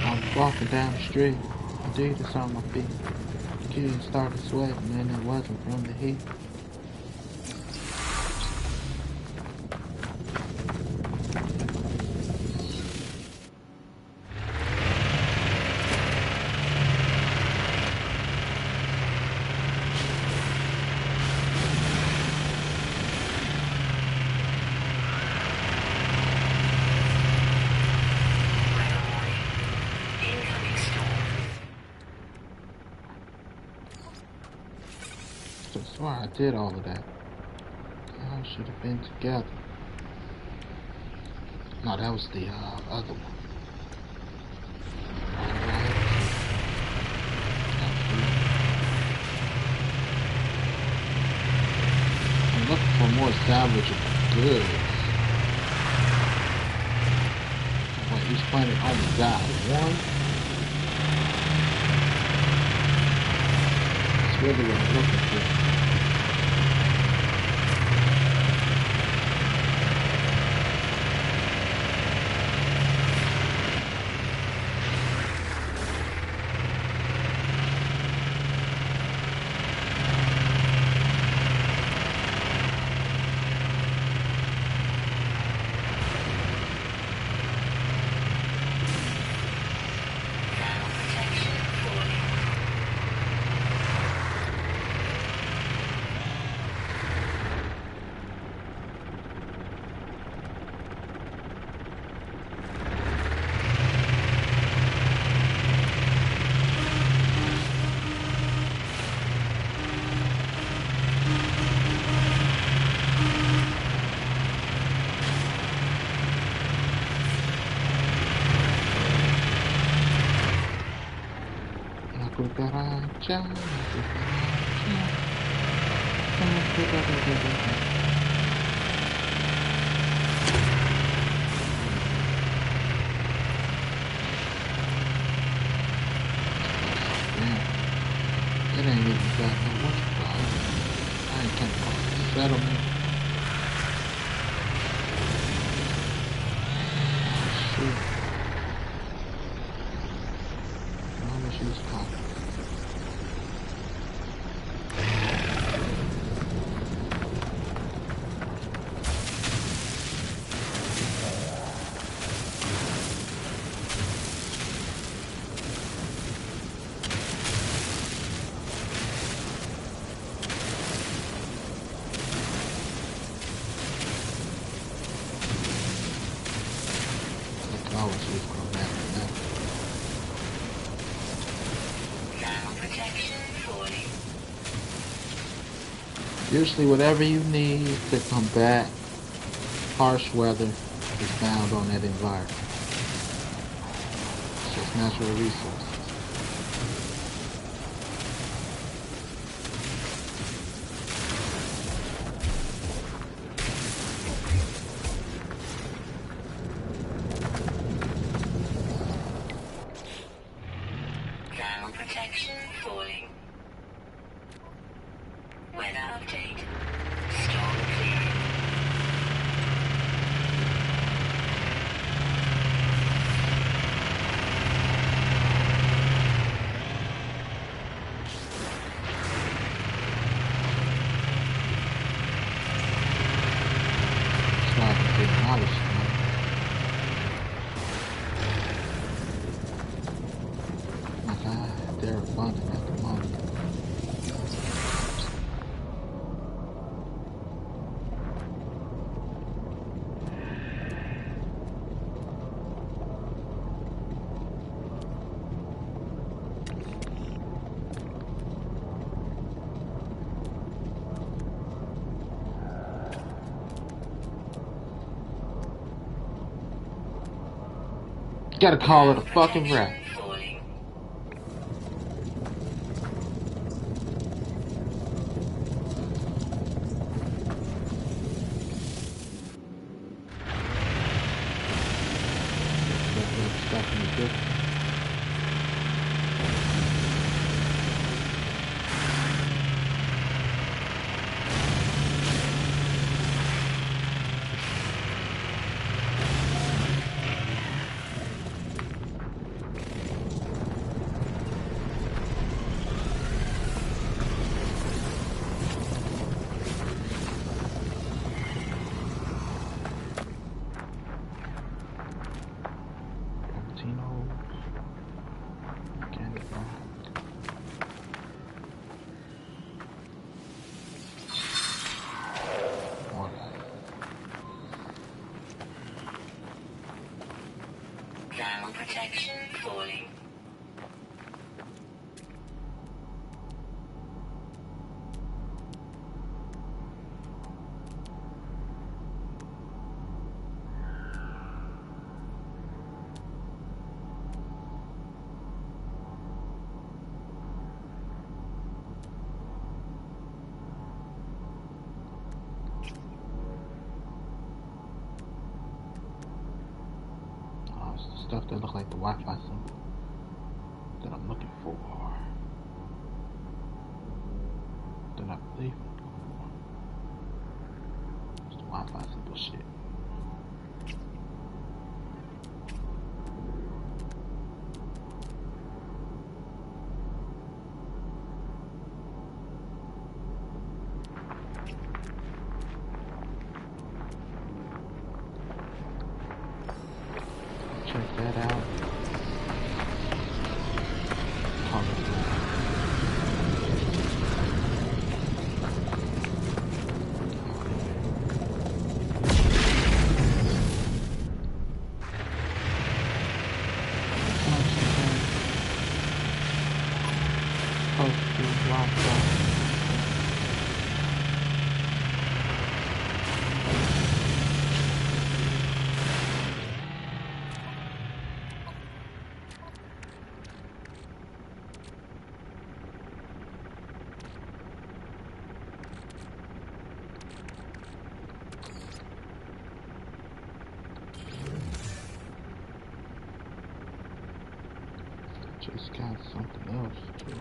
I was walking down the street. Indeed, it's on my feet. The kid started sweating, and it wasn't from the heat. Incoming storm. So I swear I did all of that. They all should have been together. No, that was the other one. I'm looking for more salvageable goods. Wait, each planet only got one? That's really what I'm looking for. cucaracha, la cucaracha, la cucaracha. It ain't even got no what's it called. I ain't talking about settlement. Shoot. How much she was talking? Oh, she was going back to that. Ground protection falling. Usually whatever you need to combat harsh weather is found on that environment. It's just natural resources. Ground protection falling. Weather update. Storm clearing. That's why I can get knowledge tonight. My God, they're abundant at the moment. Gotta call it a fucking wrap. Falling. Stuff in the book. Cappuccino. Candy bar. Water. Ground protection falling. Oh, it's the stuff that look like the Wi-Fi symbol that I'm looking for. That I believe I'm looking for. It's the Wi-Fi symbol shit. Check that out. Call it a wrap. It's got something else too.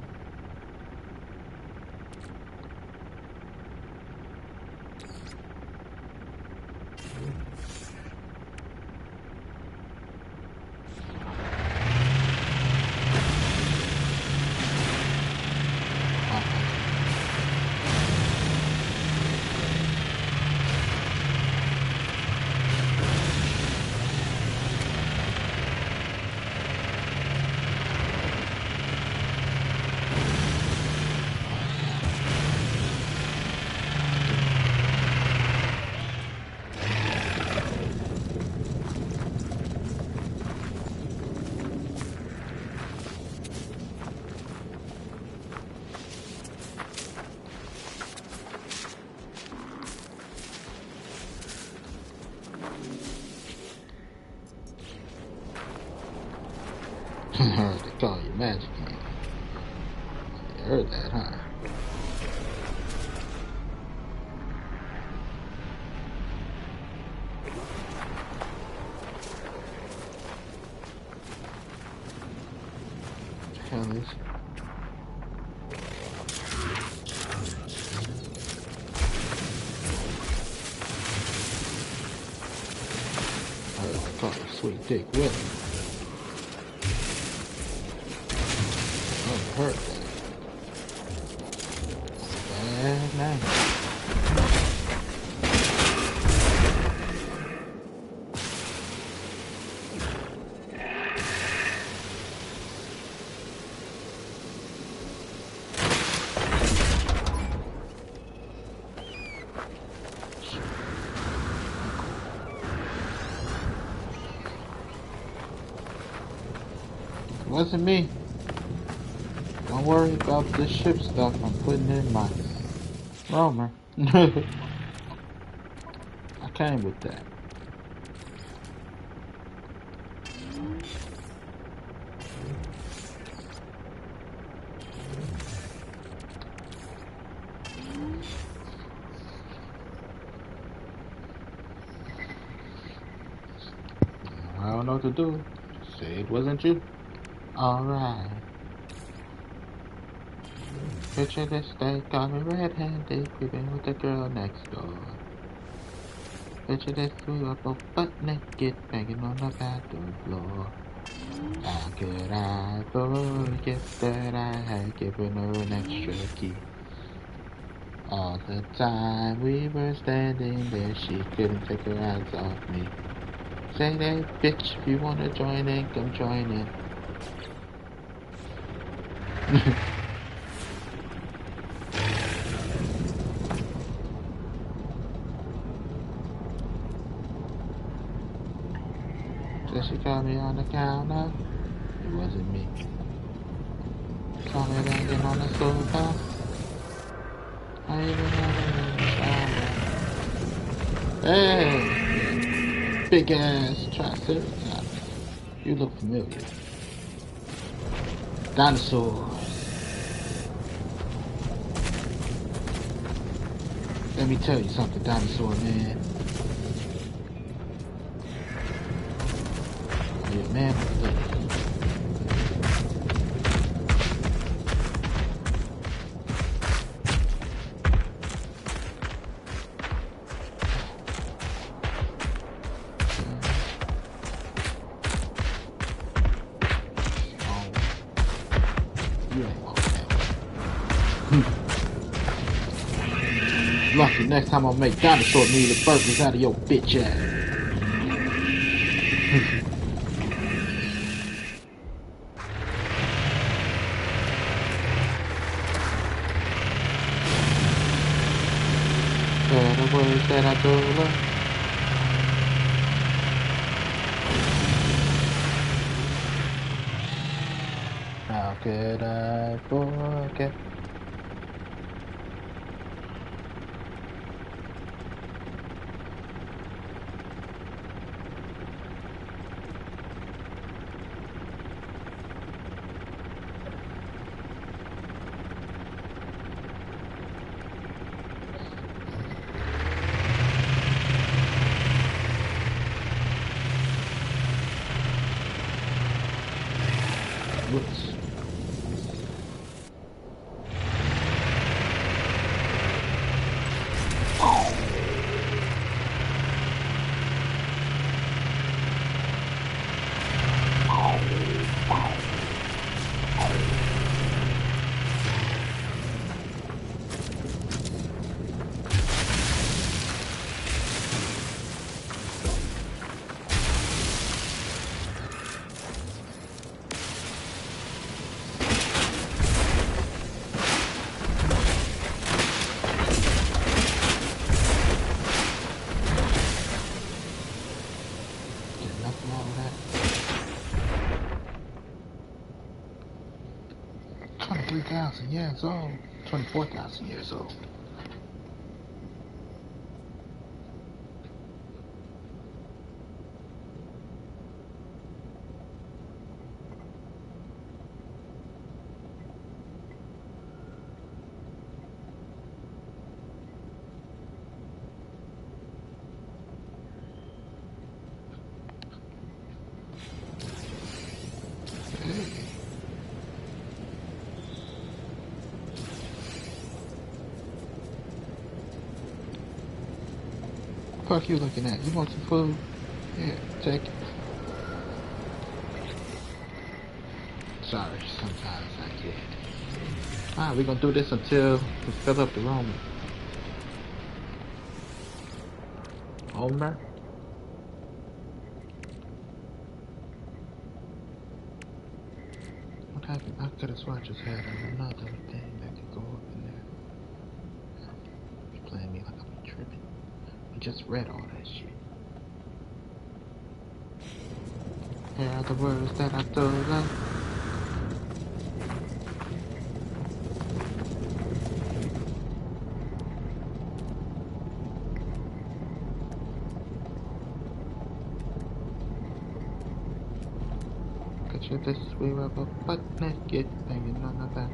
They call you magic man. You heard that, huh? What the hell is it? They call it Sweet Dick Willie. Oh, heard that. Bad name. It wasn't me. Don't worry about the ship stuff I'm putting in my roamer. I came with that. I don't know what to do. Say it wasn't you. Alright. Picture this day, got me red-handed, creeping with the girl next door. Picture this, we were both butt naked, banging on the bathroom floor. How could I forget that I had given her an extra key? All the time we were standing there, she couldn't take her eyes off me. Say that bitch, if you wanna join in, come join in. So she called me on the counter. It wasn't me. Saw me banging on the sofa. I even had her in the shower. Hey! Big ass Triceratops. You look familiar. Dinosaurs. Let me tell you something, dinosaur man. Are you a man or a lady? You ain't walking that way. Lucky, next time I'll make dinosaur meat and burgers out of your bitch ass. The words that I told her. How could I forget? Whoops. 23,000 years old. 24,000 years old. Fuck you looking at? You want some food? Yeah, take it. Sorry, sometimes I get. Alright, we're gonna do this until we fill up the room. Homer? What happened? I could have sworn I just had another thing that could go up in there. You're playing me like I'm tripping. I just read all that shit. Here are the words that I told her. Picture this, we were both butt naked, hanging on the back.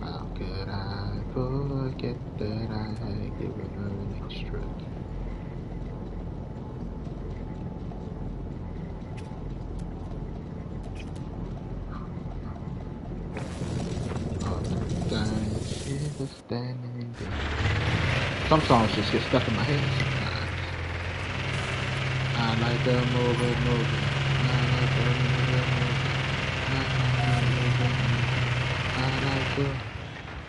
How could I forget that I had given her an extra key? She was standing there. Some songs just get stuck in my head sometimes. I like the movie. I like the movie. I like the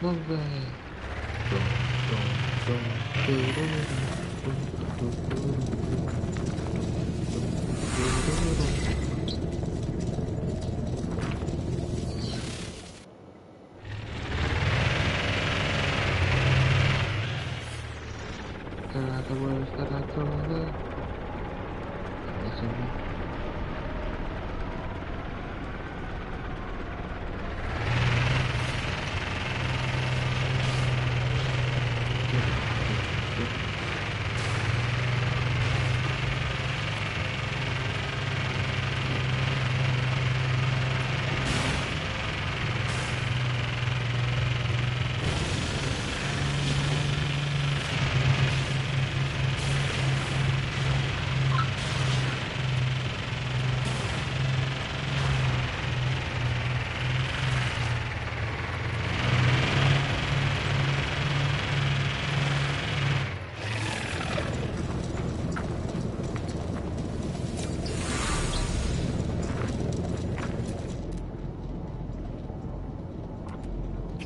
movie. Here are the words that I told her. Listen to me.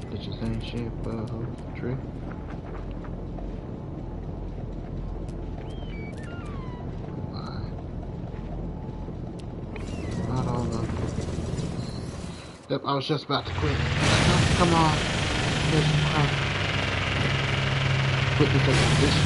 Bitches ain't shit but a whole tree. Not all of them. Yep, I was just about to quit. Come on. There's crap. Put this in position.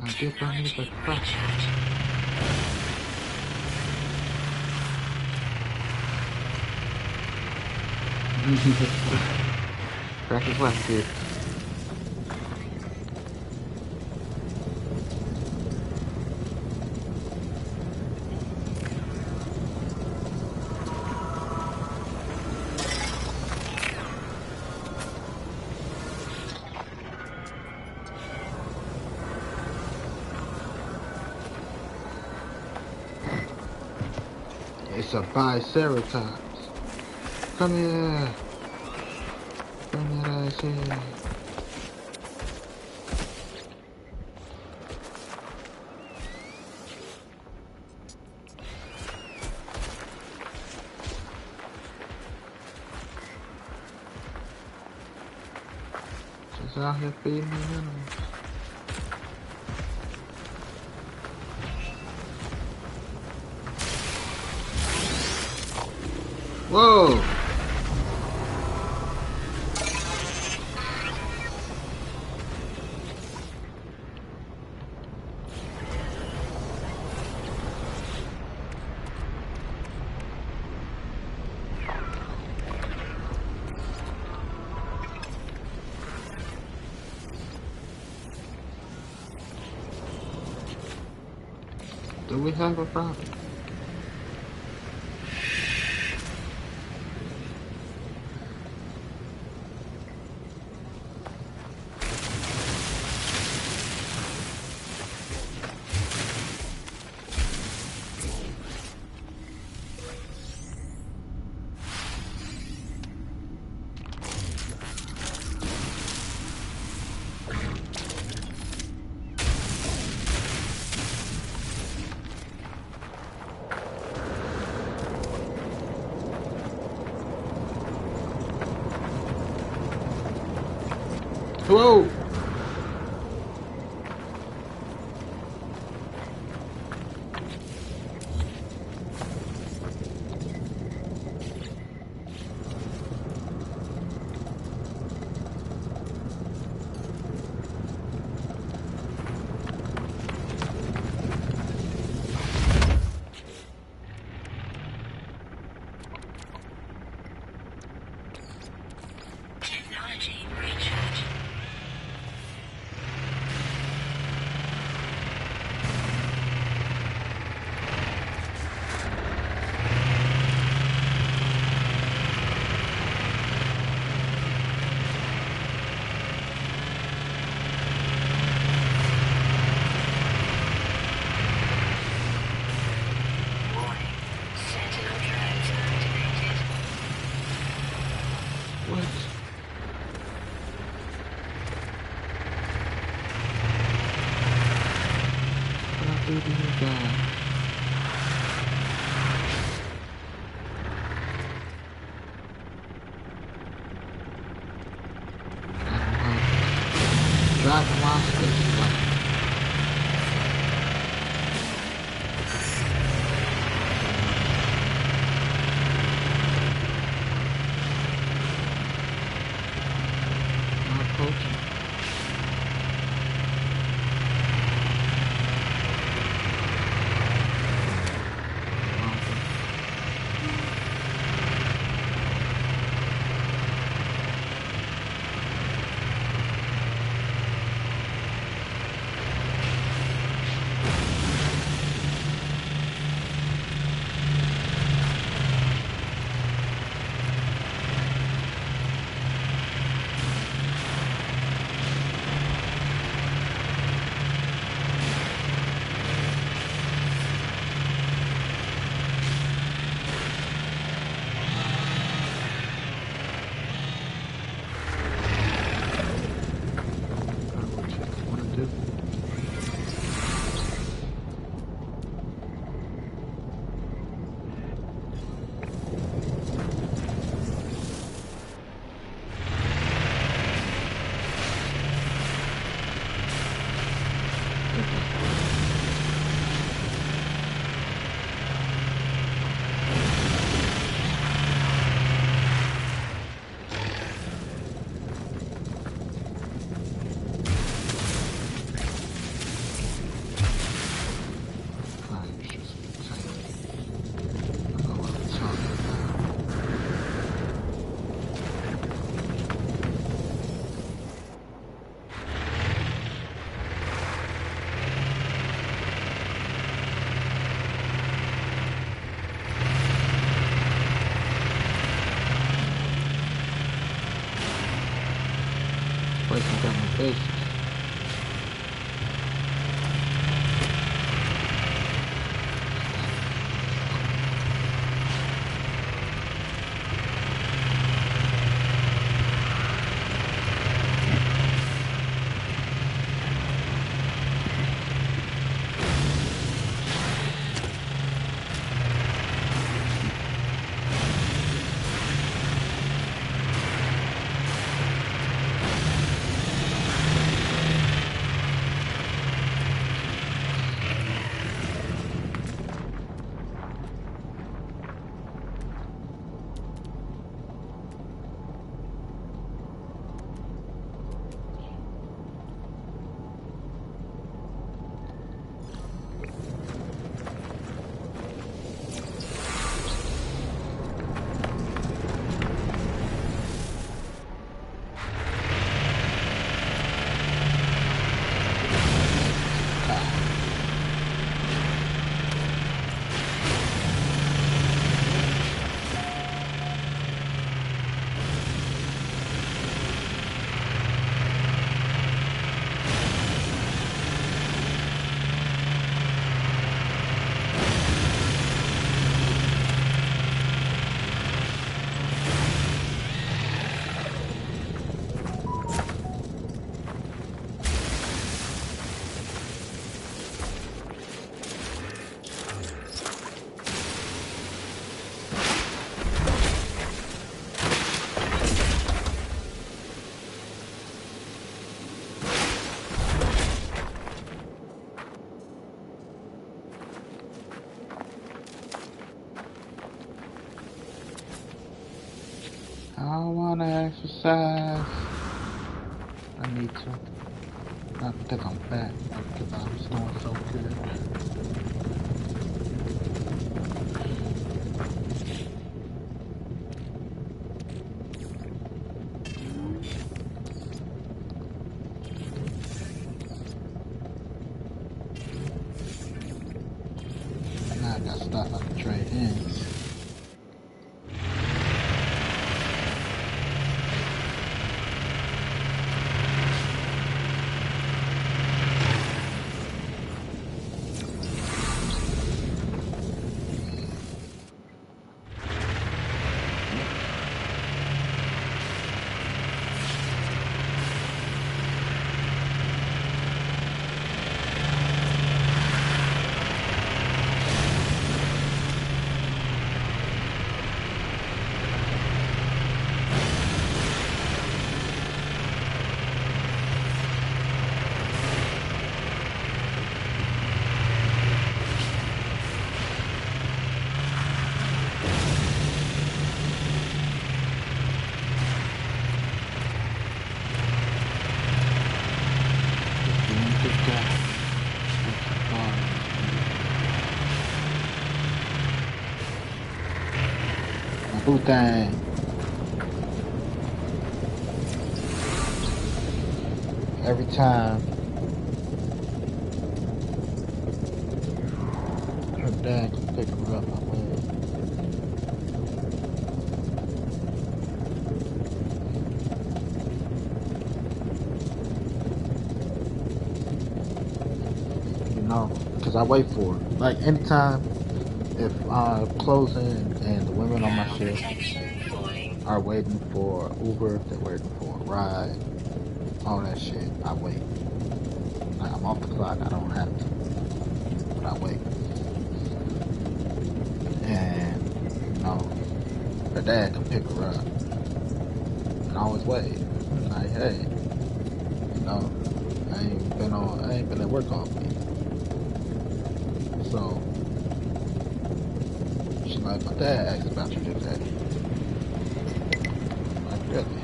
I get my music back. Crack his left, dude. It's a Biceratops. Come here. Bring that ass here. Just out here feeding the animals. Whoa! Do we have a problem? Whoa! Technology recharge. Warning. Sentinel drones activated. What? What I do to you guys? Dragon monsters, like my potion. What I do? Place I got my base. I wanna exercise. I need to. Not because I'm fat, but because I'm just doing so good. Now I got stuff I can trade in. Thing. Every time her dad can pick her up, I will. You know, because I wait for her. Like anytime if I'm closing and the women on my shift are waiting for Uber, if they're waiting for a ride, all that shit, I wait. Like I'm off the clock, I don't have to, but I wait. And, you know, her dad can pick her up. And I always wait. Like, hey, you know, I ain't been at work all week. So, she's like, my dad asked about you today. Like, really?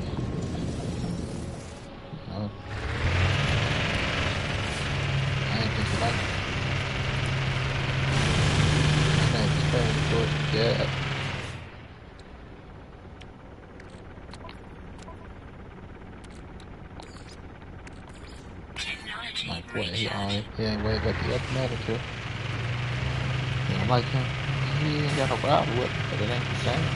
No. I ain't think about it. My name is Frank George. Yeah. Like, what? He ain't way back the other manager. You know, like him. He ain't got no problem with it, but it ain't the same.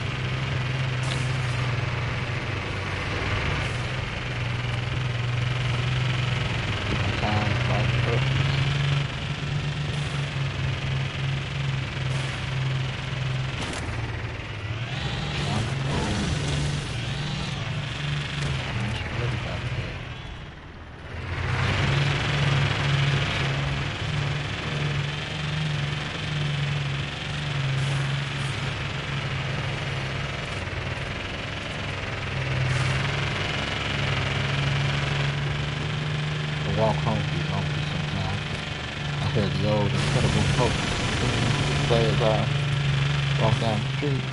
Time, life, purpose. Walk home be hungry sometimes. I hear the old Incredible Hulk play as I walk down the street.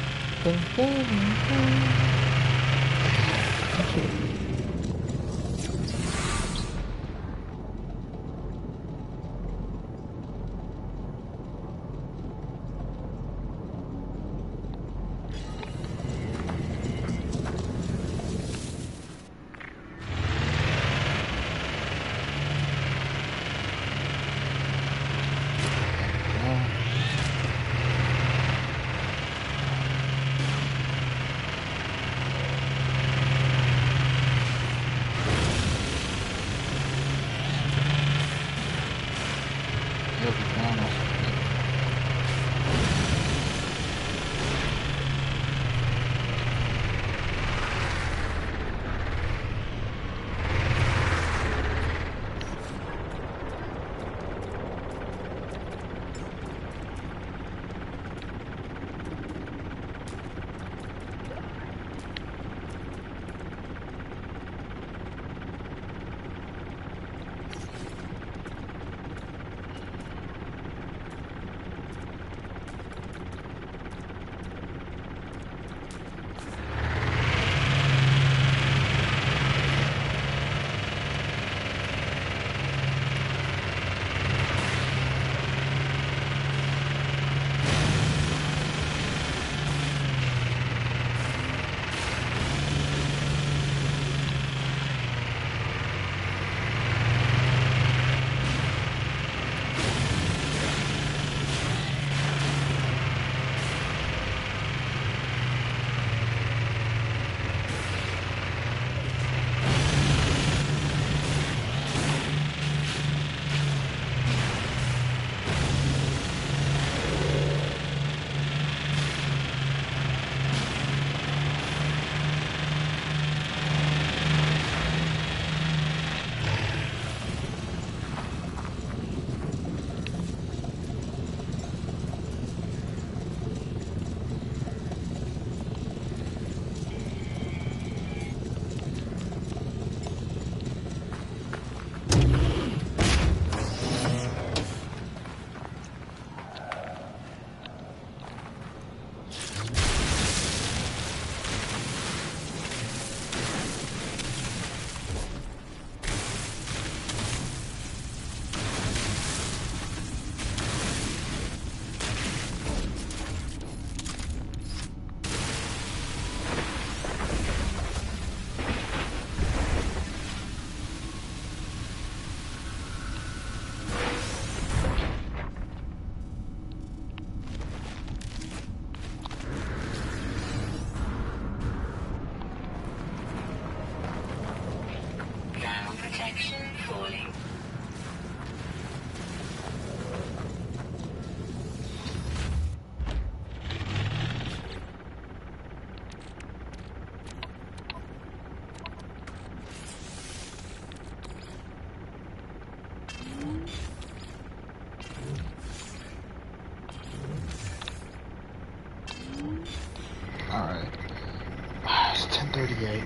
10:38.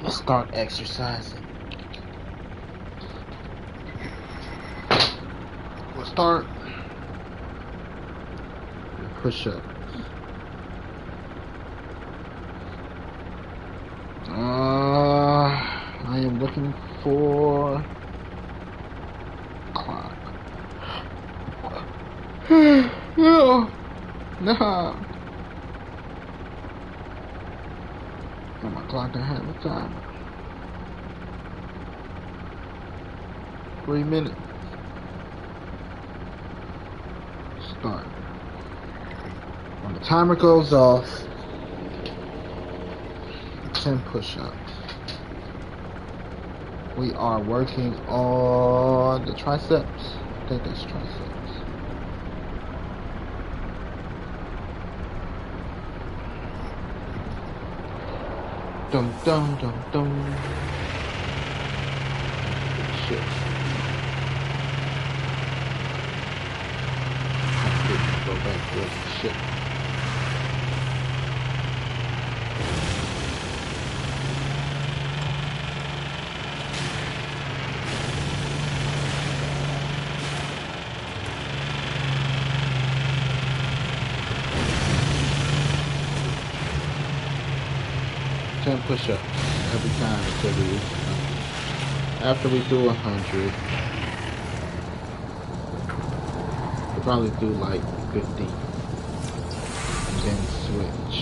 Let's start exercising. We'll start with push-ups. I am looking for clock. No. No. On my clock, I have a timer. 3 minutes. Start. When the timer goes off, 10 push-ups. We are working on the triceps. I think that's triceps. Dum dum dum dum. Shit. Go back to the shit. Push-ups every time until we reach 100. After we do 100, we'll probably do like 50 and then switch.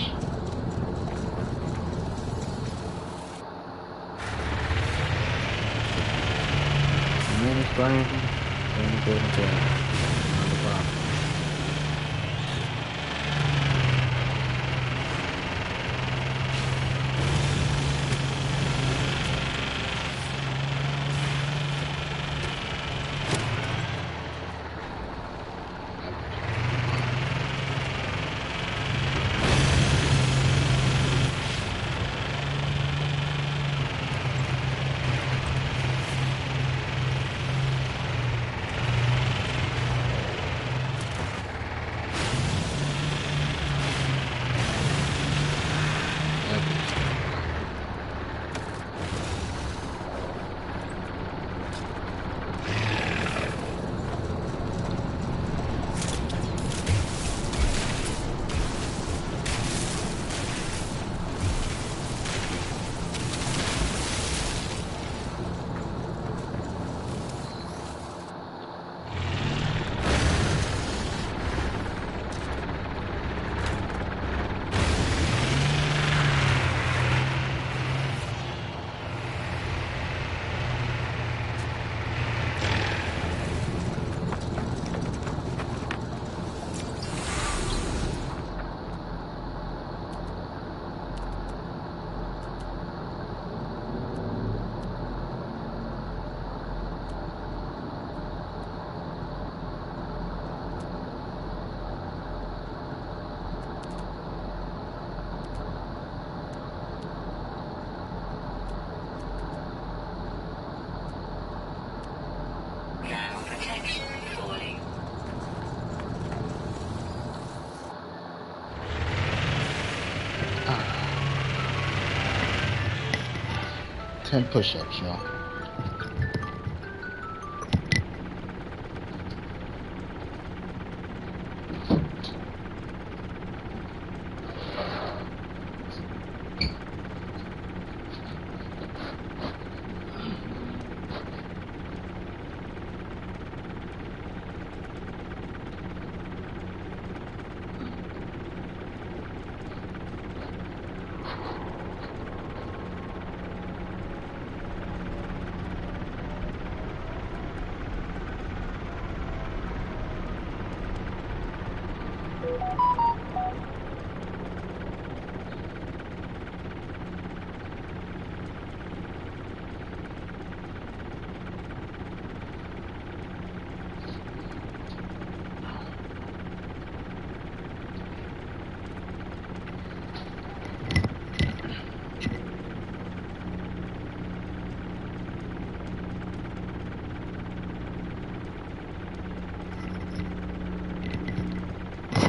And then it's grinding, then we go down on the bottom. Protection falling. Ah. 10 push-ups, y'all.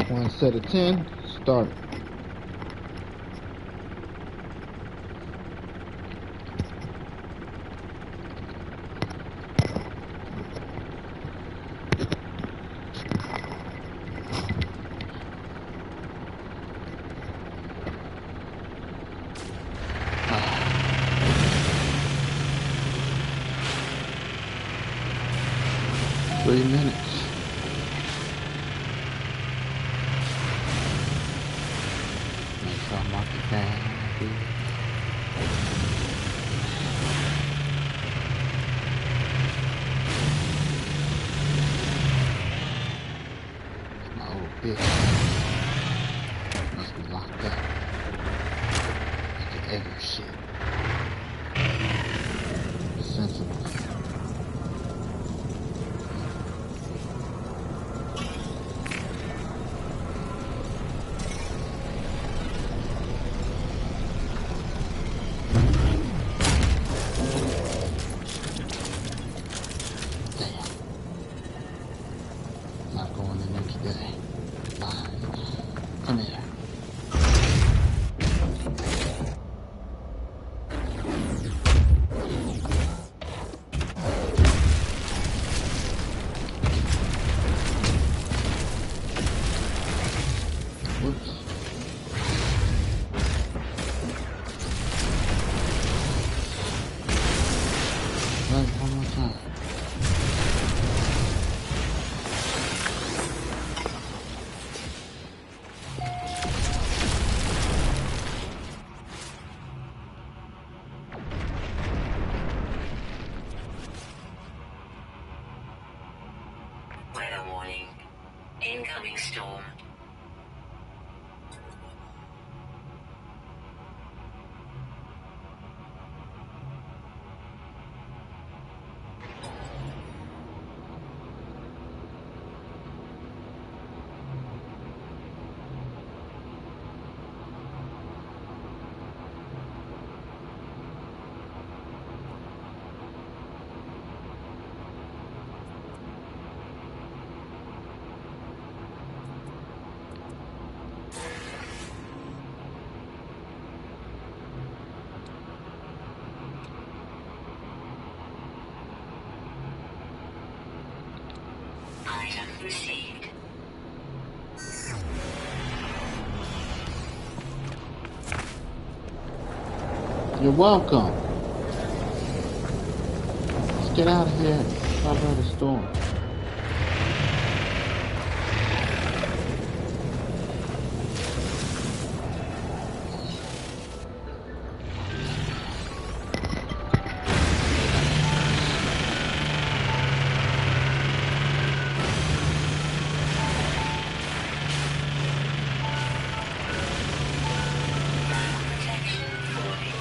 One set of 10, start. 3 minutes. Make sure I mark it down. It's my old bitch. Must be locked up. Look at every shit. Sensible. Come here. Whoops. Right, one more time. Weather warning. Incoming storm. Item received. You're welcome. Let's get out of here. Cover the storm. Protection falling.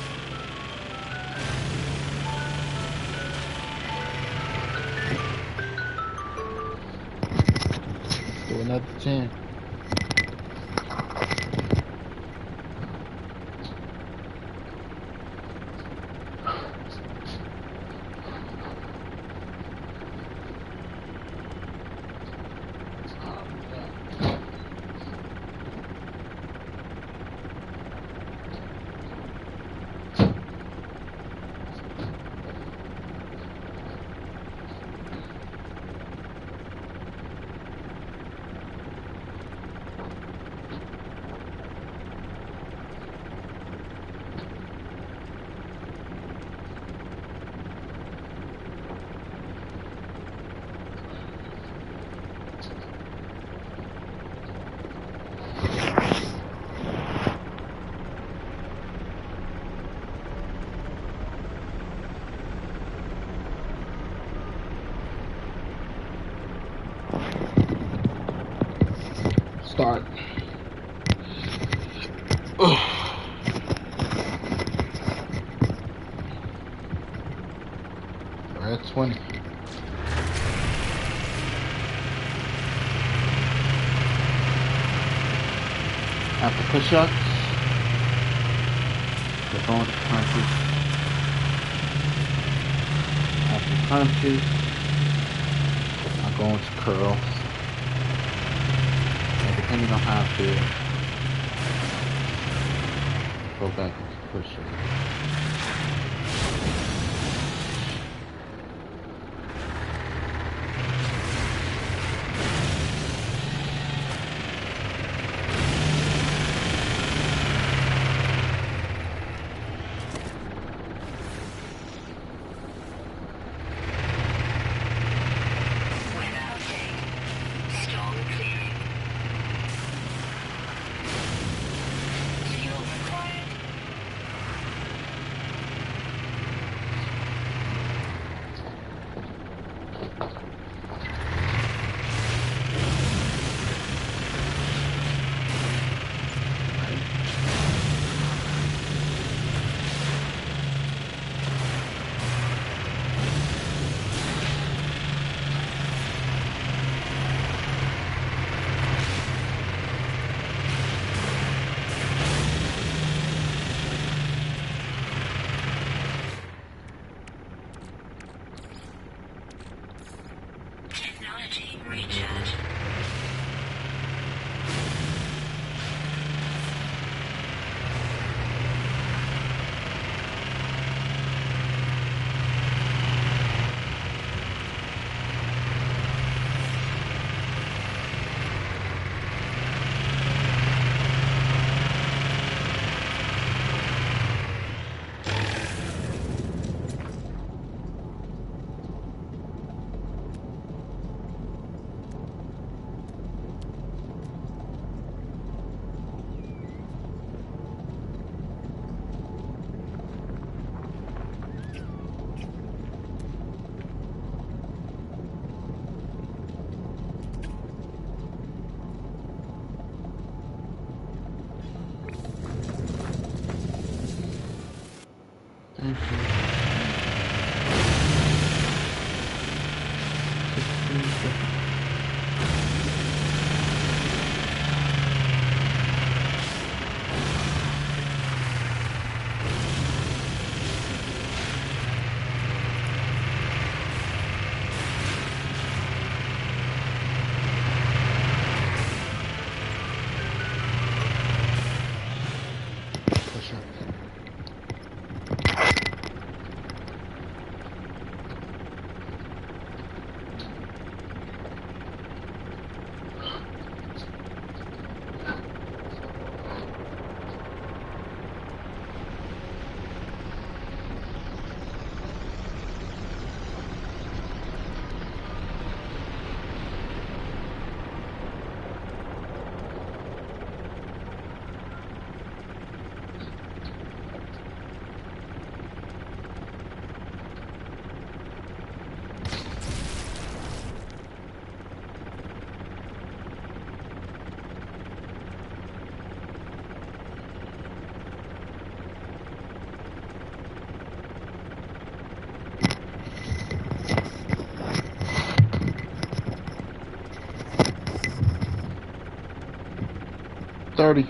Do another 10. Start. We're at 20. After push-ups, we're going to crunches. After crunches, I'm going to curls. And depending on how I feel, go back into push-ups. Weather Push up. 30.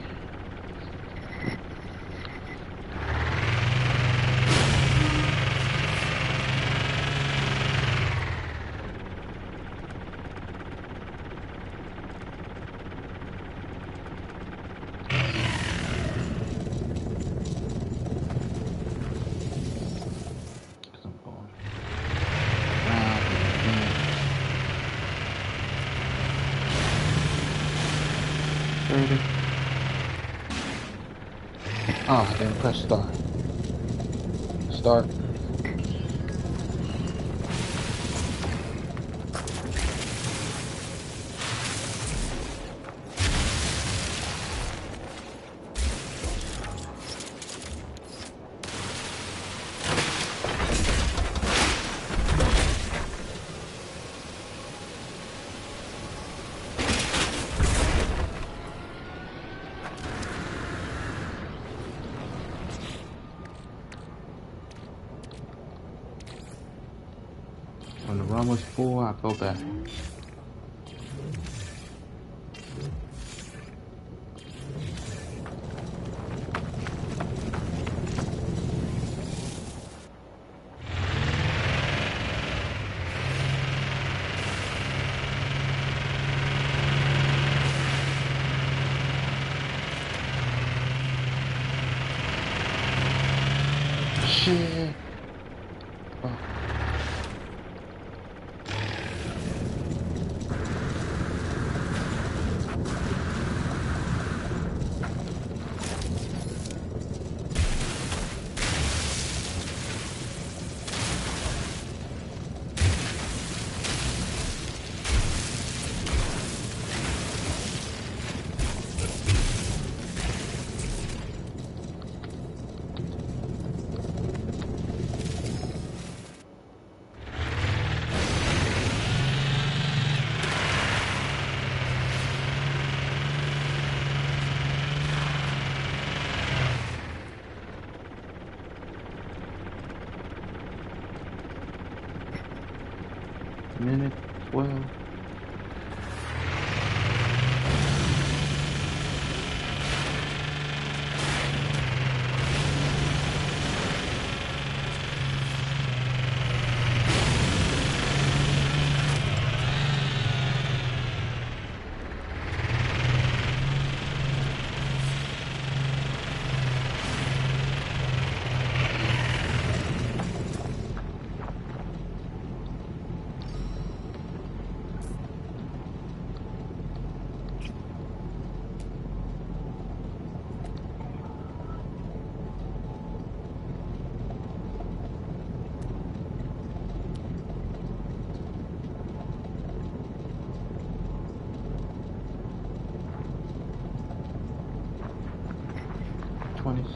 I'm going round and again. 30. Oh, I didn't press start. Start. When the run was full, I go back. Shit. Oh. Minute 12.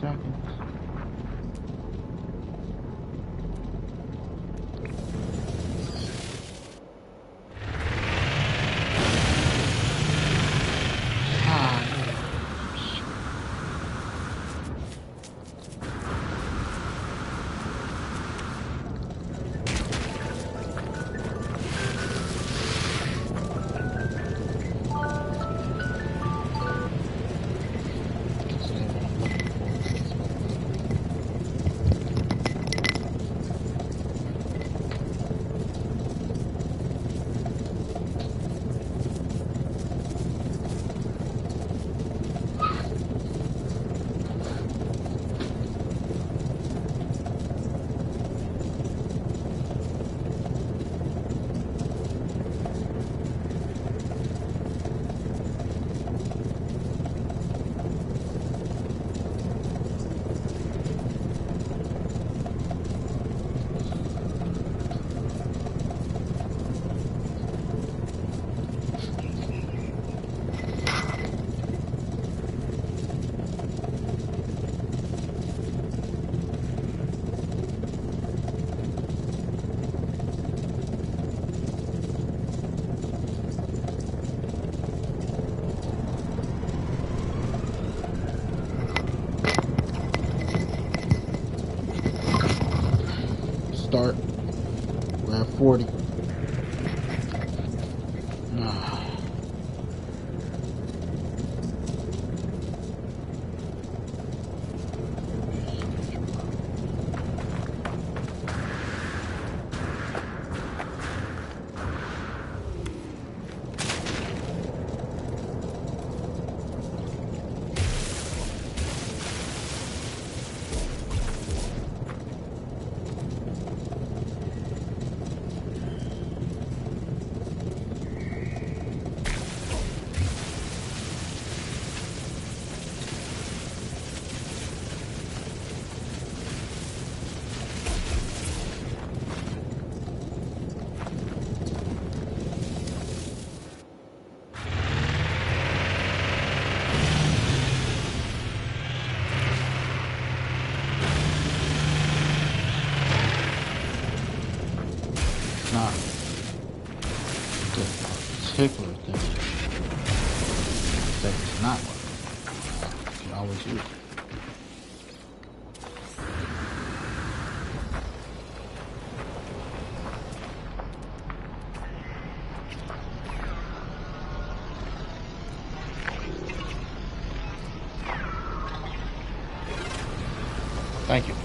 Seconds. start. We're at 40. Not the particular thing that is not working. You can always use it. Thank you.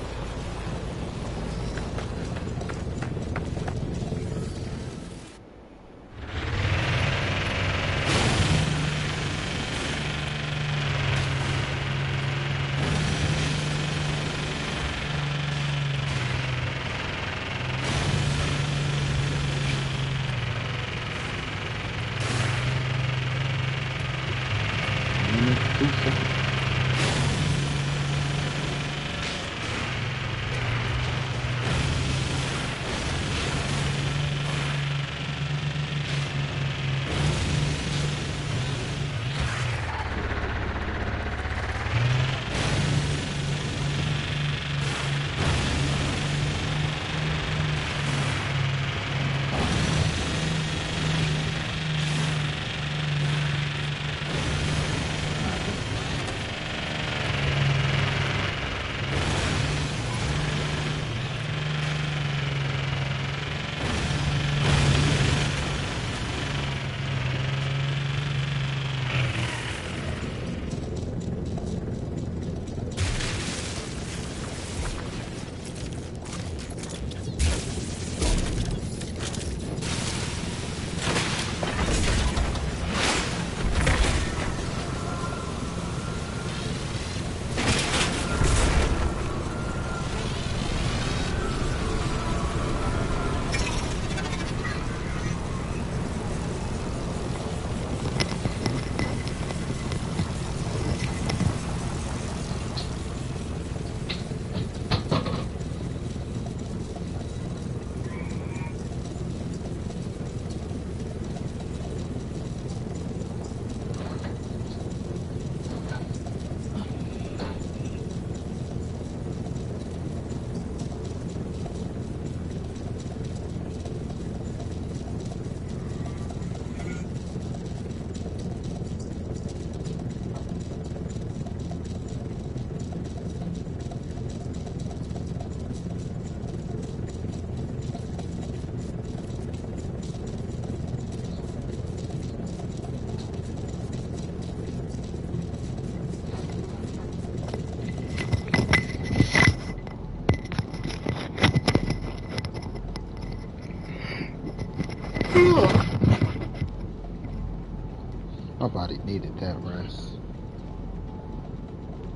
My body needed that rest.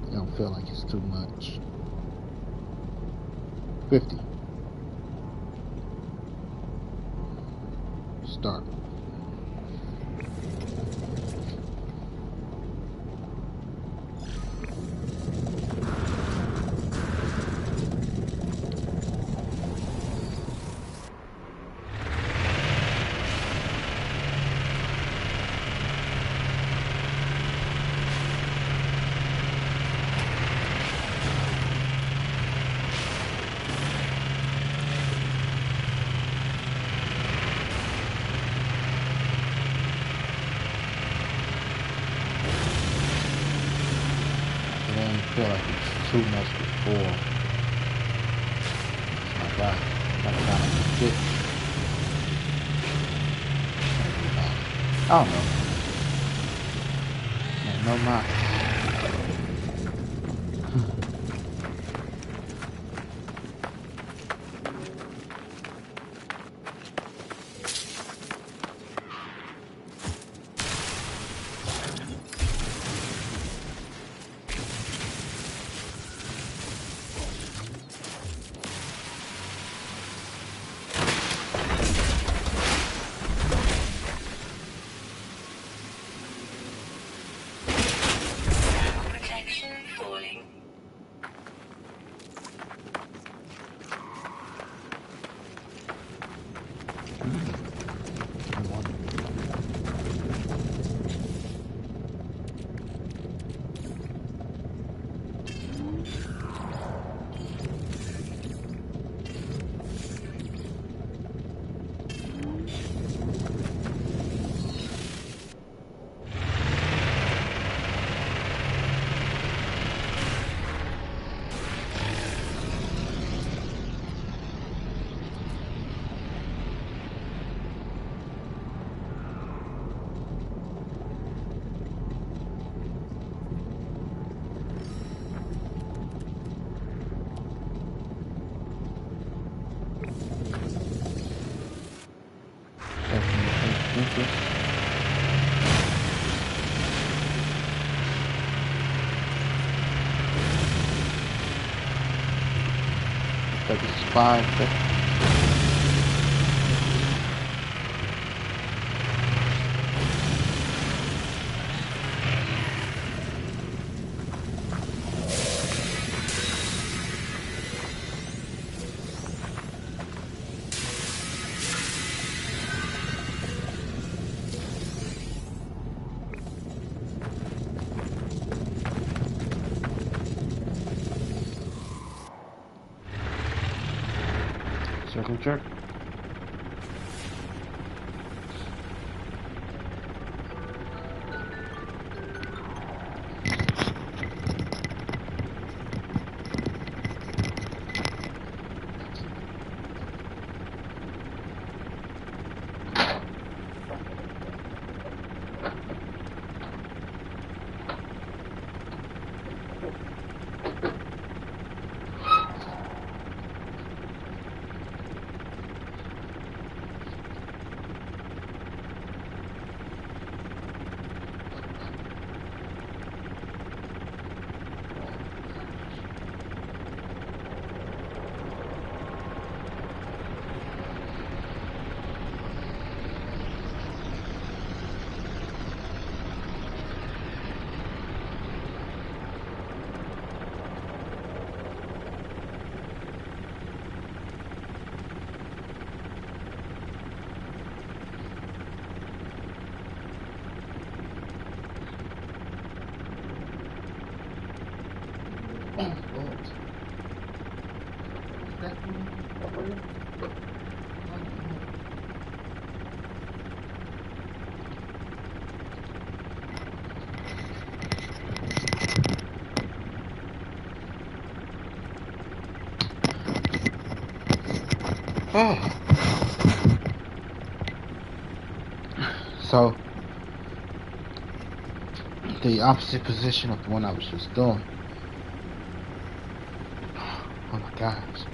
I don't feel like it's too much. 50. Start. I didn't feel like it's too much before. It's my body. Got a gun for 6. I don't know. Man, no mind. Protection falling. That is 5. Circle jerk. Oh, Lord. Is that over here? Oh. So, the opposite position of the one I was just doing. Oh my gosh.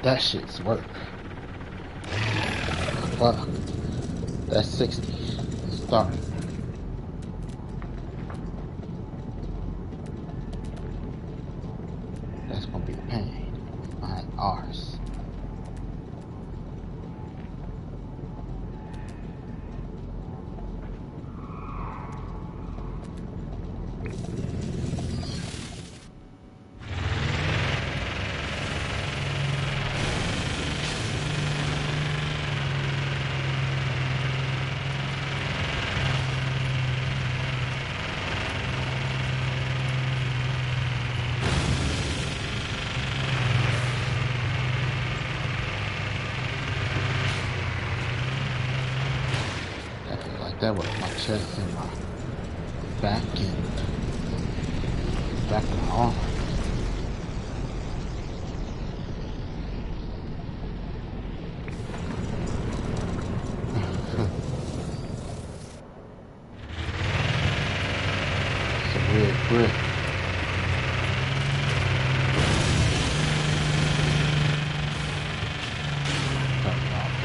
That shit's work. Fuck. That's 60. Start. That's gonna be a pain. My arse. That was my chest and my back of my arm.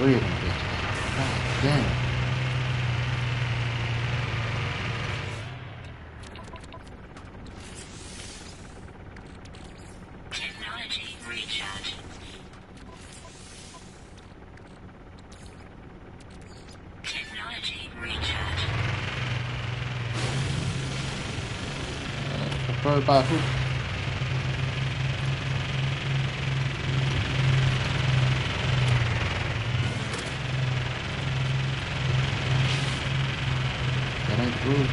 3 of them bitches. God damn. Technology recharge. Technology recharge. Preferred by who? That ain't true.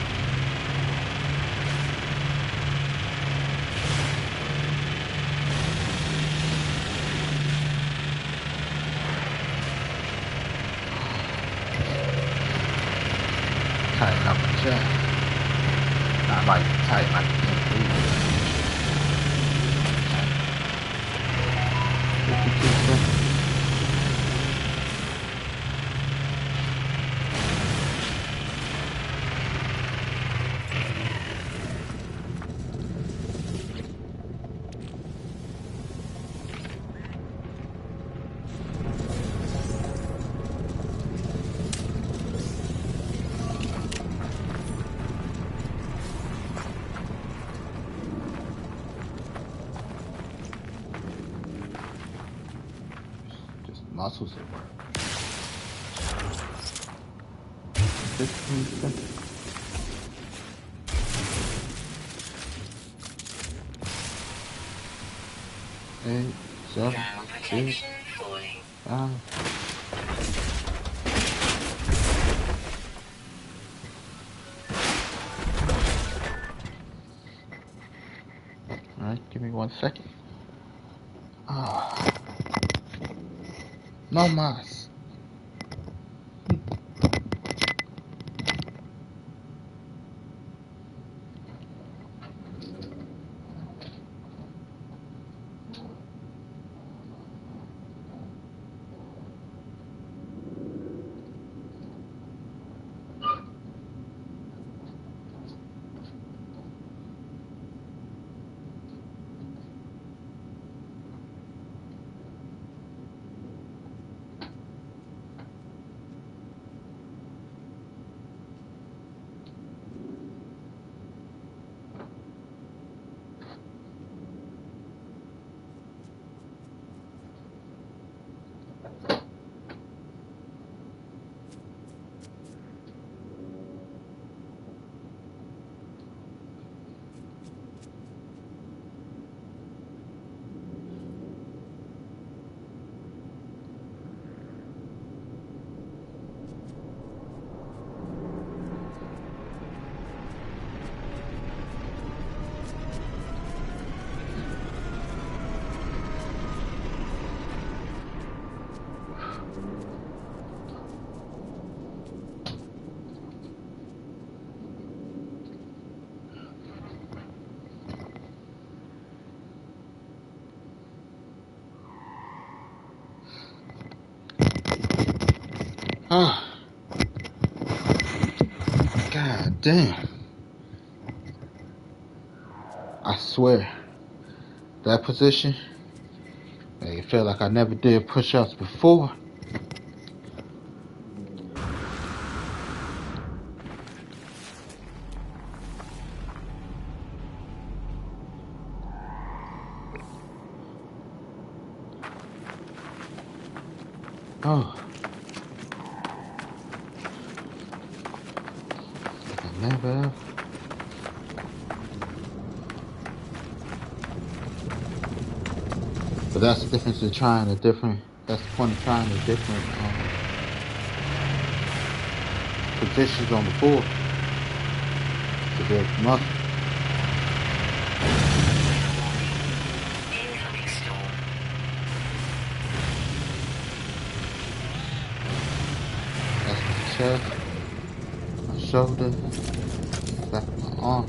Tighten up my chest. Not like tight like you can't breathe. 52 seconds. Just muscles at work. 15 seconds. 8, 7, Ground 6, protection falling. 5. Alright, give me 1 second. Ah, no más. Ah, god damn. I swear, that position made it feel like I never did push-ups before. Oh. Like I never ever. But that's the difference in trying a different, that's the point of trying a different positions on the floor to build muscle. Incoming storm. That's my chest, my shoulder, back of my arm.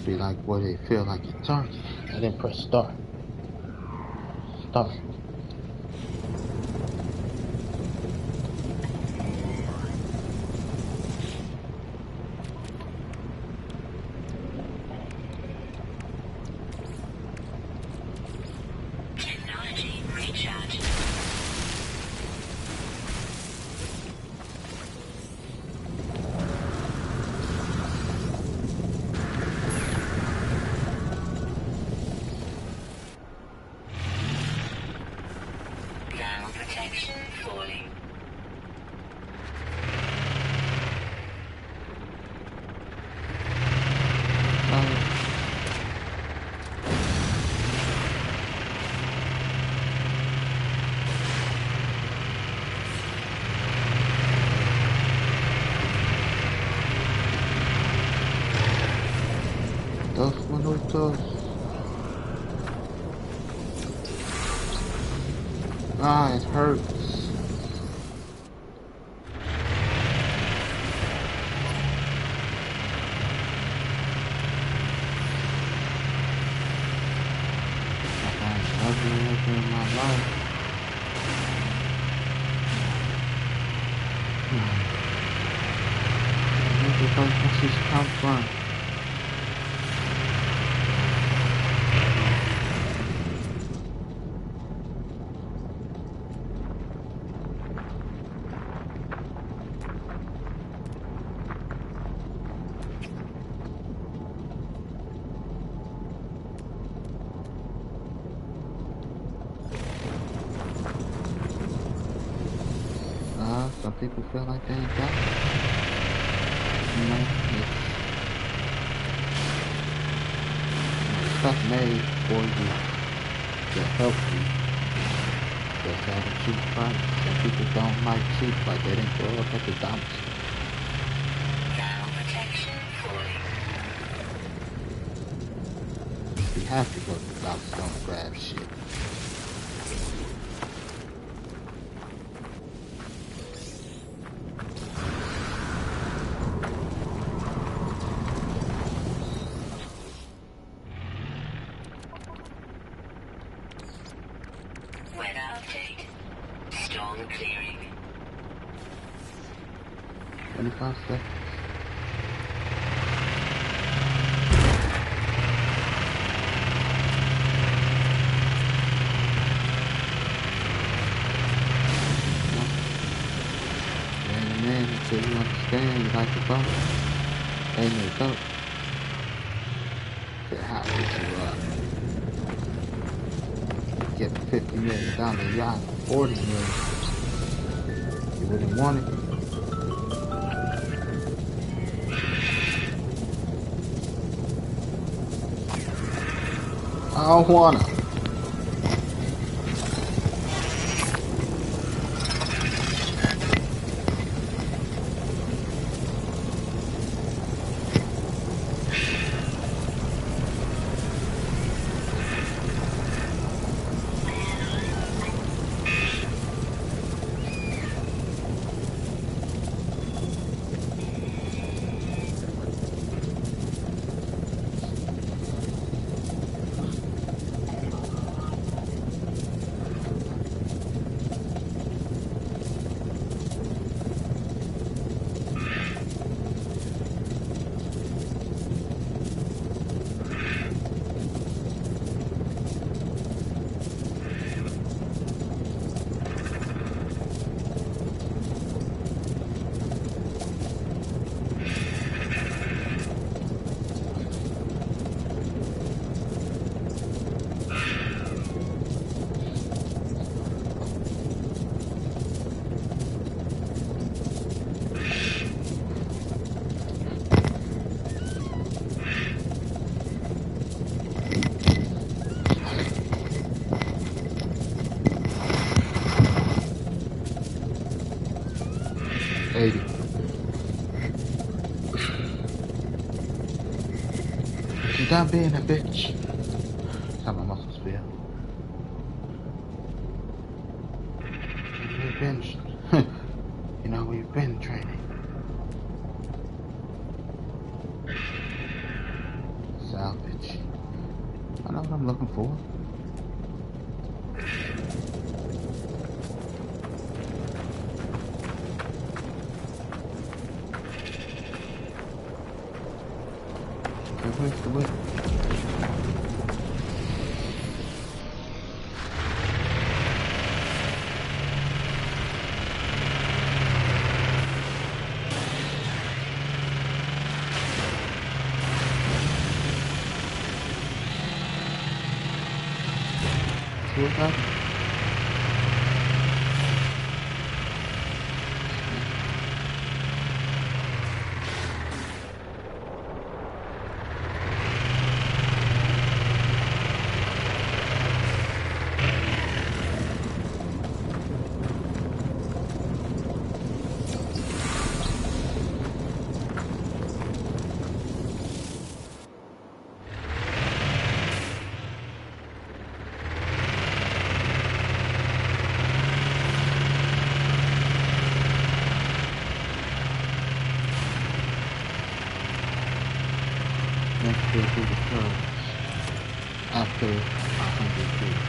Be like where they feel like your target. I didn't press start. Start. Technology recharge. tired. Dos minutos. Ah, it hurts. I've never in my life. Where the fuck does this come from? Some people feel like they ain't got it. You know, it's stuff made for you to help you. Just at a cheap price. Some people don't like cheap, like they didn't grow up at the dollar store. Now protection fully. You have to go to the dollar store and grab shit. Weather update. Storm clearing. 25 seconds. Man, until you understand, you like the boat. Ain't no boat. The house that you get a $50 million yacht, $40 million. You wouldn't want it. I don't wanna. Stop being a bitch. That's how my muscles feel. We've been, you know, we've been training. Salvage. I know what I'm looking for. Okay, where's the whip? What's happening? Let's go to the first after 100 feet.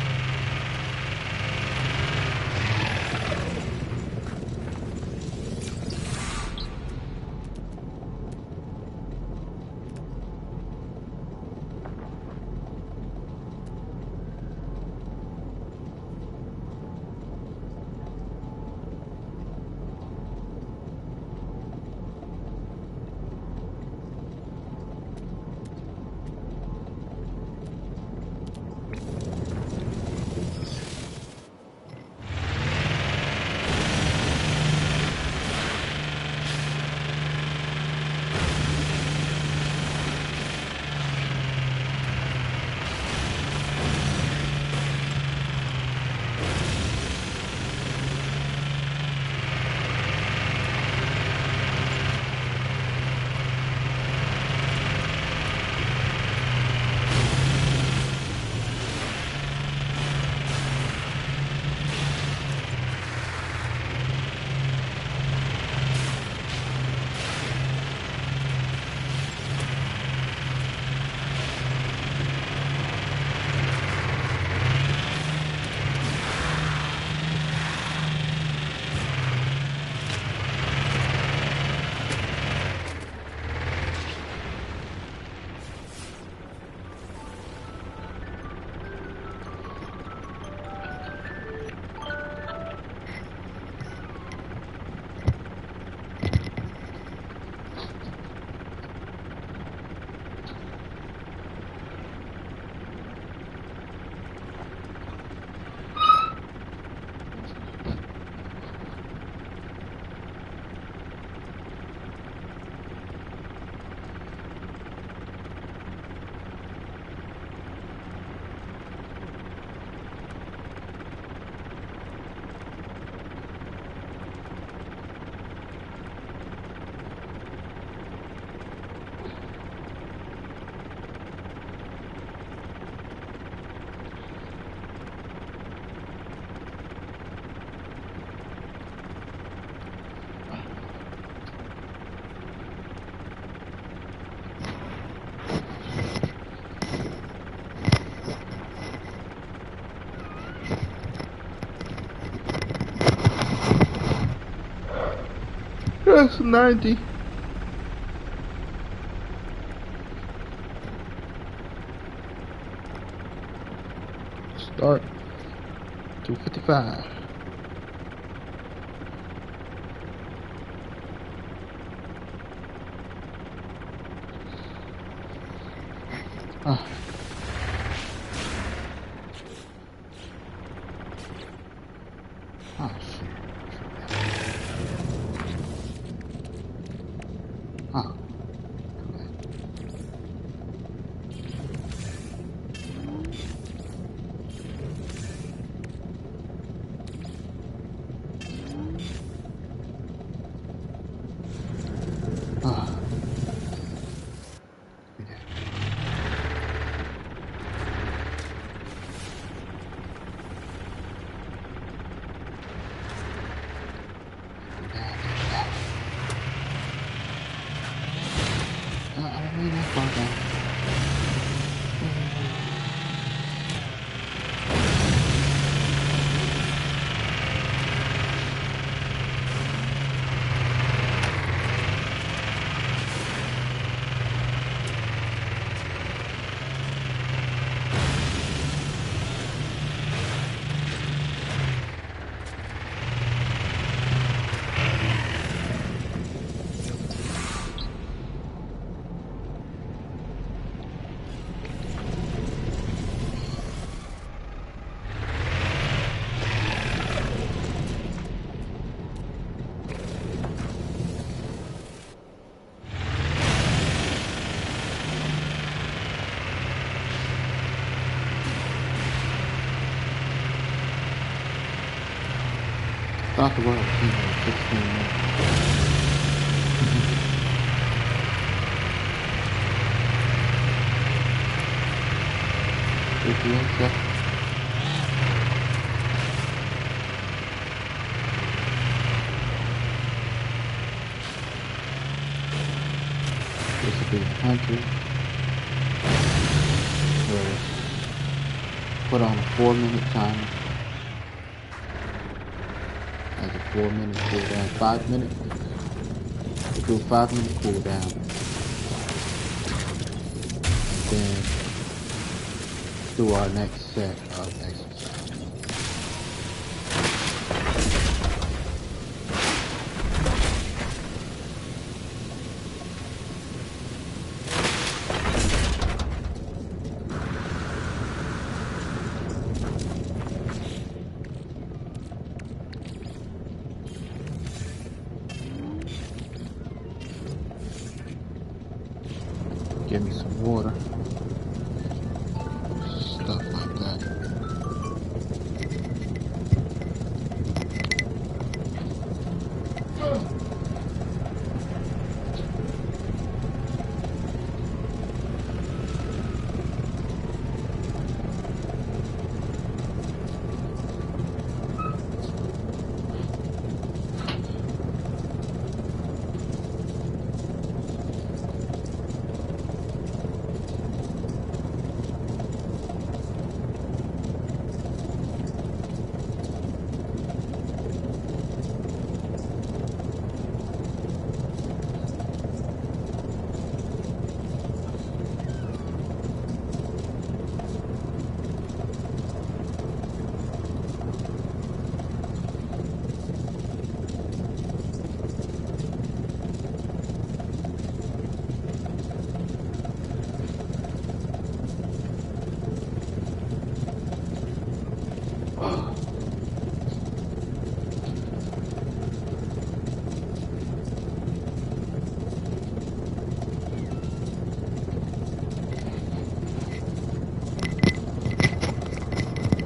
That's 90. Start 255. Ah. Oh shit. Ah. Ah. I don't need that far down. Start the world, 16 minutes. This will be 100. is put on a 4-minute timer. As a 4-minute cool down. 5 minutes. Do a 5-minute cool down. And then do our next set of exercise. Give me some water. Stuff like that.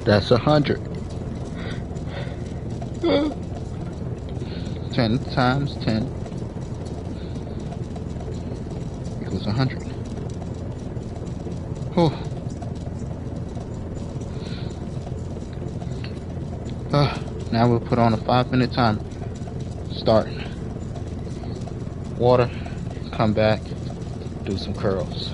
That's 100. 10 times 10 equals 100. Oh. Now we'll put on a 5-minute timer. Start. Water. Come back. Do some curls.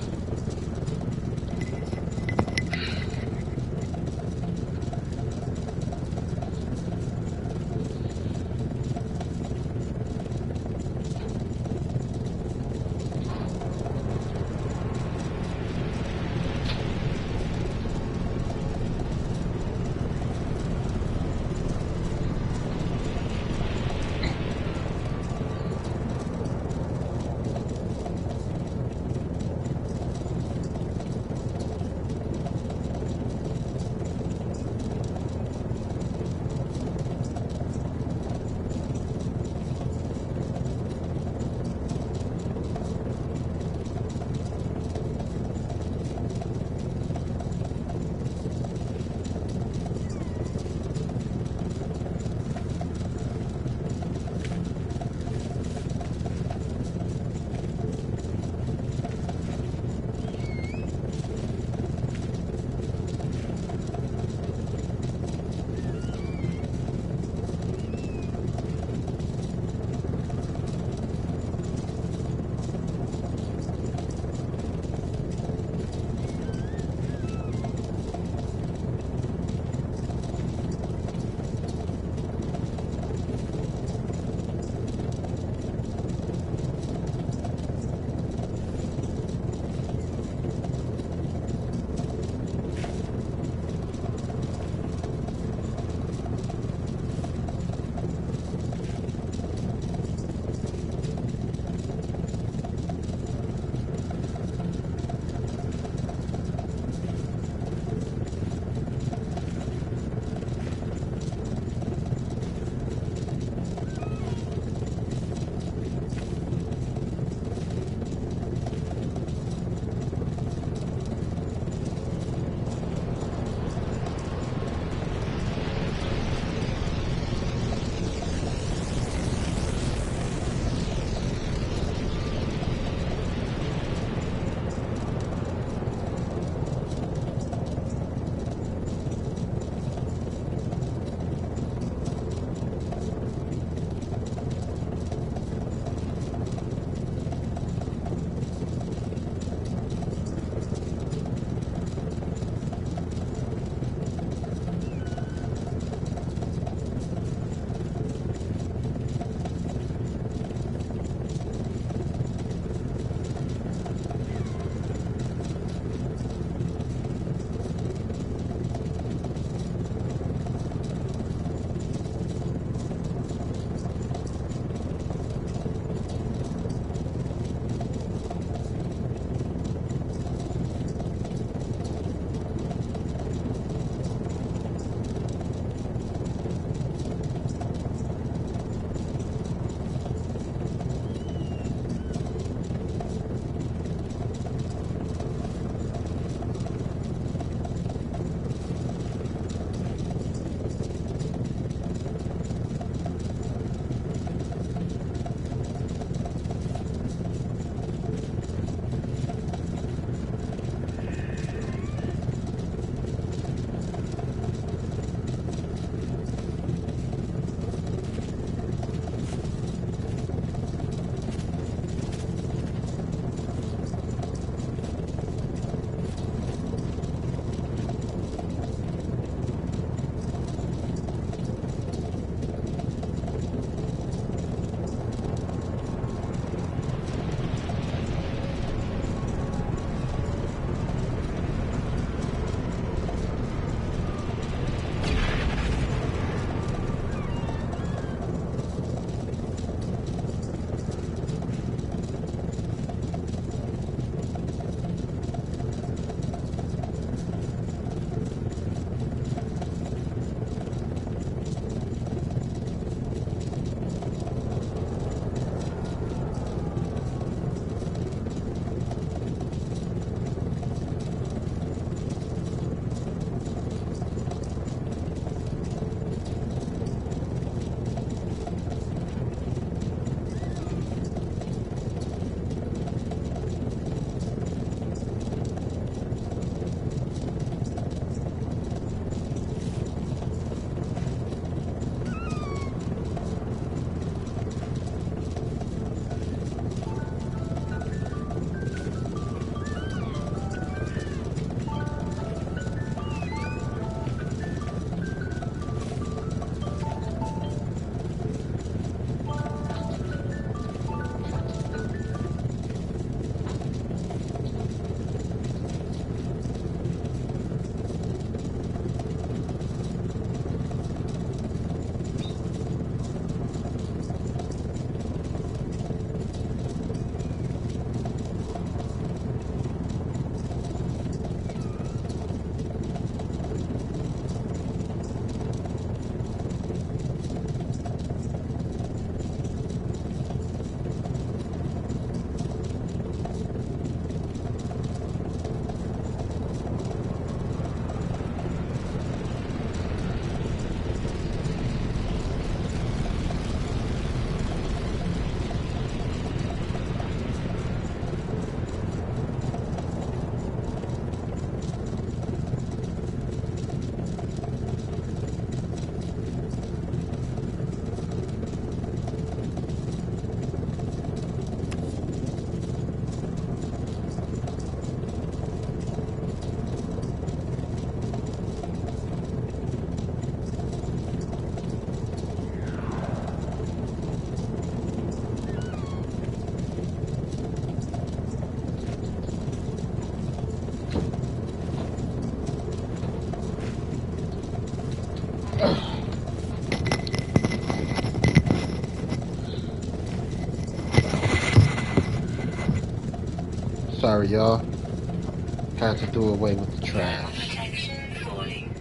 Sorry, y'all. Had to do away with the Ground trash. protection falling.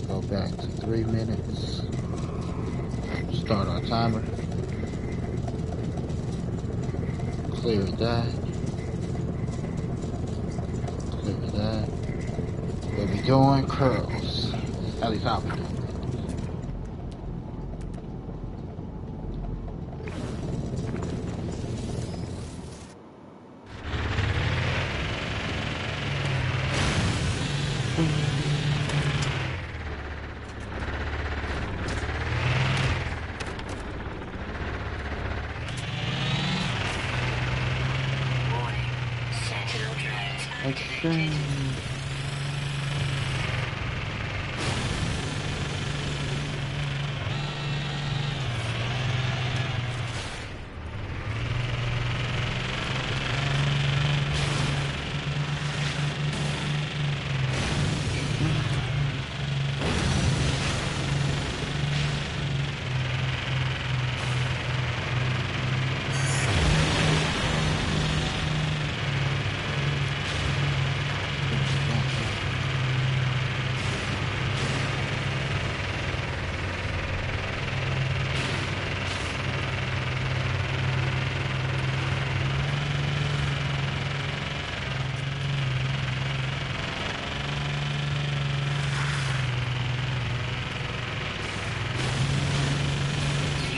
Go back to 3 minutes. Start our timer. Clear that. Clear that. We'll be doing curls. At least I'll be doing. Warning. Sentinel drones Extreme.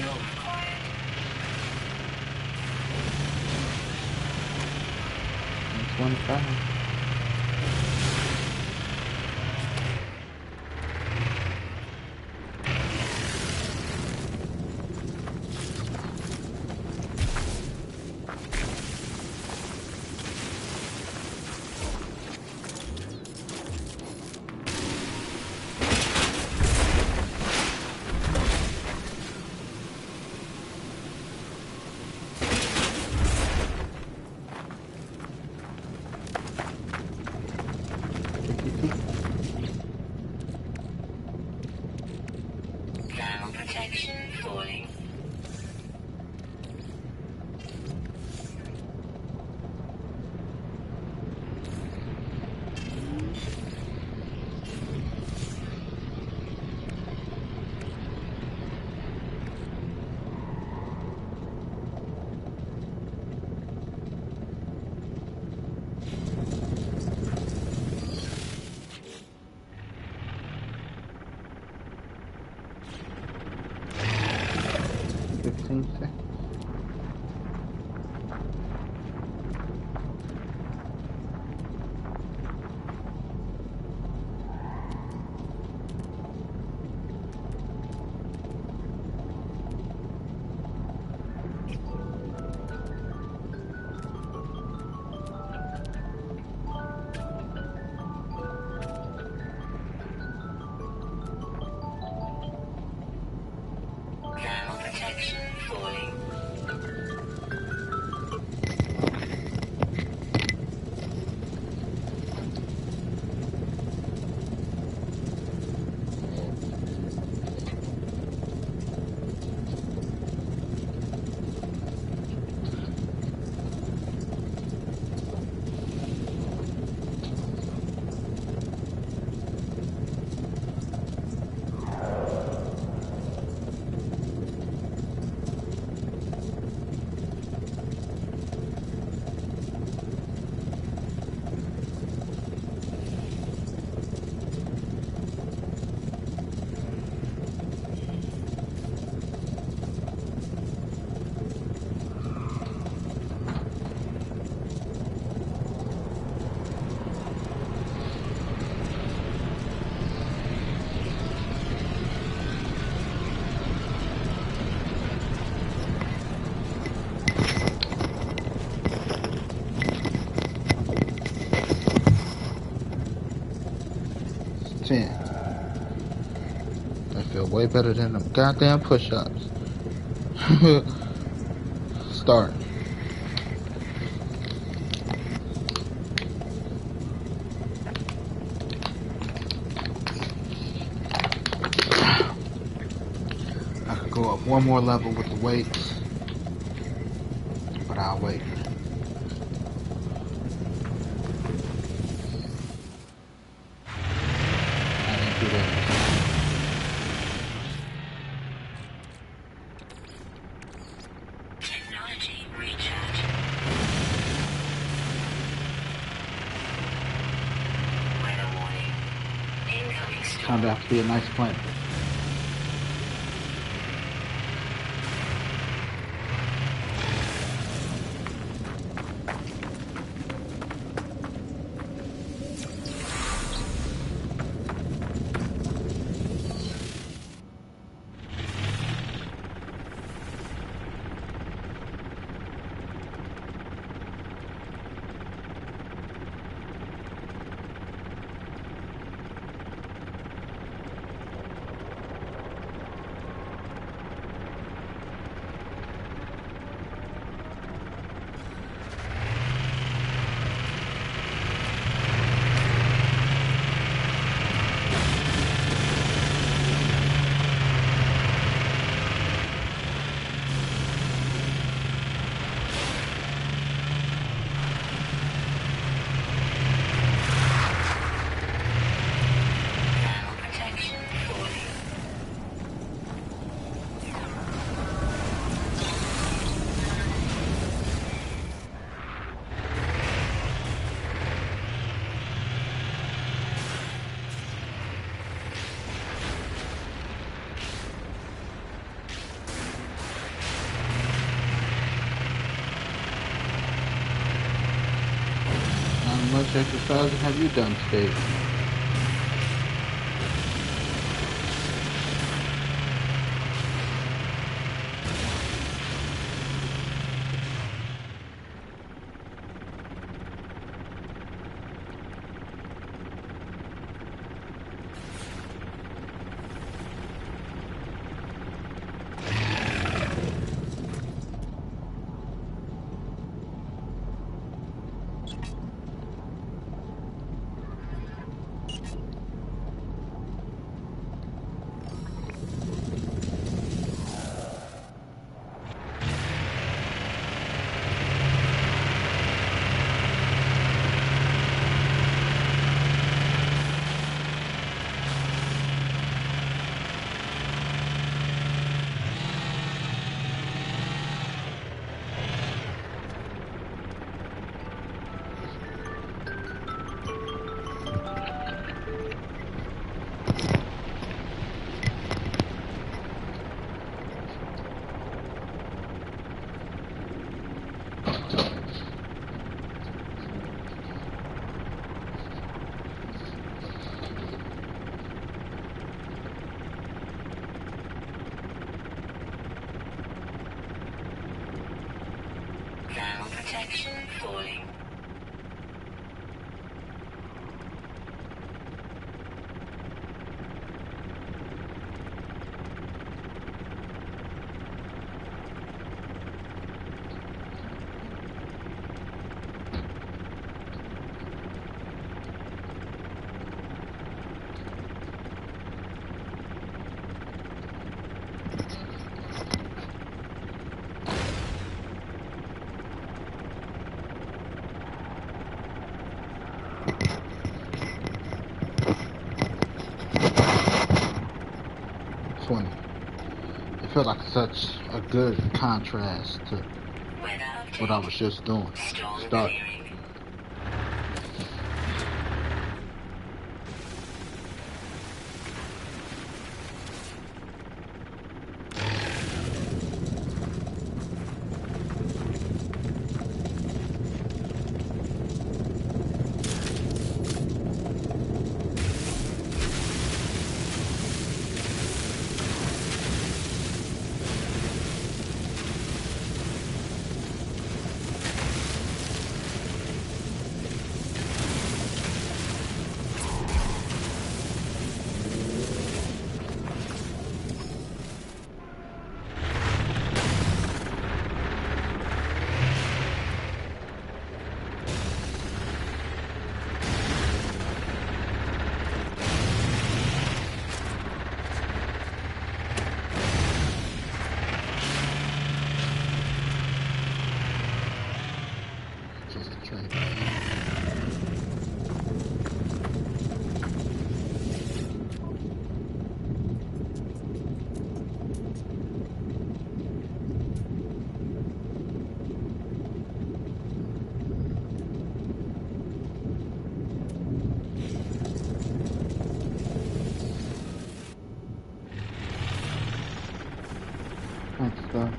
fuel required. 25. Ground protection falling. Seconds. Ground protection falling. I feel way better than them goddamn push-ups. Start. I could go up one more level with the weights. I'll wait. I didn't do that. Technology recharge. Weather warning. Incoming storm. Turned out to be a nice planet. Thermal protection falling. How much exercising have you done today? Thermal protection falling. It felt like such a good contrast to Weather update. what I was just doing. Storm Start. clearing. Thanks, God.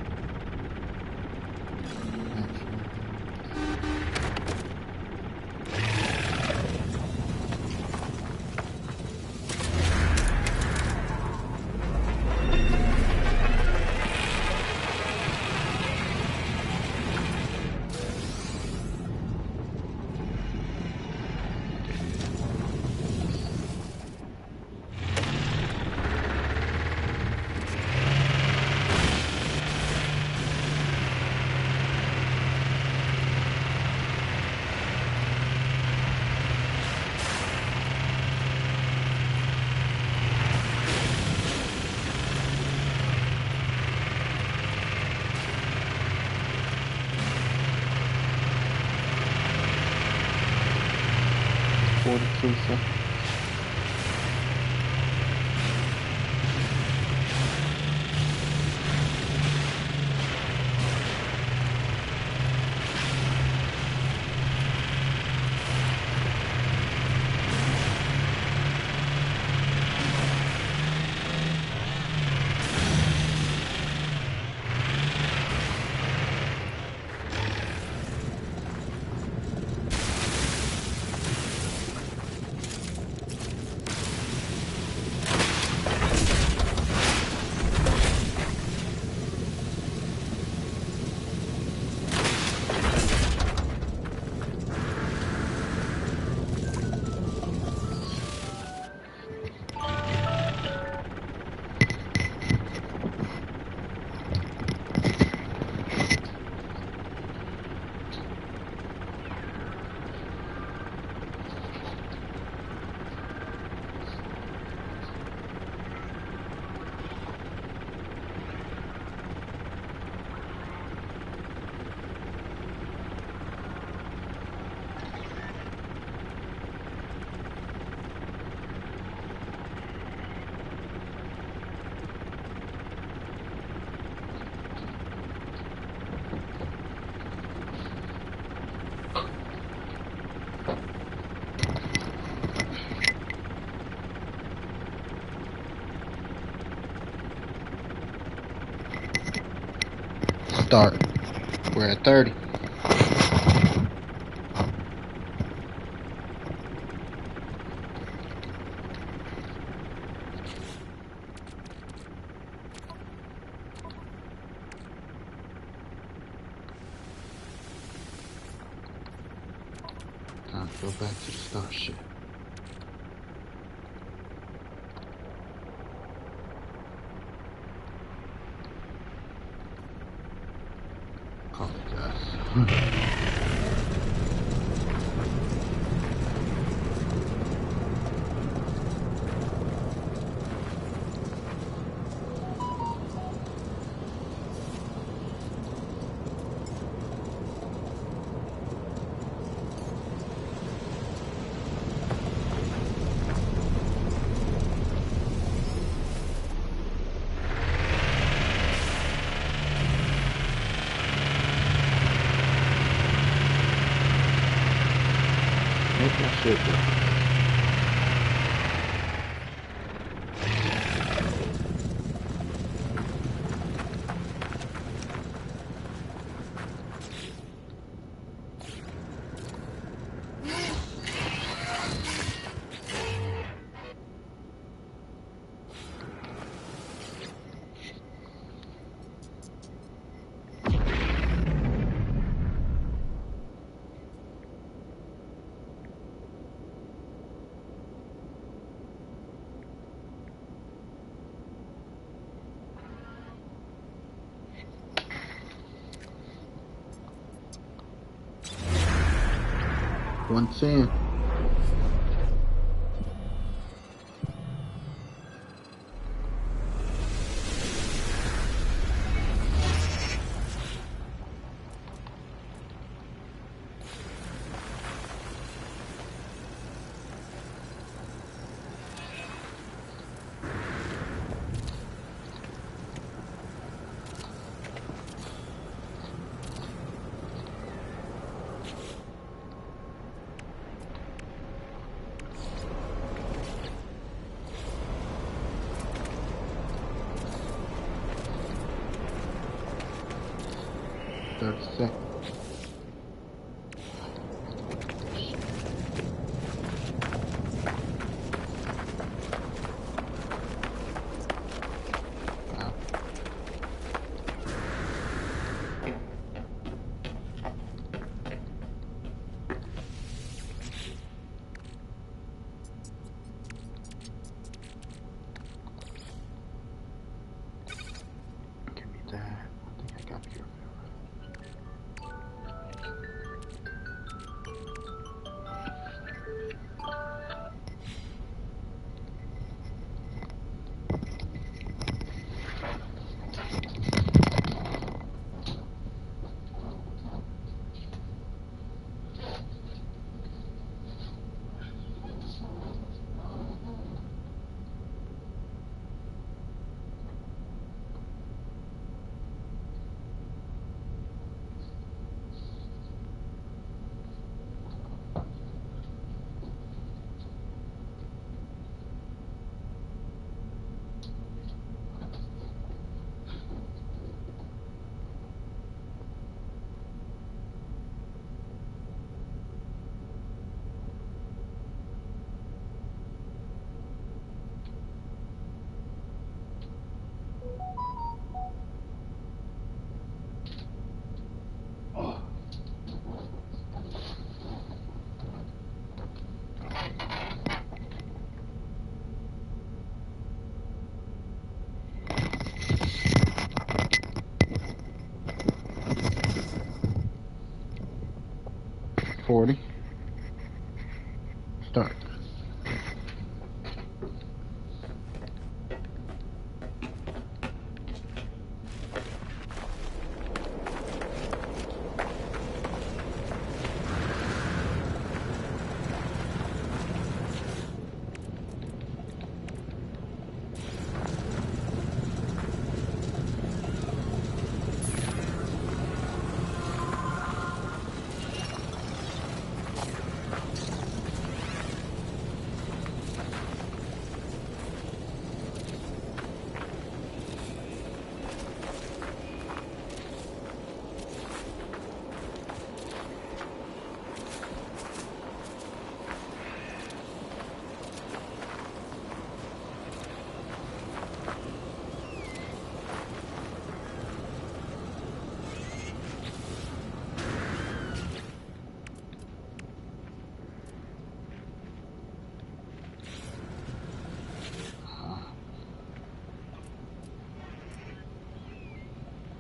Teresa. Start. We're at 30. Time to go back to the starship. Apologize. Make my shit go. Once in. 30 seconds. Wow. Give me that. I think I got pure favor. Oh. $40. Start.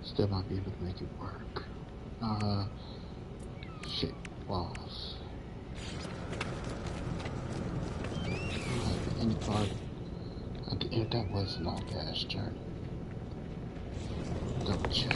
Still might be able to make it work. Shit. Walls. Any part. If that was a long ass journey. Double check.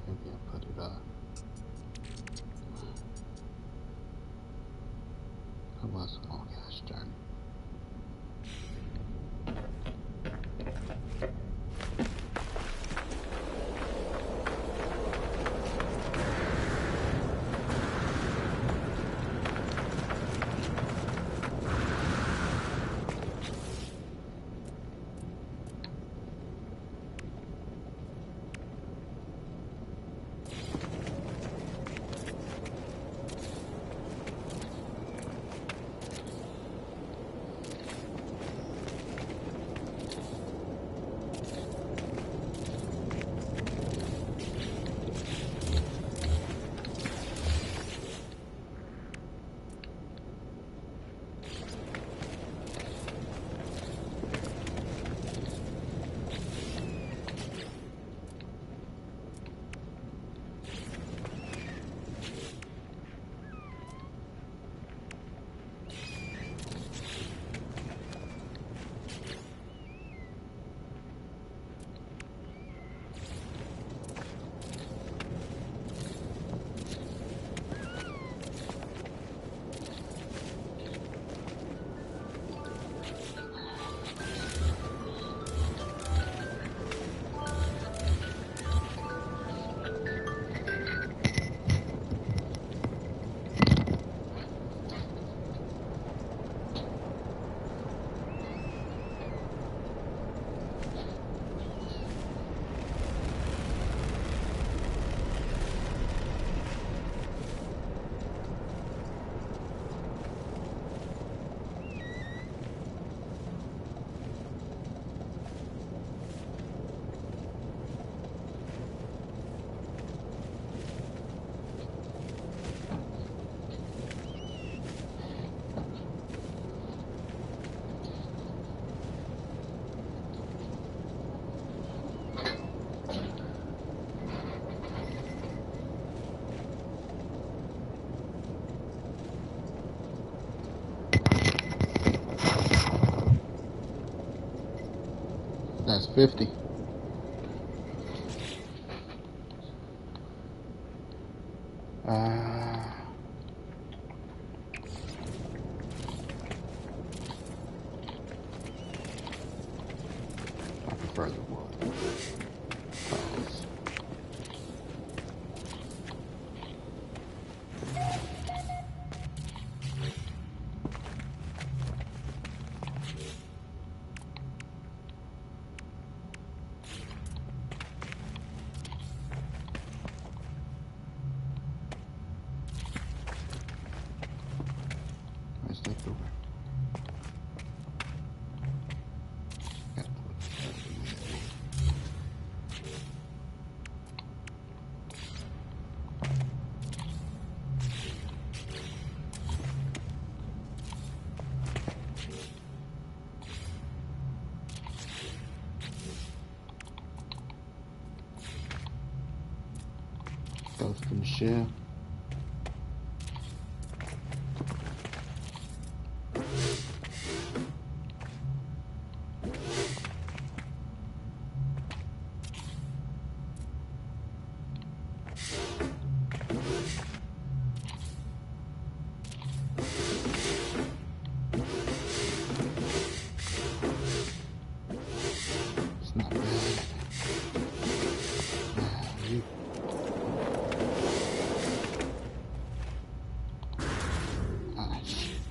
Maybe I'll put it up. It was a long ass journey. 50. I prefer the wood. Cause let's take the way. Ghost in the shell. It's not bad. You. Ah, shit.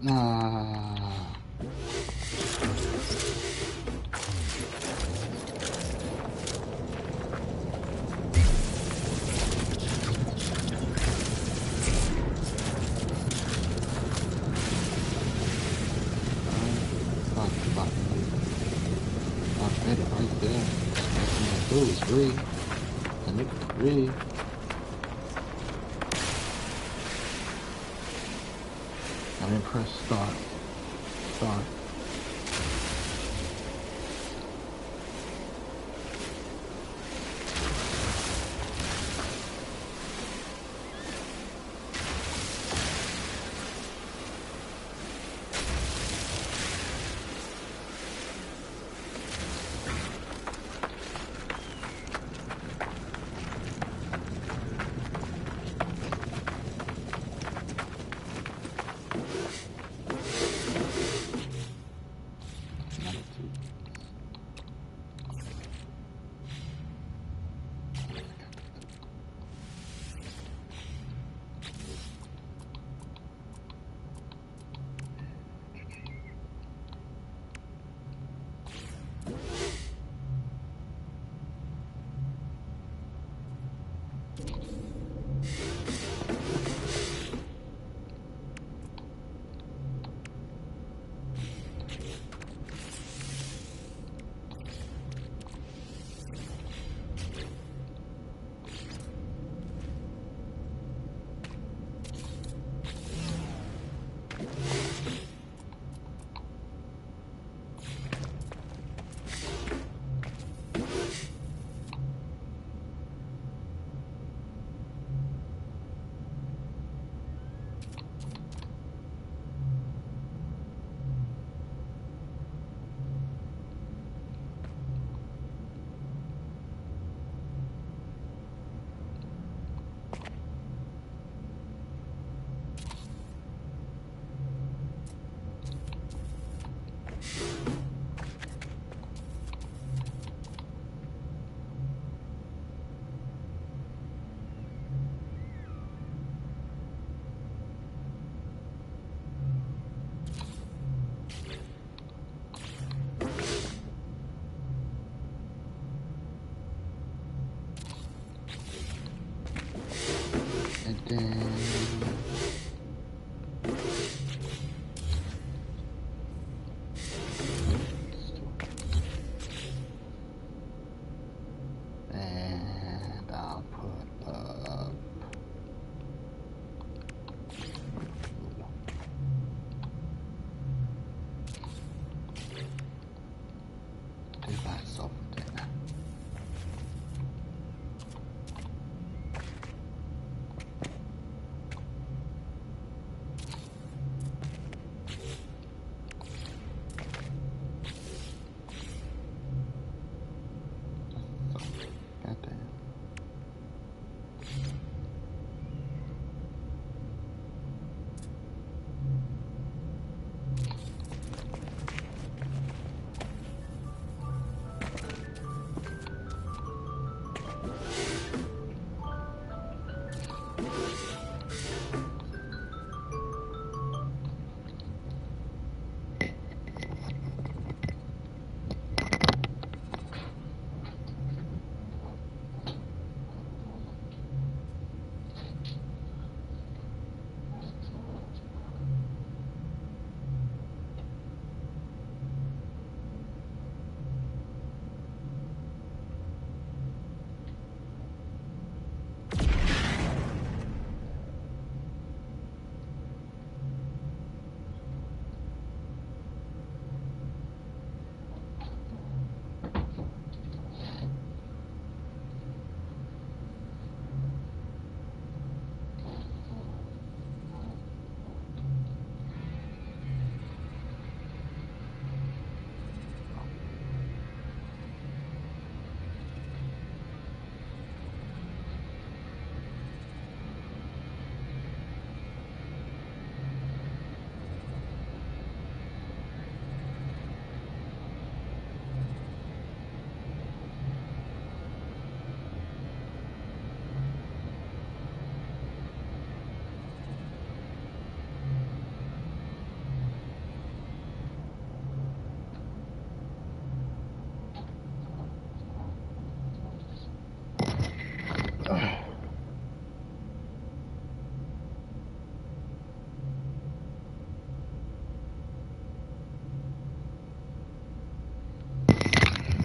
Ah. I made it right there. That's what is read. And it can read. I didn't press start. Start. then and I'll put up do myself dinner. Goddamn.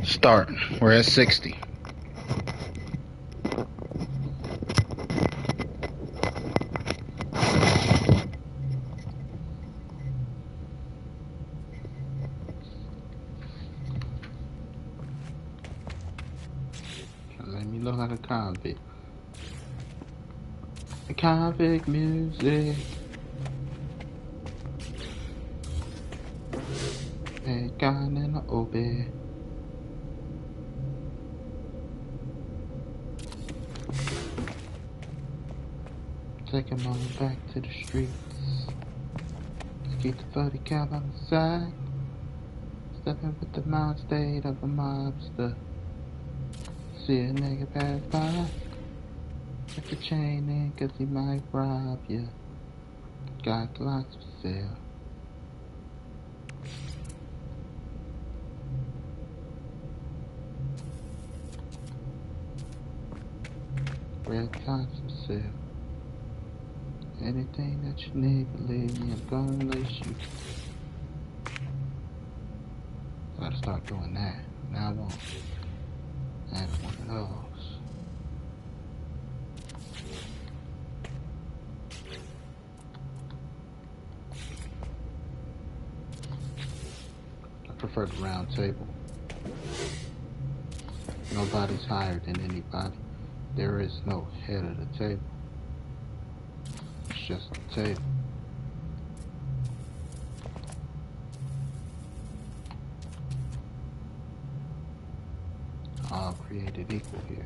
Start. We're at 60. Let me look like a convict. Convict music. Hey, gone in the obey. Take 'em on back to the streets. Keep the 40 cal on the side. Stepping with the mind state of a mobster. See a nigga pass by. Put the chain in 'cause he might rob ya. Got glocks for sale. Red glocks for sale. Anything that you need, believe me, I'm gonna lace you. Gotta start doing that. Now I won't have one of those. I prefer the round table. Nobody's higher than anybody. There is no head of the table. It's just a table. All created equal here.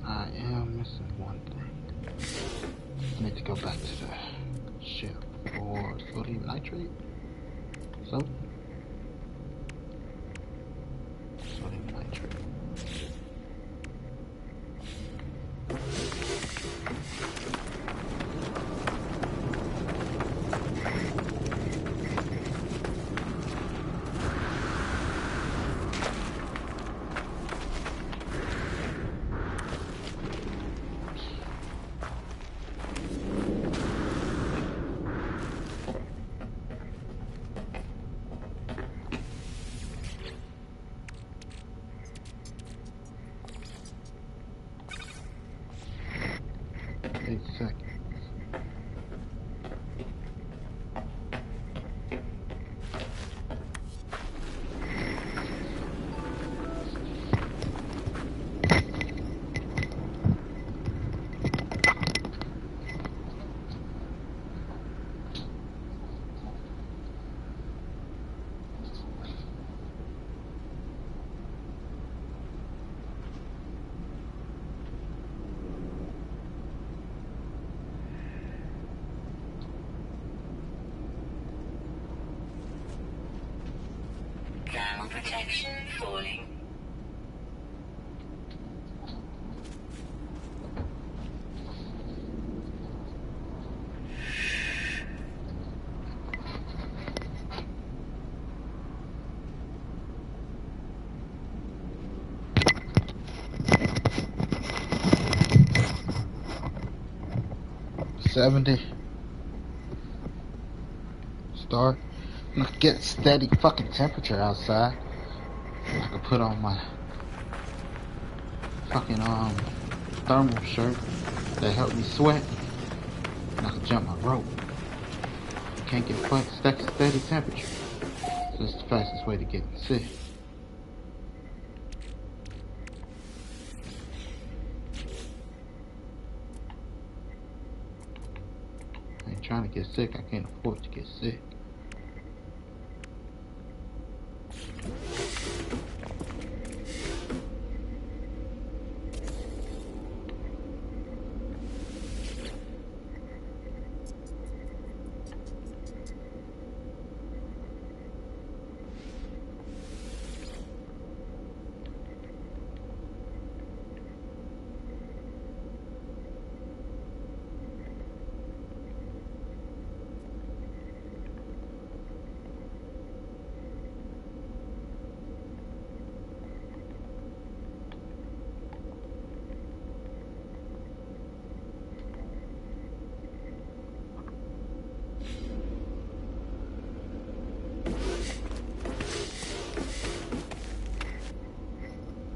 I am missing one thing. I need to go back to the ship for sodium nitrate. Sodium nitrate. 8 seconds. Thermal protection falling. $70. Start. You can get steady fucking temperature outside. I can put on my fucking thermal shirt that help me sweat, and I can jump my rope. You can't get fucking steady temperature. So it's the fastest way to get sick. I ain't trying to get sick. I can't afford to get sick.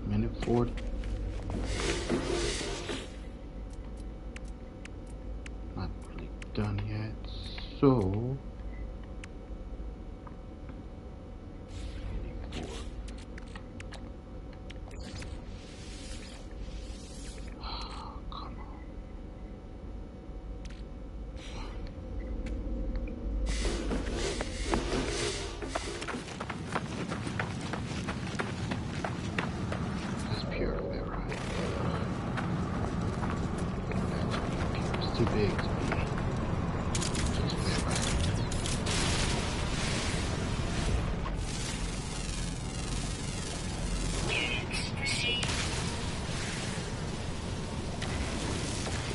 Minute 40. Not really done yet, so 84. Oh, come on. That's pure ferrite. It's too big to be just ferrite. Units proceed.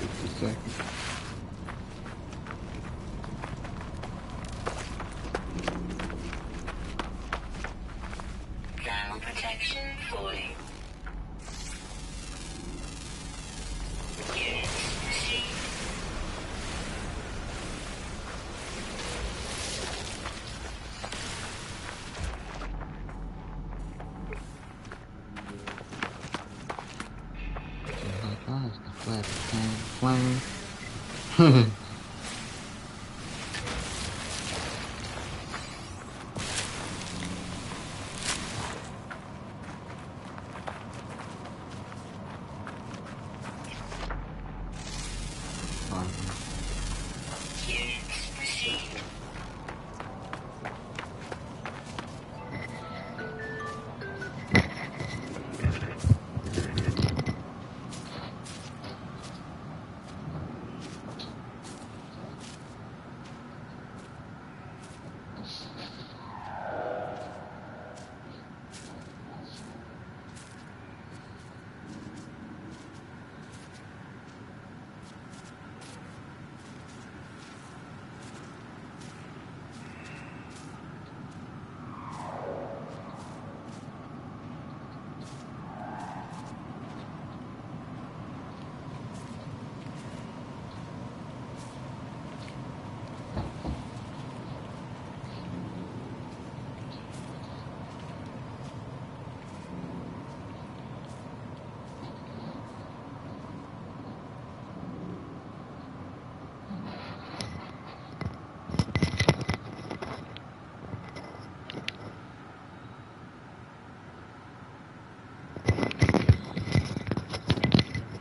50 seconds. Thermal protection falling. Units proceed. Just like us, the flat flame. Units proceed.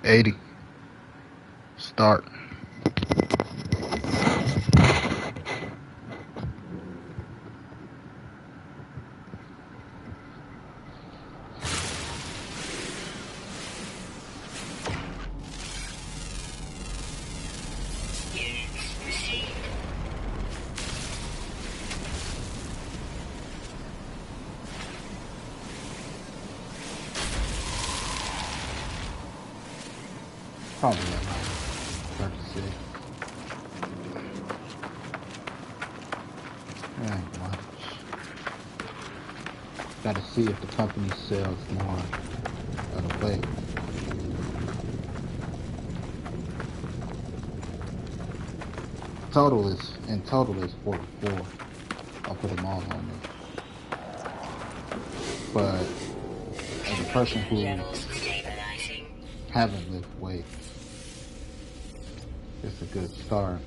80. Start. Units received. Probably at like 36. That ain't much. Gotta see if the company sells more of the weight. In total is 44. I'll put them all on me. But as a person who Levels stabilizing. haven't lifted weights, it's a good start.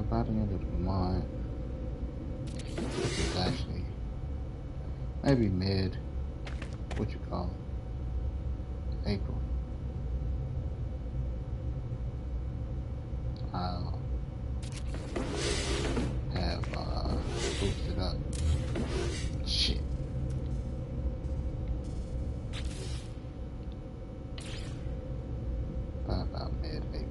By the end of the month, this is actually maybe mid, what you call it, April. I'll have boosted up. Shit. By about mid-April.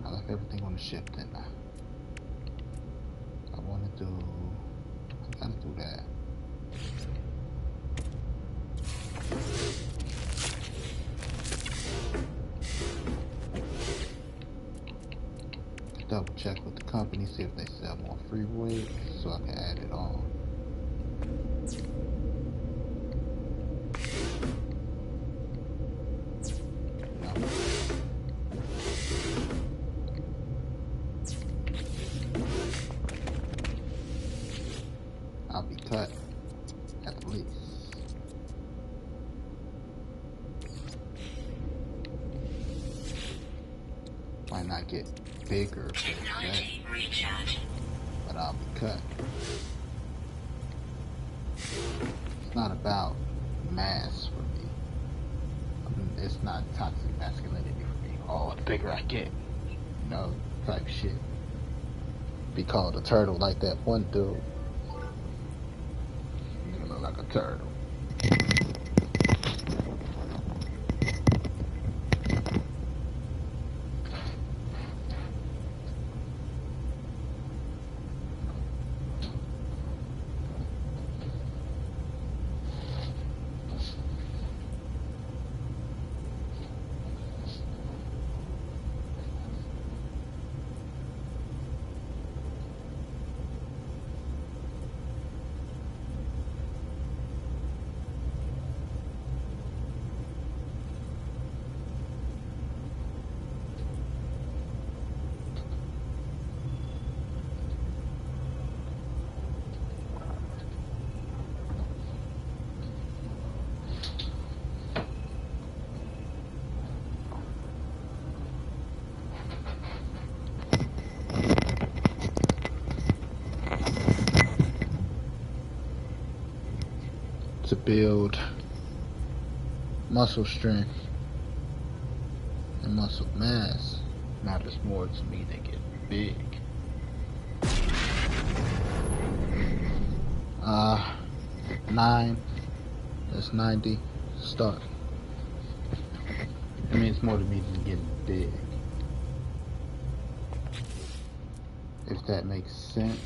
I left everything on the ship, didn't I? I gotta do that. Double check with the company, see if they sell more free weight, so I can add it on. I'll be cut at least. Might not get bigger, Technology recharge. but I'll be cut. It's not about mass for me. It's not toxic masculinity for me. Oh, the bigger I get, type shit. Be called a turtle like that one dude. You look like a turtle. To build muscle strength and muscle mass matters more to me than getting big. 9, that's 90, start. It means more to me than getting big. If that makes sense.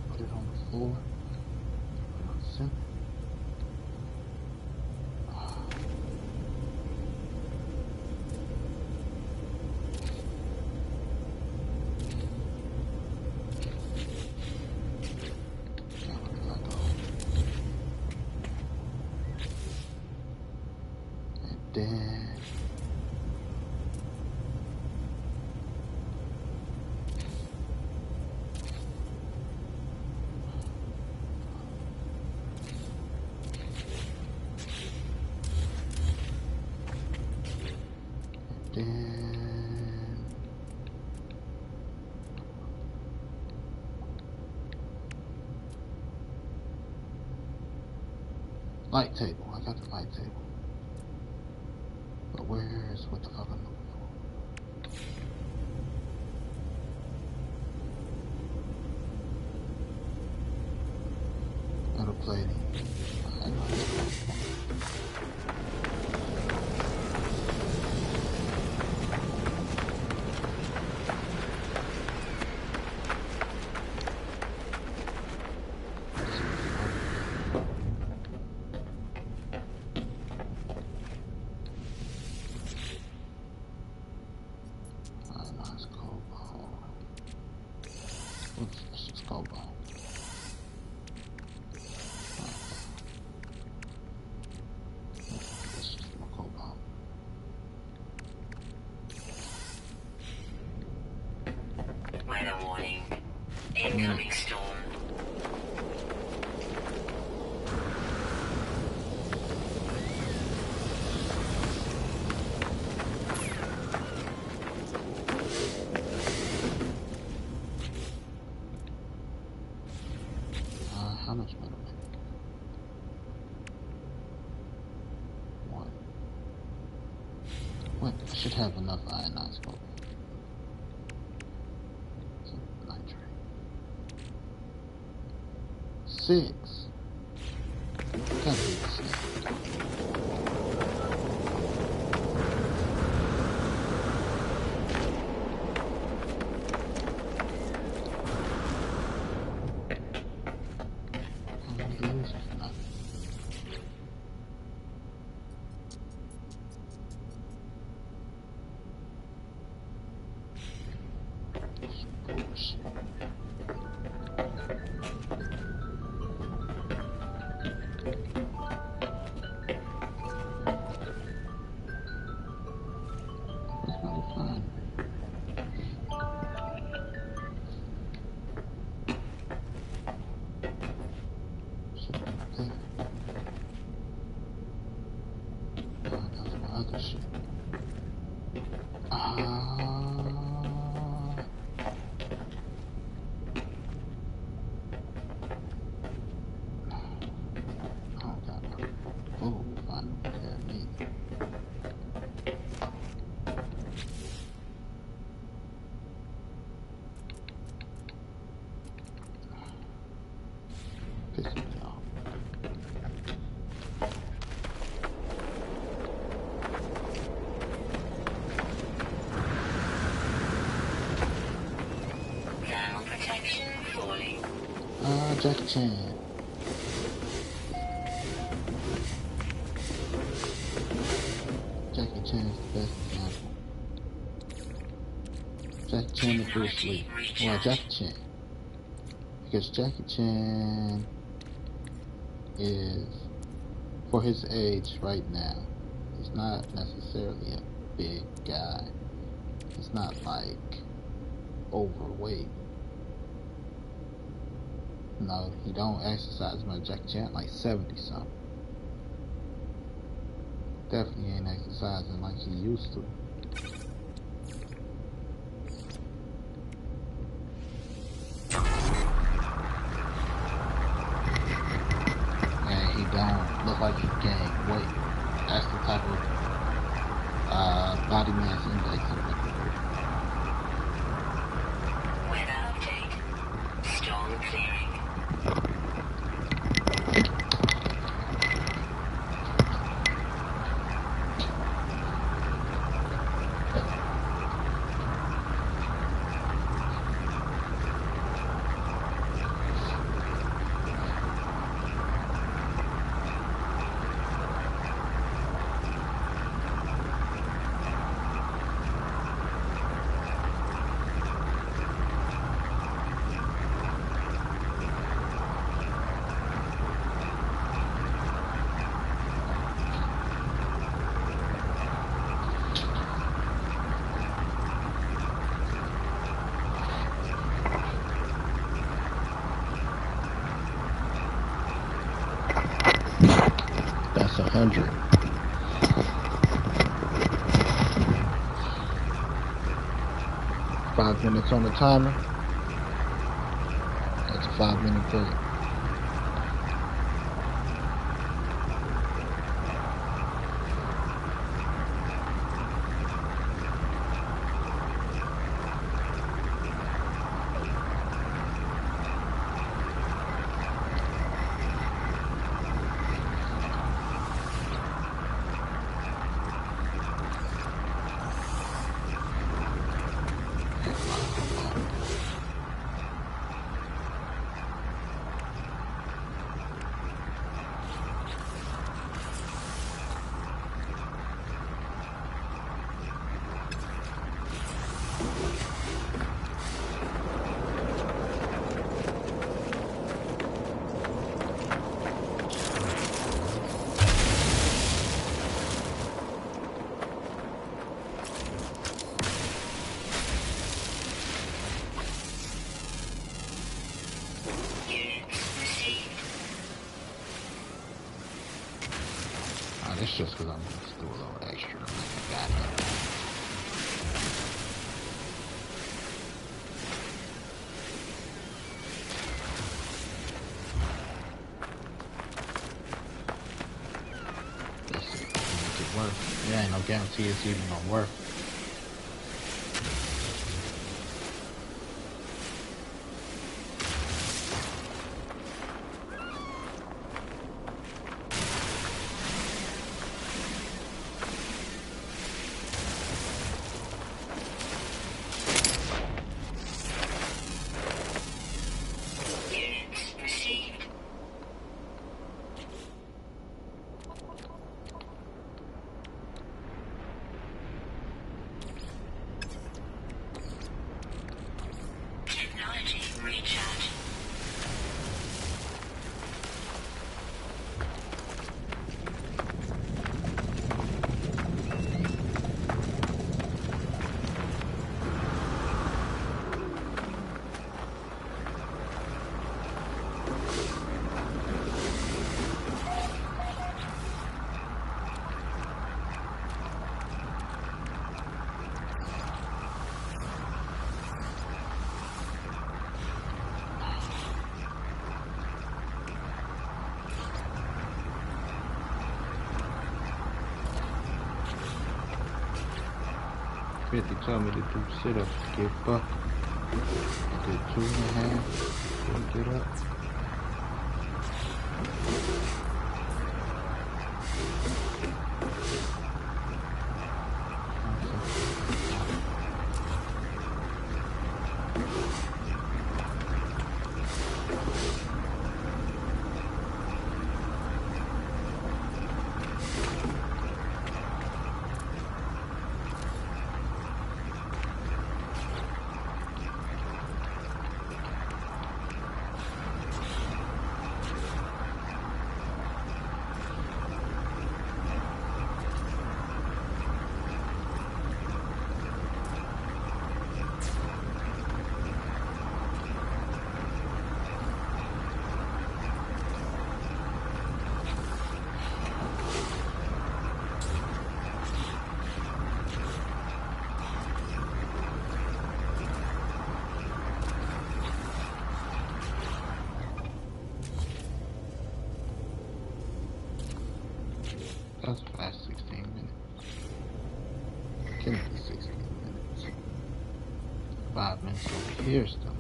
Put it on the floor. Put it on the center. then light table. I got the light table. But where's what the fuck I'm looking for? Metal plating. Weather warning. Incoming storm. How much metal? One. What? I should have enough ionized gold. Nitrate. 6. Gotta be the same. Jackie Chan. Jackie Chan is the best example. Jackie Chan and Bruce Lee. Well, Jackie Chan. Because Jackie Chan is, for his age right now, he's not necessarily a big guy. He's not like overweight. No, he don't exercise much. Jackie Chan like 70 something. Definitely ain't exercising like he used to. And he don't look like he gained weight. That's the type of body mass index I'm looking for. Weather update. Storm clearing. That's 100. Five minutes on the timer. That's a 5-minute break. It's just because I'm going to do a little extra to make it back up. Let's see. Make it work. There ain't no guarantee it's even going to work. Told me to do sit-ups to get buck. I did 2.5. Get up. That's fast 16 minutes. Give me the 16 minutes. 5 minutes over here still.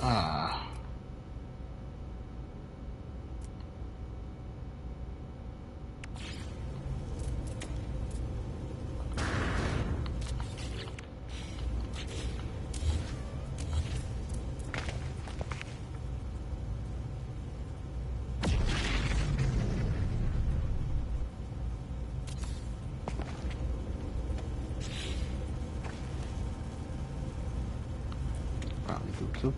Ah. Probably do too.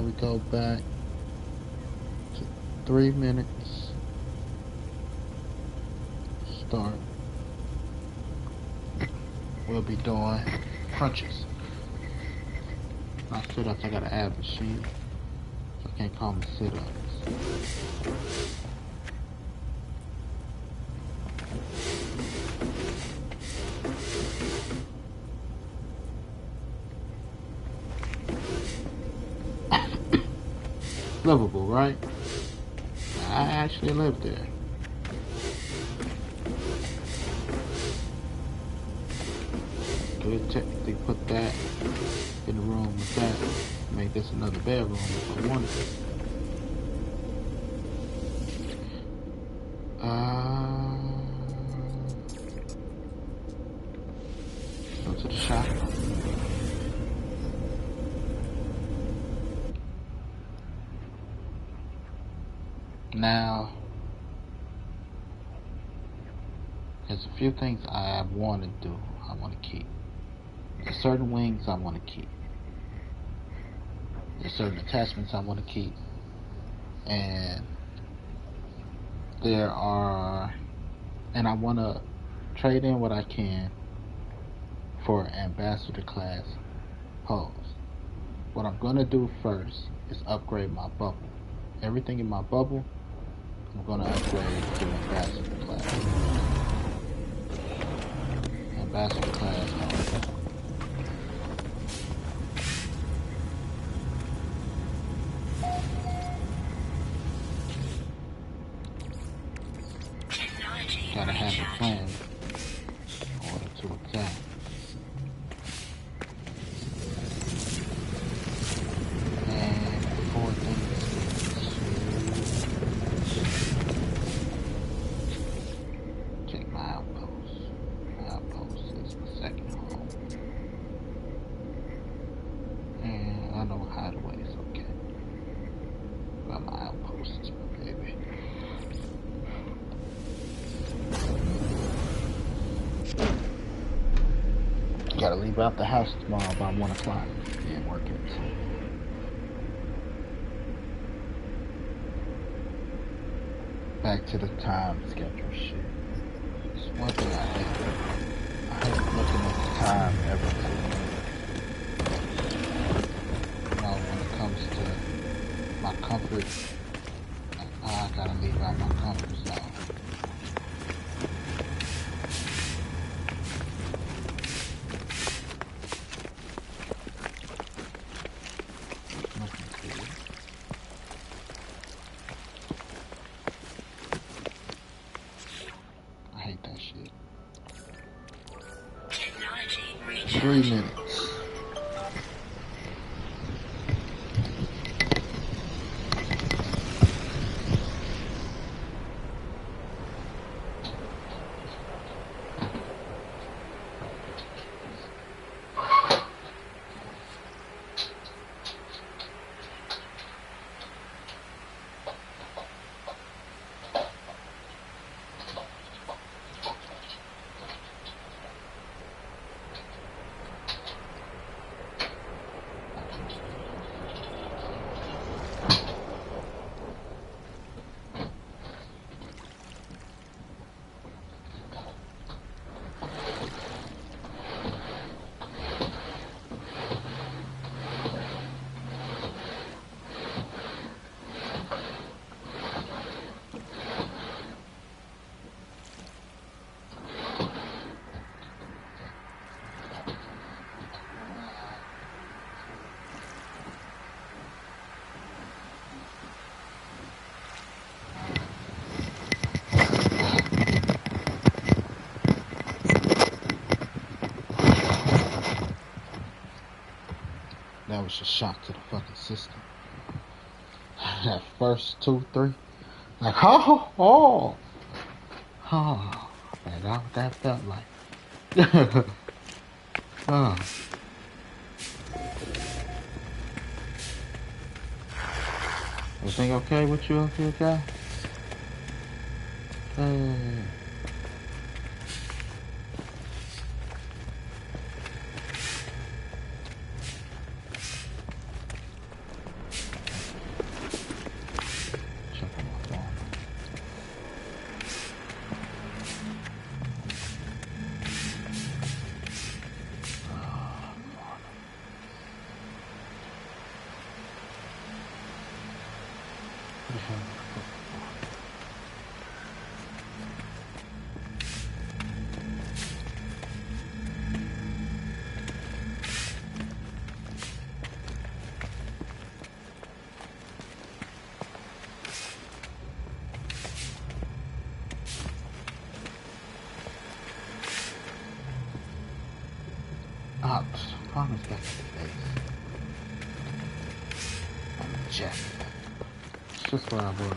Now we go back to 3 minutes. Start. We'll be doing crunches. Not sit-ups, I got an ab machine. So I can't call them sit-ups. Livable, right? I actually live there. Could technically put that in the room with that. Make this another bedroom if I wanted. Go to the shop. Now, there's a few things I want to do, I want to keep. There's certain wings I want to keep. There's certain attachments I want to keep. And and I want to trade in what I can for ambassador class hulls. What I'm going to do first is upgrade my bubble. Everything in my bubble, I'm going to upgrade to ambassador class. Ambassador class hull. Gotta have a plan in order to attack. And before things check my outpost. My outpost is the second home. And I know hideaways, okay. But my outpost is my baby. Gotta leave out the house tomorrow by 1 o'clock. Yeah, working. Back to the time schedule shit. It's one thing I hate. I hate looking at the time every 2 minutes. You know, when it comes to my comfort, I gotta leave out my comfort zone. I hate that shit. 3 minutes. That was a shock to the fucking system. That first 2, 3, like, oh, man, that felt like. Oh. Everything okay with you up here, guy? Hey. Promise back to the base. On the jet. It's just where I was.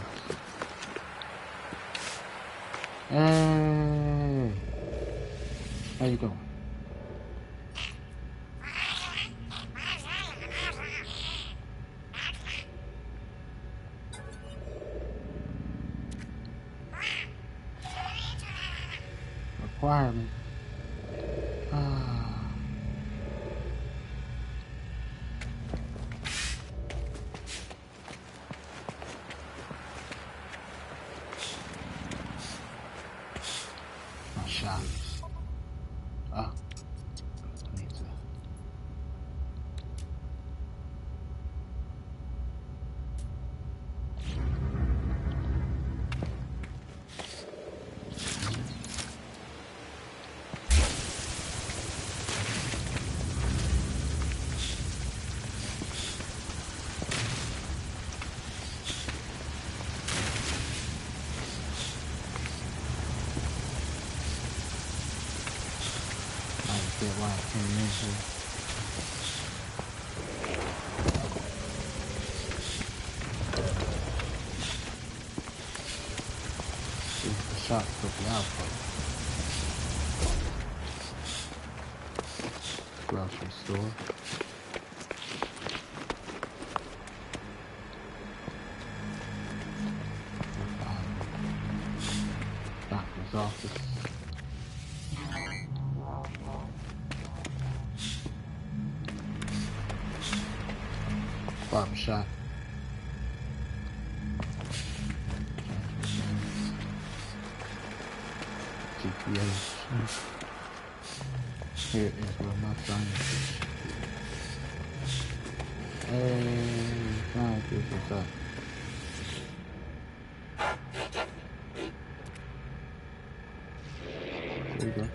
Hey! How you doing? Requirement. Shots. I need to. Why I came in here. See the shots with the output. Grocery store. Doctor's office. Barbershop. GPS. Here is where my science is. Hey, scientist, what's up? There you go.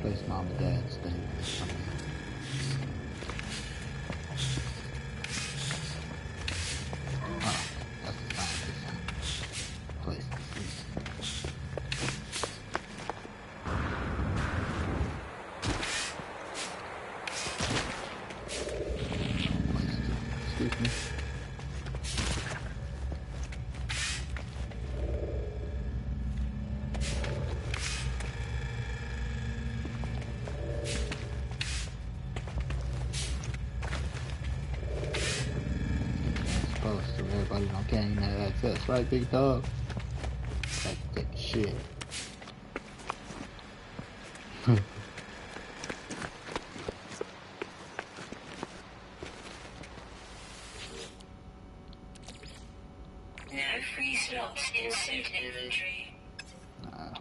Space mom and dad stay with this one. Oh, that's the scientist place to sleep. Excuse me. So everybody don't gain that access, right, big dog? Like, take a shit. No free slots in suit inventory. Nah.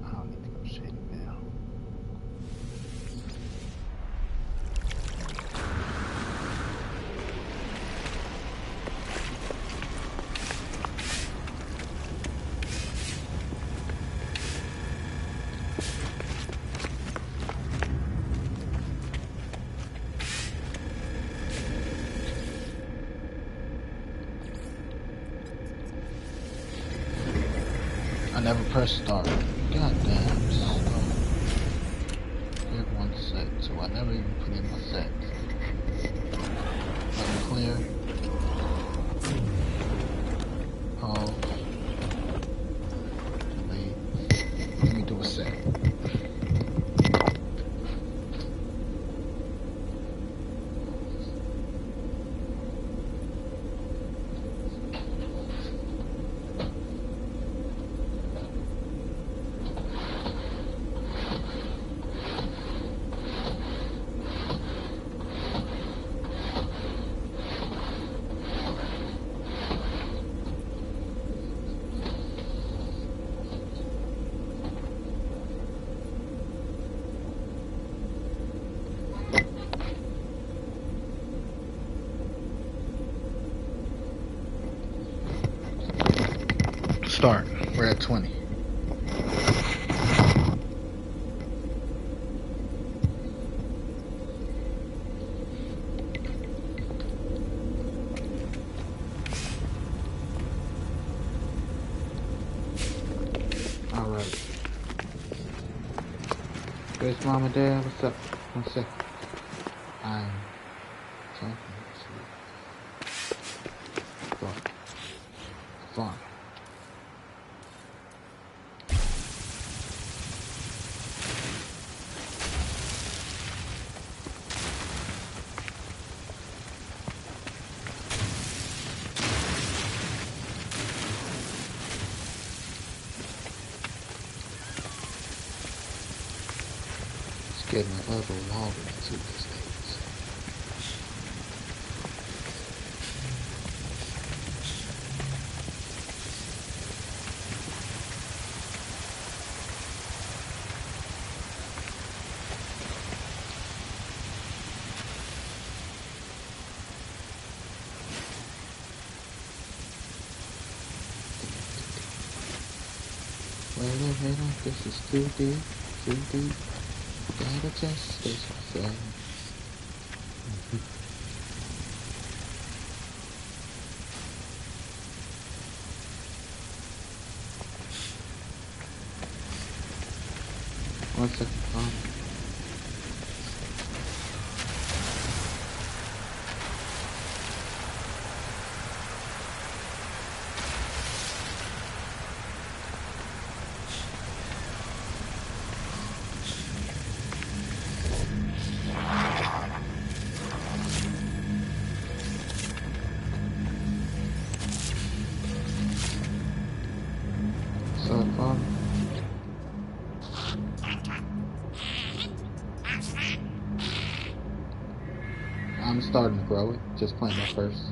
I don't need to go Shady Bell. I never pressed start. Goddamn slow. Give one set, so I never even put in my sets. Unclear. Pause. Delete. Let me do a set. Start. We're at 20. Alright. Where's Mom and Dad? What's up? 1 second. I'm talking to Fun. Getting a little longer into this days. Wait, this is too deep. Gotta just stay strong. One second, so far. I'm starting to grow it, just playing my first.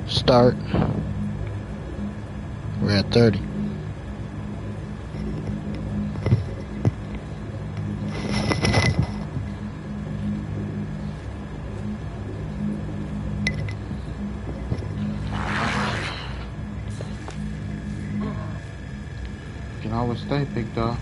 Start. We're at 30. You can always stay, big dog.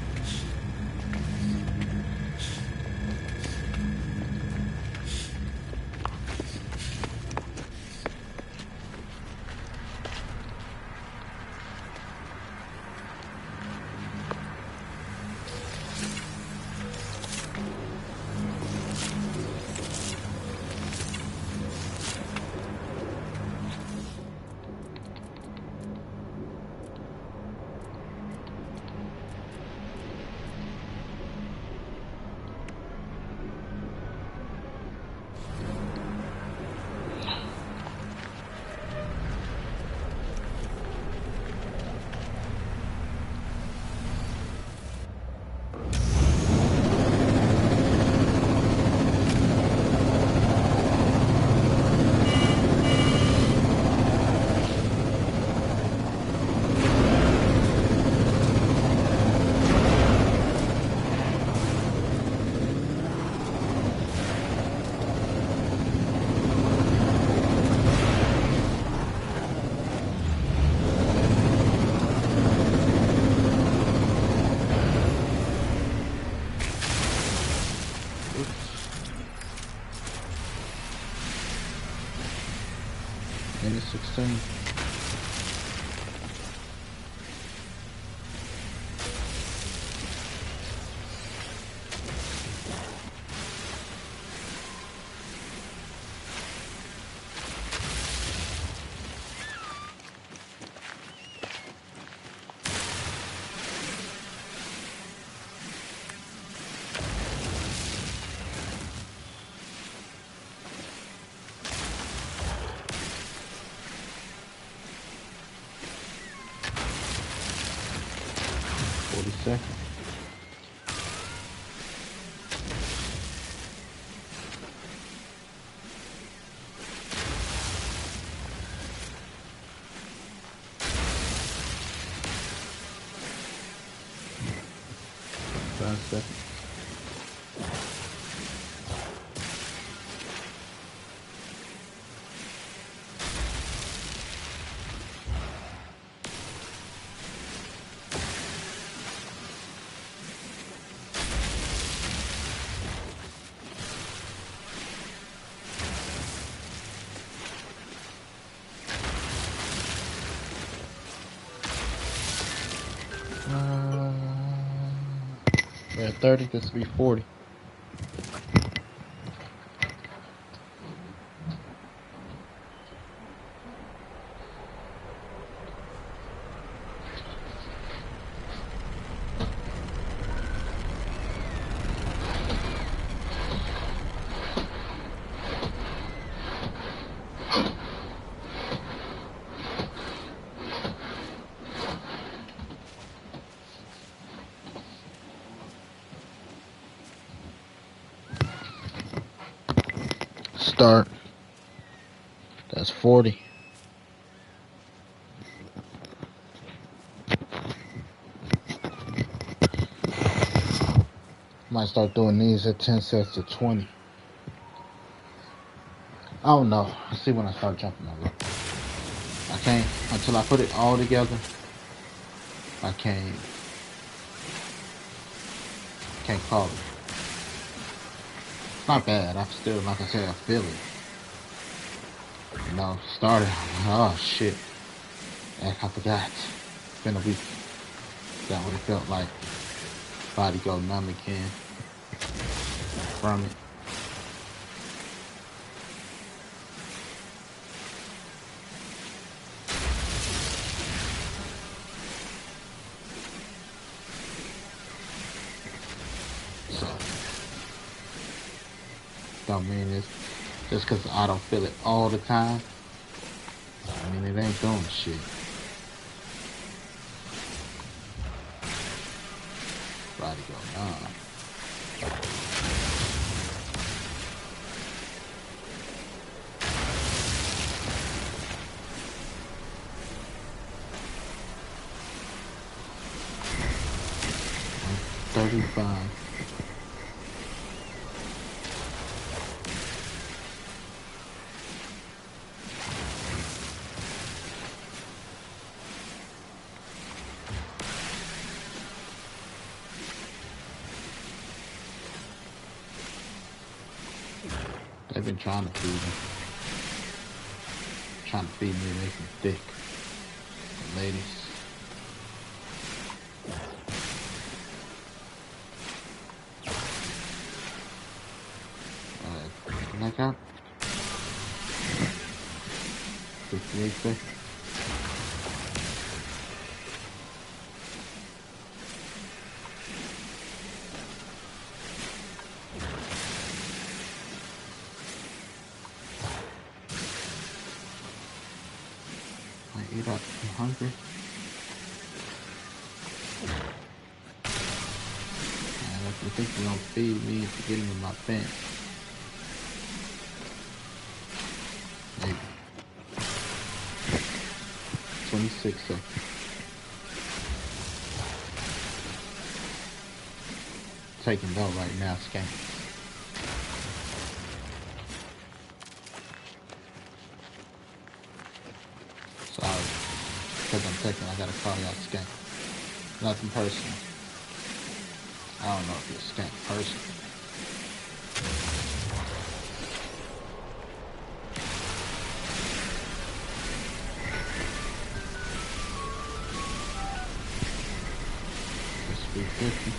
16. Seconds. Five seconds. We're at 30, this will be 40. Start. That's 40. Might start doing these at 10 sets to 20. I don't know. I'll see when I start jumping over. I can't, until I put it all together, I can't call it. It's not bad. I still, like I said, I feel it. You know, started, oh shit. Heck, I forgot. It's been a week. That what it felt like. Body go numb again from it. So, don't mean it's just because I don't feel it all the time. I mean, it ain't doing shit. Body go numb. $35. They've been trying to feed me. Trying to feed me and make me thick. The ladies. Like that. 58 seconds. I eat up. I'm hungry. And if you think you're gonna feed me to get into my pants. Maybe. 26 seconds. Taking low right now, skank. Sorry. Because I'm taking, I gotta call y'all skank. Nothing personal. I don't know if you're a skank person. 350.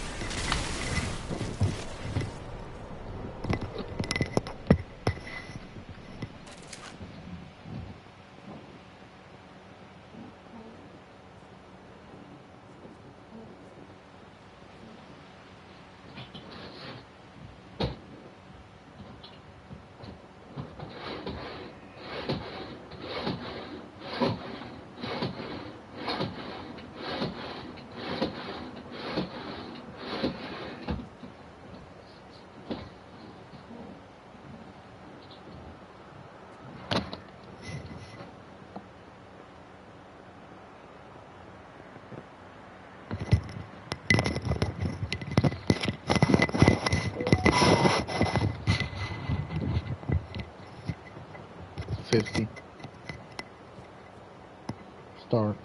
Start.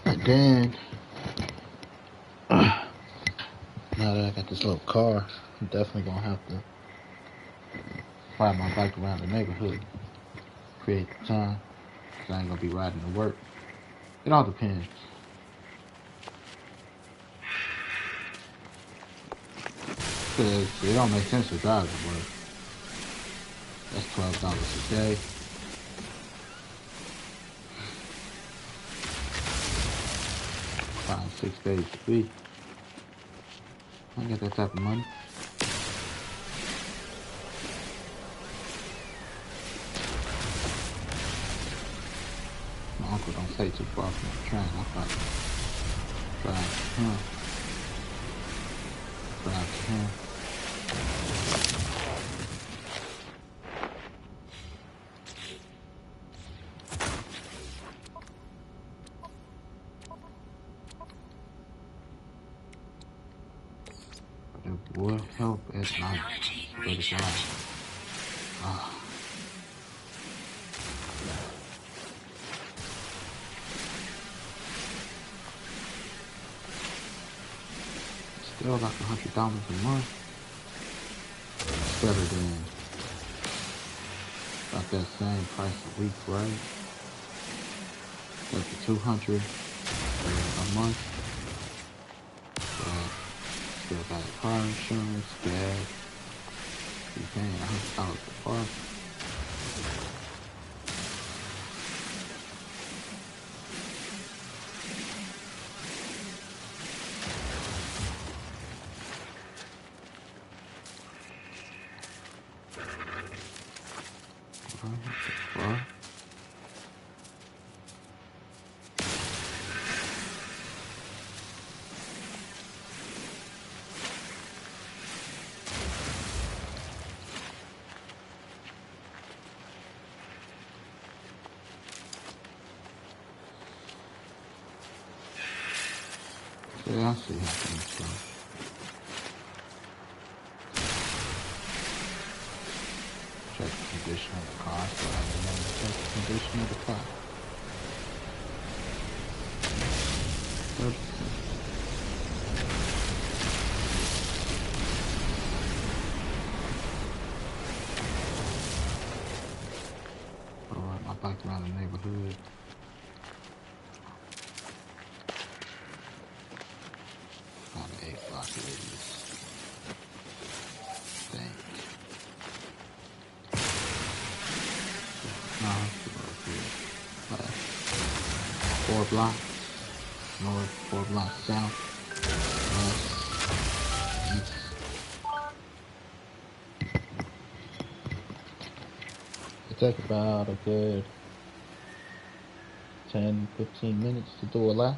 And then now that I got this little car, I'm definitely gonna have to ride my bike around the neighborhood, create the time, cause I ain't gonna be riding to work. It all depends. Cause it don't make sense to drive to work. That's $12 a day. Five, 6 days a week. I get that type of money. My uncle don't stay too far from the train. I probably drive to him. Drive to him. But it would help at night. Technology But it's recharge. Still like $100 a month. It's better than about that same price a week, right? That's the $200 a month. But still got car insurance, gas. You paying $100 a car. Well, yeah, I see how things go. Check the condition of the car, so I remember to check the condition of the car. 30%. I'll ride my bike around the neighborhood. About an 8 block radius. Think. No, it's about here. Left. 4 blocks. North, 4 blocks south. West. East. It took about a good 10-15 minutes to do a lap.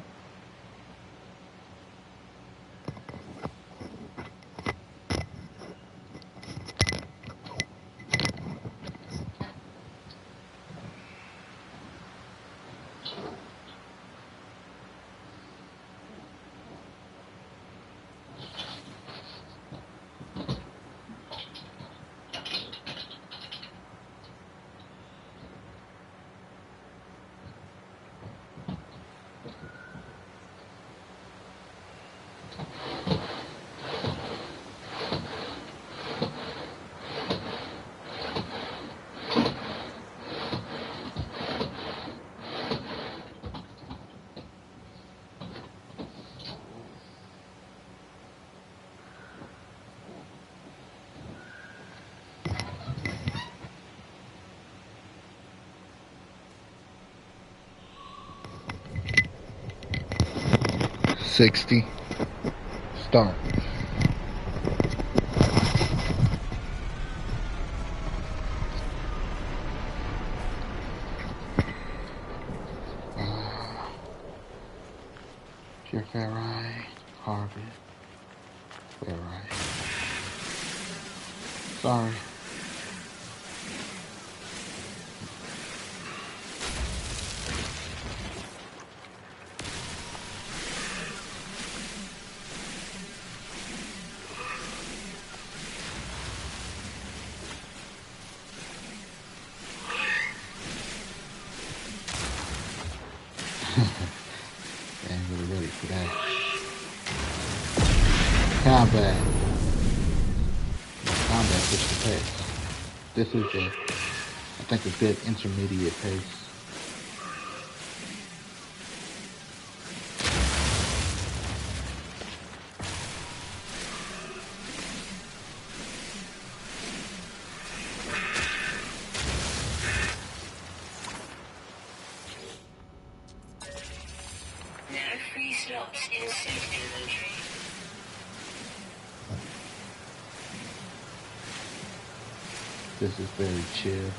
60. Start. Pure ferrite, carbon, ferrite. Sorry. Ain't really ready for that. Combat. Combat pushed the pace. This is I think a good intermediate pace. No free slots in suit inventory. This is very chill.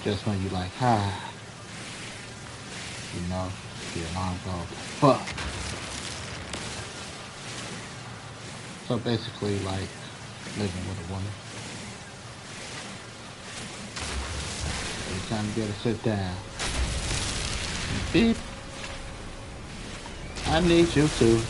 Just when you like, you know, the alarm goes, fuck. So basically like living with a woman. Every time you gotta sit down. Beep. I need you too.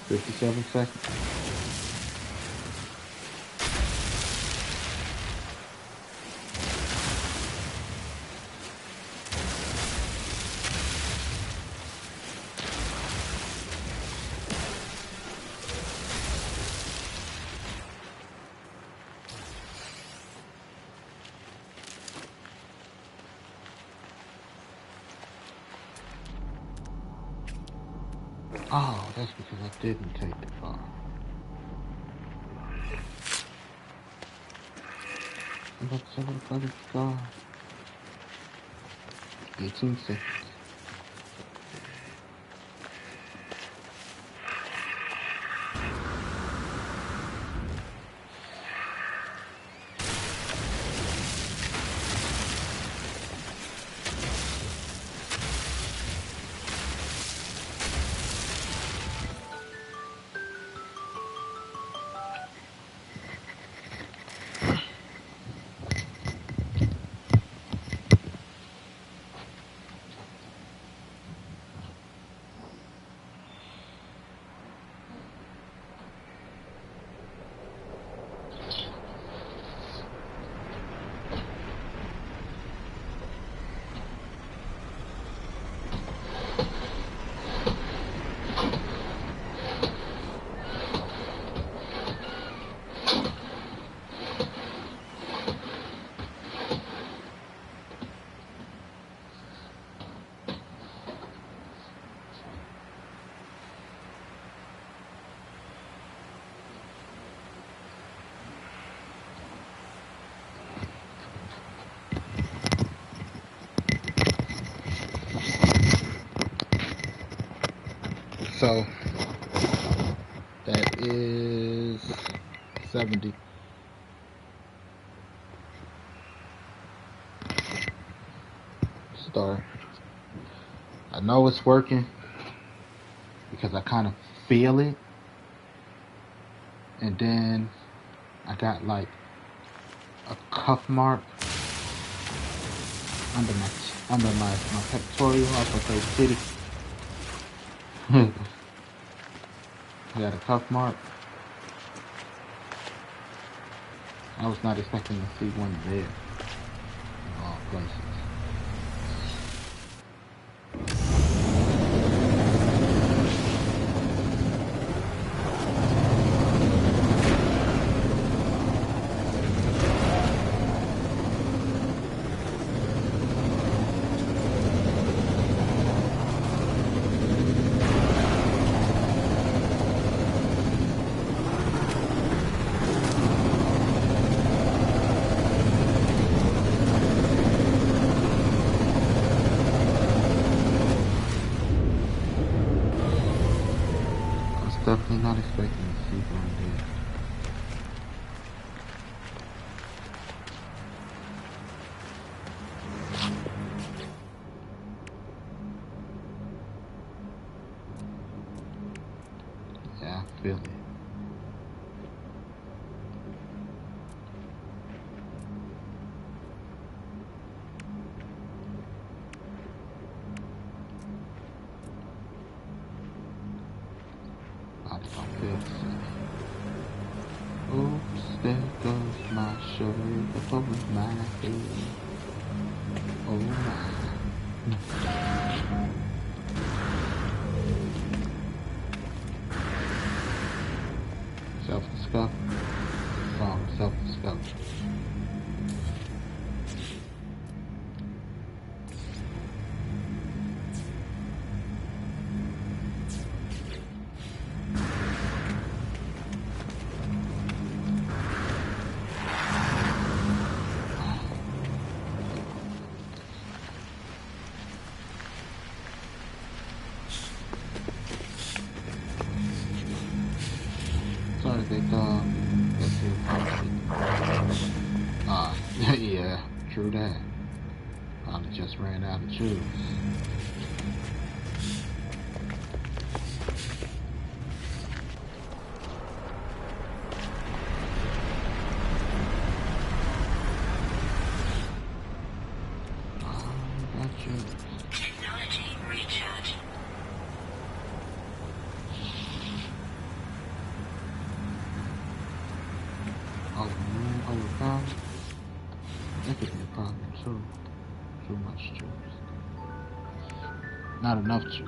"57 seconds. Oh, that's because I didn't take the car. I'm about to say, what the fuck is the car? 18 seconds. So that is 70. Start. I know it's working because I kind of feel it, and then I got like a cuff mark under my pectoral, off of her titty. Got a cuff mark. I was not expecting to see one there in all places. definitely not expecting to see one there. Yeah, I feel it. I don't feel the same. Oops, there goes my shirt over my head. Oh my. Self-discovery. Song self-discovery. Sorry, big dog. Yeah, true that. Probably just ran out of juice. Got juice. Technology recharge. Oh man, overpowered. That could be a problem too. Too much juice. Not enough juice.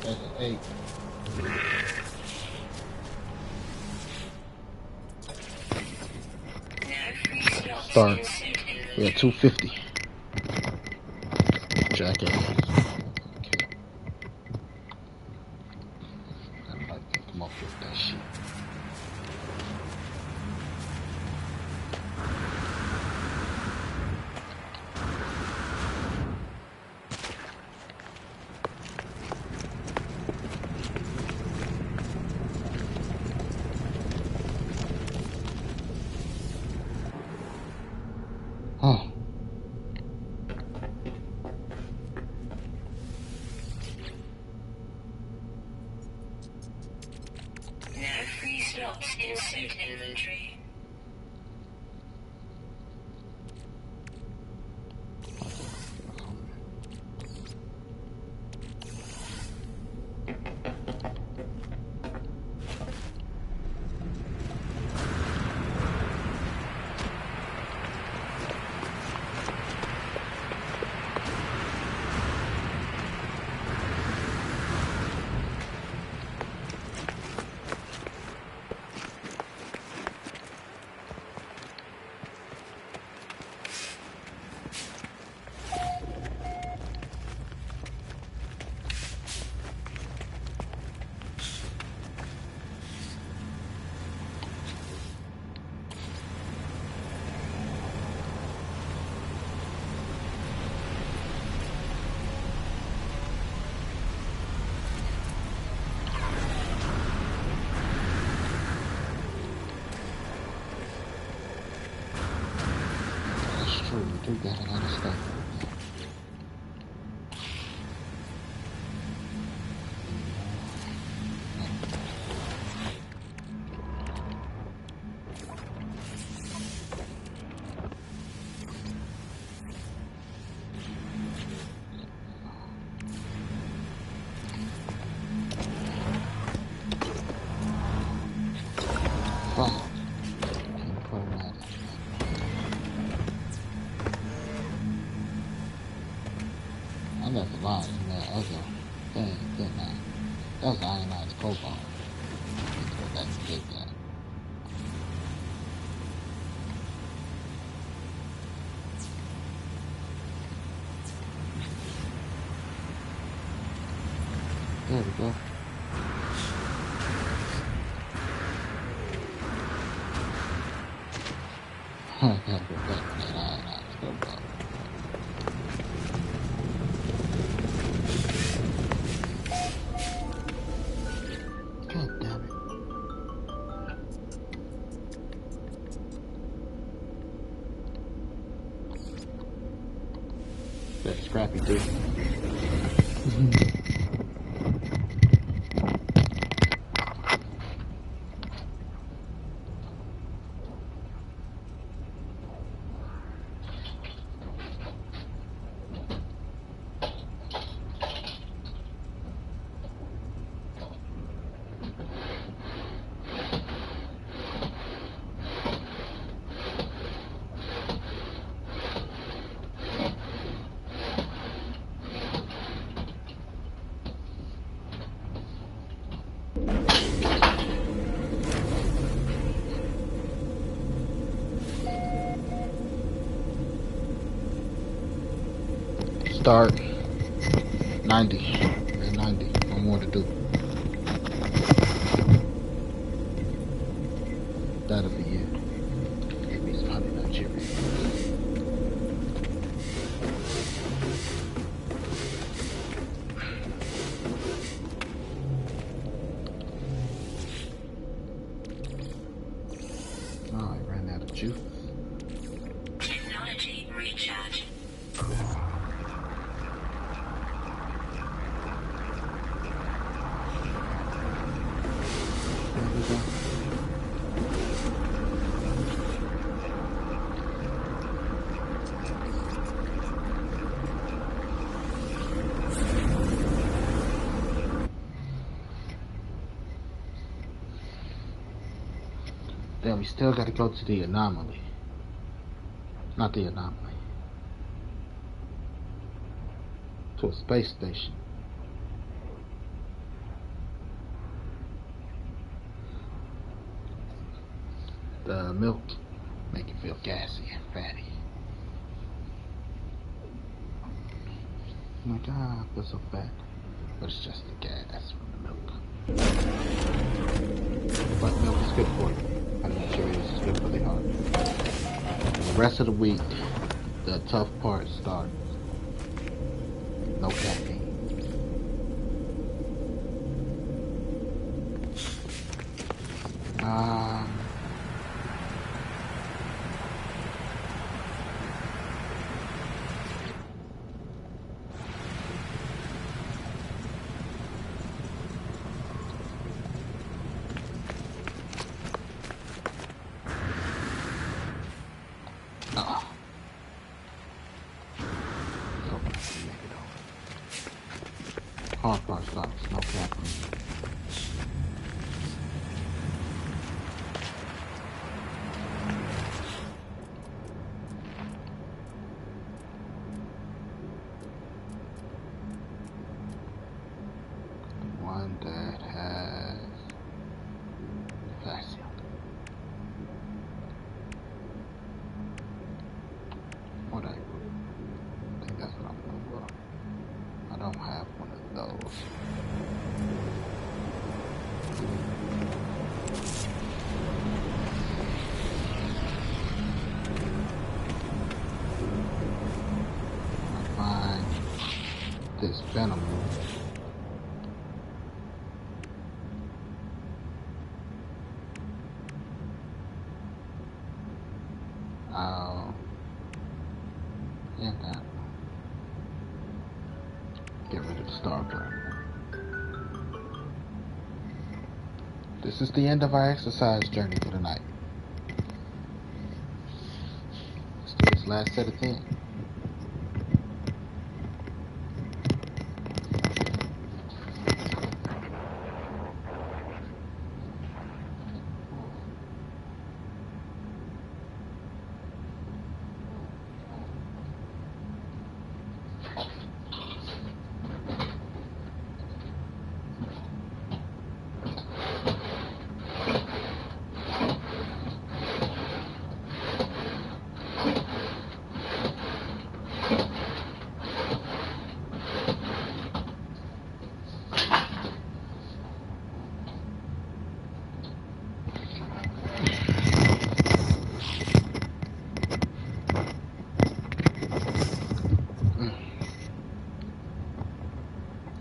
That's 8. Start. Yeah, 250. Jackass. Okay. I'd like to come up with that shit. Oh. No free slots in suit inventory. do that, I gotta stay. Fuck. Can't put him out. I left a lot in that other thing, didn't I? That was ionized cobalt. Let's go back and get that. There we go. I gotta go back to that ionized cobalt. God damn it. That scrappy dude. Start 90. We're 90. No more to do. That'll be it. Maybe it's probably not Nigeria. Oh, I ran out of juice. Technology recharge. There we go. Then we still gotta go to the anomaly. Not the anomaly. To a space station. The milk make you feel gassy and fatty. I'm like, I feel so fat. But it's just the gas from the milk. But milk is good for you. I'm curious, it's good for the heart. The rest of the week, the tough part starts. No caffeine. Hard part starts. No caffeine. One that has potassium. What I think that's what I'm looking for. I don't have one of those. I find this venom. I'll understand that. Get rid of the star drive. This is the end of our exercise journey for the night. Let's do this last set of 10.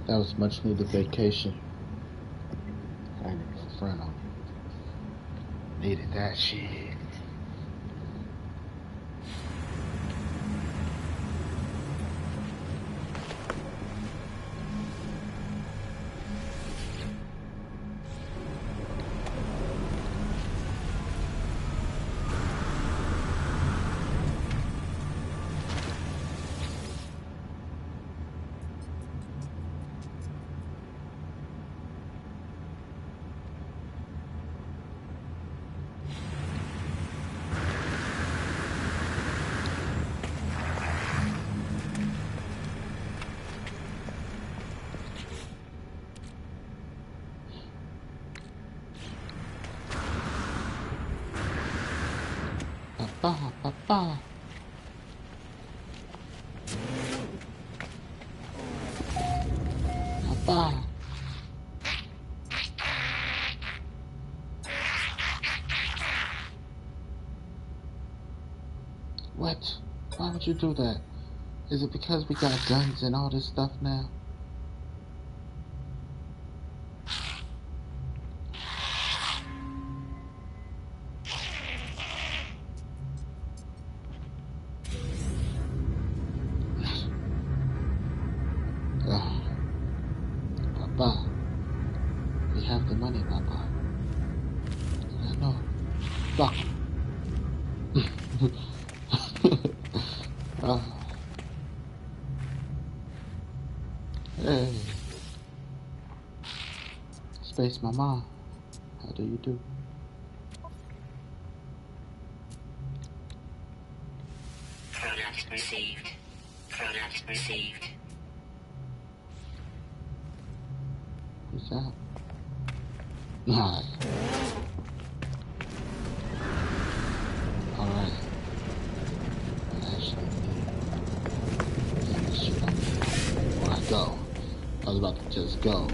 That was much needed vacation. I ain't a friend on me. Needed that shit. Papa, papa. Papa. What? Why would you do that? Is it because we got guns and all this stuff now? Papa, we have the money, Papa. I know. Fuck. Hey. Space Mama, how do you do? Product received. Product received. Who's that? Alright. Alright. Actually, this shit on me. Before I go. I was about to just go.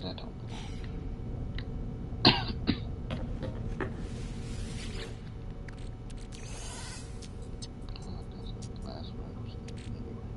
that don't belong. That's the last word I was thinking anyway.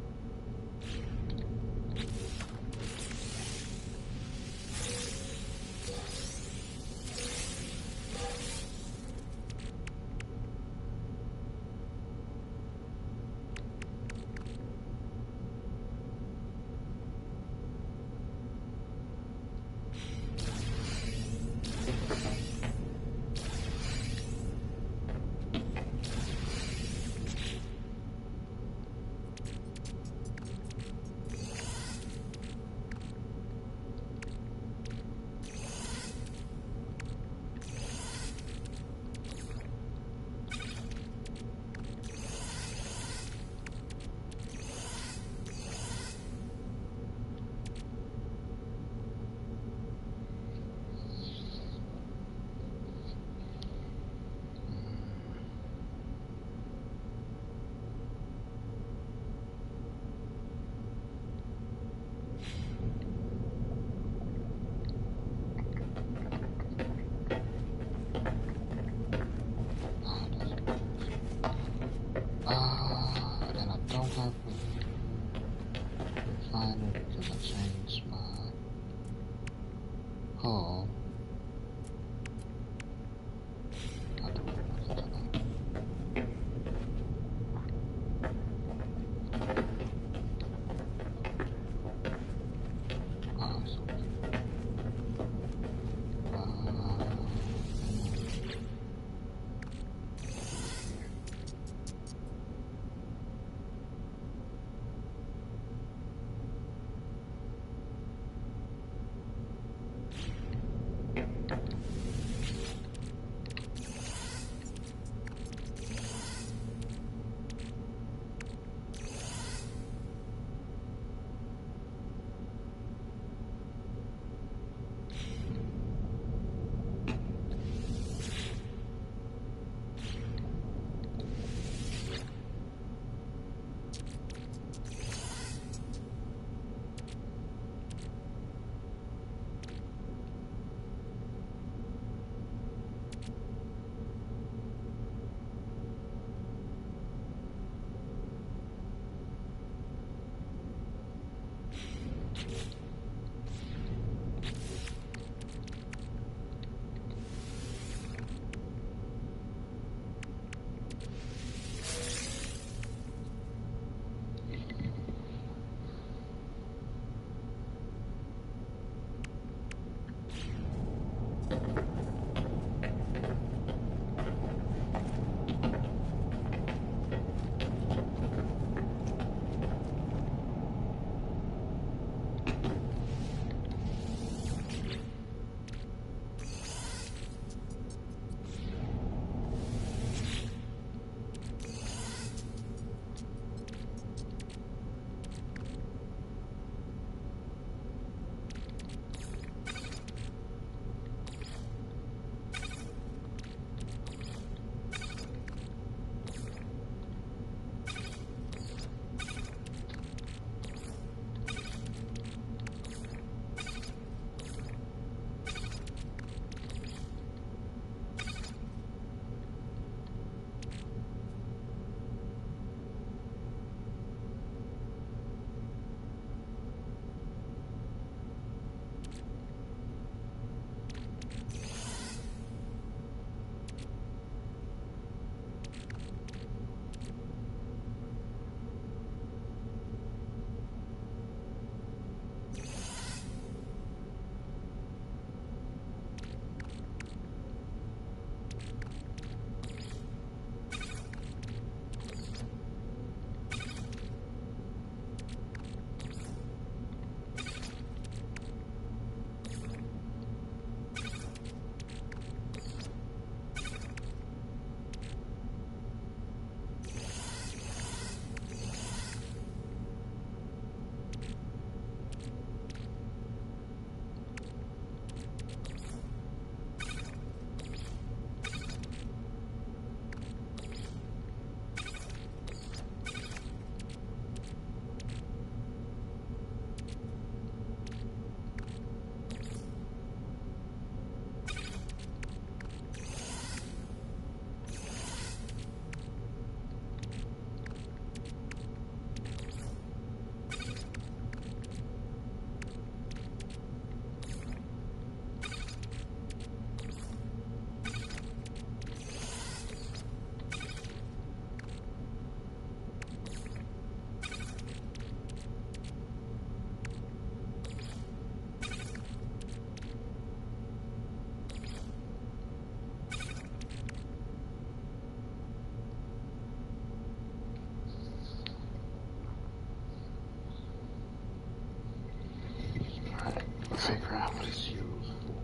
And I don't have a finder because I changed my home. I don't know what to do. Oh, so cute. figure out what it's used for.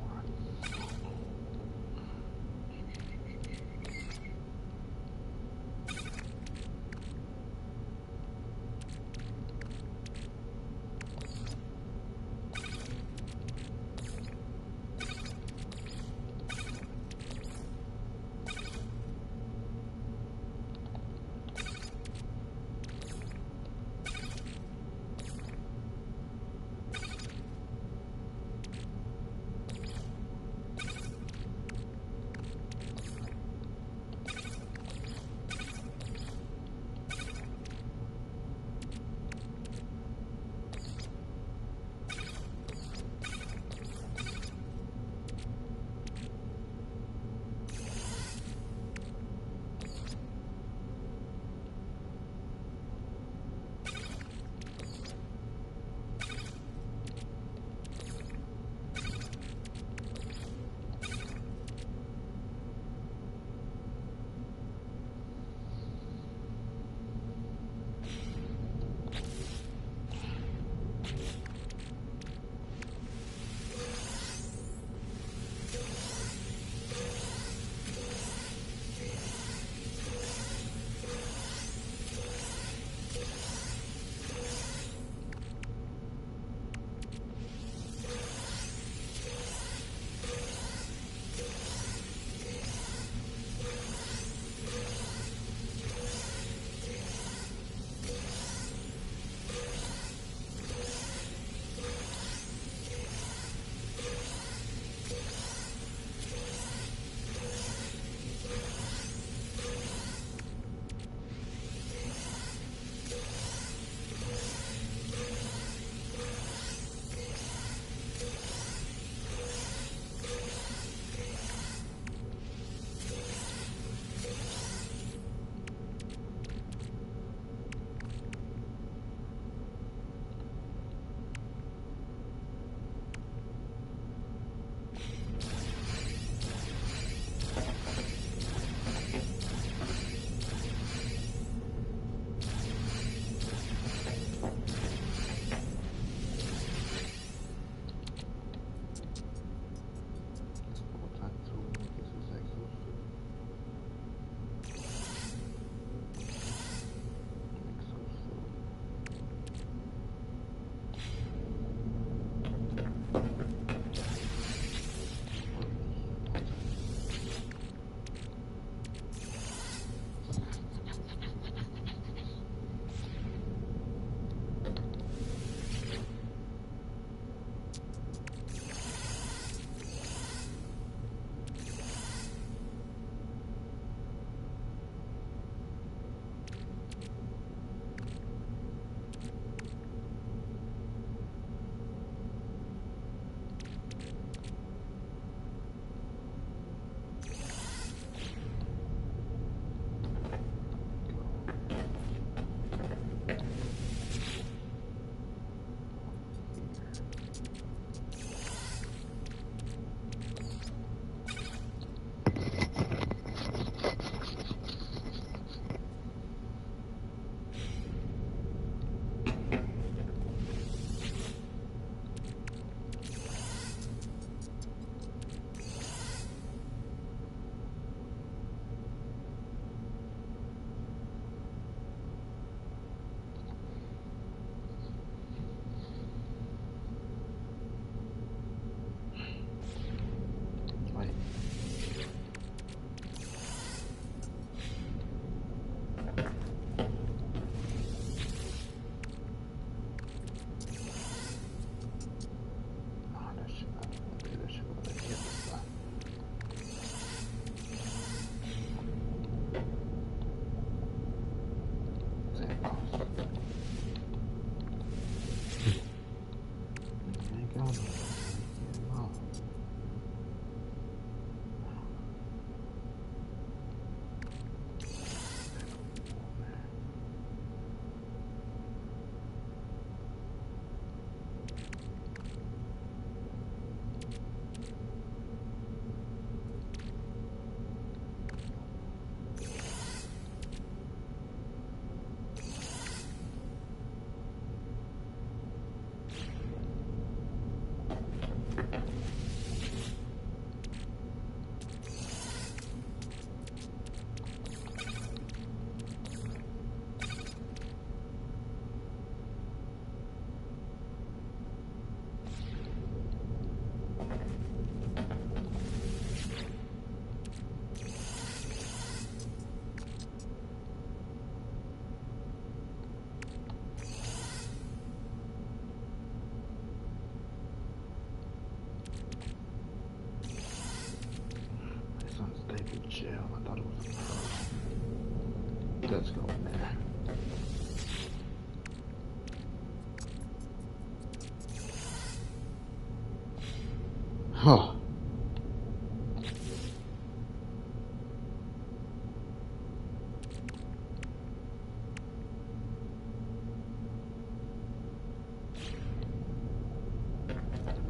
Oh.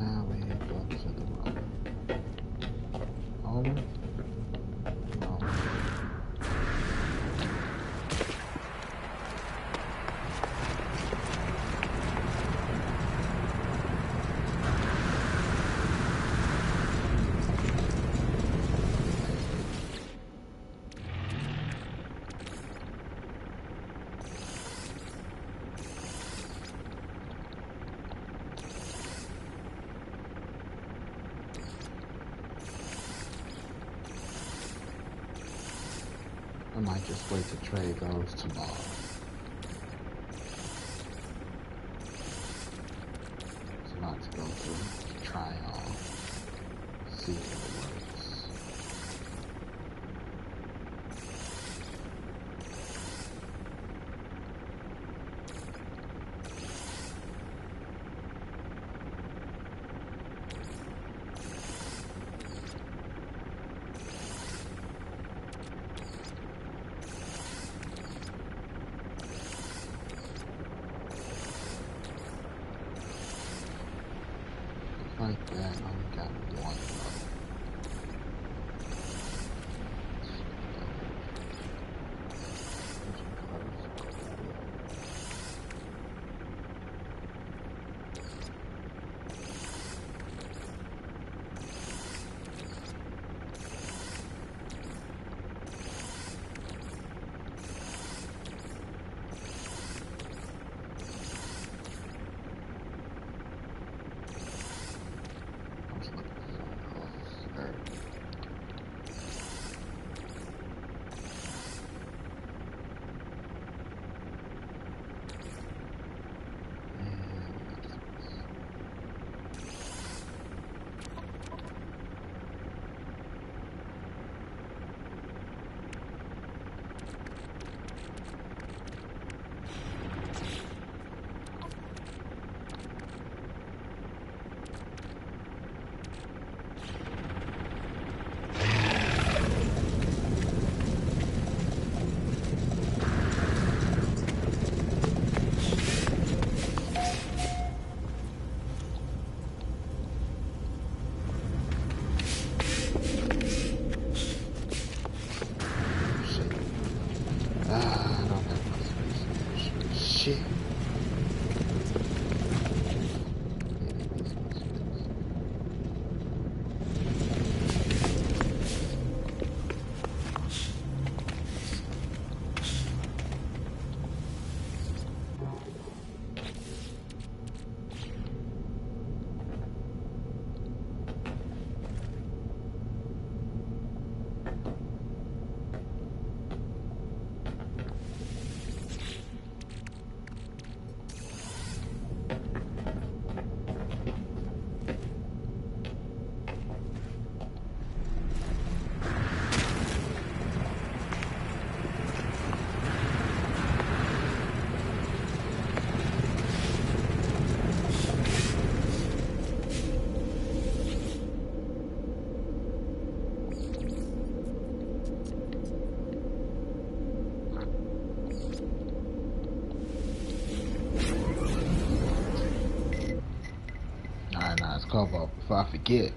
Now we go to the room. Home. No. I might just wait to trade those tomorrow. It's not to go through, try on, see if it works. Like that, I only got one though. I was looking for close. I don't have enough space. Shit. Alright, now it's Cobalt before I forget.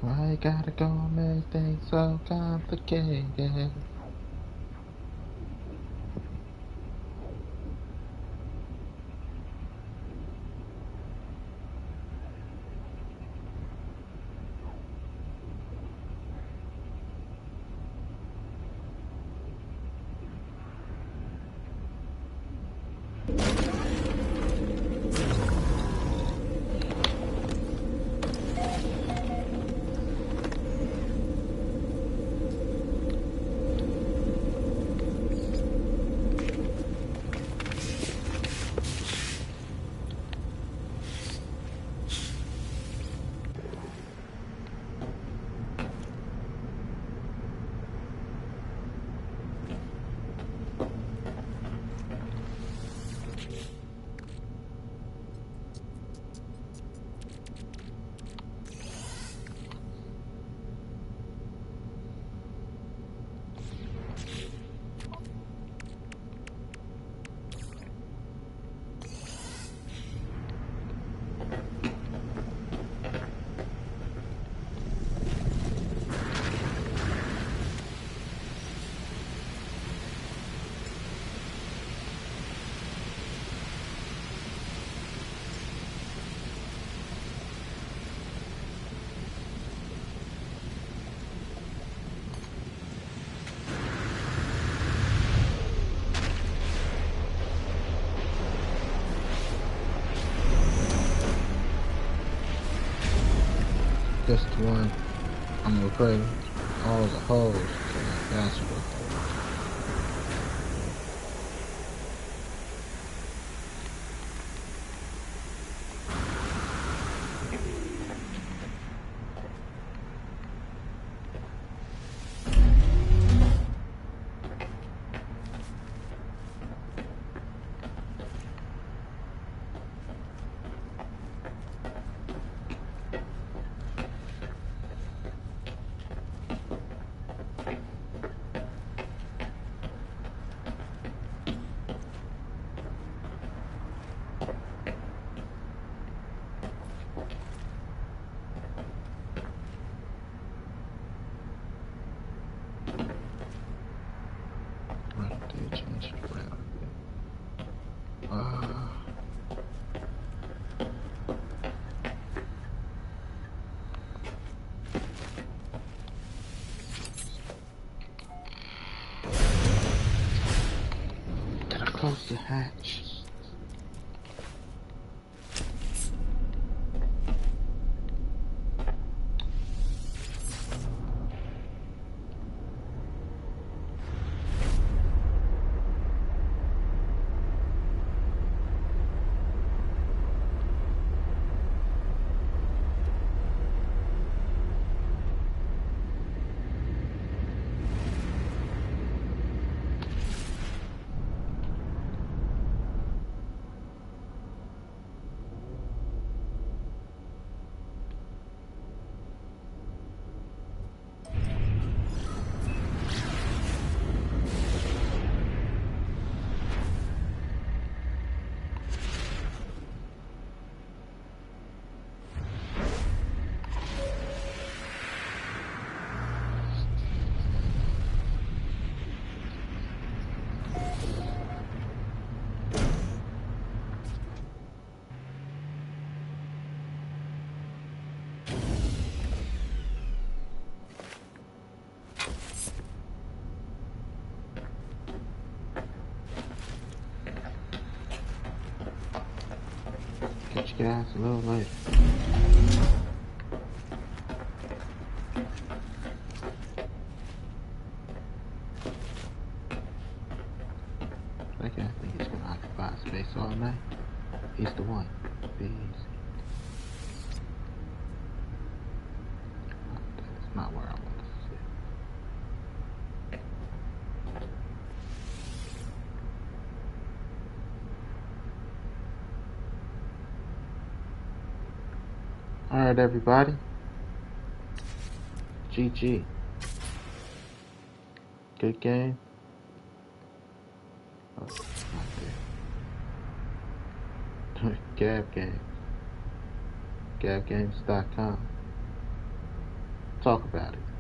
Why you gotta go and make things so complicated? This the one I'm gonna pray all the hoes to basketball. They changed it around a bit. Did I close the hatch? Catch you guys a little later. Okay, I think he's gonna occupy space all night. He's the one. Be easy. That's not where I want to sit. Alright, everybody. GG. Good game. Oh, not there. Gab Games. GabGames.com. talk about it.